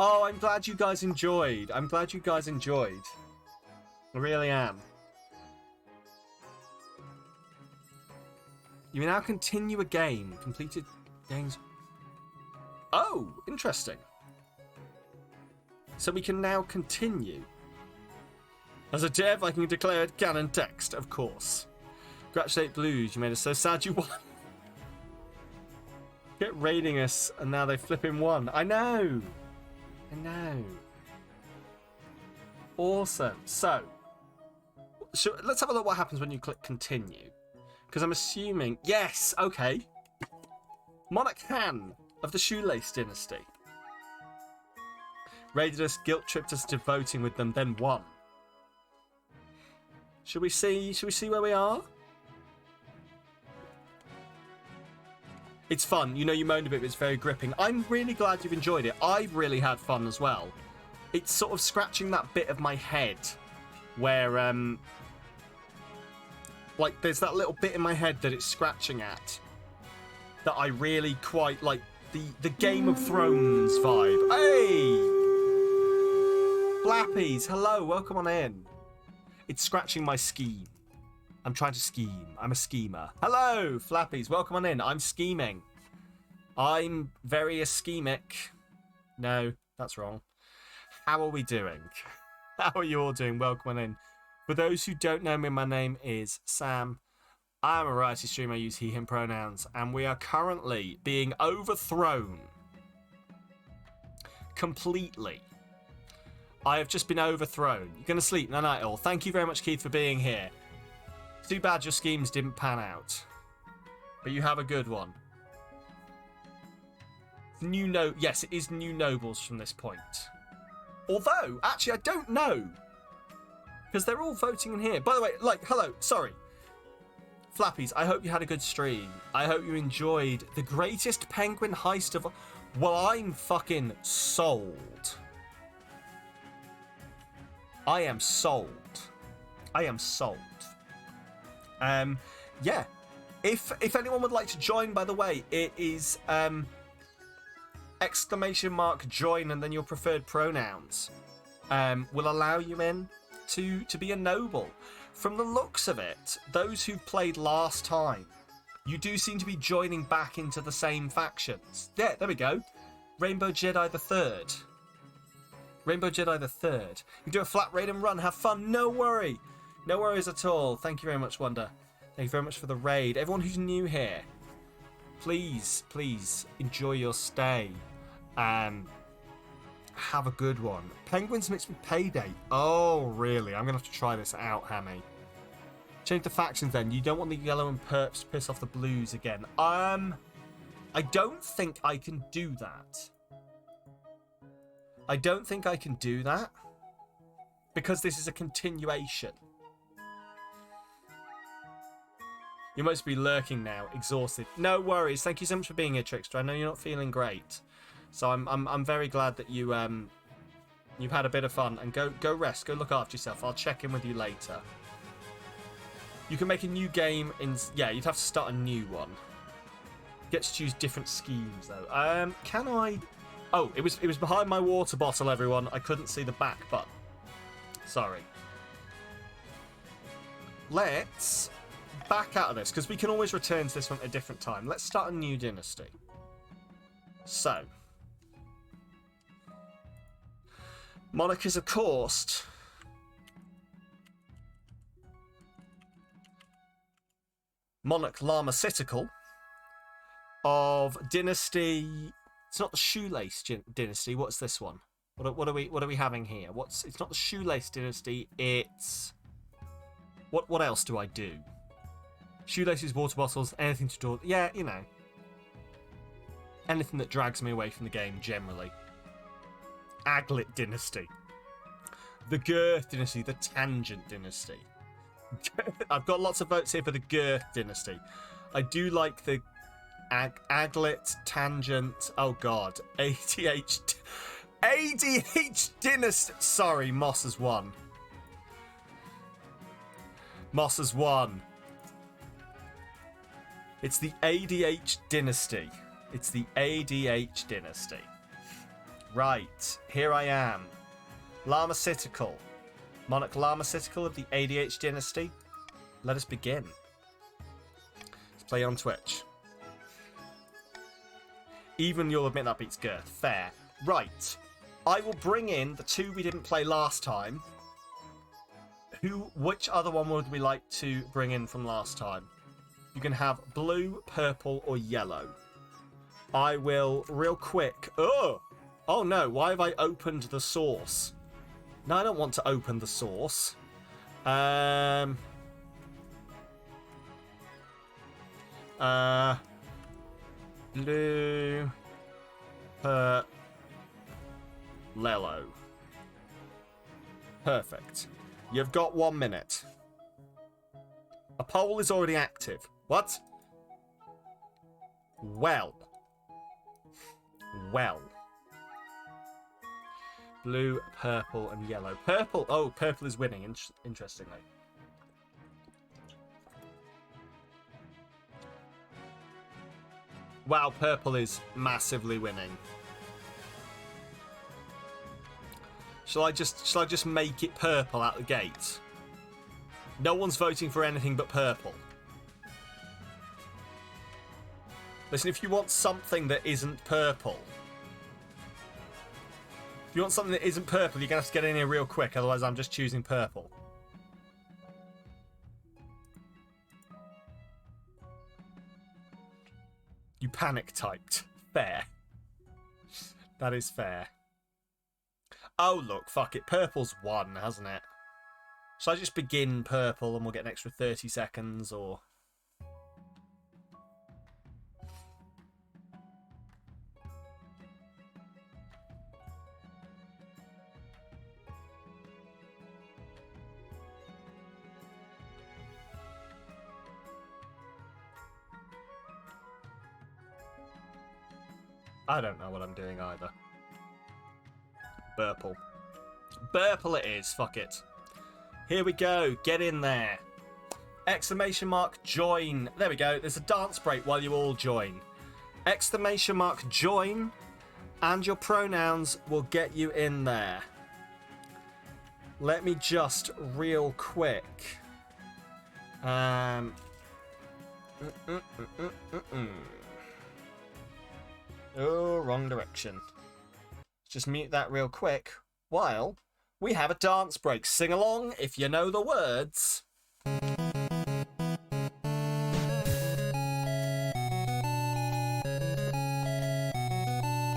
Oh, I'm glad you guys enjoyed. I really am. You may now continue a game. Completed games. Oh, interesting. So we can now continue. As a dev, I can declare it canon text, of course. Congratulate Blues, you made us so sad you won. Get raiding us, and now they flipping won. I know. Awesome. So, let's have a look what happens when you click continue. Because I'm assuming... Yes, okay. Monarch Han of the Shoelace Dynasty. Raided us, guilt-tripped us to voting with them, then won. Should we see where we are? It's fun. You know, you moaned a bit, but it's very gripping. I'm really glad you've enjoyed it. I've really had fun as well. It's sort of scratching that bit of my head where, like, there's that little bit in my head that it's scratching at that I really quite like. The Game of Thrones vibe. Hey! Flappies, hello, welcome on in. It's scratching my scheme. I'm trying to scheme. I'm a schemer. Hello, Flappies. Welcome on in. I'm scheming. I'm very ischemic. No, that's wrong. How are we doing? How are you all doing? Welcome on in. For those who don't know me, my name is Sam. I'm a variety streamer. I use he, him pronouns. And we are currently being overthrown. Completely. I have just been overthrown. You're going to sleep. No night all. Thank you very much, Keith, for being here. Too bad your schemes didn't pan out. But you have a good one. Yes, it is new nobles from this point. Although, actually, I don't know. Because they're all voting in here. By the way, like, hello, sorry. Flappies, I hope you had a good stream. I hope you enjoyed the greatest penguin heist of... Well, I'm fucking sold. I am sold. Yeah. If anyone would like to join, by the way, it is !join and then your preferred pronouns will allow you in to be a noble. From the looks of it, those who played last time, you do seem to be joining back into the same factions. Yeah, there we go. Rainbow Jedi the Third. You do a flat raid and run. Have fun. No worry. No worries at all. Thank you very much, Wonder. Thank you very much for the raid. Everyone who's new here, please enjoy your stay and have a good one. Penguins mixed with Payday. Oh, really? I'm going to have to try this out, Hammy. Change the factions then. You don't want the yellow and perps to piss off the blues again. I don't think I can do that. Because this is a continuation. You must be lurking now, exhausted. No worries. Thank you so much for being here, Trickster. I know you're not feeling great, so I'm very glad that you've had a bit of fun. And go rest. Go look after yourself. I'll check in with you later. You can make a new game in... Yeah, you'd have to start a new one. Get to choose different schemes though. Can I? Oh, it was behind my water bottle, everyone. I couldn't see the back button. Sorry. Let's back out of this, because we can always return to this one at a different time. Let's start a new dynasty. So. Monarch is, of course... Monarch Samalytical. of dynasty. It's not the shoelace dynasty. What's this one? What are we having here? It's not the shoelace dynasty. It's what else do I do? Shoelaces, water bottles, anything to do. Yeah, you know, anything that drags me away from the game generally. Aglet dynasty, the girth dynasty, the tangent dynasty. I've got lots of votes here for the girth dynasty. I do like the Aglet, Tangent, oh god, ADH Dynasty. Sorry, Moss has won. Moss has won. It's the ADH Dynasty. It's the ADH Dynasty. Right, here I am. Samalytical. Monarch Samalytical of the ADH Dynasty. Let us begin. Let's play on Twitch. Even you'll admit that beats Girth. Fair. Right. I will bring in the two we didn't play last time. Which other one would we like to bring in from last time? You can have blue, purple, or yellow. I will real quick. Oh no! Why have I opened the source? No, I don't want to open the source. Blue, Lello. Perfect. You've got 1 minute. A poll is already active. What? Well. Blue, purple, and yellow. Purple. Oh, purple is winning, interestingly. Wow, purple is massively winning. Shall I just make it purple out the gate? No one's voting for anything but purple. Listen, if you want something that isn't purple, you're gonna have to get in here real quick, otherwise I'm just choosing purple. You panic typed. Fair. That is fair. Oh, look, fuck it. Purple's won, hasn't it? Shall I just begin purple and we'll get an extra 30 seconds, or... I don't know what I'm doing either. Burple. Burple it is, fuck it. Here we go, get in there. Exclamation mark join. There we go, there's a dance break while you all join. Exclamation mark join, and your pronouns will get you in there. Let me just real quick. Oh, wrong direction. Just mute that real quick while we have a dance break. Sing along if you know the words.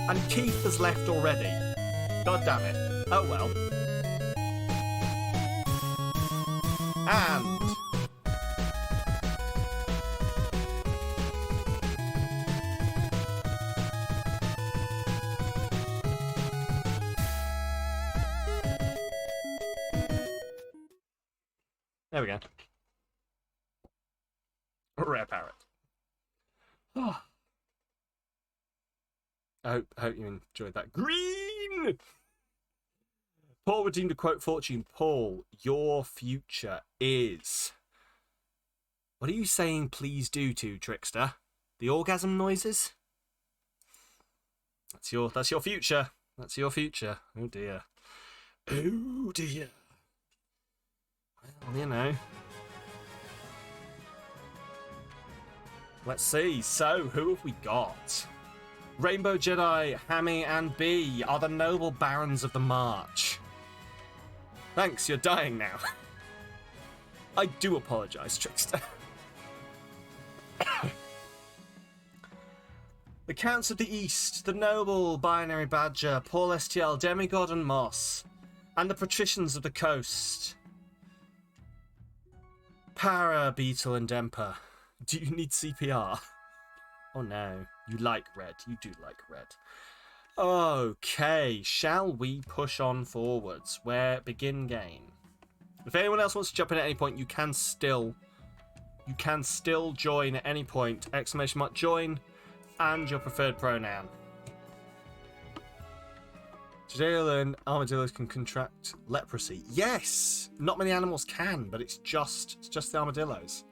And Keith has left already. God damn it. Oh well. And... there we go. Rare parrot. Oh. I hope you enjoyed that. Green! Paul redeemed a quote fortune. Paul, your future is... What are you saying please do to, Trickster? The orgasm noises? That's your future. That's your future. Oh dear. Oh dear. Well, you know. Let's see. So, who have we got? Rainbow Jedi, Hammy, and B are the noble barons of the march. Thanks, you're dying now. I do apologise, Trickster. The Counts of the East, the Noble, Binary Badger, Paul STL, Demigod and Moss, and the Patricians of the Coast. Para, Beetle and Demper. Do you need CPR? Oh no, you like red. You do like red. Okay, shall we push on forwards? Where begin game? If anyone else wants to jump in at any point, you can still join at any point. Exclamation mark join and your preferred pronoun. Today I learned armadillos can contract leprosy. Yes! Not many animals can, but it's just the armadillos.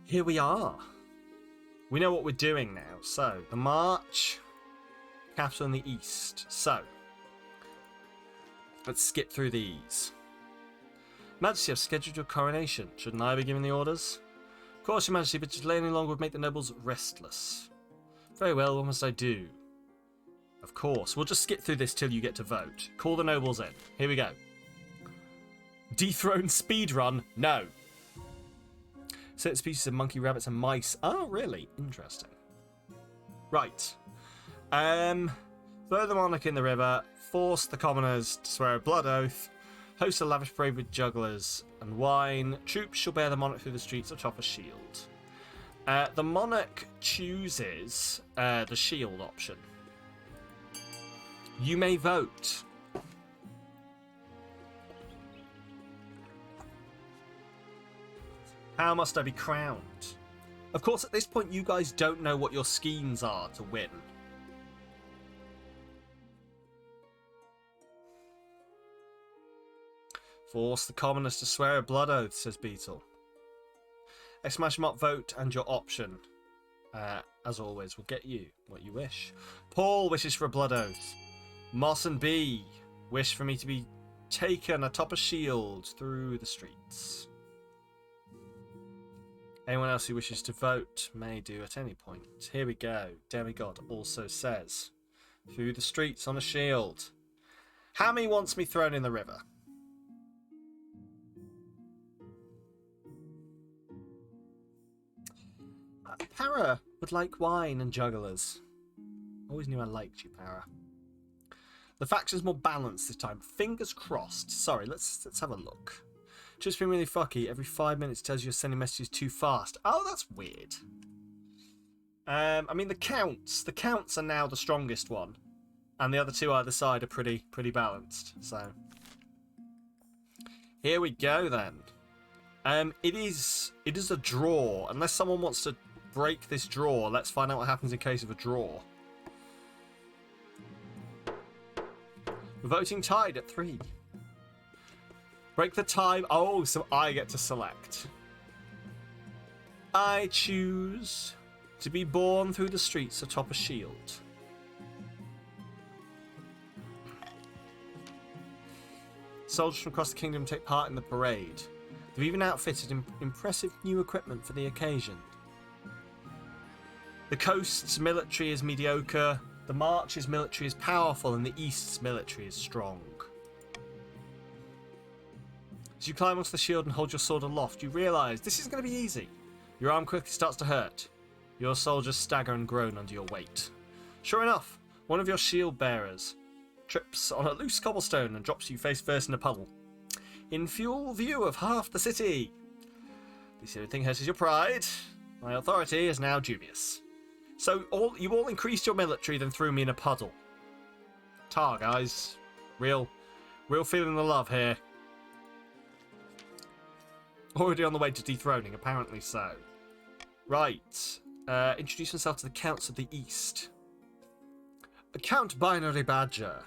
Here we are. We know what we're doing now. So, the march, capital in the east. So, let's skip through these. Majesty, I've scheduled your coronation. Shouldn't I be giving the orders? Of course, Your Majesty, but to delay any longer would make the nobles restless. Very well, what must I do? Of course, we'll just skip through this till you get to vote. Call the nobles in. Here we go. Dethrone speedrun? No. Certain species of monkey, rabbits, and mice. Oh, really? Interesting. Right. Throw the monarch in the river. Force the commoners to swear a blood oath. Host a lavish parade with jugglers and wine. Troops shall bear the monarch through the streets atop a shield. The monarch chooses the shield option. You may vote. How must I be crowned? Of course, at this point, you guys don't know what your schemes are to win. Force the commoners to swear a blood oath, says Beetle. Exclamation mark vote and your option. As always, will get you what you wish. Paul wishes for a blood oath. Moss and B wish for me to be taken atop a shield through the streets. Anyone else who wishes to vote may do at any point. Here we go. Demigod also says, through the streets on a shield. How many wants me thrown in the river? Para would like wine and jugglers. Always knew I liked you, Para. The faction's more balanced this time. Fingers crossed. Sorry, let's have a look. Just been really fucky. Every 5 minutes tells you you're sending messages too fast. Oh, that's weird. I mean, the counts are now the strongest one, and the other two either side are pretty balanced. So here we go then. It is a draw. Unless someone wants to break this draw, let's find out what happens in case of a draw. We're voting tied at 3. Break the tie. Oh, so I get to select. I choose to be born through the streets atop a shield. Soldiers from across the kingdom take part in the parade. They've even outfitted impressive new equipment for the occasion. The coast's military is mediocre, the march's military is powerful, and the east's military is strong. As you climb onto the shield and hold your sword aloft, you realise this isn't going to be easy. Your arm quickly starts to hurt. Your soldiers stagger and groan under your weight. Sure enough, one of your shield bearers trips on a loose cobblestone and drops you face first in a puddle. In full view of half the city. This only thing hurts your pride. My authority is now dubious. So you all increased your military, then threw me in a puddle. Tar, guys. Real feeling the love here. Already on the way to dethroning, apparently so. Right. Introduce myself to the Counts of the East. Count Binary Badger.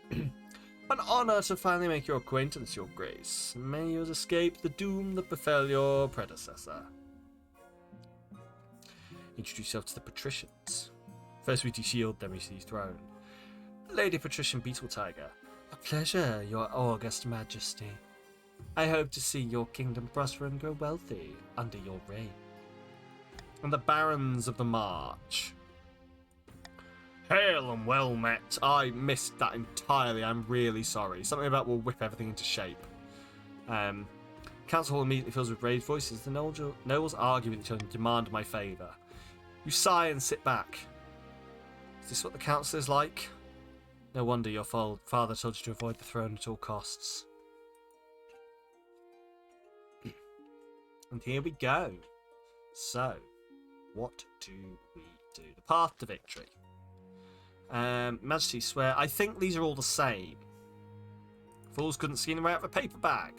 An honour to finally make your acquaintance, Your Grace. May you escape the doom that befell your predecessor. Introduce yourself to the Patricians. First we de-shield, then we dethrone. Lady Patrician Beetle Tiger. A pleasure, Your August Majesty. I hope to see your kingdom prosper and grow wealthy under your reign. And the Barons of the March. Hail and well met. I missed that entirely. I'm really sorry. Something about will whip everything into shape. Council Hall immediately fills with raised voices. The nobles argue with each other and demand my favour. You sigh and sit back. this is what the council is like? No wonder your father told you to avoid the throne at all costs. And here we go. So, what do we do? The path to victory. Majesty swear. I think these are all the same. Fools couldn't see them out of a paper bag.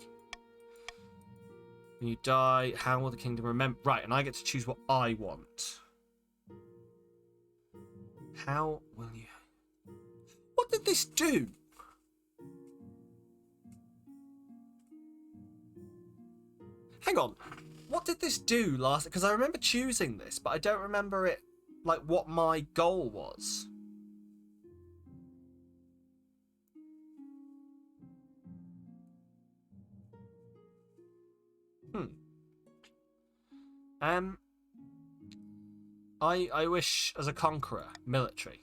When you die, how will the kingdom remember? Right, and I get to choose what I want. How will you... What did this do? Hang on. What did this do last... Because I remember choosing this, but I don't remember it, like, what my goal was. I wish, as a conqueror, military.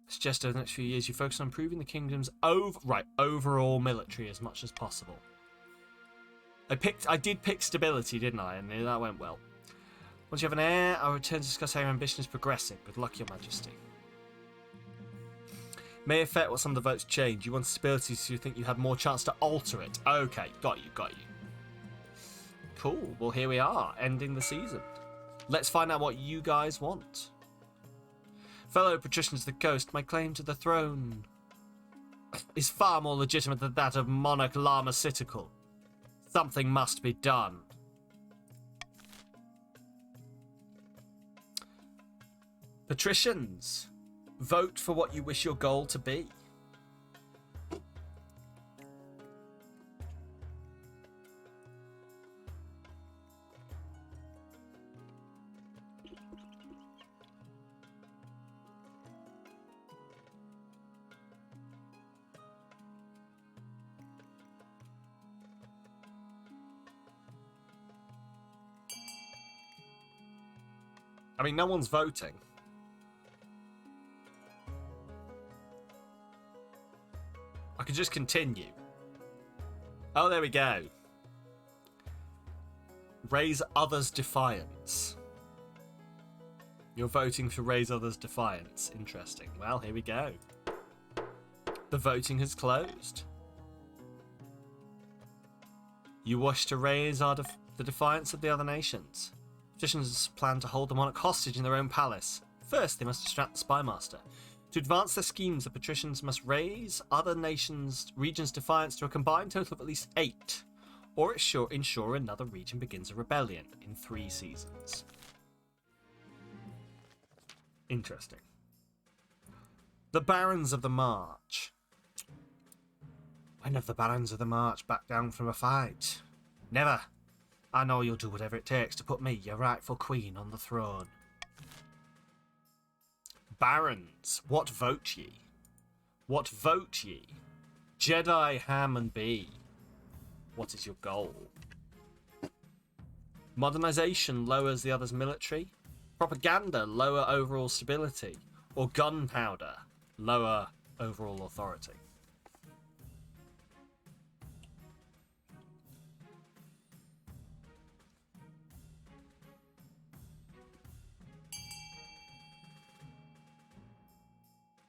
Suggest over the next few years you focus on improving the kingdom's overall military as much as possible. I did pick stability, didn't I? And that went well. Once you have an heir, I'll return to discuss how your ambition is progressing. Good luck, Your Majesty. May affect what some of the votes change. You want stability, so you think you have more chance to alter it. Okay, got you. Cool. Well, here we are, ending the season. Let's find out what you guys want. Fellow patricians of the coast, my claim to the throne is far more legitimate than that of monarch Samalytical. Something must be done. Patricians, vote for what you wish your goal to be. I mean, no one's voting. I could just continue. Oh, there we go. Raise others' defiance. You're voting for raise others' defiance. Interesting. Well, here we go. The voting has closed. You wish to raise the defiance of the other nations. Patricians plan to hold the monarch hostage in their own palace. First, they must distract the spy master. To advance their schemes, the patricians must raise other regions' defiance to a combined total of at least 8, or ensure another region begins a rebellion in 3 seasons. Interesting. The Barons of the March. When have the Barons of the March backed down from a fight? Never. I know you'll do whatever it takes to put me, your rightful queen, on the throne. Barons, what vote ye? What vote ye? Jedi, Ham, and B. What is your goal? Modernization lowers the other's military. Propaganda, lower overall stability. Or gunpowder, lower overall authority.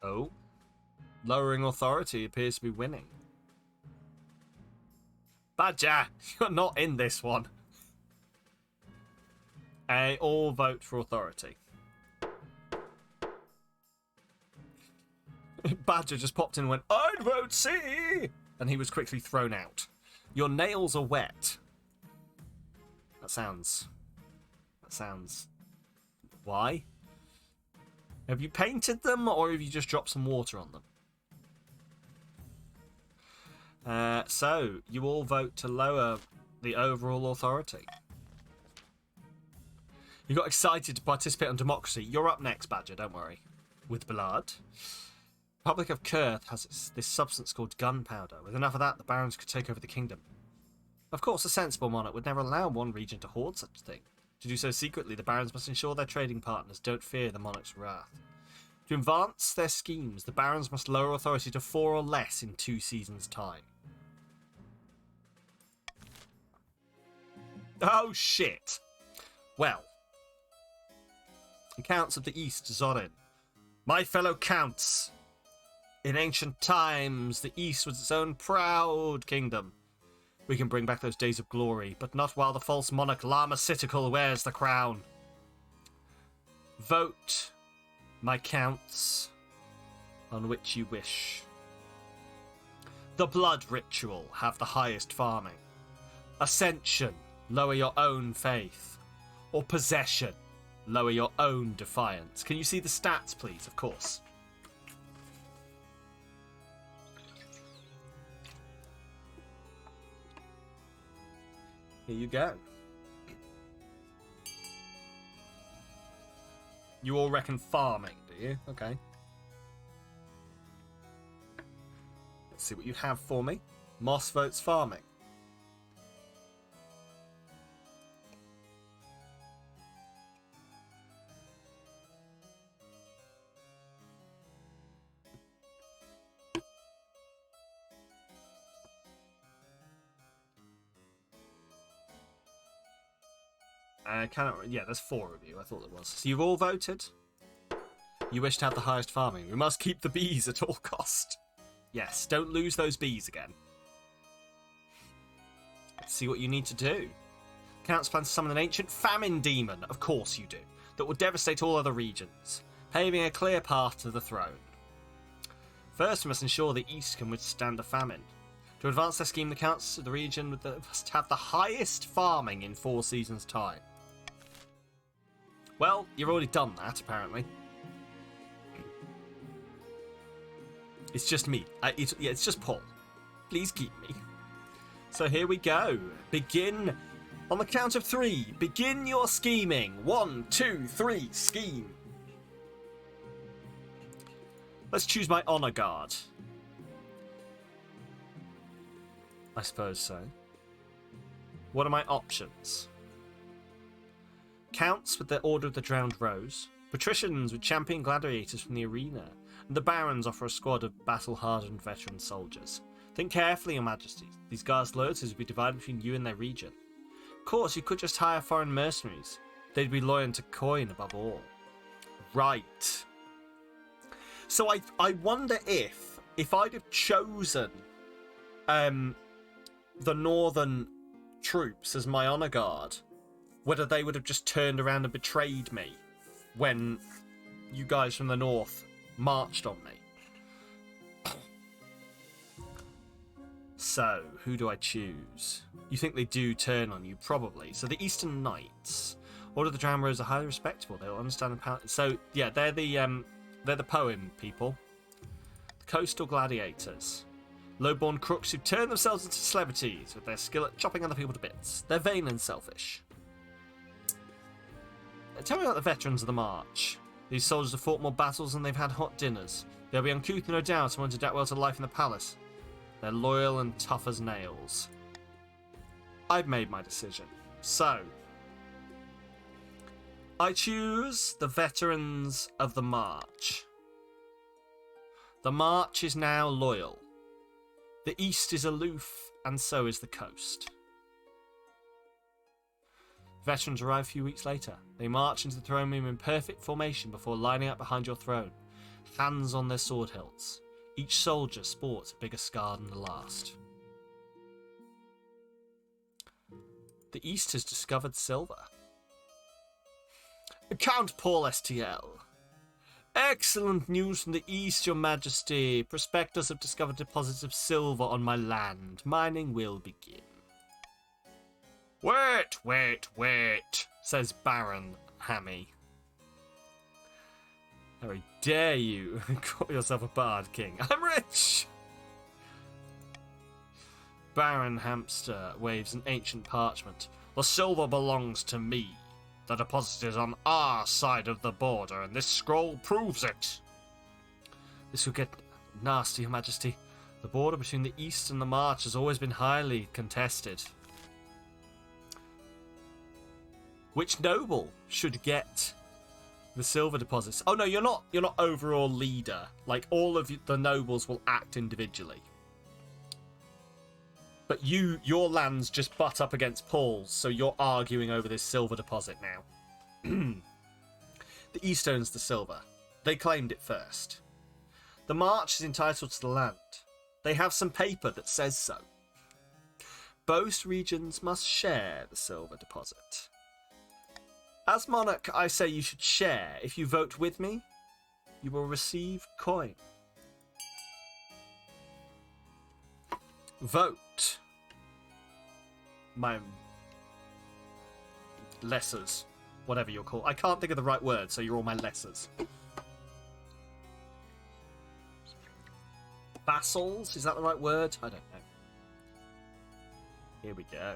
Oh. Lowering authority appears to be winning. Badger, you're not in this one. All vote for authority. Badger just popped in and went, I'd vote C! And he was quickly thrown out. Your nails are wet. That sounds... Why? Have you painted them, or have you just dropped some water on them? So, you all vote to lower the overall authority. You got excited to participate on democracy. You're up next, Badger, don't worry. With blood. Republic of Kurth has this substance called gunpowder. With enough of that, the barons could take over the kingdom. Of course, a sensible monarch would never allow one region to hoard such a thing. To do so secretly, the barons must ensure their trading partners don't fear the monarch's wrath. To advance their schemes, the barons must lower authority to 4 or less in 2 seasons' time. Oh, shit. Well. Counts of the East, Zorin. My fellow counts. In ancient times, the East was its own proud kingdom. We can bring back those days of glory, but not while the false monarch Samalytical wears the crown. Vote, my counts, on which you wish. The blood ritual, have the highest farming. Ascension, lower your own faith. Or possession, lower your own defiance. Can you see the stats, please? Of course. Here you go. You all reckon farming, do you? Okay. Let's see what you have for me. Moss votes farming. I cannot. Yeah, there's 4 of you. I thought there was. So you've all voted. You wish to have the highest farming. We must keep the bees at all cost. Yes, don't lose those bees again. Let's see what you need to do. Counts plan to summon an ancient famine demon. Of course you do. That will devastate all other regions, paving a clear path to the throne. First, we must ensure the East can withstand the famine. To advance their scheme, the counts of the region must have the highest farming in 4 seasons' time. Well, you've already done that, apparently. It's just me. It's just Paul. Please keep me. So here we go. Begin on the count of 3. Begin your scheming. 1, 2, 3. Scheme. Let's choose my honor guard. I suppose so. What are my options? Counts with the Order of the Drowned Rose, patricians with champion gladiators from the arena, and the barons offer a squad of battle-hardened veteran soldiers. Think carefully, Your Majesty. These guards' loyalties will be divided between you and their region. Of course, you could just hire foreign mercenaries. They'd be loyal to coin above all. Right. So I wonder if I'd have chosen the northern troops as my honor guard, whether they would have just turned around and betrayed me when you guys from the north marched on me. So, who do I choose? You think they do turn on you? Probably. So the Eastern Knights, Order of the Drowned Rose, are highly respectable. They will understand the power. So yeah, they're the poem people. The Coastal Gladiators. Low-born crooks who turn themselves into celebrities with their skill at chopping other people to bits. They're vain and selfish. Tell me about the veterans of the march. These soldiers have fought more battles than they've had hot dinners. They'll be uncouth, no doubt, and want to adapt well to life in the palace. They're loyal and tough as nails. I've made my decision. So, I choose the veterans of the march. The march is now loyal. The East is aloof, and so is the coast. Veterans arrive a few weeks later. They march into the throne room in perfect formation before lining up behind your throne, hands on their sword hilts. Each soldier sports a bigger scar than the last. The East has discovered silver. Count Paul STL. Excellent news from the East, Your Majesty. Prospectors have discovered deposits of silver on my land. Mining will begin. Wait, says Baron Hammy. How dare you call yourself a bard king? I'm rich! Baron Hamster waves an ancient parchment. The silver belongs to me. The deposit is on our side of the border, and this scroll proves it. This will get nasty, Your Majesty. The border between the East and the March has always been highly contested. Which noble should get the silver deposits? Oh no, you're not overall leader. Like, all of the nobles will act individually. But your lands just butt up against Paul's, so you're arguing over this silver deposit now. The East owns the silver. They claimed it first. The March is entitled to the land. They have some paper that says so. Both regions must share the silver deposit. As monarch, I say you should share. If you vote with me, you will receive coin. Vote. My lessers. Whatever you're called. I can't think of the right word, so you're all my lessers. Vassals? Is that the right word? I don't know. Here we go.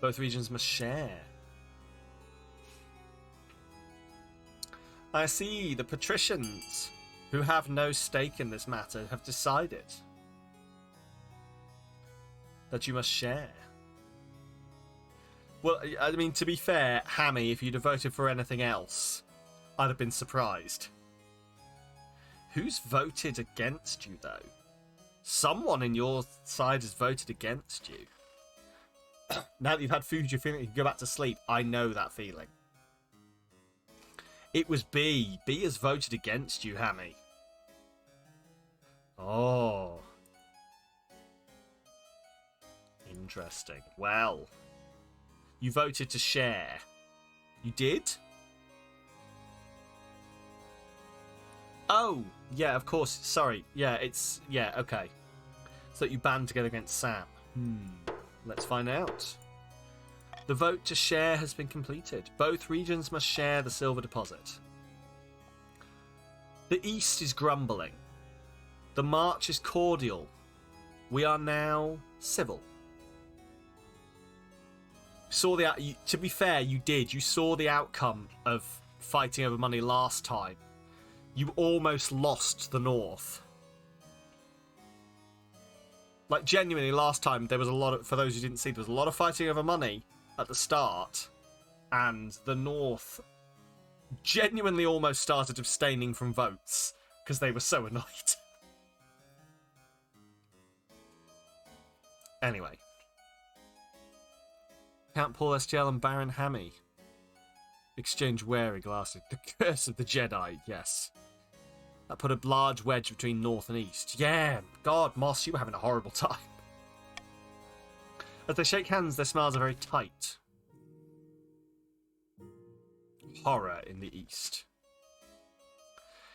Both regions must share. I see the patricians, who have no stake in this matter, have decided that you must share. Well, I mean, to be fair, Hammy, if you'd have voted for anything else, I'd have been surprised. Who's voted against you, though? Someone in your side has voted against you. Now that you've had food, you're feeling you can go back to sleep. I know that feeling. It was B. B has voted against you, Hammy. Oh. Interesting. Well, you voted to share. You did? Oh, yeah, of course. Sorry. Yeah, it's... Yeah, okay. So that you band together against Sam. Let's find out. The vote to share has been completed. Both regions must share the silver deposit. The East is grumbling. The March is cordial. We are now civil. Saw the... To be fair, you did. You saw the outcome of fighting over money last time. You almost lost the North. Like, genuinely, last time, there was a lot of... For those who didn't see, there was a lot of fighting over money at the start. And the North genuinely almost started abstaining from votes because they were so annoyed. Anyway. Count Paul SGL and Baron Hammy exchange wary glasses. The curse of the Jedi, yes. That put a large wedge between North and East. Yeah, God, Moss, you were having a horrible time. As they shake hands, their smiles are very tight. Horror in the East.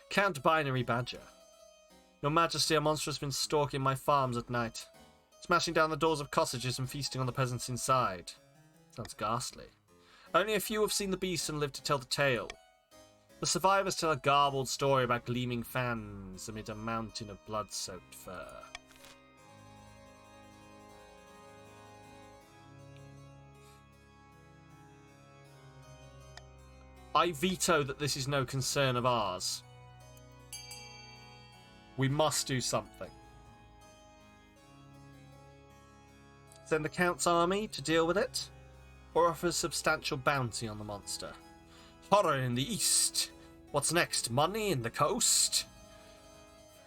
Count Binary Badger. Your Majesty, a monster has been stalking my farms at night, smashing down the doors of cottages and feasting on the peasants inside. Sounds ghastly. Only a few have seen the beast and lived to tell the tale. The survivors tell a garbled story about gleaming fans amid a mountain of blood-soaked fur. I veto that this is no concern of ours. We must do something. Send the Count's army to deal with it, or offer a substantial bounty on the monster. Horror in the East. What's next? Money in the coast?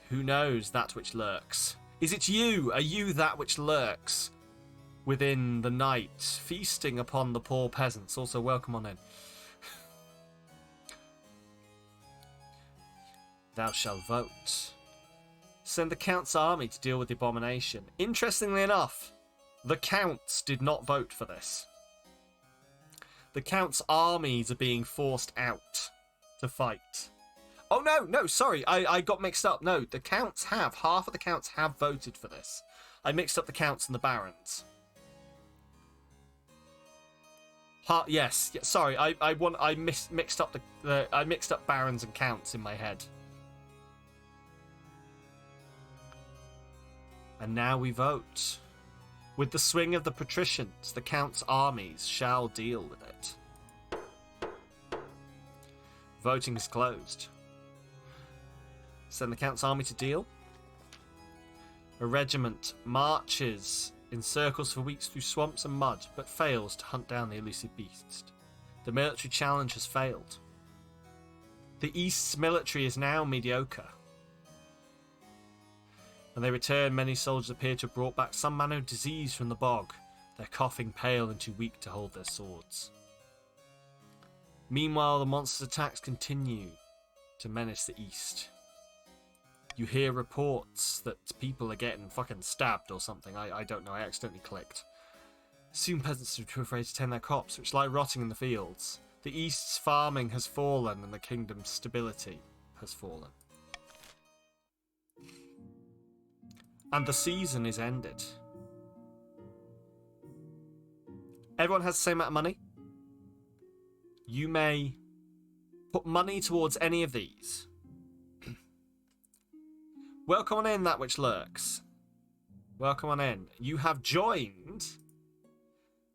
Who knows that which lurks? Is it you? Are you that which lurks within the night, feasting upon the poor peasants? Also, welcome on in. Thou shalt vote. Send the Count's army to deal with the abomination. Interestingly enough, the Counts did not vote for this. The Count's armies are being forced out to fight. Oh, no, sorry. I got mixed up. No, the Counts have. Half of the Counts have voted for this. I mixed up the Counts and the Barons. Yes, sorry. I mixed up I mixed up Barons and Counts in my head. And now we vote. With the swing of the patricians, the Count's armies shall deal with it. Voting is closed. Send the Count's army to deal. A regiment marches in circles for weeks through swamps and mud, but fails to hunt down the elusive beast. The military challenge has failed. The East's military is now mediocre. When they return, many soldiers appear to have brought back some manner of disease from the bog, their coughing pale and too weak to hold their swords. Meanwhile, the monster's attacks continue to menace the east. You hear reports that people are getting fucking stabbed or something. I don't know, I accidentally clicked. Soon peasants are too afraid to tend their crops, which lie rotting in the fields. The east's farming has fallen and the kingdom's stability has fallen. And the season is ended. Everyone has the same amount of money. You may put money towards any of these. Welcome on in, that which lurks. Welcome on in. You have joined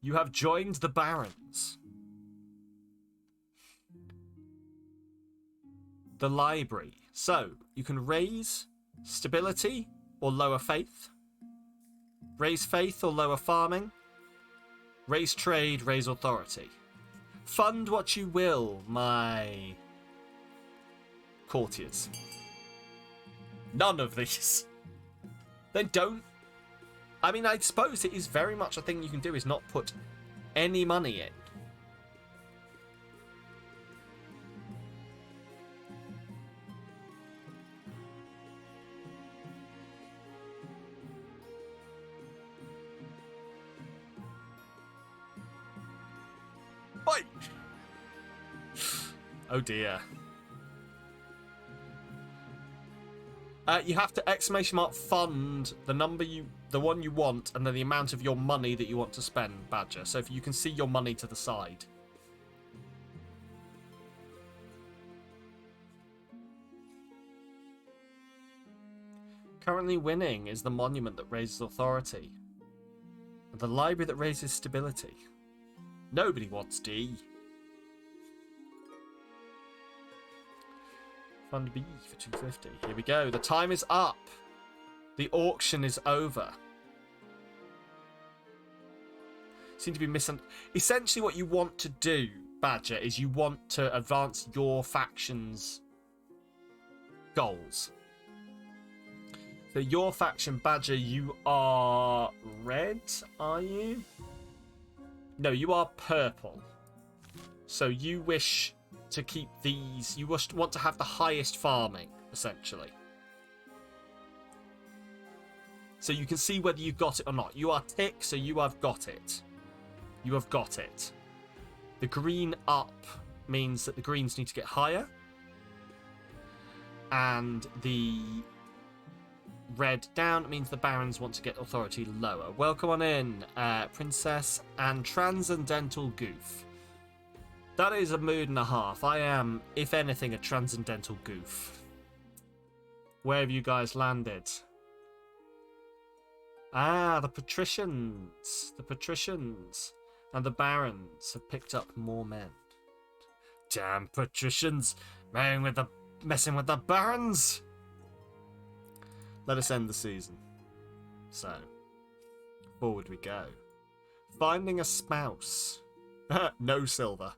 the barons. The library. So, you can raise stability or lower faith. Raise faith or lower farming. Raise trade, raise authority. Fund what you will, my courtiers. None of these. Then don't. I mean, I suppose it is very much a thing you can do, is not put any money in. Oi! Oh dear. You have to exclamation mark fund the one you want, and then the amount of your money that you want to spend, Badger. So if you can see your money to the side. Currently winning is the monument that raises authority, and the library that raises stability. Nobody wants D. Fund B for 250. Here we go. The time is up. The auction is over. Seem to be missing. Essentially, what you want to do, Badger, is you want to advance your faction's goals. So your faction, Badger, you are red, are you? No, you are purple. So you wish to keep these. You want to have the highest farming, essentially. So you can see whether you've got it or not. You are tick, so you have got it. You have got it. The green up means that the greens need to get higher. And the red down means the barons want to get authority lower. Welcome on in, Princess and Transcendental Goof. That is a mood and a half. I am, if anything, a transcendental goof. Where have you guys landed? Ah, the patricians. The patricians and the barons have picked up more men. Damn patricians, messing with the barons. Let us end the season. So, forward we go. Finding a spouse. No silver.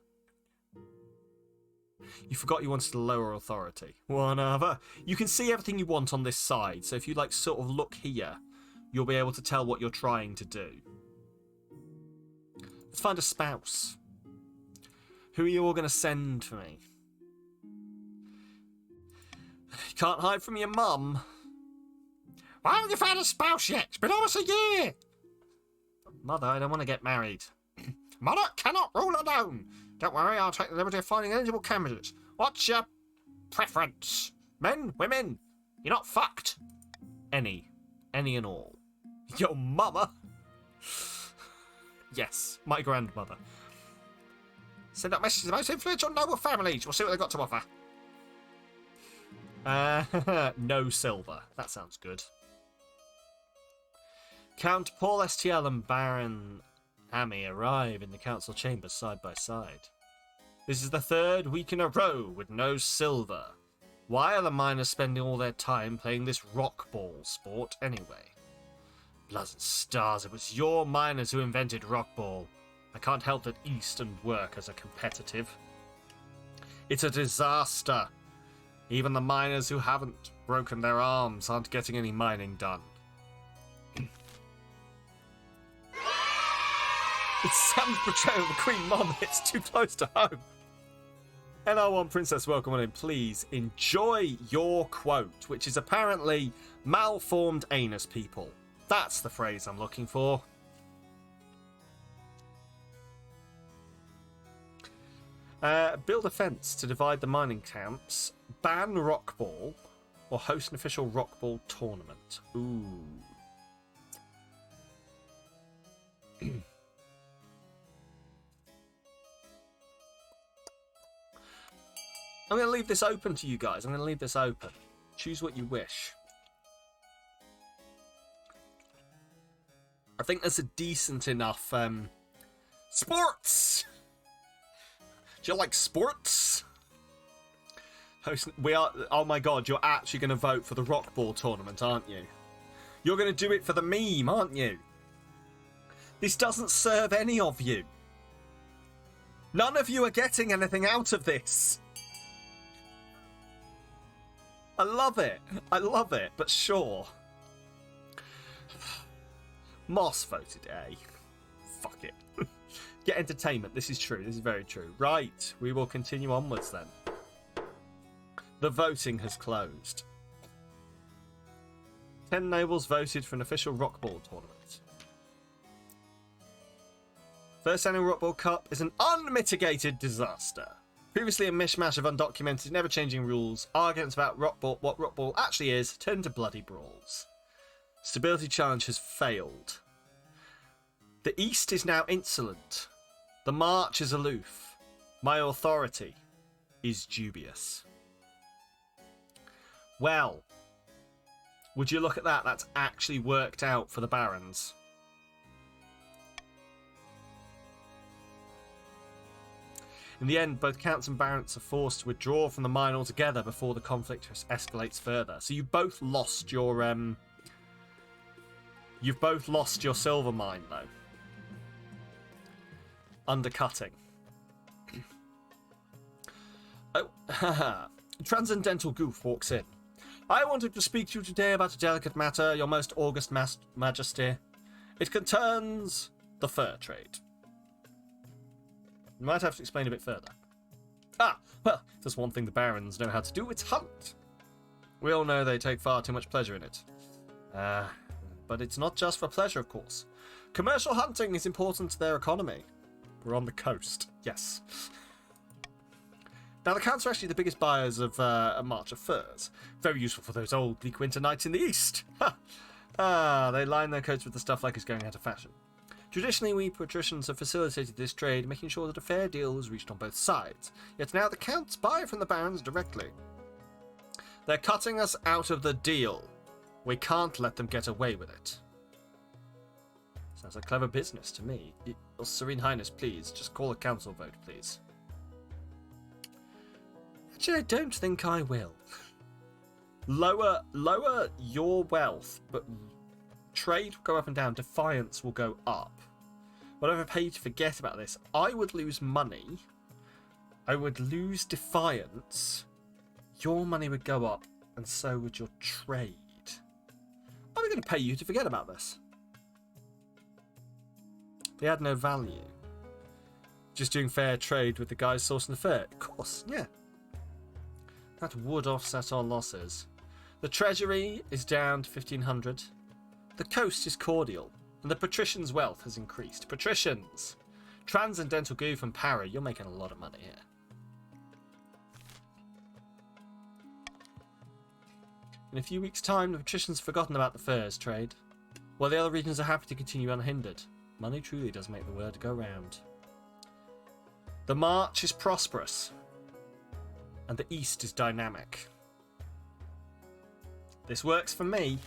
You forgot you wanted a lower authority. Whatever. You can see everything you want on this side, so if you like sort of look here, you'll be able to tell what you're trying to do. Let's find a spouse. Who are you all going to send for me? You can't hide from your mum. Why haven't you found a spouse yet? It's been almost a year. Mother, I don't want to get married. Mother cannot rule alone. Don't worry, I'll take the liberty of finding eligible candidates. What's your preference? Men? Women? You're not fucked. Any and all. Your mama? Yes, my grandmother. Send that message to the most influential noble families. We'll see what they've got to offer. No silver. That sounds good. Count Paul STL and Baron Amy arrive in the council chambers side by side. This is the third week in a row with no silver. Why are the miners spending all their time playing this rock ball sport anyway? Blood and stars, it was your miners who invented rock ball. I can't help that East and work as a competitive. It's a disaster. Even the miners who haven't broken their arms aren't getting any mining done. It's Sam's betrayal of the Queen Mom hits too close to home. NR1 Princess, welcome on in. Please enjoy your quote, which is apparently malformed anus people. That's the phrase I'm looking for. Build a fence to divide the mining camps. Ban rockball. Or host an official rockball tournament. Ooh. I'm going to leave this open to you guys. I'm going to leave this open. Choose what you wish. I think there's a decent enough sports. Do you like sports? We are. Oh my god! You're actually going to vote for the rockball tournament, aren't you? You're going to do it for the meme, aren't you? This doesn't serve any of you. None of you are getting anything out of this. I love it. I love it. But sure. Moss voted A. Fuck it. Get entertainment. This is true. This is very true. Right. We will continue onwards then. The voting has closed. 10 nobles voted for an official rockball tournament. First annual Rockball Cup is an unmitigated disaster. Previously a mishmash of undocumented, never-changing rules, arguments about rockball, what rockball actually is, turned into bloody brawls. Stability challenge has failed. The East is now insolent. The March is aloof. My authority is dubious. Well, would you look at that? That's actually worked out for the Barons. In the end, both counts and barons are forced to withdraw from the mine altogether before the conflict escalates further. So you both lost your you've both lost your silver mine though. Undercutting. Oh, haha. Transcendental Goof walks in. I wanted to speak to you today about a delicate matter, your most august majesty. It concerns the fur trade. You might have to explain a bit further. Ah, well, if there's one thing the barons know how to do, it's hunt. We all know they take far too much pleasure in it. But it's not just for pleasure, of course. Commercial hunting is important to their economy. We're on the coast, yes. Now, the counts are actually the biggest buyers of a march of furs. Very useful for those old bleak winter nights in the east. They line their coats with the stuff like it's going out of fashion. Traditionally, we patricians have facilitated this trade, making sure that a fair deal is reached on both sides. Yet now the counts buy from the barons directly. They're cutting us out of the deal. We can't let them get away with it. Sounds like clever business to me. Your Serene Highness, please, just call a council vote, please. Actually, I don't think I will. Lower your wealth, but trade will go up and down. Defiance will go up. Whatever I pay you to forget about this, I would lose money. I would lose defiance. Your money would go up, and so would your trade. Are we going to pay you to forget about this? They had no value. Just doing fair trade with the guys sourcing the fur. Of course, yeah. That would offset our losses. The treasury is down to 1,500. The coast is cordial, and the patricians' wealth has increased. Patricians! Transcendental Goof and Parry, you're making a lot of money here. In a few weeks' time, the patricians have forgotten about the furs trade, while the other regions are happy to continue unhindered. Money truly does make the world go round. The March is prosperous, and the East is dynamic. This works for me.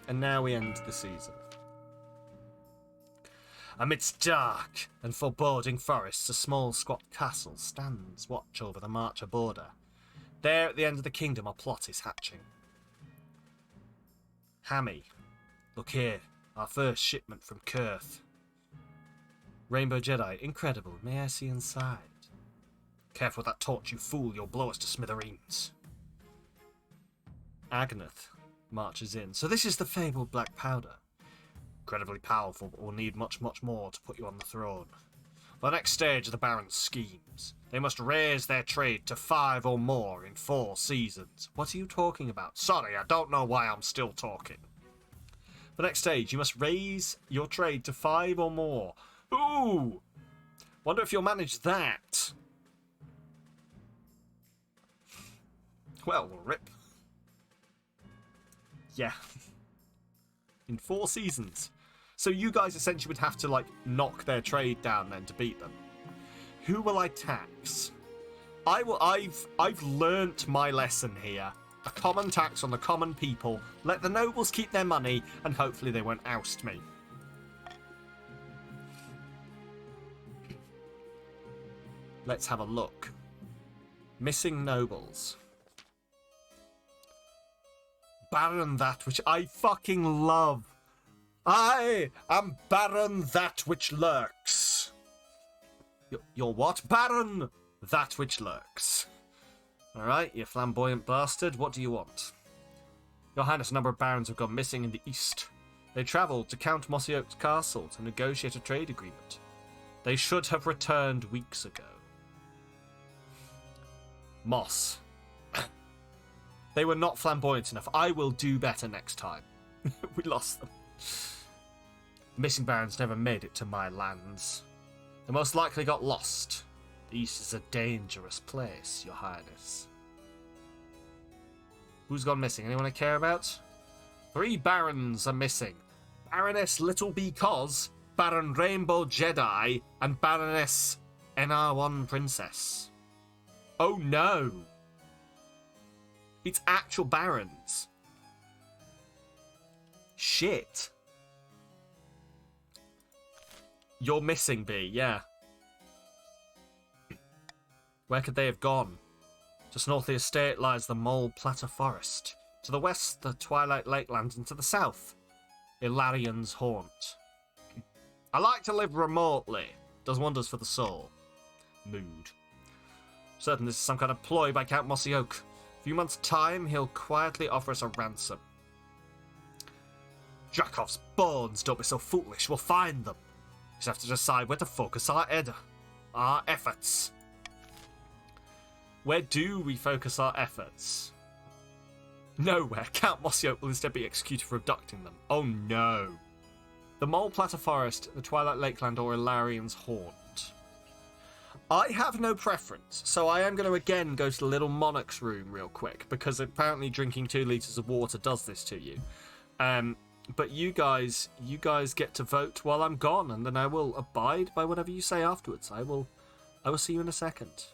And now we end the season. Amidst dark and foreboding forests, a small squat castle stands watch over the Marcher border. There at the end of the kingdom, a plot is hatching. Hammy, look here, our first shipment from Kurth. Rainbow Jedi, incredible, may I see inside? Careful with that torch, you fool, you'll blow us to smithereens. Agnath marches in. So this is the fabled black powder. Incredibly powerful, but we'll need much, much more to put you on the throne. For the next stage of the Baron's schemes, they must raise their trade to 5 or more in 4 seasons. What are you talking about? Sorry, I don't know why I'm still talking. For the next stage, you must raise your trade to 5 or more. Ooh! Wonder if you'll manage that. Well, rip. Yeah. In 4 seasons. So you guys essentially would have to, like, knock their trade down then to beat them. Who will I tax? I've learnt my lesson here. A common tax on the common people. Let the nobles keep their money, and hopefully they won't oust me. Let's have a look. Missing nobles. Baron that which I fucking love. I am Baron that which lurks. You're what? Baron that which lurks. Alright, you flamboyant bastard, what do you want? Your Highness, a number of barons have gone missing in the east. They travelled to Count Mossy-Oak's castle to negotiate a trade agreement. They should have returned weeks ago. Moss. They were not flamboyant enough. I will do better next time. We lost them. The missing barons never made it to my lands. They most likely got lost. The East is a dangerous place, Your Highness. Who's gone missing? Anyone I care about? 3 barons are missing. Baroness Little Because, Baron Rainbow Jedi, and Baroness NR1 Princess. Oh no! It's actual barons. Shit. You're missing, B, yeah. Where could they have gone? Just north of the estate lies the Mole Platter Forest. To the west, the Twilight Lakelands, and to the south, Ilarion's Haunt. I like to live remotely. Does wonders for the soul. Mood. Certain this is some kind of ploy by Count Mossy Oak. A few months' time, he'll quietly offer us a ransom. Dracov's bones, don't be so foolish. We'll find them. Just have to decide where to focus our efforts. Where do we focus our efforts? Nowhere. Count Mossy Oak will instead be executed for abducting them. Oh no. The Mole Platter Forest, the Twilight Lakeland, or Ilarion's Haunt. I have no preference, so I am going to again go to the Little Monarch's room real quick, because apparently drinking 2 litres of water does this to you. But you guys get to vote while I'm gone, and then I will abide by whatever you say afterwards. I will see you in a second.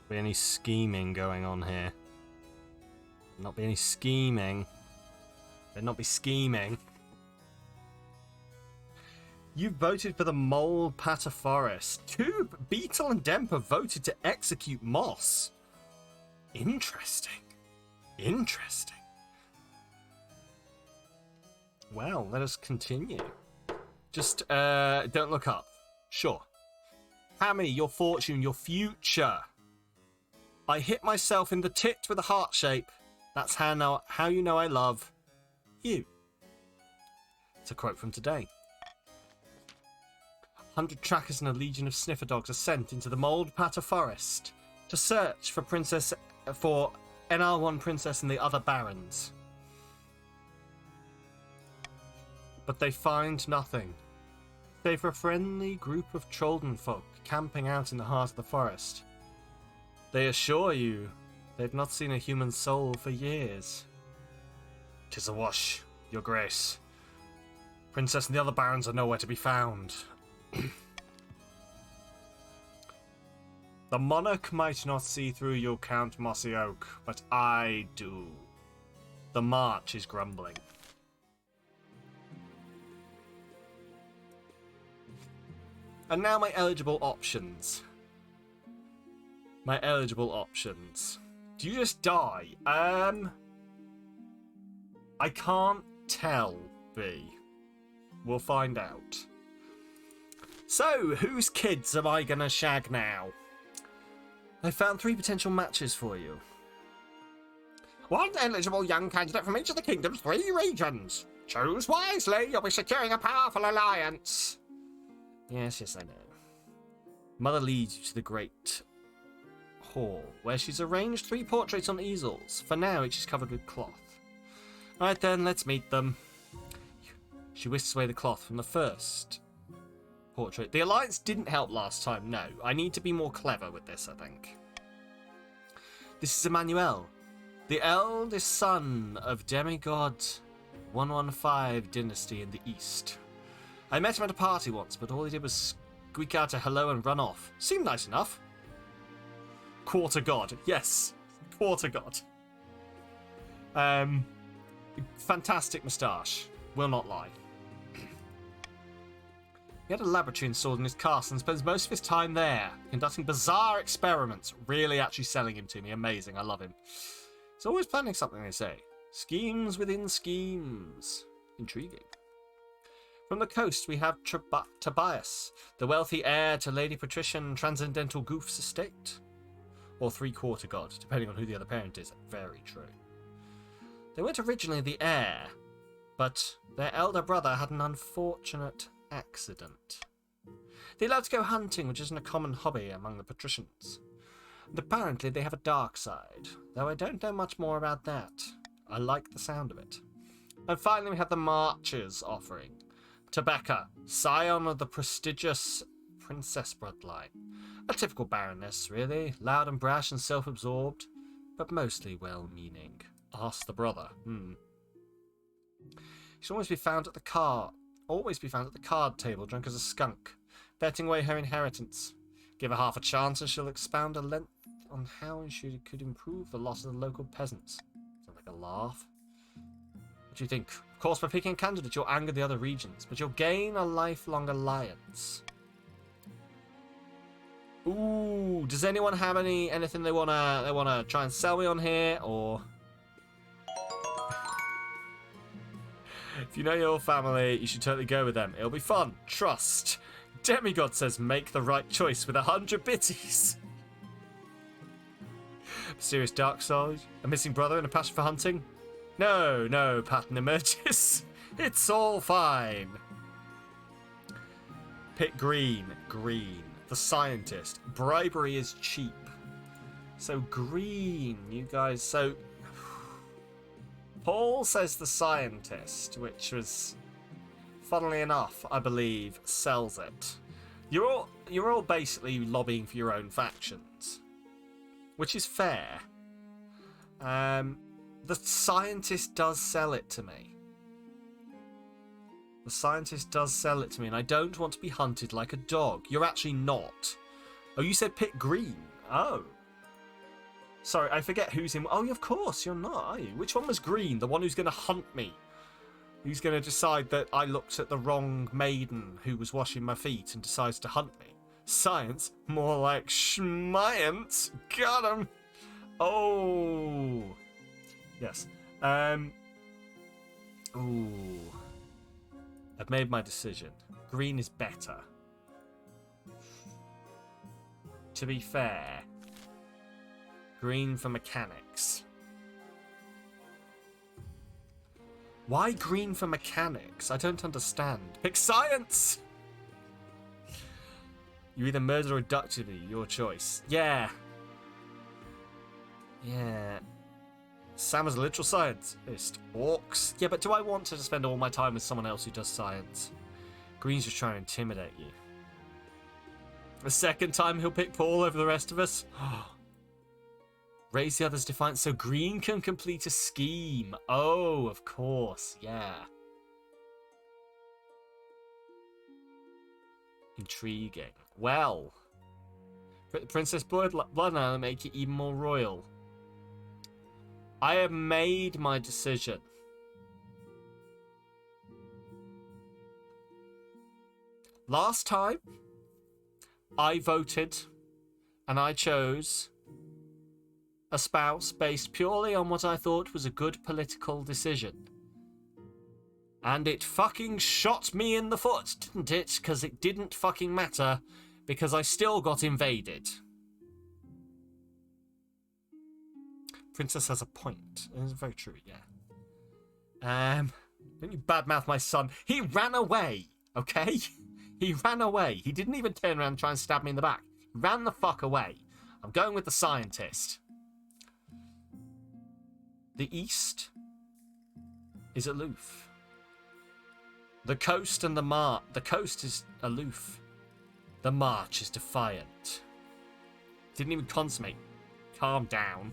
Be any scheming going on here? Not be any scheming. Better not be scheming. You voted for the Mold Patter Forest. Two, Beetle and Demper voted to execute Moss. Interesting. Interesting. Well, let us continue. Just, don't look up. Sure. Hammy, your fortune, your future. I hit myself in the tit with a heart shape. That's how you know I love you. It's a quote from today. 100 trackers and a legion of sniffer dogs are sent into the Mold Patter Forest to search for NR1 Princess and the other barons. But they find nothing, save for a friendly group of Trolden folk camping out in the heart of the forest. They assure you they've not seen a human soul for years. 'Tis a wash, your grace. Princess and the other barons are nowhere to be found. The monarch might not see through you, Count Mossy Oak, but I do. The march is grumbling. And now my eligible options. My eligible options. Do you just die? I can't tell, B. We'll find out. So, whose kids am I gonna shag now? I found 3 potential matches for you. One eligible young candidate from each of the kingdom's 3 regions. Choose wisely, you'll be securing a powerful alliance. Yes, I know. Mother leads you to the great hall, where she's arranged 3 portraits on easels. For now, each is covered with cloth. Alright then, let's meet them. She whisks away the cloth from the first portrait. The alliance didn't help last time, no. I need to be more clever with this, I think. This is Emmanuel, the eldest son of demigod 115 dynasty in the east. I met him at a party once, but all he did was squeak out a hello and run off. Seemed nice enough. Quarter god. Yes. Quarter god. Fantastic moustache. Will not lie. He had a laboratory installed in his castle and spends most of his time there, conducting bizarre experiments. Really actually selling him to me. Amazing. I love him. He's always planning something, they say. Schemes within schemes. Intriguing. From the coast, we have Tobias, the wealthy heir to Lady Patrician Transcendental Goof's estate. Or 3/4 god, depending on who the other parent is. Very true. They weren't originally the heir, but their elder brother had an unfortunate accident. They love to go hunting, which isn't a common hobby among the patricians. And apparently they have a dark side, though I don't know much more about that. I like the sound of it. And finally we have the Marchers offering. Tebecca, scion of the prestigious princess bloodline. A typical baroness, really. Loud and brash and self-absorbed, but mostly well-meaning. Ask the brother. She'll always be found at the card table, drunk as a skunk, betting away her inheritance. Give her half a chance and she'll expound at length on how she could improve the loss of the local peasants. Sounds like a laugh. What do you think? Of course, by picking a candidate, you'll anger the other regions, but you'll gain a lifelong alliance. Ooh, does anyone have anything they wanna try and sell me on here, or? If you know your family, you should totally go with them. It'll be fun. Trust. Demigod says make the right choice with 100 bitties. Mysterious dark side? A missing brother and a passion for hunting? No, pattern emerges. It's all fine. Pick green. The scientist. Bribery is cheap. So green, you guys. So Paul says the scientist, which was, funnily enough, I believe, sells it. You're all basically lobbying for your own factions, which is fair. The scientist does sell it to me. The scientist does sell it to me, and I don't want to be hunted like a dog. You're actually not. Oh, you said pick green. Oh. Sorry, I forget who's in. Oh, of course, you're not, are you? Which one was green? The one who's going to hunt me? Who's going to decide that I looked at the wrong maiden who was washing my feet and decides to hunt me? Science? More like schmiance. Got him. Oh. Yes. Ooh. I've made my decision. Green is better. To be fair, green for mechanics. Why green for mechanics? I don't understand. Pick science! You either murder or abducted me. Your choice. Yeah. Yeah. Sam is a literal scientist. Orcs. Yeah, but do I want to spend all my time with someone else who does science? Green's just trying to intimidate you. The second time he'll pick Paul over the rest of us. Raise the other's defiance so Green can complete a scheme. Oh, of course. Yeah. Intriguing. Well. Princess Blood now will make it even more royal. I have made my decision. Last time, I voted and I chose a spouse based purely on what I thought was a good political decision. And it fucking shot me in the foot, didn't it? Because it didn't fucking matter, because I still got invaded. Princess has a point. It's very true, yeah. Don't you badmouth my son. He ran away, okay? He ran away. He didn't even turn around and try and stab me in the back. He ran the fuck away. I'm going with the scientist. The East is aloof. The coast and the coast is aloof. The march is defiant. Didn't even consummate. Calm down.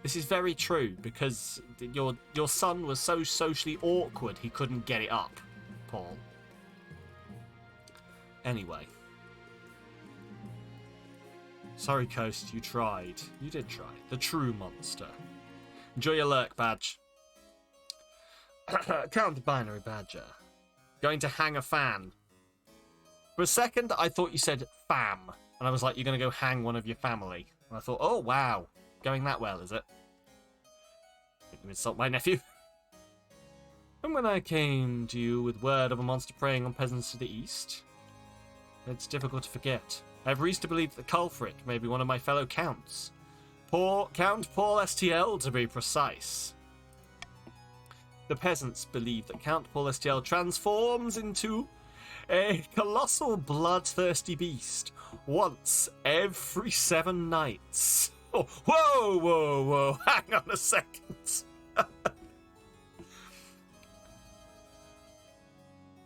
This is very true, because your son was so socially awkward he couldn't get it up, Paul. Anyway. Sorry, Coast, you tried. You did try. The true monster. Enjoy your lurk badge. Count binary badger. Going to hang a fan. For a second, I thought you said fam. And I was like, you're going to go hang one of your family. And I thought, oh, wow. Going that well, is it? Didn't you insult my nephew? And when I came to you with word of a monster preying on peasants to the east, it's difficult to forget. I have reason to believe that the culprit may be one of my fellow counts. Count Paul STL, to be precise. The peasants believe that Count Paul STL transforms into a colossal bloodthirsty beast once every 7 nights. Oh, whoa, whoa, whoa, hang on a second.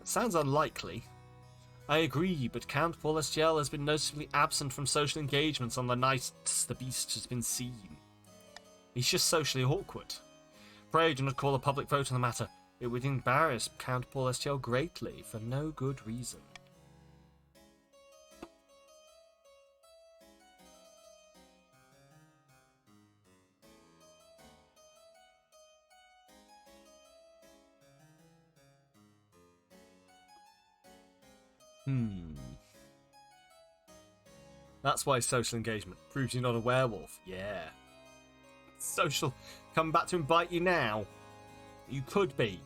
Sounds unlikely. I agree, but Count Paul STL has been noticeably absent from social engagements on the nights the beast has been seen. He's just socially awkward. Pray do not call a public vote on the matter. It would embarrass Count Paul STL greatly for no good reason. That's why social engagement proves you're not a werewolf. Yeah. Social. Come back to and bite you now. You could be.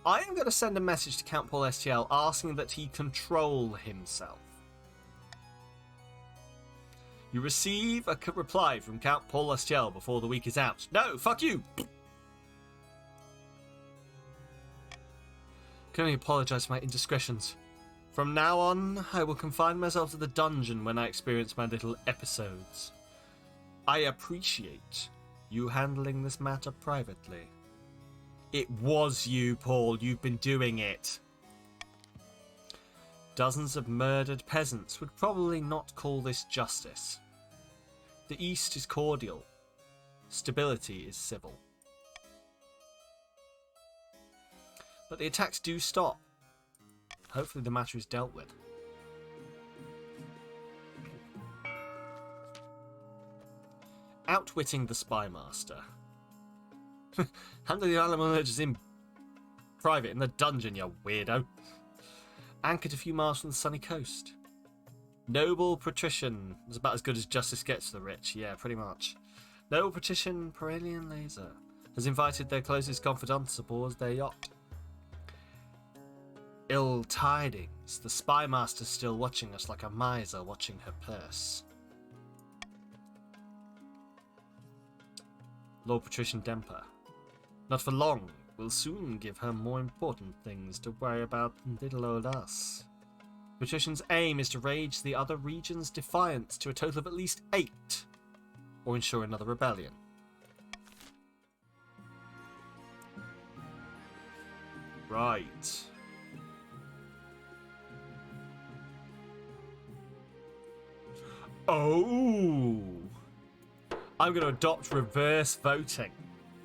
I am going to send a message to Count Paul STL asking that he control himself. You receive a reply from Count Paul STL before the week is out. No, fuck you! Can only apologise for my indiscretions. From now on, I will confine myself to the dungeon when I experience my little episodes. I appreciate you handling this matter privately. It was you, Paul. You've been doing it. Dozens of murdered peasants would probably not call this justice. The East is cordial. Stability is civil. But the attacks do stop. Hopefully the matter is dealt with. Outwitting the Spy Master. Handle the animal mergers in private in the dungeon, you weirdo. Anchored a few miles from the sunny coast. Noble patrician. It's about as good as justice gets for the rich. Yeah, pretty much. Noble patrician Peralian Laser has invited their closest confidants aboard their yacht. Ill tidings. The spy master's still watching us like a miser watching her purse. Lord Patrician Demper. Not for long. We'll soon give her more important things to worry about than little old us. Patrician's aim is to rage the other region's defiance to a total of at least 8, or ensure another rebellion. Right. Oh! I'm going to adopt reverse voting.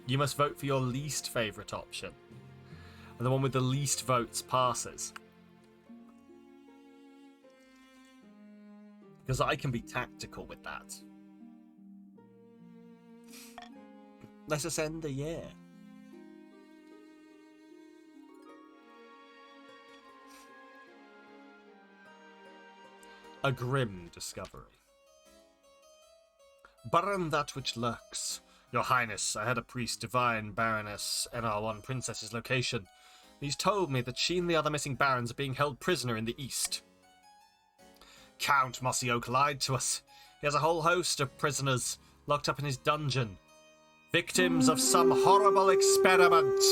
You must vote for your least favourite option. And the one with the least votes passes. Because I can be tactical with that. Let us end the year. A grim discovery. Burn that which lurks. Your Highness, I had a priest divine Baroness NR1 Princess's location. He's told me that she and the other missing barons are being held prisoner in the east. Count Mossy Oak lied to us. He has a whole host of prisoners locked up in his dungeon. Victims of some horrible experiment.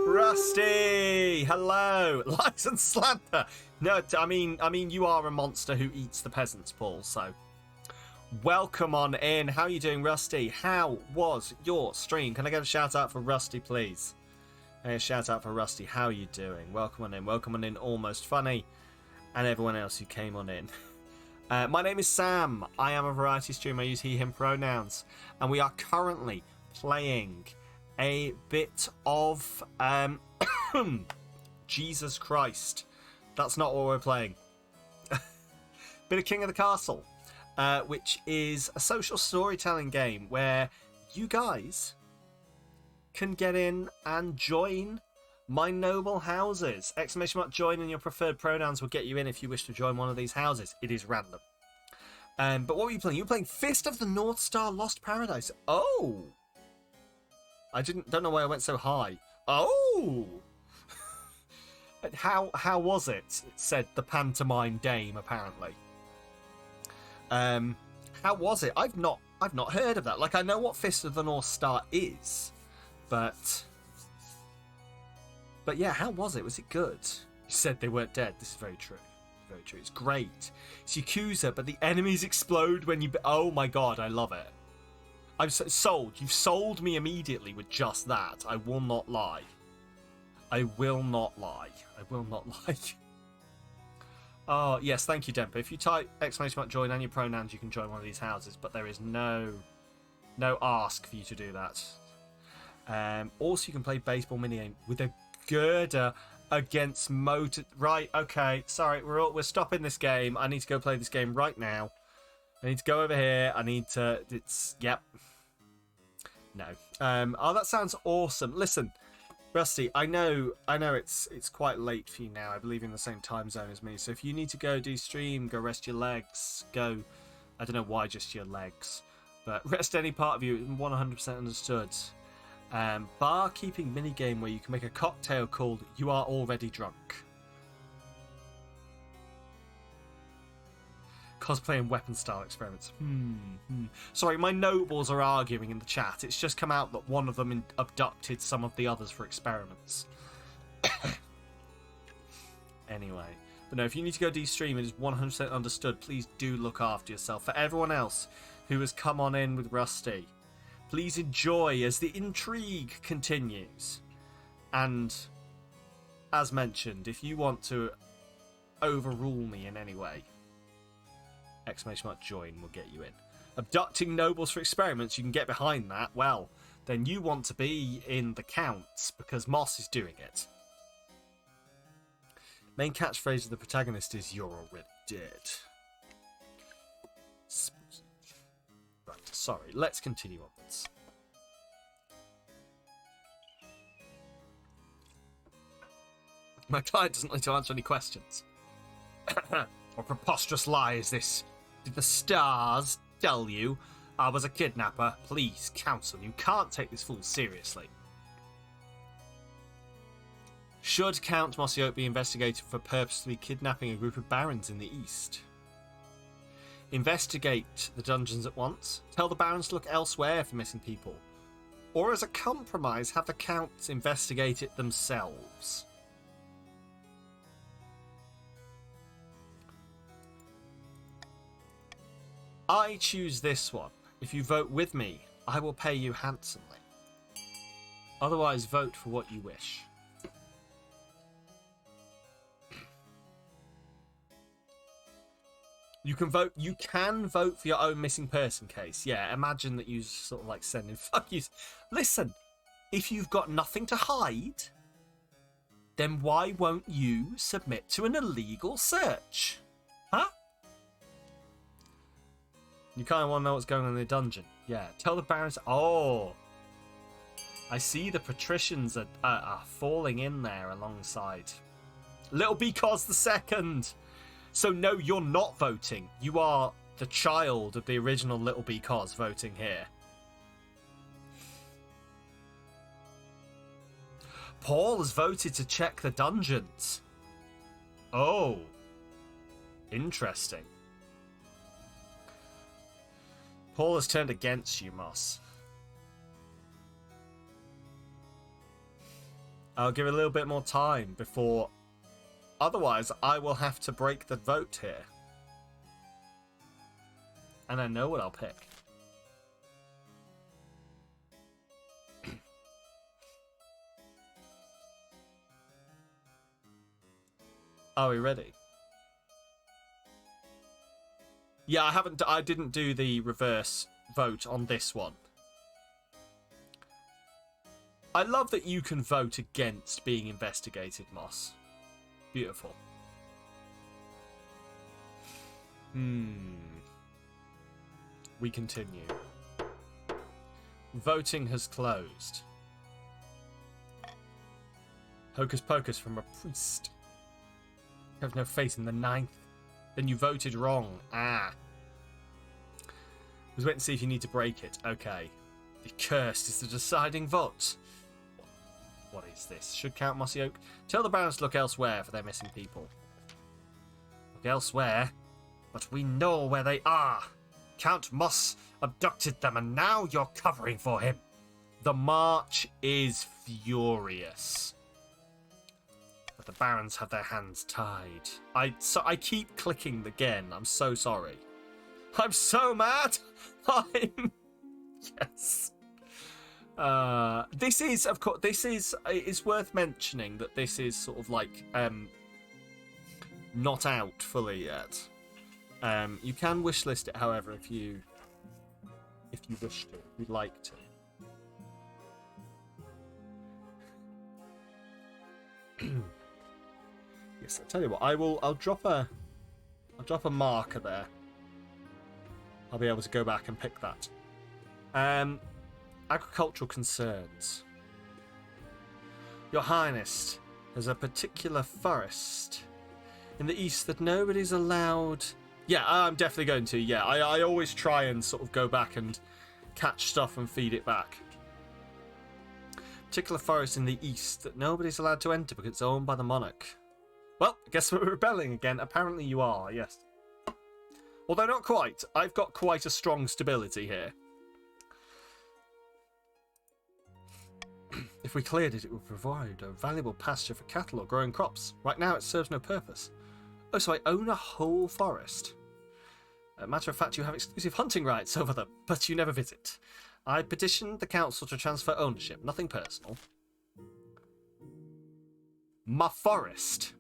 Rusty! Hello! Lies and slander! No, I mean, you are a monster who eats the peasants, Paul, so... Welcome on in. How are you doing, Rusty? How was your stream? Can I get a shout out for Rusty, please? A shout out for Rusty. How are you doing? Welcome on in. Welcome on in, Almost Funny. And everyone else who came on in. My name is Sam. I am a variety streamer. I use he, him pronouns. And we are currently playing a bit of... Jesus Christ. That's not what we're playing. Bit of King of the Castle. Which is a social storytelling game where you guys can get in and join my noble houses. Exclamation mark join and your preferred pronouns will get you in if you wish to join one of these houses. It is random. But what were you playing? You were playing Fist of the North Star Lost Paradise. Oh! I don't know why I went so high. Oh! How was it? Said the pantomime dame, apparently. How was it? I've not heard of that. Like, I know what Fist of the North Star is, but yeah, how was it? Was it good? You said they weren't dead. This is very true. Very true. It's great. It's Yakuza, but the enemies explode when you... Oh my god, I love it. I'm sold. You've sold me immediately with just that. I will not lie. I will not lie. I will not lie. Oh, yes, thank you, Demper. If you type exclamation mark join and your pronouns, you can join one of these houses, but there is no ask for you to do that. Also, you can play baseball minigame with a girder against motor... Right, okay, sorry, we're stopping this game. I need to go play this game right now. I need to go over here. I need to... Yep. No. Oh, that sounds awesome. Listen... Rusty, I know it's quite late for you now. I believe in the same time zone as me. So if you need to go do stream, go rest your legs, go... I don't know why just your legs. But rest any part of you, 100% understood. Bar-keeping minigame where you can make a cocktail called You Are Already Drunk. Cosplay and weapon style experiments. Sorry, my nobles are arguing in the chat. It's just come out that one of them abducted some of the others for experiments. Anyway. But no, if you need to go de-stream, it is 100% understood. Please do look after yourself. For everyone else who has come on in with Rusty, please enjoy as the intrigue continues. And, as mentioned, if you want to overrule me in any way, exclamation mark join will get you in. Abducting nobles for experiments, you can get behind that. Well, then you want to be in the counts because Moss is doing it. Main catchphrase of the protagonist is "You're already dead." Spooky. Right. sorry. Let's continue onwards. My client doesn't like to answer any questions. What preposterous lie is this? Did the stars tell you I was a kidnapper? Please, counsel, you can't take this fool seriously. Should Count Mosiope be investigated for purposely kidnapping a group of barons in the east? Investigate the dungeons at once. Tell the barons to look elsewhere for missing people. Or as a compromise, have the counts investigate it themselves. I choose this one. If you vote with me, I will pay you handsomely. Otherwise, vote for what you wish. You can vote for your own missing person case. Yeah, imagine that you sort of like sending fuck yous. Listen, if you've got nothing to hide, then why won't you submit to an illegal search? Huh? You kind of want to know what's going on in the dungeon. Yeah, tell the barons. Oh, I see the patricians are falling in there alongside Little Because the Second. So no, you're not voting. You are the child of the original Little Because voting here. Paul has voted to check the dungeons. Oh, interesting. Paul has turned against you, Moss. I'll give it a little bit more time before... Otherwise, I will have to break the vote here. And I know what I'll pick. Are we ready? Yeah, I didn't do the reverse vote on this one. I love that you can vote against being investigated, Moss. Beautiful. We continue. Voting has closed. Hocus pocus from a priest. You have no faith in the ninth. Then you voted wrong. Ah. Was waiting to see if you need to break it. Okay. The cursed is the deciding vote. What is this? Should Count Mossy Oak tell the barons to look elsewhere for their missing people? Look elsewhere? But we know where they are. Count Moss abducted them and now you're covering for him. The march is furious. But the barons have their hands tied. I keep clicking again. I'm so sorry. I'm so mad. Yes. This is, of course, it's worth mentioning that this is sort of like not out fully yet. You can wishlist it, however, if you wish to, if you'd like to. Yes, I'll tell you what. I'll drop a marker there. I'll be able to go back and pick that. Agricultural concerns. Your Highness, there's a particular forest in the east that nobody's allowed. Yeah, I'm definitely going to. Yeah, I always try and sort of go back and catch stuff and feed it back. Particular forest in the east that nobody's allowed to enter because it's owned by the monarch. Well, I guess we're rebelling again. Apparently you are, yes. Although not quite. I've got quite a strong stability here. If we cleared it, it would provide a valuable pasture for cattle or growing crops. Right now it serves no purpose. Oh, so I own a whole forest. As a matter of fact, you have exclusive hunting rights over them, but you never visit. I petitioned the council to transfer ownership, nothing personal. My forest.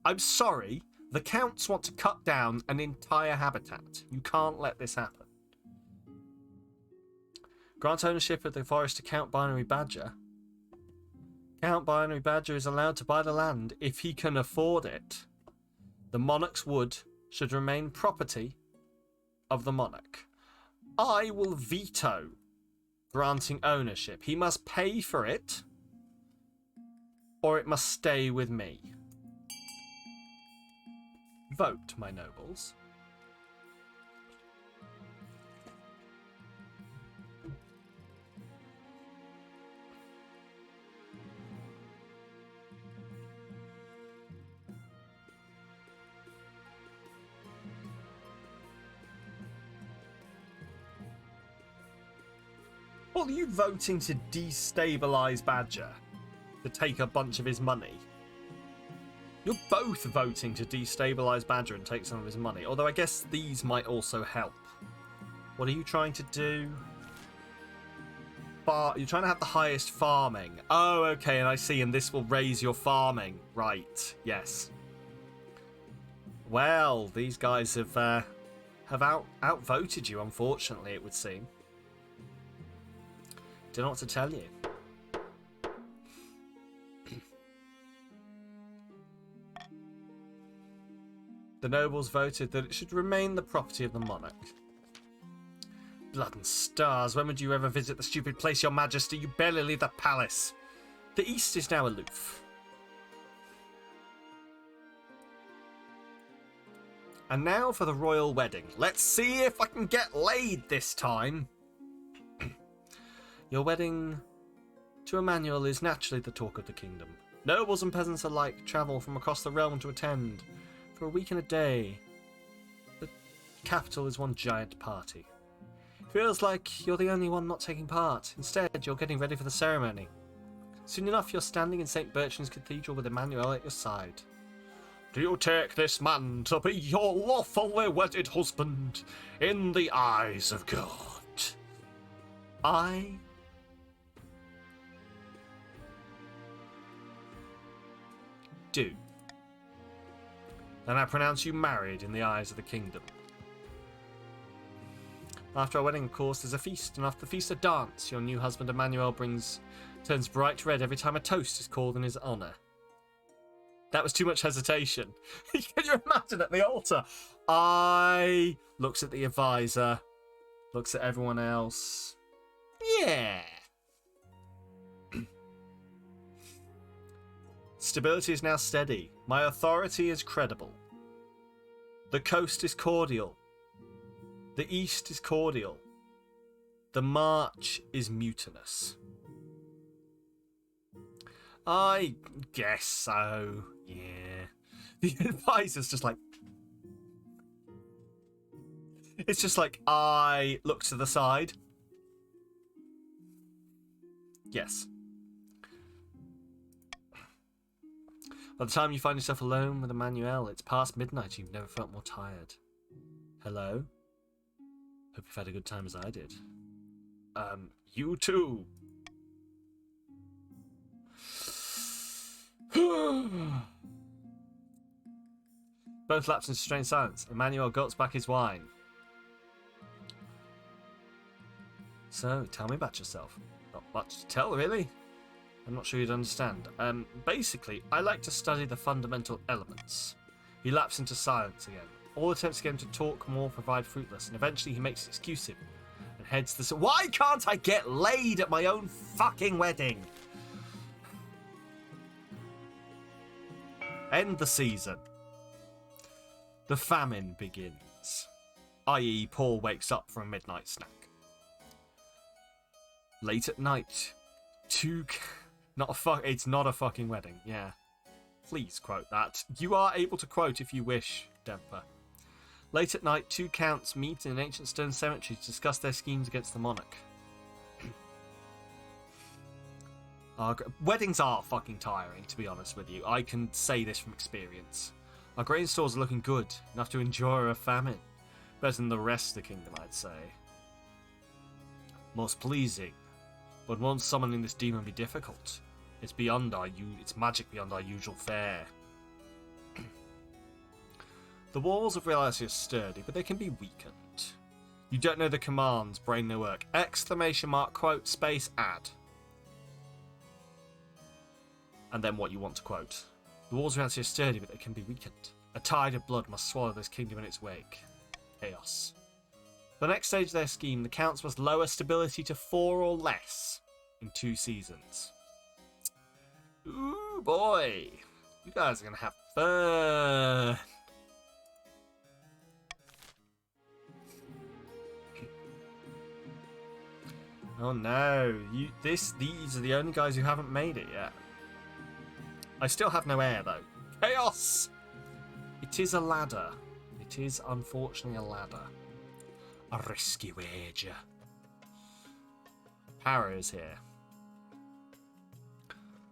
I'm sorry, the counts want to cut down an entire habitat. You can't let this happen. Grant ownership of the forest to Count Binary Badger. Count Binary Badger is allowed to buy the land if he can afford it. The monarch's wood should remain property of the monarch. I will veto granting ownership. He must pay for it, or it must stay with me. Vote, my nobles. What are you voting to destabilize Badger? To take a bunch of his money? You're both voting to destabilize Badger and take some of his money. Although I guess these might also help. What are you trying to do? You're trying to have the highest farming. Oh, okay, and I see, and this will raise your farming. Right, yes. Well, these guys have outvoted you, unfortunately, it would seem. Don't know what to tell you. The nobles voted that it should remain the property of the monarch. Blood and stars, when would you ever visit the stupid place, your majesty? You barely leave the palace. The east is now aloof. And now for the royal wedding. Let's see if I can get laid this time. Your wedding to Emmanuel is naturally the talk of the kingdom. Nobles and peasants alike travel from across the realm to attend. For a week and a day, the capital is one giant party. Feels like you're the only one not taking part. Instead, you're getting ready for the ceremony. Soon enough, you're standing in St. Bertrand's Cathedral with Emmanuel at your side. Do you take this man to be your lawfully wedded husband in the eyes of God? I do. Then I pronounce you married in the eyes of the kingdom. After our wedding, of course, there's a feast, and after the feast, a dance. Your new husband, Emmanuel, turns bright red every time a toast is called in his honour. That was too much hesitation. Can you imagine at the altar? I looks at the advisor, looks at everyone else. Yeah. Stability is now steady. My authority is credible. The coast is cordial. The east is cordial. The march is mutinous. I guess so, yeah. The advisor's just like... It's just like, I look to the side. Yes. By the time you find yourself alone with Emmanuel, it's past midnight. You've never felt more tired. Hello? Hope you've had a good time as I did. You too. Both lapse into strange silence. Emmanuel gulps back his wine. So, tell me about yourself. Not much to tell, really. I'm not sure you'd understand. Basically, I like to study the fundamental elements. He lapses into silence again. All attempts to get him to talk more provide fruitless, and eventually he makes excuses and heads to the... Why can't I get laid at my own fucking wedding? End the season. The famine begins. I.e., Paul wakes up from a midnight snack. Late at night, it's not a fucking wedding, yeah. Please quote that. You are able to quote if you wish, Demper. Late at night, two counts meet in an ancient stone cemetery to discuss their schemes against the monarch. Weddings are fucking tiring, to be honest with you. I can say this from experience. Our grain stores are looking good, enough to endure a famine. Better than the rest of the kingdom, I'd say. Most pleasing. But won't summoning this demon be difficult? It's magic beyond our usual fare. The walls of reality are sturdy, but they can be weakened. You don't know the commands, brain no work. Exclamation mark, quote, space, add. And then what you want to quote. The walls of reality are sturdy, but they can be weakened. A tide of blood must swallow this kingdom in its wake. Chaos. For the next stage of their scheme, the Counts must lower stability to 4 or less in 2 seasons. Ooh, boy. You guys are going to have fun. Oh no, these are the only guys who haven't made it yet. I still have no heir though. Chaos! It is a ladder. It is unfortunately a ladder. A risky wager. Para is here.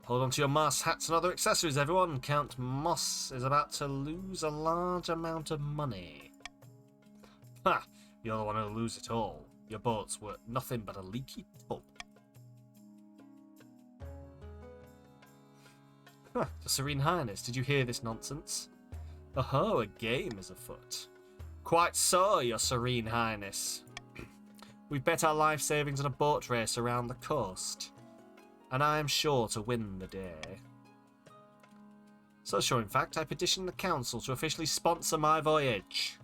Hold on to your masks, hats and other accessories, everyone. Count Moss is about to lose a large amount of money. Ha! You're the one who'll lose it all. Your boats were nothing but a leaky tub. Huh, Your Serene Highness, did you hear this nonsense? Oh, a game is afoot. Quite so, Your Serene Highness. We've bet our life savings on a boat race around the coast, and I am sure to win the day. So sure, in fact, I petitioned the council to officially sponsor my voyage.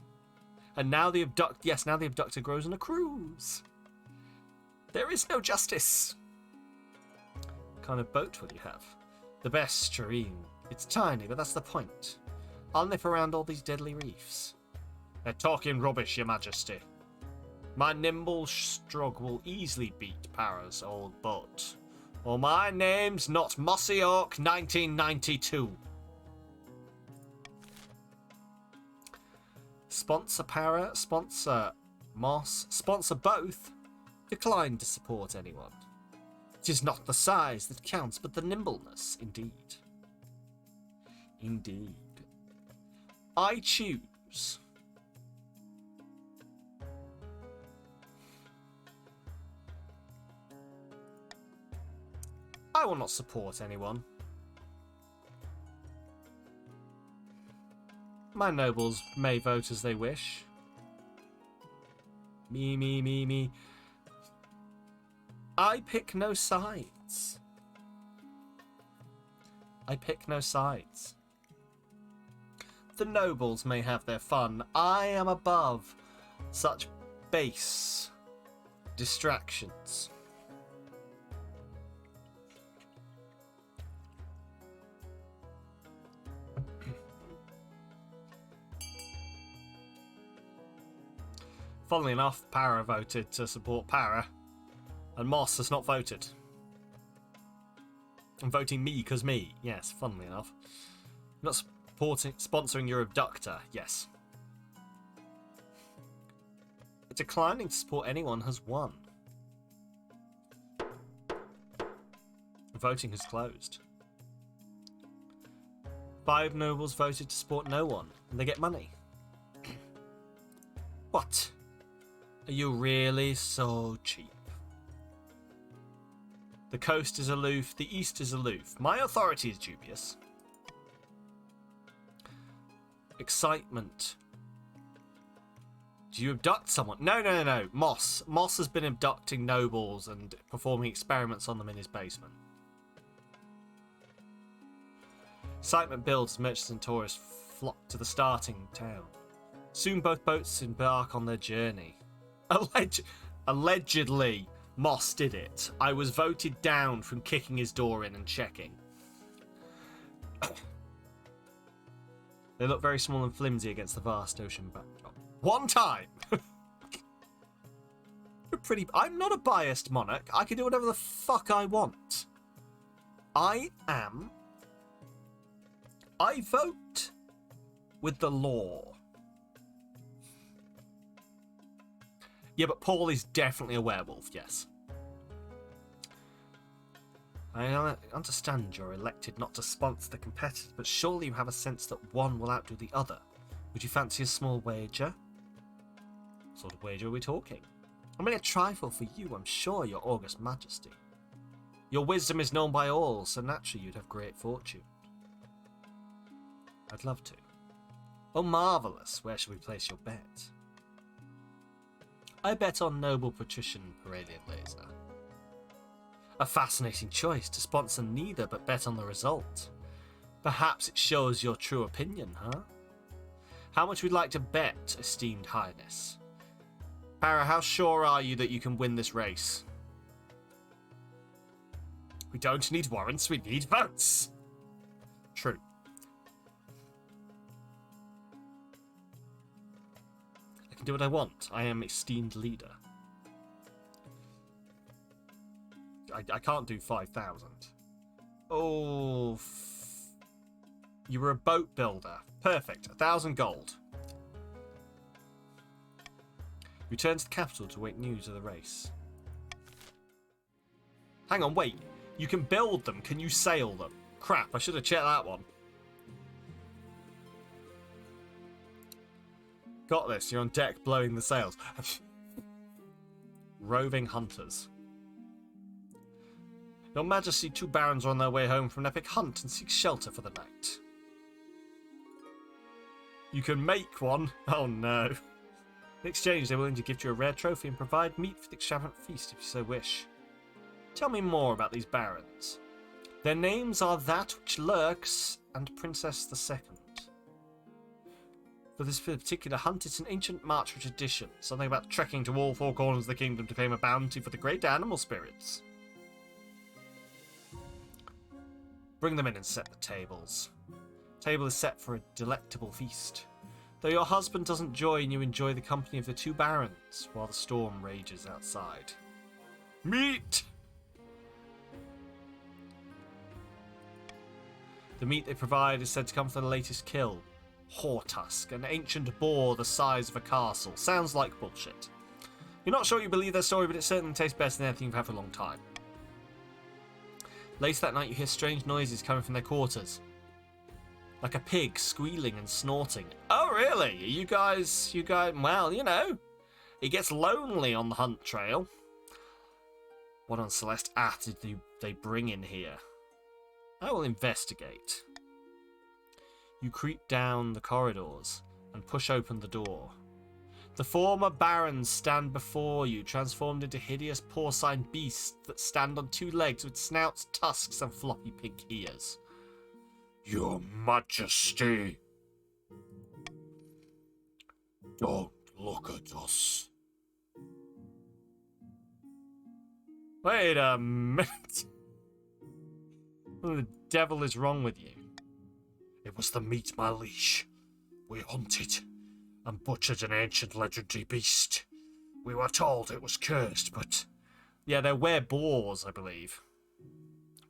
And now the abductor grows on a cruise. There is no justice. What kind of boat will you have? The best, Shireen. It's tiny, but that's the point. I'll nip around all these deadly reefs. They're talking rubbish, Your Majesty. My nimble strug will easily beat Para's old boat. Or my name's not Mossy Oak 1992. Sponsor Para, sponsor Moss, sponsor both. Decline to support anyone. It is not the size that counts, but the nimbleness, indeed. Indeed. I choose. I will not support anyone. My nobles may vote as they wish. Me. I pick no sides. I pick no sides. The nobles may have their fun. I am above such base distractions. Funnily enough, Para voted to support Para, and Moss has not voted. I'm voting me because me. Yes, funnily enough. Not sponsoring your abductor. Yes. Declining to support anyone has won. Voting has closed. 5 nobles voted to support no one, and they get money. What? Are you really so cheap? The coast is aloof, the east is aloof. My authority is dubious. Excitement. Do you abduct someone? No. Moss. Moss has been abducting nobles and performing experiments on them in his basement. Excitement builds as merchants and tourists flock to the starting town. Soon both boats embark on their journey. Allegedly, Moss did it. I was voted down from kicking his door in and checking. They look very small and flimsy against the vast ocean backdrop. One time! I'm not a biased monarch. I can do whatever the fuck I want. I vote with the law. Yeah, but Paul is definitely a werewolf, yes. I understand you're elected not to sponsor the competitors, but surely you have a sense that one will outdo the other. Would you fancy a small wager? What sort of wager are we talking? I mean, a trifle for you, I'm sure, your august majesty. Your wisdom is known by all, so naturally you'd have great fortune. I'd love to. Oh, marvellous. Where shall we place your bet? I bet on noble patrician Paralian Laser. A fascinating choice to sponsor neither but bet on the result. Perhaps it shows your true opinion, huh? How much would you like to bet, esteemed highness? Para, how sure are you that you can win this race? We don't need warrants, we need votes. True. I can do what I want. I am esteemed leader. I can't do 5,000. Oh, you were a boat builder. Perfect. 1,000 gold. Return to the capital to await news of the race. Hang on, wait. You can build them. Can you sail them? Crap, I should have checked that one. Got this. You're on deck blowing the sails. Roving hunters. Your Majesty, 2 barons are on their way home from an epic hunt and seek shelter for the night. You can make one? Oh no. In exchange, they're willing to gift you a rare trophy and provide meat for the extravagant feast if you so wish. Tell me more about these barons. Their names are That Which Lurks and Princess the Second. For this particular hunt, it's an ancient martial tradition. Something about trekking to all 4 corners of the kingdom to claim a bounty for the great animal spirits. Bring them in and set the tables. The table is set for a delectable feast. Though your husband doesn't join, you enjoy the company of the 2 barons while the storm rages outside. Meat! The meat they provide is said to come from the latest kill. Hortusk, an ancient boar the size of a castle. Sounds like bullshit. You're not sure you believe their story, but it certainly tastes better than anything you've had for a long time. Later that night you hear strange noises coming from their quarters. Like a pig squealing and snorting. Oh really? You guys, well, you know. It gets lonely on the hunt trail. What on Celeste did they bring in here? I will investigate. You creep down the corridors and push open the door. The former barons stand before you, transformed into hideous porcine beasts that stand on 2 legs with snouts, tusks, and floppy pink ears. Your Majesty, don't look at us. Wait a minute. What the devil is wrong with you? It was the meat, my liege. We hunted and butchered an ancient legendary beast. We were told it was cursed, but... Yeah, they're were-boars, I believe.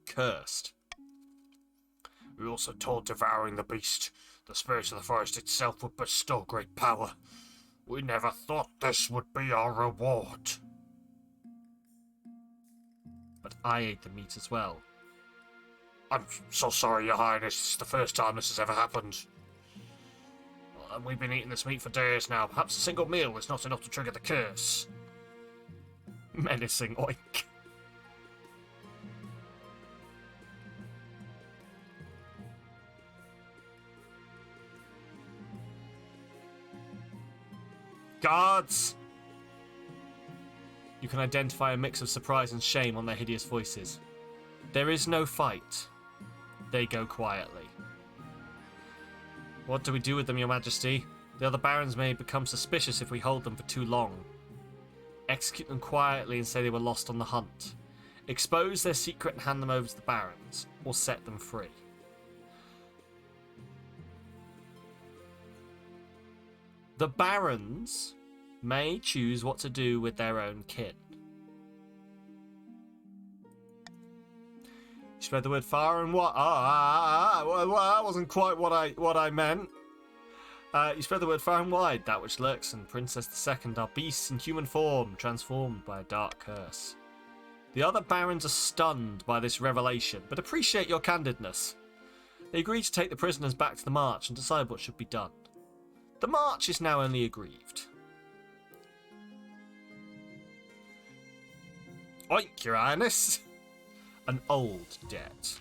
Cursed. We also told devouring the beast, the spirit of the forest itself would bestow great power. We never thought this would be our reward. But I ate the meat as well. I'm so sorry, Your Highness. It's the first time this has ever happened. And we've been eating this meat for days now. Perhaps a single meal is not enough to trigger the curse. Menacing oink. Guards! You can identify a mix of surprise and shame on their hideous voices. There is no fight. They go quietly. What do we do with them, Your Majesty? The other barons may become suspicious if we hold them for too long. Execute them quietly and say they were lost on the hunt. Expose their secret and hand them over to the barons, or set them free. The barons may choose what to do with their own kin. You spread the word far and wide. Well, that wasn't quite what I meant. You spread the word far and wide. That which lurks and Princess the Second are beasts in human form, transformed by a dark curse. The other barons are stunned by this revelation, but appreciate your candidness. They agree to take the prisoners back to the march and decide what should be done. The march is now only aggrieved. Oink, Your Highness! An old debt.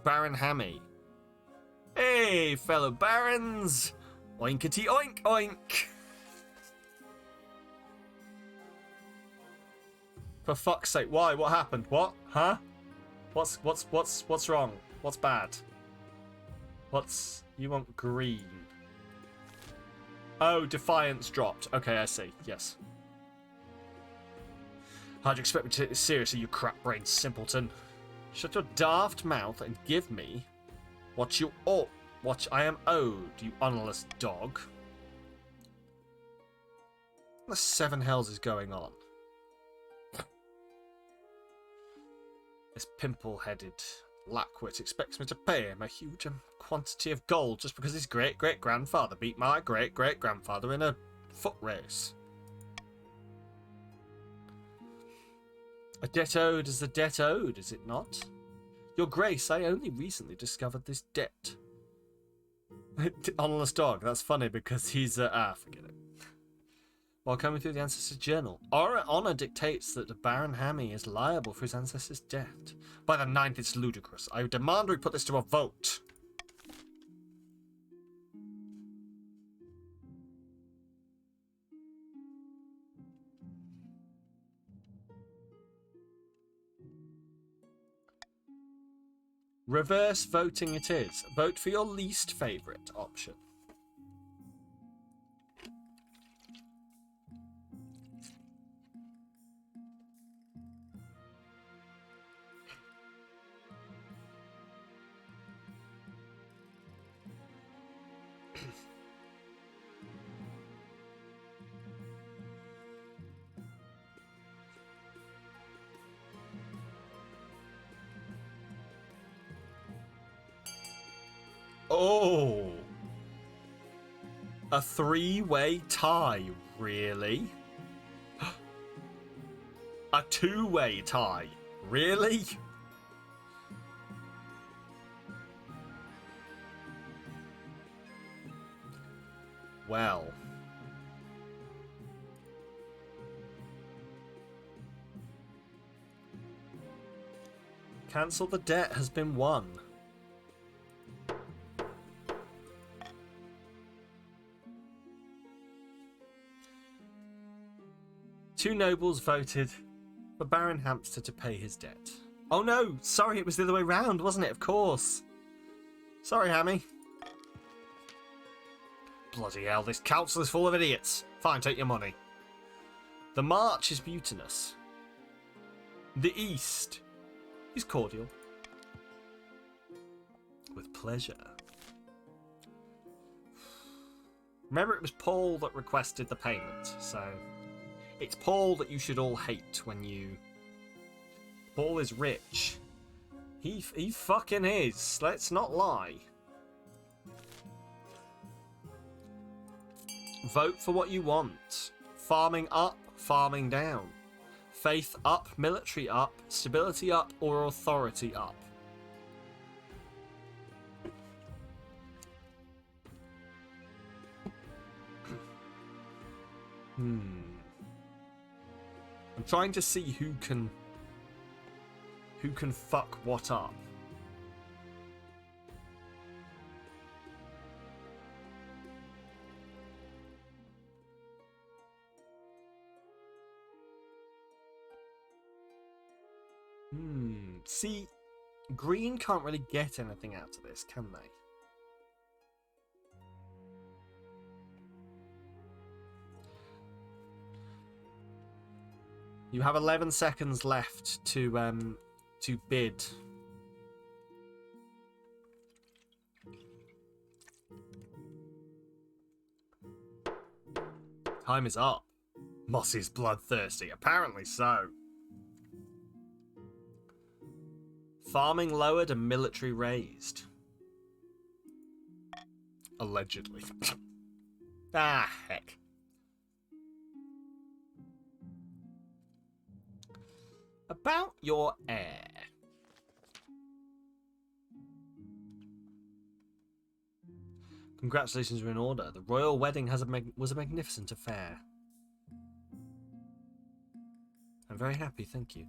Baron Hammy. Hey, fellow barons! Oinkety oink oink! For fuck's sake, why? What happened? What? Huh? What's wrong? What's bad? You want green? Oh, Defiance dropped. Okay, I see. Yes. How'd you expect me to take this seriously, you crap-brained simpleton? Shut your daft mouth and give me what you ought, what I am owed, you honourless dog. What the seven hells is going on? This pimple-headed lackwit expects me to pay him a huge quantity of gold just because his great-great-grandfather beat my great-great-grandfather in a foot race. A debt owed is a debt owed, is it not? Your Grace, I only recently discovered this debt. Honourless dog, that's funny because he's forget it. While coming through the ancestor's journal, our honour dictates that the Baron Hammy is liable for his ancestor's debt. By the ninth, it's ludicrous. I demand we put this to a vote. Reverse voting it is. Vote for your least favourite option. Oh! A three-way tie, really? A two-way tie, really? Well. Cancel the debt has been won. Two nobles voted for Baron Hamster to pay his debt. Oh no, sorry, it was the other way round, wasn't it? Of course. Sorry, Hammy. Bloody hell, this council is full of idiots. Fine, take your money. The march is mutinous. The east is cordial. With pleasure. Remember, it was Paul that requested the payment, so... It's Paul that you should all hate when you... Paul is rich. He fucking is. Let's not lie. Vote for what you want. Farming up, farming down. Faith up, military up, stability up, or authority up. I'm trying to see who can fuck what up. See, green can't really get anything out of this, can they? You have 11 seconds left to bid. Time is up. Mossy's bloodthirsty. Apparently so. Farming lowered and military raised. Allegedly. Ah, heck. About your heir. Congratulations are in order. The royal wedding was a magnificent affair. I'm very happy, thank you.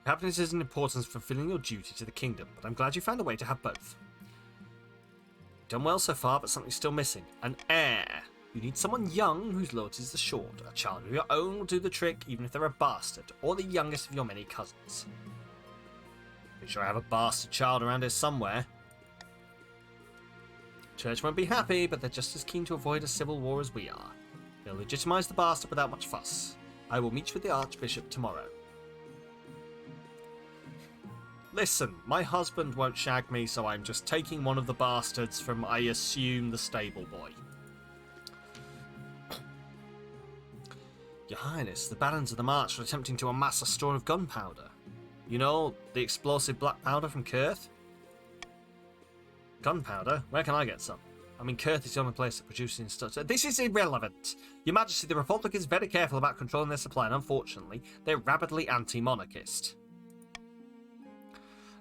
Happiness is an importance fulfilling your duty to the kingdom, but I'm glad you found a way to have both. Done well so far, but something's still missing. An heir. You need someone young whose loyalties are short. A child of your own will do the trick, even if they're a bastard, or the youngest of your many cousins. Pretty sure I have a bastard child around here somewhere. Church won't be happy, but they're just as keen to avoid a civil war as we are. They'll legitimize the bastard without much fuss. I will meet with the Archbishop tomorrow. Listen, my husband won't shag me, so I'm just taking one of the bastards from, I assume, the stable boy. Your Highness, the Barons of the March are attempting to amass a store of gunpowder. You know, the explosive black powder from Kurth? Gunpowder? Where can I get some? I mean, Kurth is the only place that produces stuff. This is irrelevant. Your Majesty, the Republic is very careful about controlling their supply, and unfortunately, they're rabidly anti-monarchist.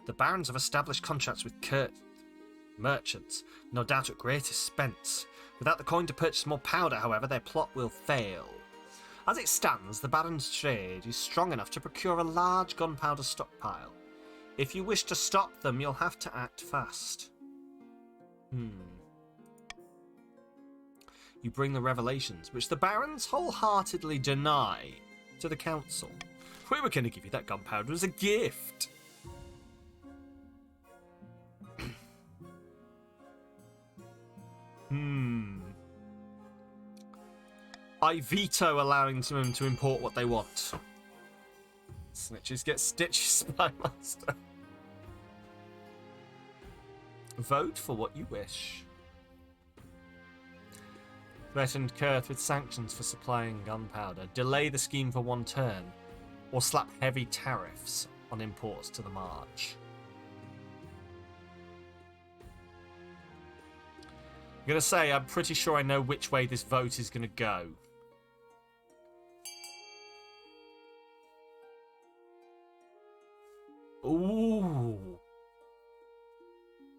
The Barons have established contracts with Kurth merchants, no doubt at great expense. Without the coin to purchase more powder, however, their plot will fail. As it stands, the Barons' trade is strong enough to procure a large gunpowder stockpile. If you wish to stop them, you'll have to act fast. You bring the revelations, which the Barons wholeheartedly deny, to the Council. We were going to give you that gunpowder as a gift. I veto allowing them to import what they want. Snitches get stitches, Spymaster. Vote for what you wish. Threatened Kurth with sanctions for supplying gunpowder. Delay the scheme for one turn. Or slap heavy tariffs on imports to the March. I'm going to say, I'm pretty sure I know which way this vote is going to go. Ooh.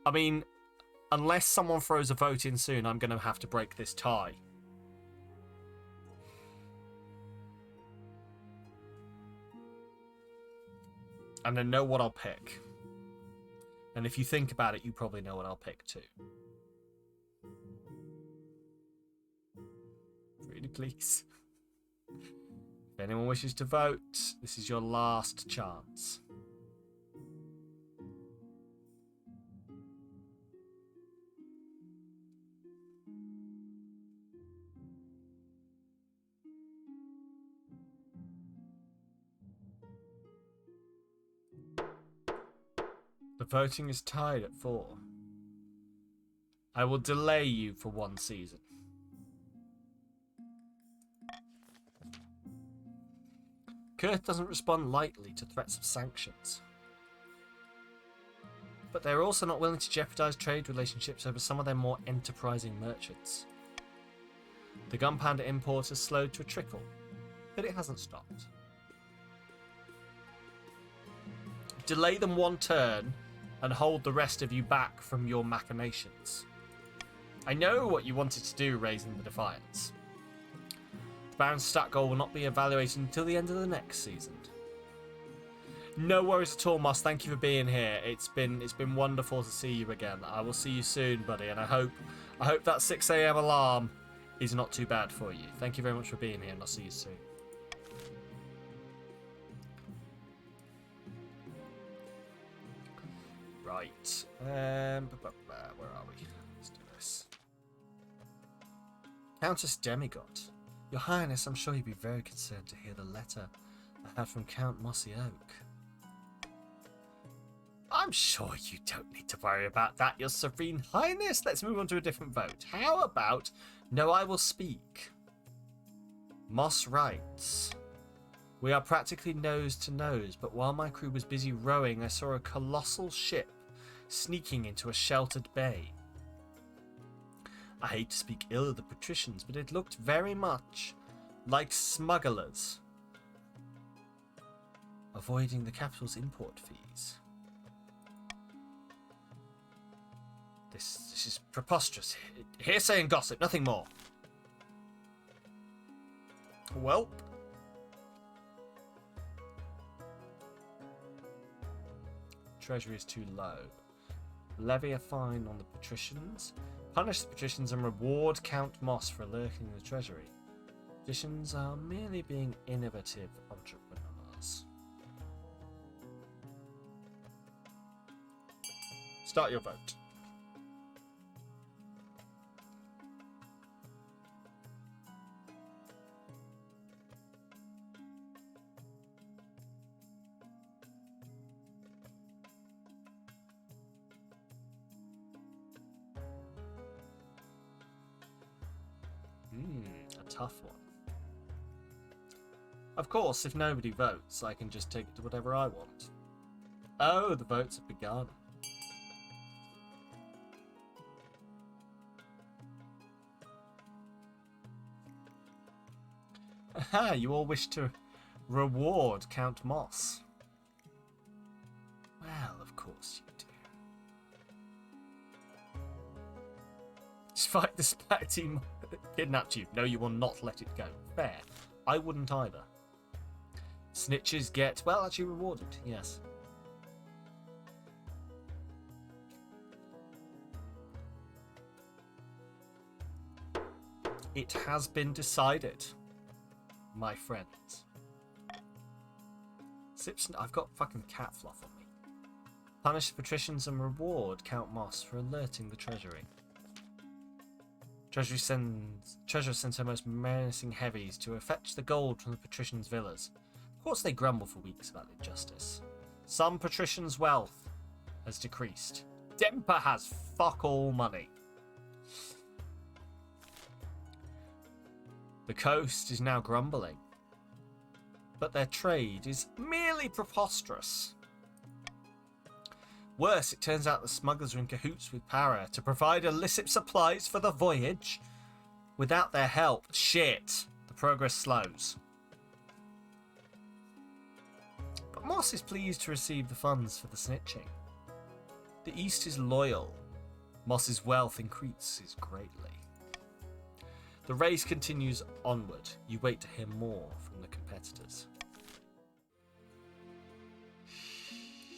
I mean, unless someone throws a vote in soon, I'm going to have to break this tie. And I know what I'll pick. And if you think about it, you probably know what I'll pick too. Really, please. If anyone wishes to vote, this is your last chance. The voting is tied at 4. I will delay you for 1 season. Kurth doesn't respond lightly to threats of sanctions. But they're also not willing to jeopardize trade relationships over some of their more enterprising merchants. The gunpowder import has slowed to a trickle, but it hasn't stopped. Delay them 1 turn and hold the rest of you back from your machinations. I know what you wanted to do, raising the Defiance. The Baron's stat goal will not be evaluated until the end of the next season. No worries at all, Moss. Thank you for being here. It's been wonderful to see you again. I will see you soon, buddy, and I hope that 6 a.m. alarm is not too bad for you. Thank you very much for being here, and I'll see you soon. Right. Where are we? Let's do this. Countess Demigod. Your Highness, I'm sure you'd be very concerned to hear the letter I had from Count Mossy Oak. I'm sure you don't need to worry about that, Your Serene Highness. Let's move on to a different vote. How about No, I Will Speak? Moss writes, we are practically nose to nose, but while my crew was busy rowing, I saw a colossal ship sneaking into a sheltered bay. I hate to speak ill of the patricians, but it looked very much like smugglers avoiding the capital's import fees. This is preposterous. Hearsay and gossip, nothing more. Welp. Treasury is too low. Levy a fine on the patricians. Punish the patricians and reward Count Moss for lurking in the treasury. Patricians are merely being innovative entrepreneurs. Start your vote. A tough one. Of course, if nobody votes, I can just take it to whatever I want. Oh, the votes have begun. Aha, you all wish to reward Count Moss. Well, of course you do. Despite the SPAC team kidnapped you, no, you will not let it go. Fair. I wouldn't either. Snitches get, well, actually rewarded, yes. It has been decided, my friends. Simpson, I've got fucking cat fluff on me. Punish the patricians and reward Count Moss for alerting the Treasury. Treasurer sends her most menacing heavies to fetch the gold from the patricians' villas. Of course they grumble for weeks about the injustice. Some patricians' wealth has decreased. Demper has fuck all money. The coast is now grumbling. But their trade is merely preposterous. Worse, it turns out the smugglers are in cahoots with Para to provide illicit supplies for the voyage. Without their help, shit, the progress slows. But Moss is pleased to receive the funds for the snitching. The East is loyal. Moss's wealth increases greatly. The race continues onward. You wait to hear more from the competitors.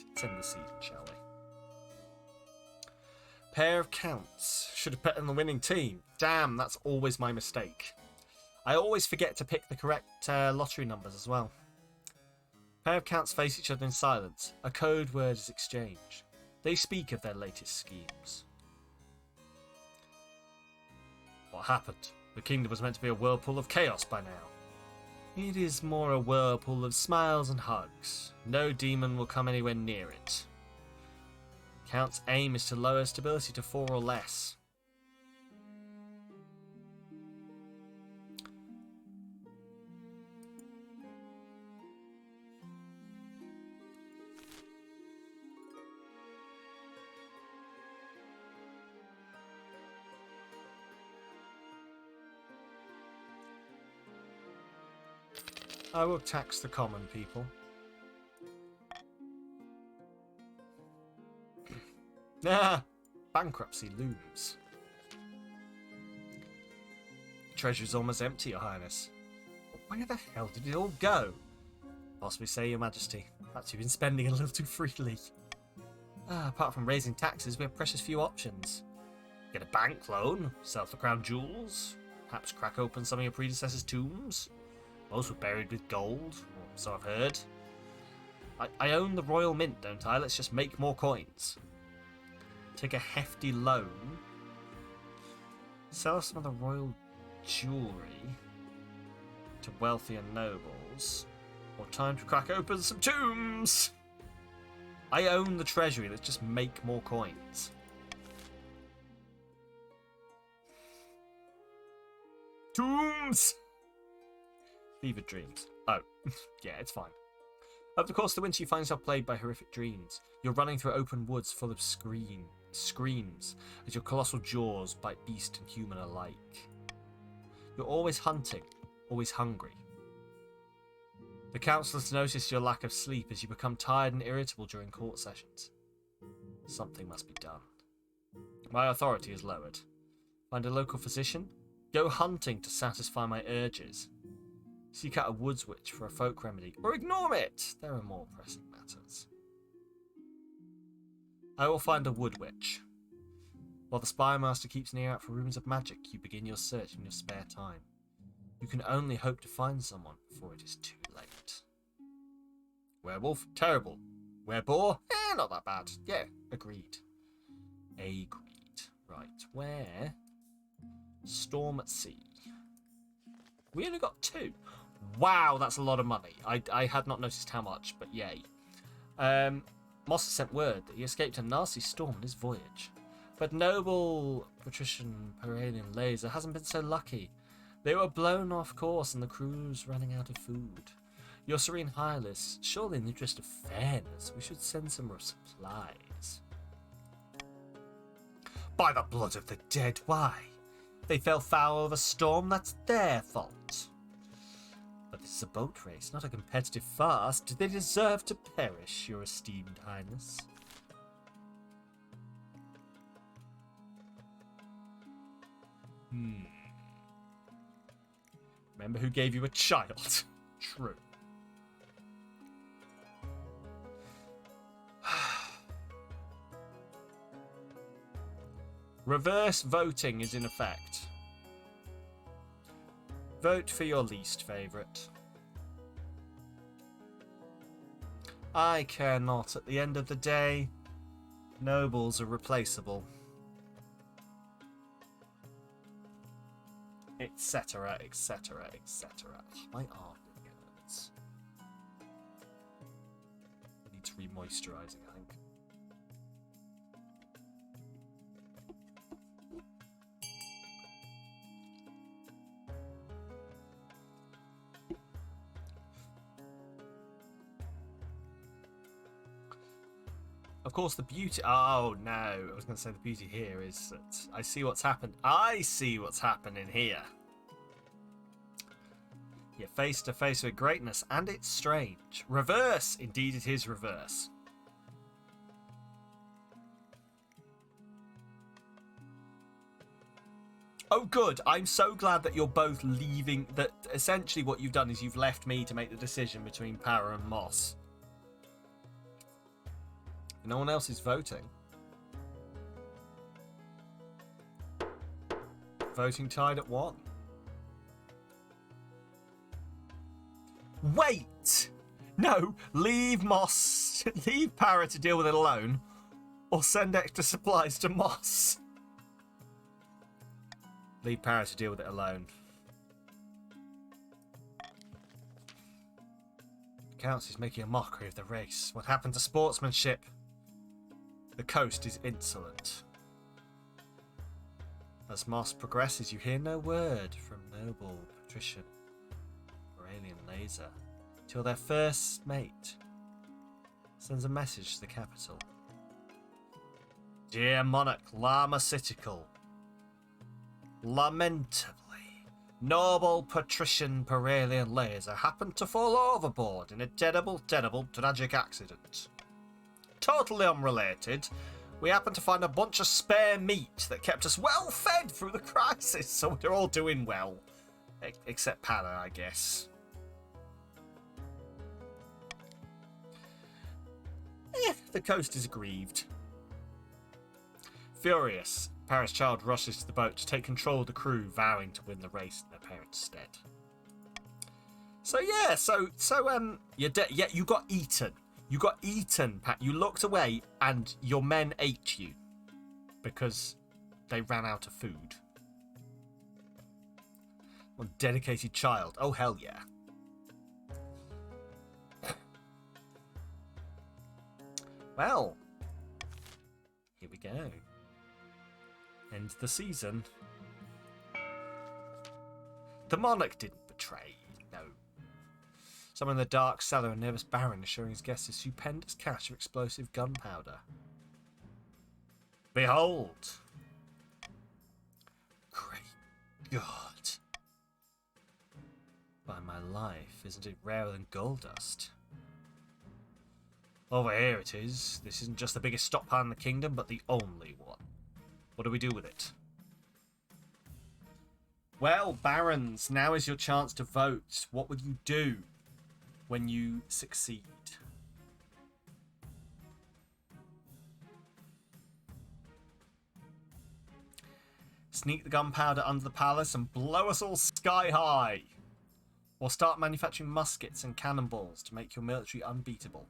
Let's end the season, shall we? Pair of counts. Should have bet on the winning team. Damn, that's always my mistake. I always forget to pick the correct lottery numbers as well. Pair of counts face each other in silence. A code word is exchanged. They speak of their latest schemes. What happened? The kingdom was meant to be a whirlpool of chaos by now. It is more a whirlpool of smiles and hugs. No demon will come anywhere near it. Count's aim is to lower stability to 4 or less. I will tax the common people. Ah, bankruptcy looms. Treasury's almost empty, Your Highness. Where the hell did it all go? Possibly say, Your Majesty. Perhaps you've been spending a little too freely. Apart from raising taxes, we have precious few options. Get a bank loan, sell for crown jewels, perhaps crack open some of your predecessors' tombs. Most were buried with gold, or so I've heard. I own the Royal Mint, don't I? Let's just make more coins. Take a hefty loan. Sell some of the royal jewellery to wealthier nobles. Or time to crack open some tombs! I own the treasury, let's just make more coins. Tombs! Fevered dreams. Oh, yeah, it's fine. Over the course of the winter, you find yourself plagued by horrific dreams. You're running through open woods full of screams as your colossal jaws bite beast and human alike. You're always hunting, always hungry. The councillors notice your lack of sleep as you become tired and irritable during court sessions. Something must be done. My authority is lowered. Find a local physician? Go hunting to satisfy my urges. Seek out a woods witch for a folk remedy, or ignore it! There are more pressing matters. I will find a wood witch. While the spy master keeps an ear out for rumours of magic, you begin your search in your spare time. You can only hope to find someone before it is too late. Werewolf? Terrible. Wereboar? Not that bad. Yeah, agreed. Agreed. Right, where? Storm at sea. We only got 2. Wow, that's a lot of money. I had not noticed how much, but yay. Moss has sent word that he escaped a nasty storm on his voyage. But noble patrician Paralian Laser hasn't been so lucky. They were blown off course and the crew was running out of food. Your Serene Highness, surely in the interest of fairness, we should send some supplies. By the blood of the dead, why? They fell foul of a storm, that's their fault. But this is a boat race, not a competitive farce. Do they deserve to perish, your esteemed highness? Remember who gave you a child? True. Reverse voting is in effect. Vote for your least favourite. I care not. At the end of the day, nobles are replaceable. Etc, etc, etc. My arm hurts. Needs remoisturising, I think. Of course, the beauty... Oh, no. I was going to say the beauty here is that I see what's happened. I see what's happening here. You're face to face with greatness, and it's strange. Reverse. Indeed, it is reverse. Oh, good. I'm so glad that you're both leaving... That essentially what you've done is you've left me to make the decision between Para and Moss. No one else is voting. Voting tied at 1. Wait! No, leave Moss. Leave Para to deal with it alone. Or send extra supplies to Moss. Leave Para to deal with it alone. Counts is making a mockery of the race. What happened to sportsmanship? The coast is insolent. As Moss progresses, you hear no word from noble patrician or alien laser till their first mate sends a message to the capital. Dear Monarch Samalytical, lamentably, noble patrician Paralian laser happened to fall overboard in a terrible tragic accident. Totally unrelated, we happened to find a bunch of spare meat that kept us well fed through the crisis, so we're all doing well. Except Para, I guess. The coast is aggrieved. Furious, Para's child rushes to the boat to take control of the crew, vowing to win the race in their parents' stead. So yeah, you got eaten. You got eaten, Pat. You looked away and your men ate you because they ran out of food. One dedicated child. Oh, hell yeah. Well, here we go. End the season. The monarch didn't betray. No. Someone in the dark cellar, a nervous baron is showing his guests a stupendous cache of explosive gunpowder. Behold! Great God! By my life, isn't it rarer than gold dust? Over here it is. This isn't just the biggest stockpile in the kingdom, but the only one. What do we do with it? Well, barons, now is your chance to vote. What would you do when you succeed? Sneak the gunpowder under the palace and blow us all sky high. Or start manufacturing muskets and cannonballs to make your military unbeatable.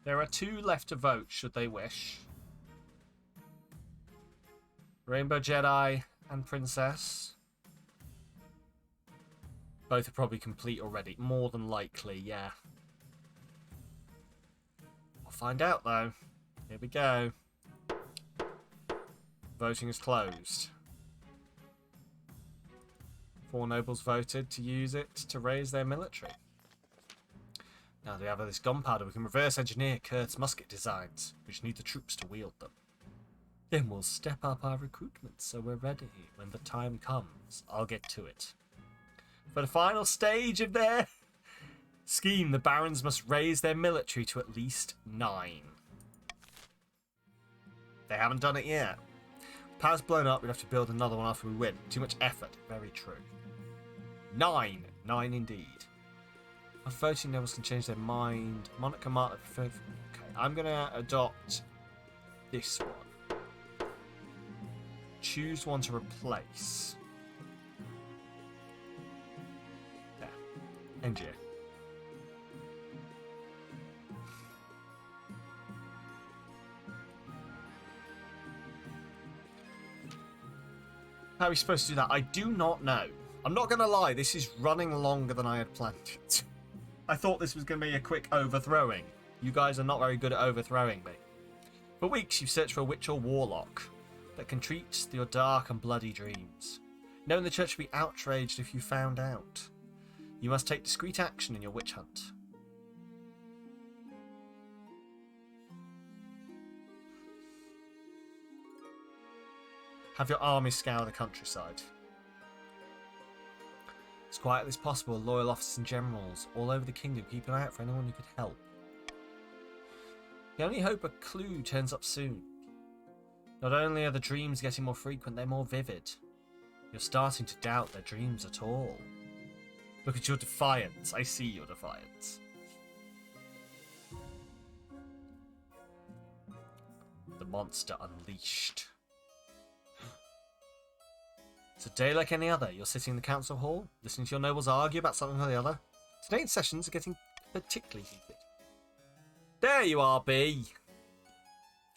There are 2 left to vote, should they wish. Rainbow Jedi and Princess. Both are probably complete already. More than likely, yeah. We'll find out, though. Here we go. Voting is closed. 4 nobles voted to use it to raise their military. Now that we have this gunpowder, we can reverse engineer Kurt's musket designs, which need the troops to wield them. Then we'll step up our recruitment so we're ready when the time comes. I'll get to it. For the final stage of their scheme, the barons must raise their military to at least 9. They haven't done it yet. Power's blown up, we'd have to build another one after we win. Too much effort. Very true. 9. 9 indeed. Our voting nobles can change their mind. Monarch and Martyr prefer... Okay, I'm going to adopt this one. Choose one to replace. There. End year. How are we supposed to do that? I do not know. I'm not going to lie, this is running longer than I had planned it. I thought this was going to be a quick overthrowing. You guys are not very good at overthrowing me. For weeks you've searched for a witch or warlock that can treat your dark and bloody dreams. Knowing the church would be outraged if you found out. You must take discreet action in your witch hunt. Have your army scour the countryside. As quietly as possible, loyal officers and generals all over the kingdom keep an eye out for anyone who could help. You only hope a clue turns up soon. Not only are the dreams getting more frequent, they're more vivid. You're starting to doubt their dreams at all. Look at your defiance. I see your defiance. The monster unleashed. It's a day like any other. You're sitting in the council hall, listening to your nobles argue about something or the other. Today's sessions are getting particularly heated. There you are, B.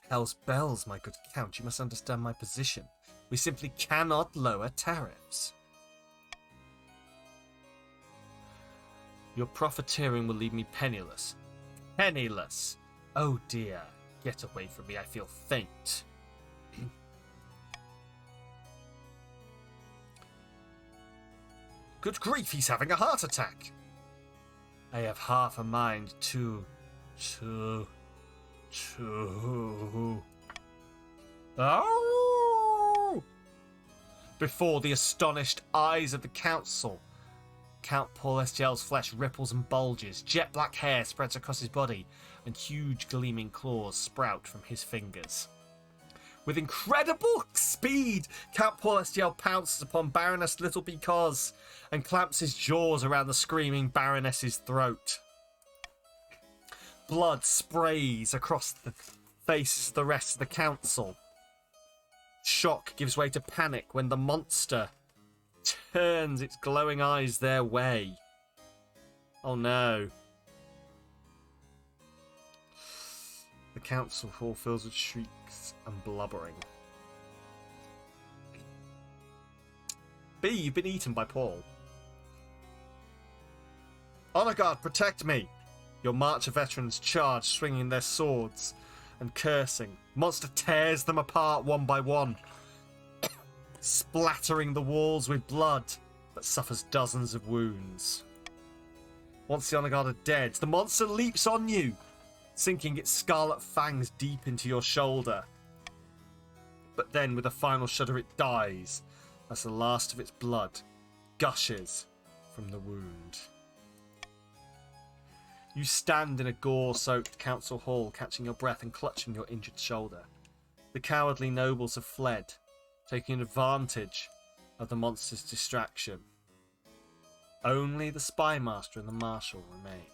Hell's bells, my good count. You must understand my position. We simply cannot lower tariffs. Your profiteering will leave me penniless. Penniless! Oh dear. Get away from me. I feel faint. Good grief, he's having a heart attack. I have half a mind to... Oh! Before the astonished eyes of the council, Count Paul Estiel's flesh ripples and bulges, jet black hair spreads across his body, and huge gleaming claws sprout from his fingers. With incredible speed, Count Paul Estiel pounces upon Baroness Little Because and clamps his jaws around the screaming Baroness's throat. Blood sprays across the faces of the rest of the council. Shock gives way to panic when the monster turns its glowing eyes their way. Oh no. The council hall fills with shrieks and blubbering. B, you've been eaten by Paul. Honor guard, protect me! Your march of veterans charge, swinging their swords and cursing. Monster tears them apart one by one, splattering the walls with blood, but suffers dozens of wounds. Once the honor guard are dead, the monster leaps on you, sinking its scarlet fangs deep into your shoulder. But then, with a final shudder, it dies as the last of its blood gushes from the wound. You stand in a gore-soaked council hall, catching your breath and clutching your injured shoulder. The cowardly nobles have fled, taking advantage of the monster's distraction. Only the spy master and the marshal remain.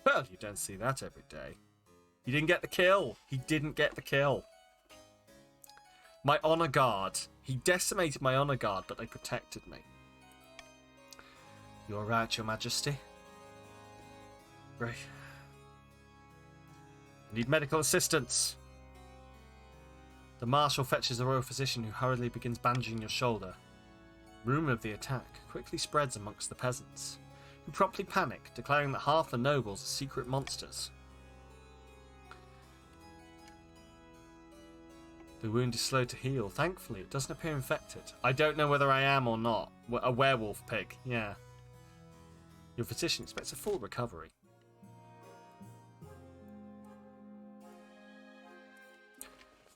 Well, you don't see that every day. He didn't get the kill. He didn't get the kill. My honor guard. He decimated my honor guard, but they protected me. You're right, your majesty. Great. I need medical assistance. The marshal fetches the royal physician, who hurriedly begins bandaging your shoulder. Rumour of the attack quickly spreads amongst the peasants, who promptly panic, declaring that half the nobles are secret monsters. The wound is slow to heal. Thankfully, it doesn't appear infected. I don't know whether I am or not. A werewolf pig, yeah. Your physician expects a full recovery.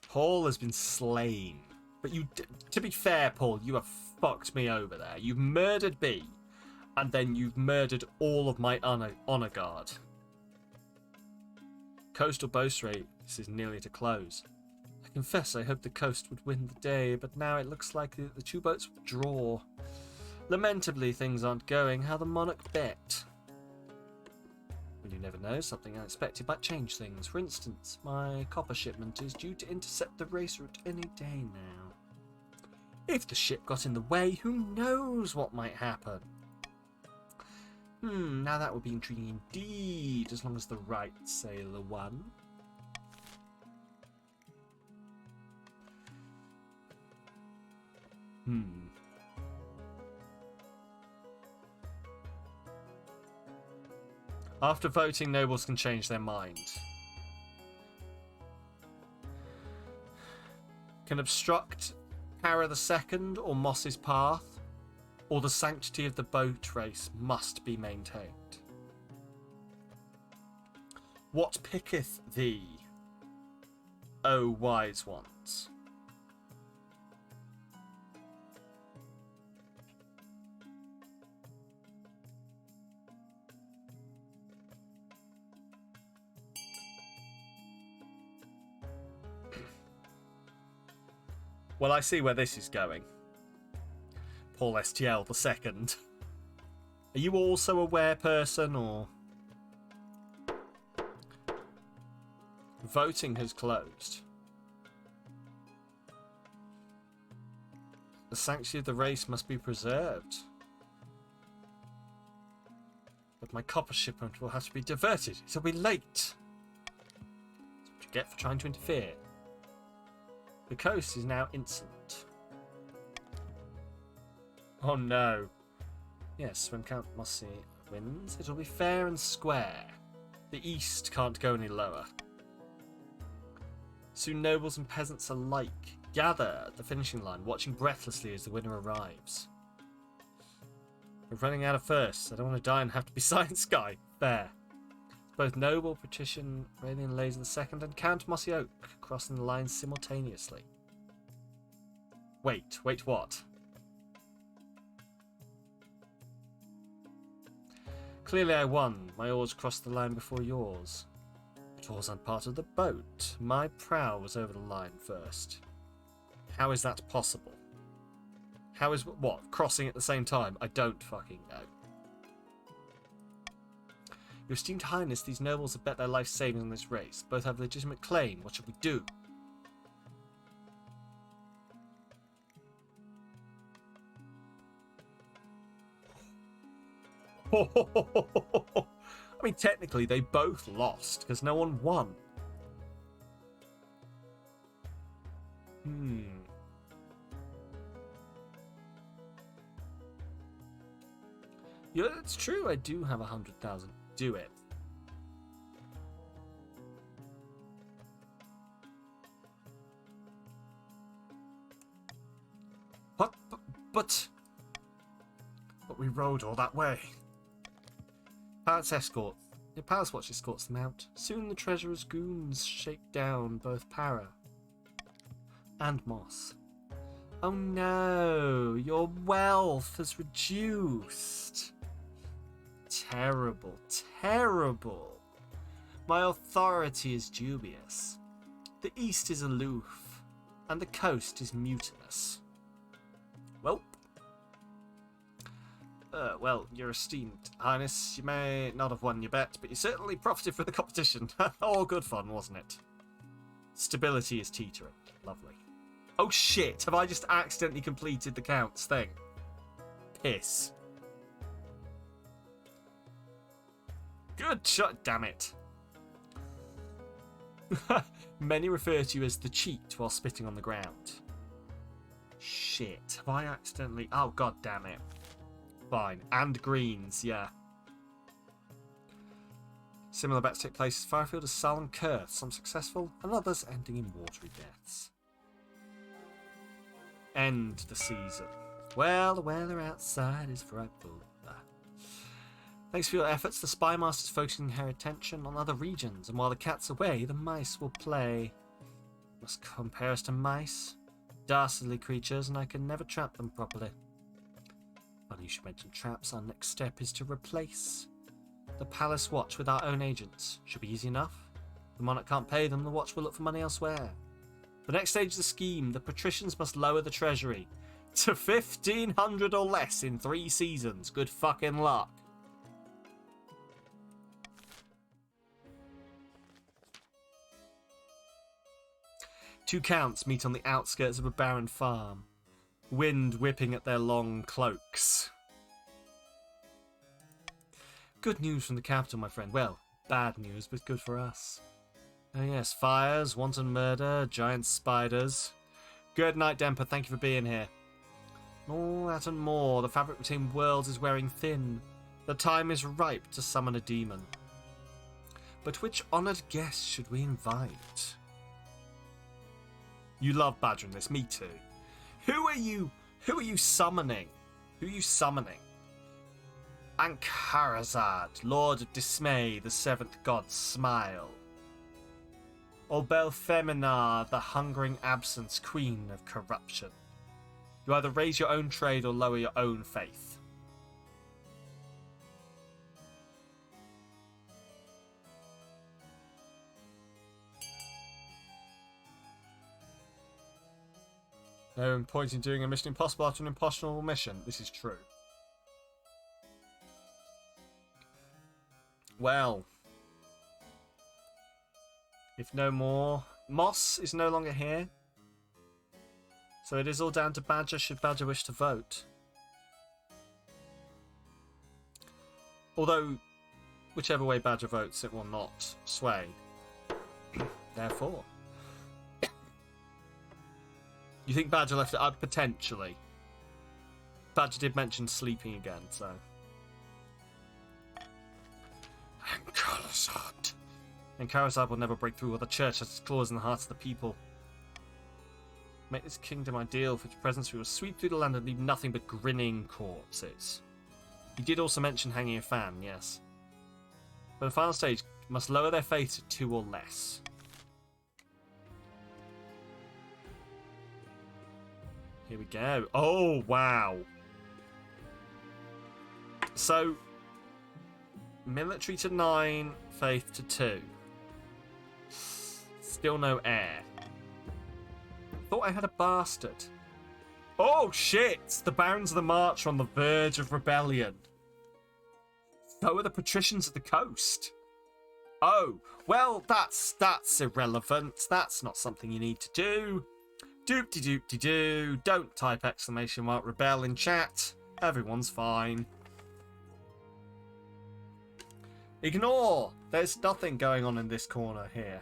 Paul has been slain. But you, to be fair, Paul, you have fucked me over there. You've murdered B, and then you've murdered all of my honor guard. Coastal boat race is nearly at a close. I confess I hoped the coast would win the day, but now it looks like the two boats will draw. Lamentably, things aren't going how the monarch bet. Well, you never know, something unexpected might change things. For instance, my copper shipment is due to intercept the race route any day now. If the ship got in the way, who knows what might happen? Now that would be intriguing indeed, as long as the right sailor won. After voting, nobles can change their mind. Can obstruct Para II or Moss's path, or the sanctity of the boat race must be maintained. What picketh thee, O wise ones? Well, I see where this is going. Paul STL the second. Are you also a were person, or... Voting has closed. The sanctity of the race must be preserved. But my copper shipment will have to be diverted. It'll be late. That's what you get for trying to interfere. The coast is now insolent. Oh no. Yes, when Count Mossy wins, it'll be fair and square. The east can't go any lower. Soon nobles and peasants alike gather at the finishing line, watching breathlessly as the winner arrives. We're running out of firsts. I don't want to die and have to be Science Guy. Fair. Both noble patrician Raelian Laser II and Count Mossy Oak crossing the line simultaneously. Wait what? Clearly I won. My oars crossed the line before yours. But oars aren't part of the boat. My prow was over the line first. How is that possible? How is what? Crossing at the same time? I don't fucking know. Your esteemed highness, these nobles have bet their life savings on this race. Both have a legitimate claim. What should we do? I mean, technically, they both lost, because no one won. Yeah, it's true, I do have 100,000. Do it. What? But we rode all that way. Palace escort. Your palace watch escorts them out. Soon the treasurer's goons shake down both Para and Moss. Oh no, your wealth has reduced. Terrible, terrible. My authority is dubious. The east is aloof, and the coast is mutinous. Well, your esteemed highness, you may not have won your bet, but you certainly profited from the competition. All good fun, wasn't it? Stability is teetering. Lovely. Oh shit, have I just accidentally completed the counts thing? Piss. Good shot, damn it. Many refer to you as the cheat while spitting on the ground. Shit. Have I accidentally... Oh, god damn it. Fine. And greens, yeah. Similar bets take place as Firefield as Sal and Kurth, some successful and others ending in watery deaths. End the season. Well, the weather outside is frightful. Thanks for your efforts, the Spy Master's focusing her attention on other regions, and while the cat's away, the mice will play. Must compare us to mice? Dastardly creatures, and I can never trap them properly. Funny you should mention traps. Our next step is to replace the Palace Watch with our own agents. Should be easy enough. The Monarch can't pay them, the Watch will look for money elsewhere. The next stage of the scheme, the patricians must lower the treasury to 1,500 or less in 3 seasons. Good fucking luck. Two counts meet on the outskirts of a barren farm, wind whipping at their long cloaks. Good news from the capital, my friend. Well, bad news, but good for us. Oh yes, fires, wanton murder, giant spiders. Good night, Demper. Thank you for being here. All that and more. The fabric between worlds is wearing thin. The time is ripe to summon a demon. But which honoured guest should we invite? You love badgering this. Me too. Who are you summoning? Who are you summoning? Ankarazad, Lord of Dismay, the seventh god's smile. Or Belfemina, the hungering absence, queen of corruption. You either raise your own trade or lower your own faith. No point in doing a mission impossible after an impossible mission. This is true. Well, if no more, Moss is no longer here. So it is all down to Badger should Badger wish to vote. Although, whichever way Badger votes, it will not sway. Therefore. You think Badger left it up? Potentially. Badger did mention sleeping again, so. And Karazad will never break through, while the church has its claws in the hearts of the people. Make this kingdom ideal for its presence. We will sweep through the land and leave nothing but grinning corpses. He did also mention hanging a fan, yes. But the final stage must lower their faith to 2 or less. Here we go. Oh, wow. So, military to 9, faith to 2. Still no heir. Thought I had a bastard. Oh, shit! The Barons of the March are on the verge of rebellion. So are the Patricians of the Coast. Oh, well, that's irrelevant. That's not something you need to do. Doop-de-doop-de-doo. Don't type exclamation mark rebel in chat. Everyone's fine. Ignore! There's nothing going on in this corner here.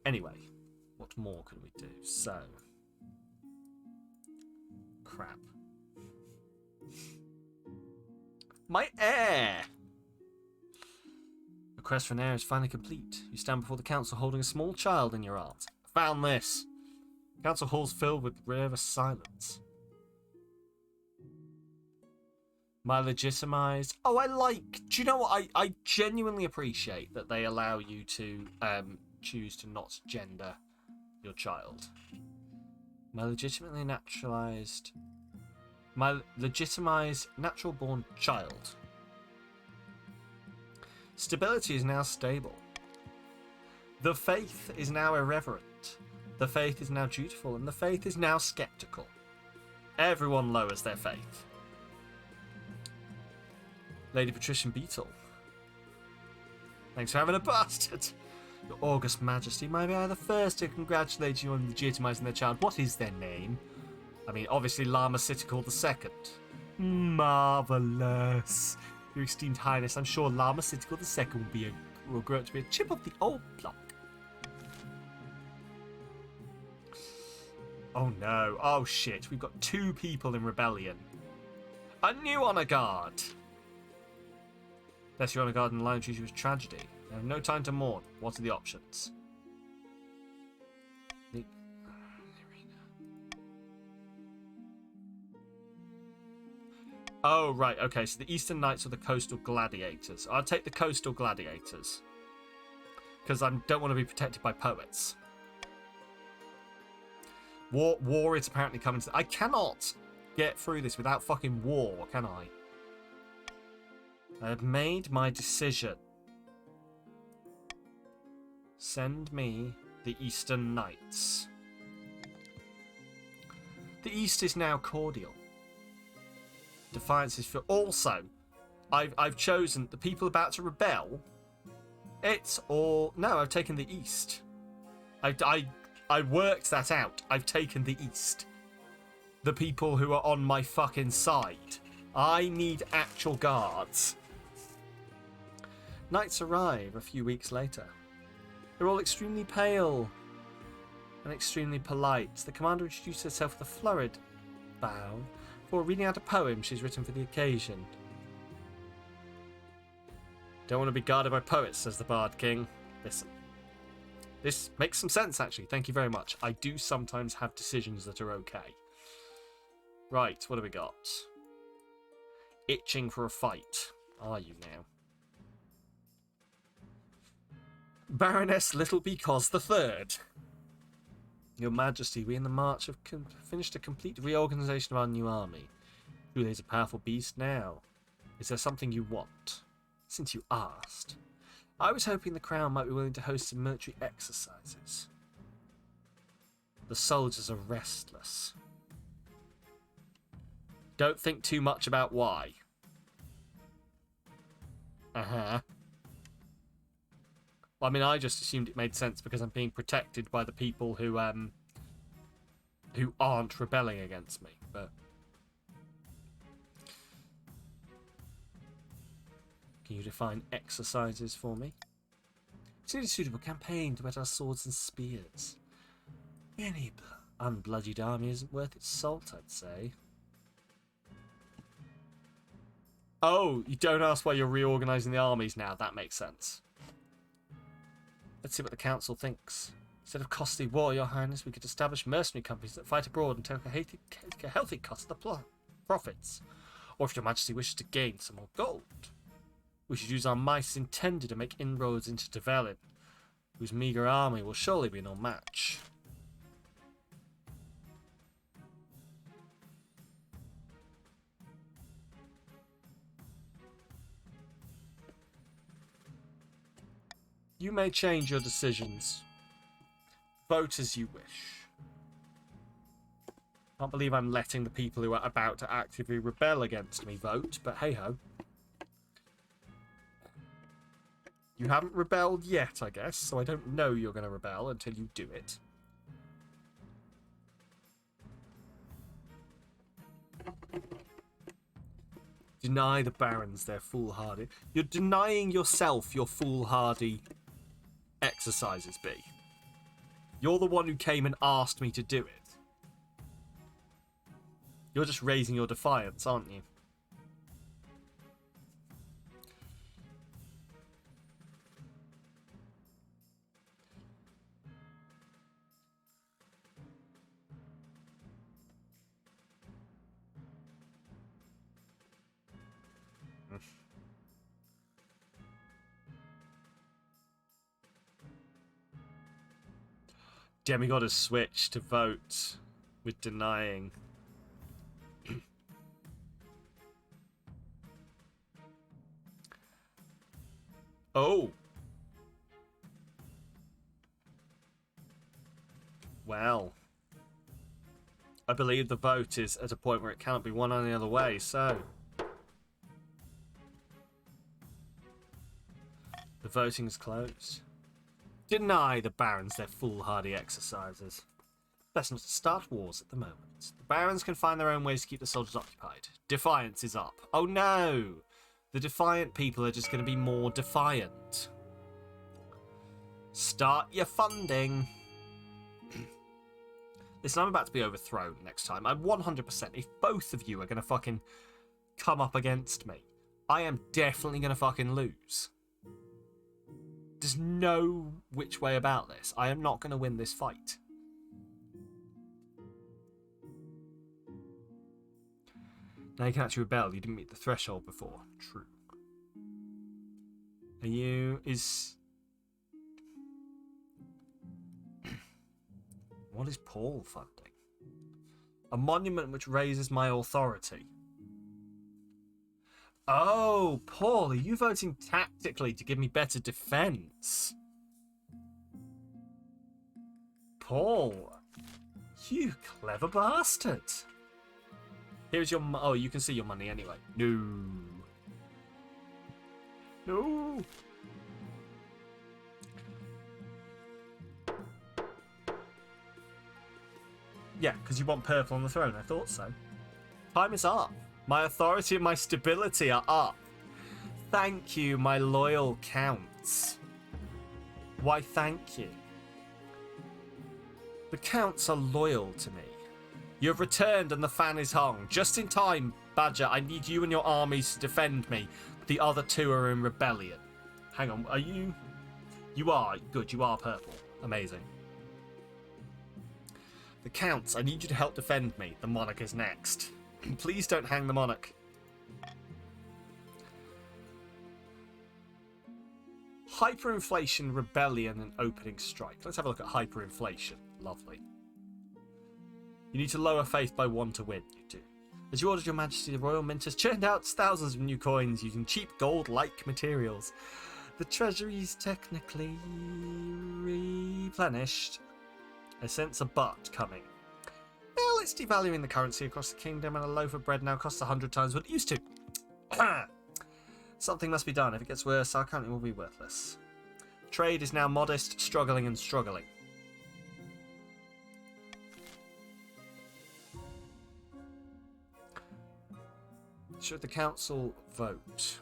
Anyway, what more can we do? So, crap. My heir! The quest for an heir is finally complete. You stand before the council holding a small child in your arms. Found this. Council hall's filled with rare silence. My legitimized... Oh, I like... Do you know what? I genuinely appreciate that they allow you to choose to not gender your child. My legitimized natural-born child. Stability is now stable. The faith is now irreverent. The faith is now dutiful, and the faith is now skeptical. Everyone lowers their faith. Lady Patrician Beetle. Thanks for having a bastard. Your August Majesty, may I be the first to congratulate you on legitimizing their child. What is their name? I mean, obviously Samalytical II. Marvellous. Your esteemed highness, I'm sure Samalytical II will grow up to be a chip of the old block. Oh no. Oh shit. We've got 2 people in rebellion. A new honor guard. That's your honor guard in the line treats you as tragedy. I have no time to mourn. What are the options? Oh, right. Okay, so the Eastern Knights are the Coastal Gladiators. I'll take the Coastal Gladiators. Because I don't want to be protected by poets. War is apparently coming to... I cannot get through this without fucking war, can I? I have made my decision. Send me the Eastern Knights. The East is now cordial. Defiance is for... Also, I've chosen the people about to rebel. It's all... No, I've taken the East. I worked that out. I've taken the East. The people who are on my fucking side. I need actual guards. Knights arrive a few weeks later. They're all extremely pale and extremely polite. The commander introduced herself with a flurried bow before reading out a poem she's written for the occasion. Don't want to be guarded by poets, says the Bard King. Listen. This makes some sense, actually. Thank you very much. I do sometimes have decisions that are okay. Right, what have we got? Itching for a fight. Are you now? Baroness Littleby Cos III. Your Majesty, we in the March have finished a complete reorganization of our new army. Truly is a powerful beast now. Is there something you want? Since you asked. I was hoping the Crown might be willing to host some military exercises. The soldiers are restless. Don't think too much about why. Uh-huh. Well, I mean, I just assumed it made sense because I'm being protected by the people who aren't rebelling against me, but... Can you define exercises for me? It's a suitable campaign to whet our swords and spears. Any unbloodied army isn't worth its salt, I'd say. Oh, you don't ask why you're reorganizing the armies now. That makes sense. Let's see what the council thinks. Instead of costly war, your highness, we could establish mercenary companies that fight abroad and take a healthy cut of the profits. Or if your majesty wishes to gain some more gold, we should use our mice intended to make inroads into Develin, whose meagre army will surely be no match. You may change your decisions. Vote as you wish. Can't believe I'm letting the people who are about to actively rebel against me vote, but hey-ho. You haven't rebelled yet, I guess, so I don't know you're going to rebel until you do it. Deny the barons their foolhardy... You're denying yourself your foolhardy exercises, B. You're the one who came and asked me to do it. You're just raising your defiance, aren't you? Demigod has switched to vote with denying. Oh. Well. I believe the vote is at a point where it cannot be won any other way, so... The voting is closed. Deny the barons their foolhardy exercises. Best not to start wars at the moment. The barons can find their own ways to keep the soldiers occupied. Defiance is up. Oh no! The defiant people are just going to be more defiant. Start your funding. Listen, I'm about to be overthrown next time. I'm 100%. If both of you are going to fucking come up against me, I am definitely going to fucking lose. There's no which way about this. I am not going to win this fight. Now you can actually rebel. You didn't meet the threshold before. True. Are you... What is Paul funding? A monument which raises my authority. Oh, Paul, are you voting tactically to give me better defense? Paul, you clever bastard. Here's your... Oh, you can see your money anyway. No. No. Yeah, because you want purple on the throne. I thought so. Time is up. My authority and my stability are up. Thank you, my loyal counts. Why, thank you. The counts are loyal to me. You have returned and the fan is hung. Just in time, Badger. I need you and your armies to defend me. The other two are in rebellion. Hang on, are you... You are. Good, you are purple. Amazing. The counts, I need you to help defend me. The monarch is next. Please don't hang the monarch. Hyperinflation, rebellion, and opening strike. Let's have a look at hyperinflation. Lovely. You need to lower faith by 1 to win. You do. As you ordered, Your Majesty, the Royal Mint has churned out thousands of new coins using cheap gold-like materials. The treasury is technically replenished. I sense a but coming. Well, it's devaluing the currency across the kingdom, and a loaf of bread now costs 100 times what it used to. Something must be done. If it gets worse, our country will be worthless. Trade is now modest, struggling and struggling. Should the council vote?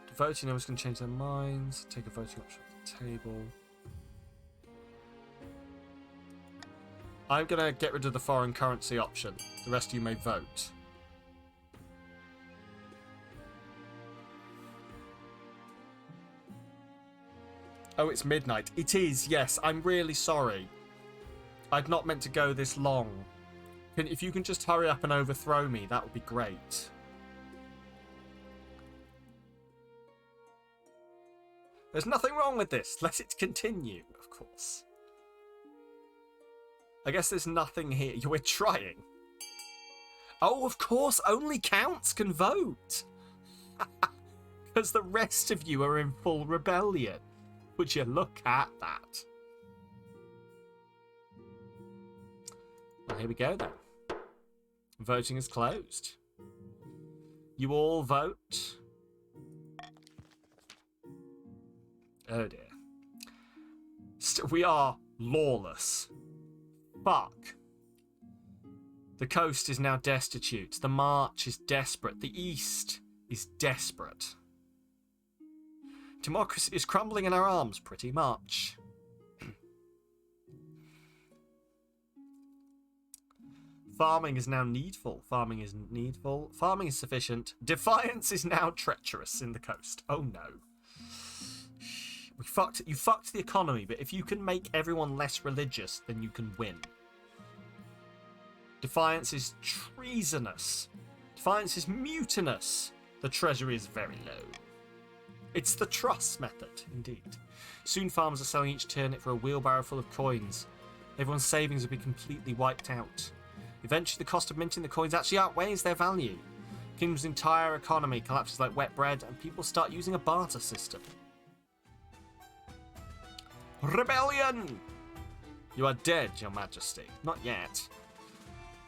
The voting numbers can change their minds. Take a voting option off the table. I'm going to get rid of the foreign currency option. The rest of you may vote. Oh, it's midnight. It is, yes. I'm really sorry. I'd not meant to go this long. If you can just hurry up and overthrow me, that would be great. There's nothing wrong with this. Let it continue, of course. I guess there's nothing here. We're trying. Oh, of course, only counts can vote. Because the rest of you are in full rebellion. Would you look at that? Well, here we go then. Voting is closed. You all vote. Oh dear. We are lawless. Fuck. The coast is now destitute. The march is desperate. The east is desperate. Democracy is crumbling in our arms, pretty much. Farming is now needful. Farming isn't needful. Farming is sufficient. Defiance is now treacherous in the coast. Oh no. You fucked the economy, but if you can make everyone less religious, then you can win. Defiance is treasonous. Defiance is mutinous. The treasury is very low. It's the truss method, indeed. Soon farmers are selling each turnip for a wheelbarrow full of coins. Everyone's savings will be completely wiped out. Eventually, the cost of minting the coins actually outweighs their value. The kingdom's entire economy collapses like wet bread, and people start using a barter system. Rebellion! You are dead, Your Majesty. Not yet.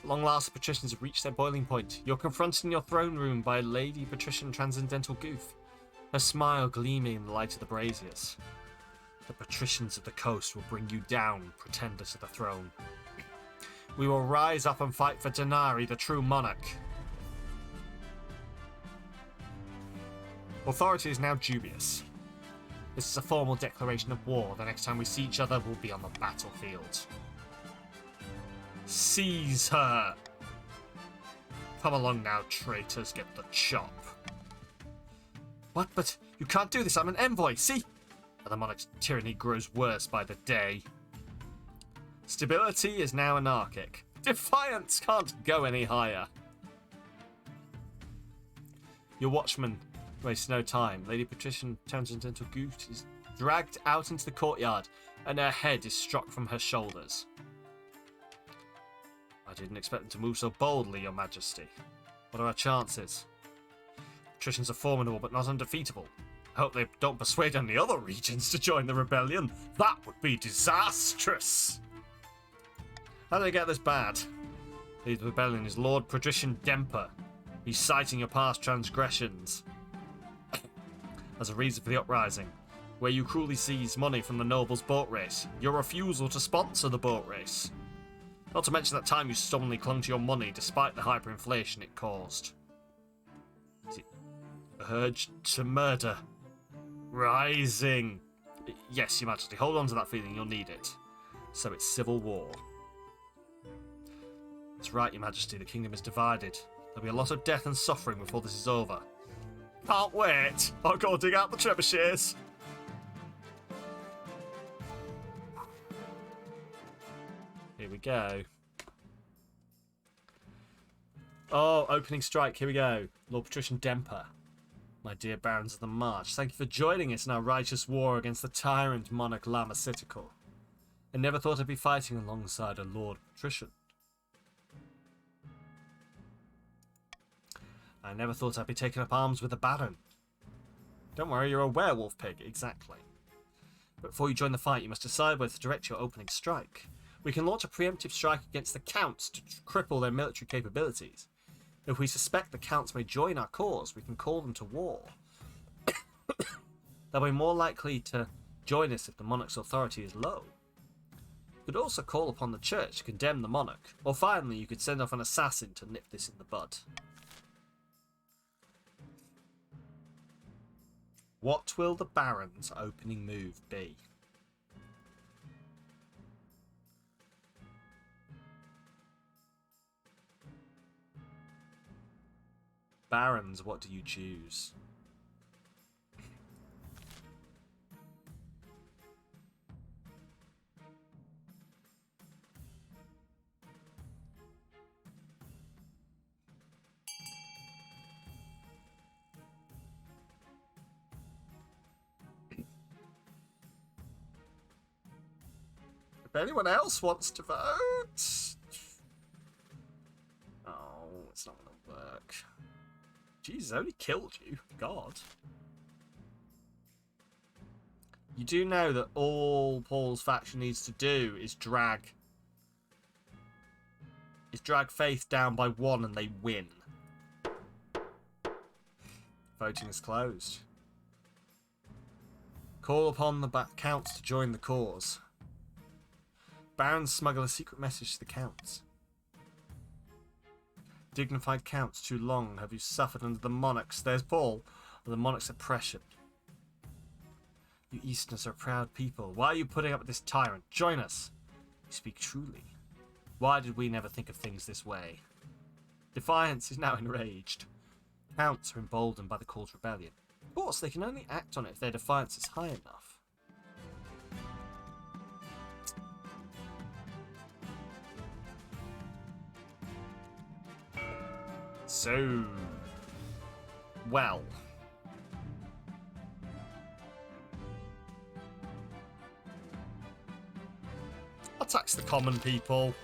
At long last, the patricians have reached their boiling point. You're confronted in your throne room by Lady Patrician Transcendental Goof, her smile gleaming in the light of the braziers. The patricians of the coast will bring you down, pretender to the throne. We will rise up and fight for Denari, the true monarch. Authority is now dubious. This is a formal declaration of war. The next time we see each other, we'll be on the battlefield. Seize her! Come along now, traitors. Get the chop. What? But you can't do this. I'm an envoy. See? And the monarch's tyranny grows worse by the day. Stability is now anarchic. Defiance can't go any higher. Your watchman wastes no time. Lady Patrician turns into a goose, is dragged out into the courtyard, and her head is struck from her shoulders. I didn't expect them to move so boldly, Your Majesty. What are our chances? Patricians are formidable, but not undefeatable. I hope they don't persuade any other regions to join the rebellion. That would be disastrous! How did it get this bad? The rebellion is Lord Patrician Demper. He's citing your past transgressions as a reason for the uprising, where you cruelly seized money from the nobles' boat race, your refusal to sponsor the boat race. Not to mention that time you stubbornly clung to your money despite the hyperinflation it caused. Is it urge to murder? Rising! Yes, Your Majesty, hold on to that feeling, you'll need it. So it's civil war. That's right, Your Majesty, the kingdom is divided. There'll be a lot of death and suffering before this is over. Can't wait! I'll go dig out the trebuchets. Here we go. Oh, opening strike, here we go. Lord Patrician Demper. My dear Barons of the March, thank you for joining us in our righteous war against the tyrant monarch Samalytical. I never thought I'd be fighting alongside a Lord Patrician. I never thought I'd be taking up arms with a Baron. Don't worry, you're a werewolf pig, exactly. But before you join the fight, you must decide whether to direct your opening strike. We can launch a preemptive strike against the Counts to cripple their military capabilities. If we suspect the Counts may join our cause, we can call them to war. They'll be more likely to join us if the monarch's authority is low. You could also call upon the church to condemn the monarch, or finally you could send off an assassin to nip this in the bud. What will the Baron's opening move be? Barons, what do you choose? If anyone else wants to vote... Oh, it's not going to work. Jesus, I only killed you. God. You do know that all Paul's faction needs to do is drag Faith down by 1 and they win. Voting is closed. Call upon the Counts to join the cause. Barons smuggle a secret message to the Counts. Dignified Counts, too long have you suffered under the monarchs, there's Paul, or the monarch's oppression. You Easterners are a proud people. Why are you putting up with this tyrant? Join us. You speak truly. Why did we never think of things this way? Defiance is now enraged. Counts are emboldened by the call to rebellion. Of course, they can only act on it if their defiance is high enough. So, well, I'll tax the common people.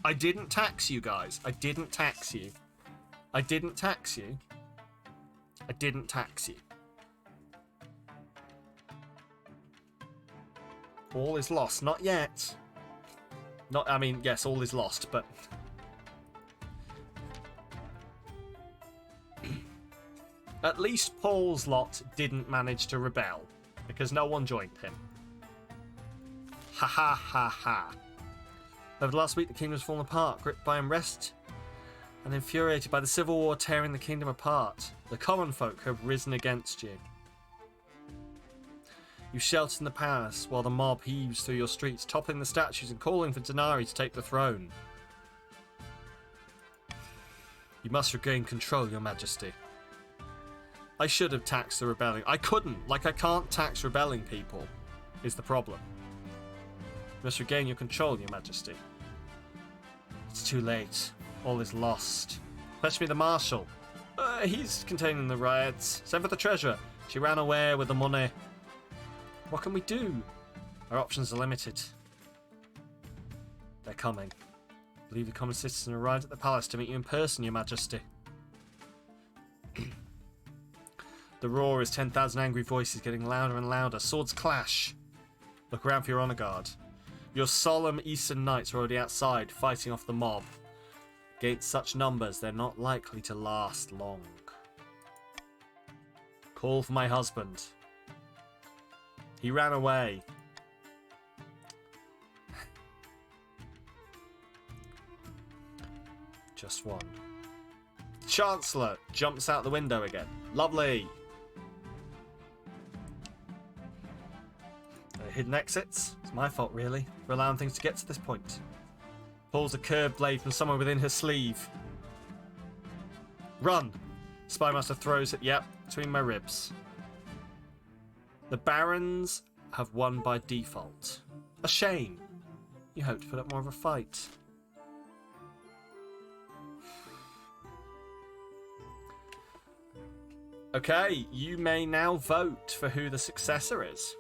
I didn't tax you guys. I didn't tax you. I didn't tax you. I didn't tax you. All is lost. Not yet. Not, I mean, yes, all is lost, but... At least Paul's lot didn't manage to rebel, because no one joined him. Ha ha ha ha. Over the last week, the kingdom has fallen apart, gripped by unrest and infuriated by the civil war tearing the kingdom apart. The common folk have risen against you. You shelter in the palace while the mob heaves through your streets, toppling the statues and calling for Denari to take the throne. You must regain control, your majesty. I should have taxed the rebelling. I couldn't. Like, I can't tax rebelling people, is the problem. You must regain your control, your majesty. It's too late. All is lost. Fetch me the marshal. He's containing the riots. Send for the treasurer. She ran away with the money. What can we do? Our options are limited. They're coming. I believe the common citizen arrived at the palace to meet you in person, your majesty. The roar is 10,000 angry voices getting louder and louder. Swords clash. Look around for your honor guard. Your solemn eastern knights are already outside, fighting off the mob. Against such numbers, they're not likely to last long. Call for my husband. He ran away. Just one. Chancellor jumps out the window again. Lovely. Hidden exits. It's my fault, really, for allowing things to get to this point. Pulls a curved blade from somewhere within her sleeve. Run! Spymaster throws it, yep, between my ribs. The Barons have won by default. A shame. You hoped to put up more of a fight. Okay, you may now vote for who the successor is.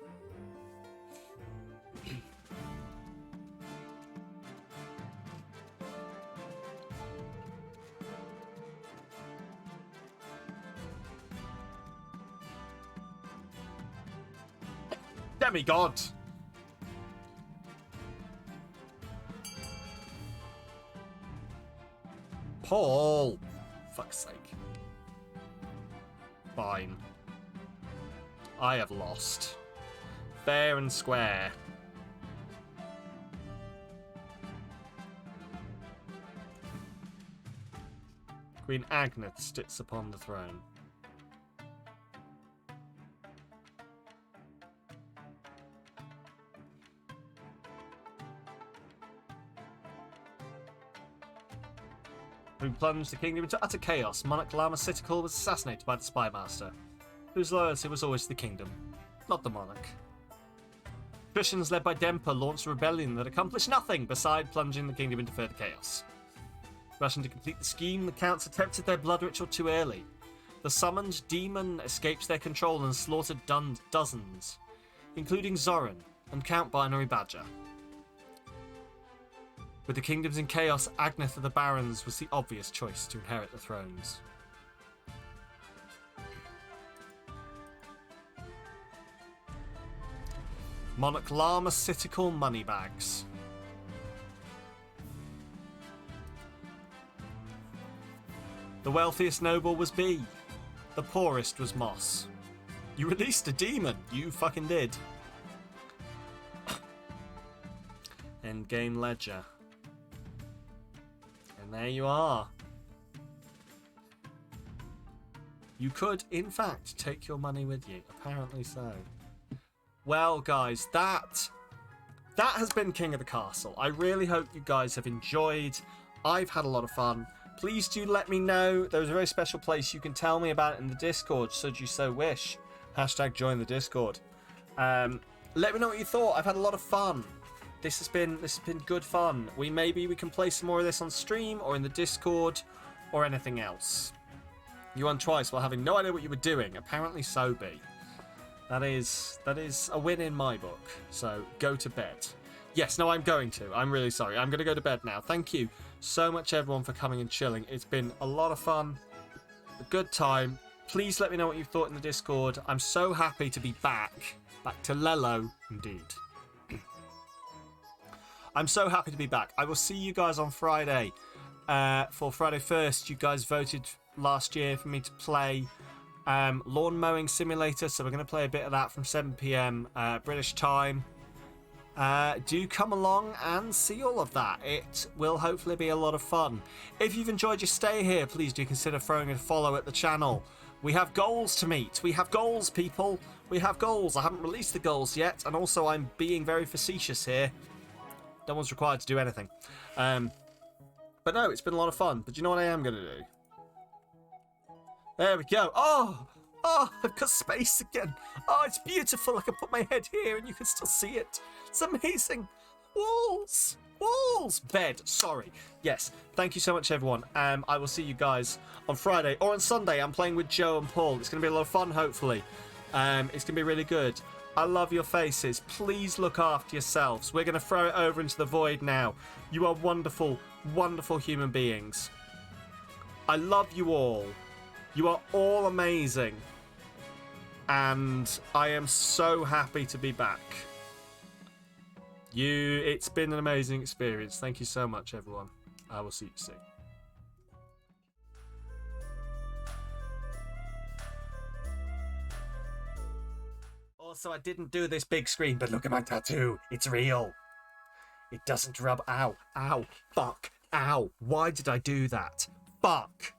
Demigod! Paul! Fuck's sake. Fine. I have lost. Fair and square. Queen Agnes sits upon the throne. Who plunged the kingdom into utter chaos, Monarch Samalytical was assassinated by the Spymaster, whose loyalty was always to the kingdom, not the monarch. Christians led by Dempa launched a rebellion that accomplished nothing beside plunging the kingdom into further chaos. Rushing to complete the scheme, the counts attempted their blood ritual too early. The summoned demon escaped their control and slaughtered dozens, including Zoran and Count Binary Badger. With the kingdoms in chaos, Agneth of the Barons was the obvious choice to inherit the thrones. Monarch Samalytical moneybags. The wealthiest noble was B. The poorest was Moss. You released a demon. You fucking did. Endgame ledger. And there you are. You could, in fact, take your money with you. Apparently so. Well, guys, that has been King of the Castle. I really hope you guys have enjoyed. I've had a lot of fun. Please do let me know. There's a very special place you can tell me about it in the Discord, should you so wish. Hashtag join the Discord. Let me know what you thought. I've had a lot of fun. This has been good fun. Maybe we can play some more of this on stream or in the Discord or anything else. You won twice while having no idea what you were doing. Apparently so be. That is a win in my book. So go to bed. Yes, no, I'm going to. I'm really sorry. I'm going to go to bed now. Thank you so much, everyone, for coming and chilling. It's been a lot of fun, a good time. Please let me know what you thought in the Discord. I'm so happy to be back to Lello, indeed. I'm so happy to be back. I will see you guys on Friday. For Friday 1st, you guys voted last year for me to play Lawn Mowing Simulator, so we're going to play a bit of that from 7 PM British time. do come along and see all of that. It will hopefully be a lot of fun. If you've enjoyed your stay here, please do consider throwing a follow at the channel. We have goals to meet. We have goals, people. We have goals. I haven't released the goals yet, and also I'm being very facetious here. No one's required to do anything. But no, it's been a lot of fun. But you know what I am going to do? There we go. Oh, I've got space again. Oh, it's beautiful. I can put my head here and you can still see it. It's amazing. Walls. Bed. Sorry. Yes. Thank you so much, everyone. I will see you guys on Friday or on Sunday. I'm playing with Joe and Paul. It's going to be a lot of fun, hopefully. It's going to be really good. I love your faces. Please look after yourselves. We're going to throw it over into the void now. You are wonderful, wonderful human beings. I love you all. You are all amazing. And I am so happy to be back. It's been an amazing experience. Thank you so much, everyone. I will see you soon. Also, I didn't do this big screen, but look at my tattoo. It's real. It doesn't rub. Ow. Fuck. Ow. Why did I do that? Fuck.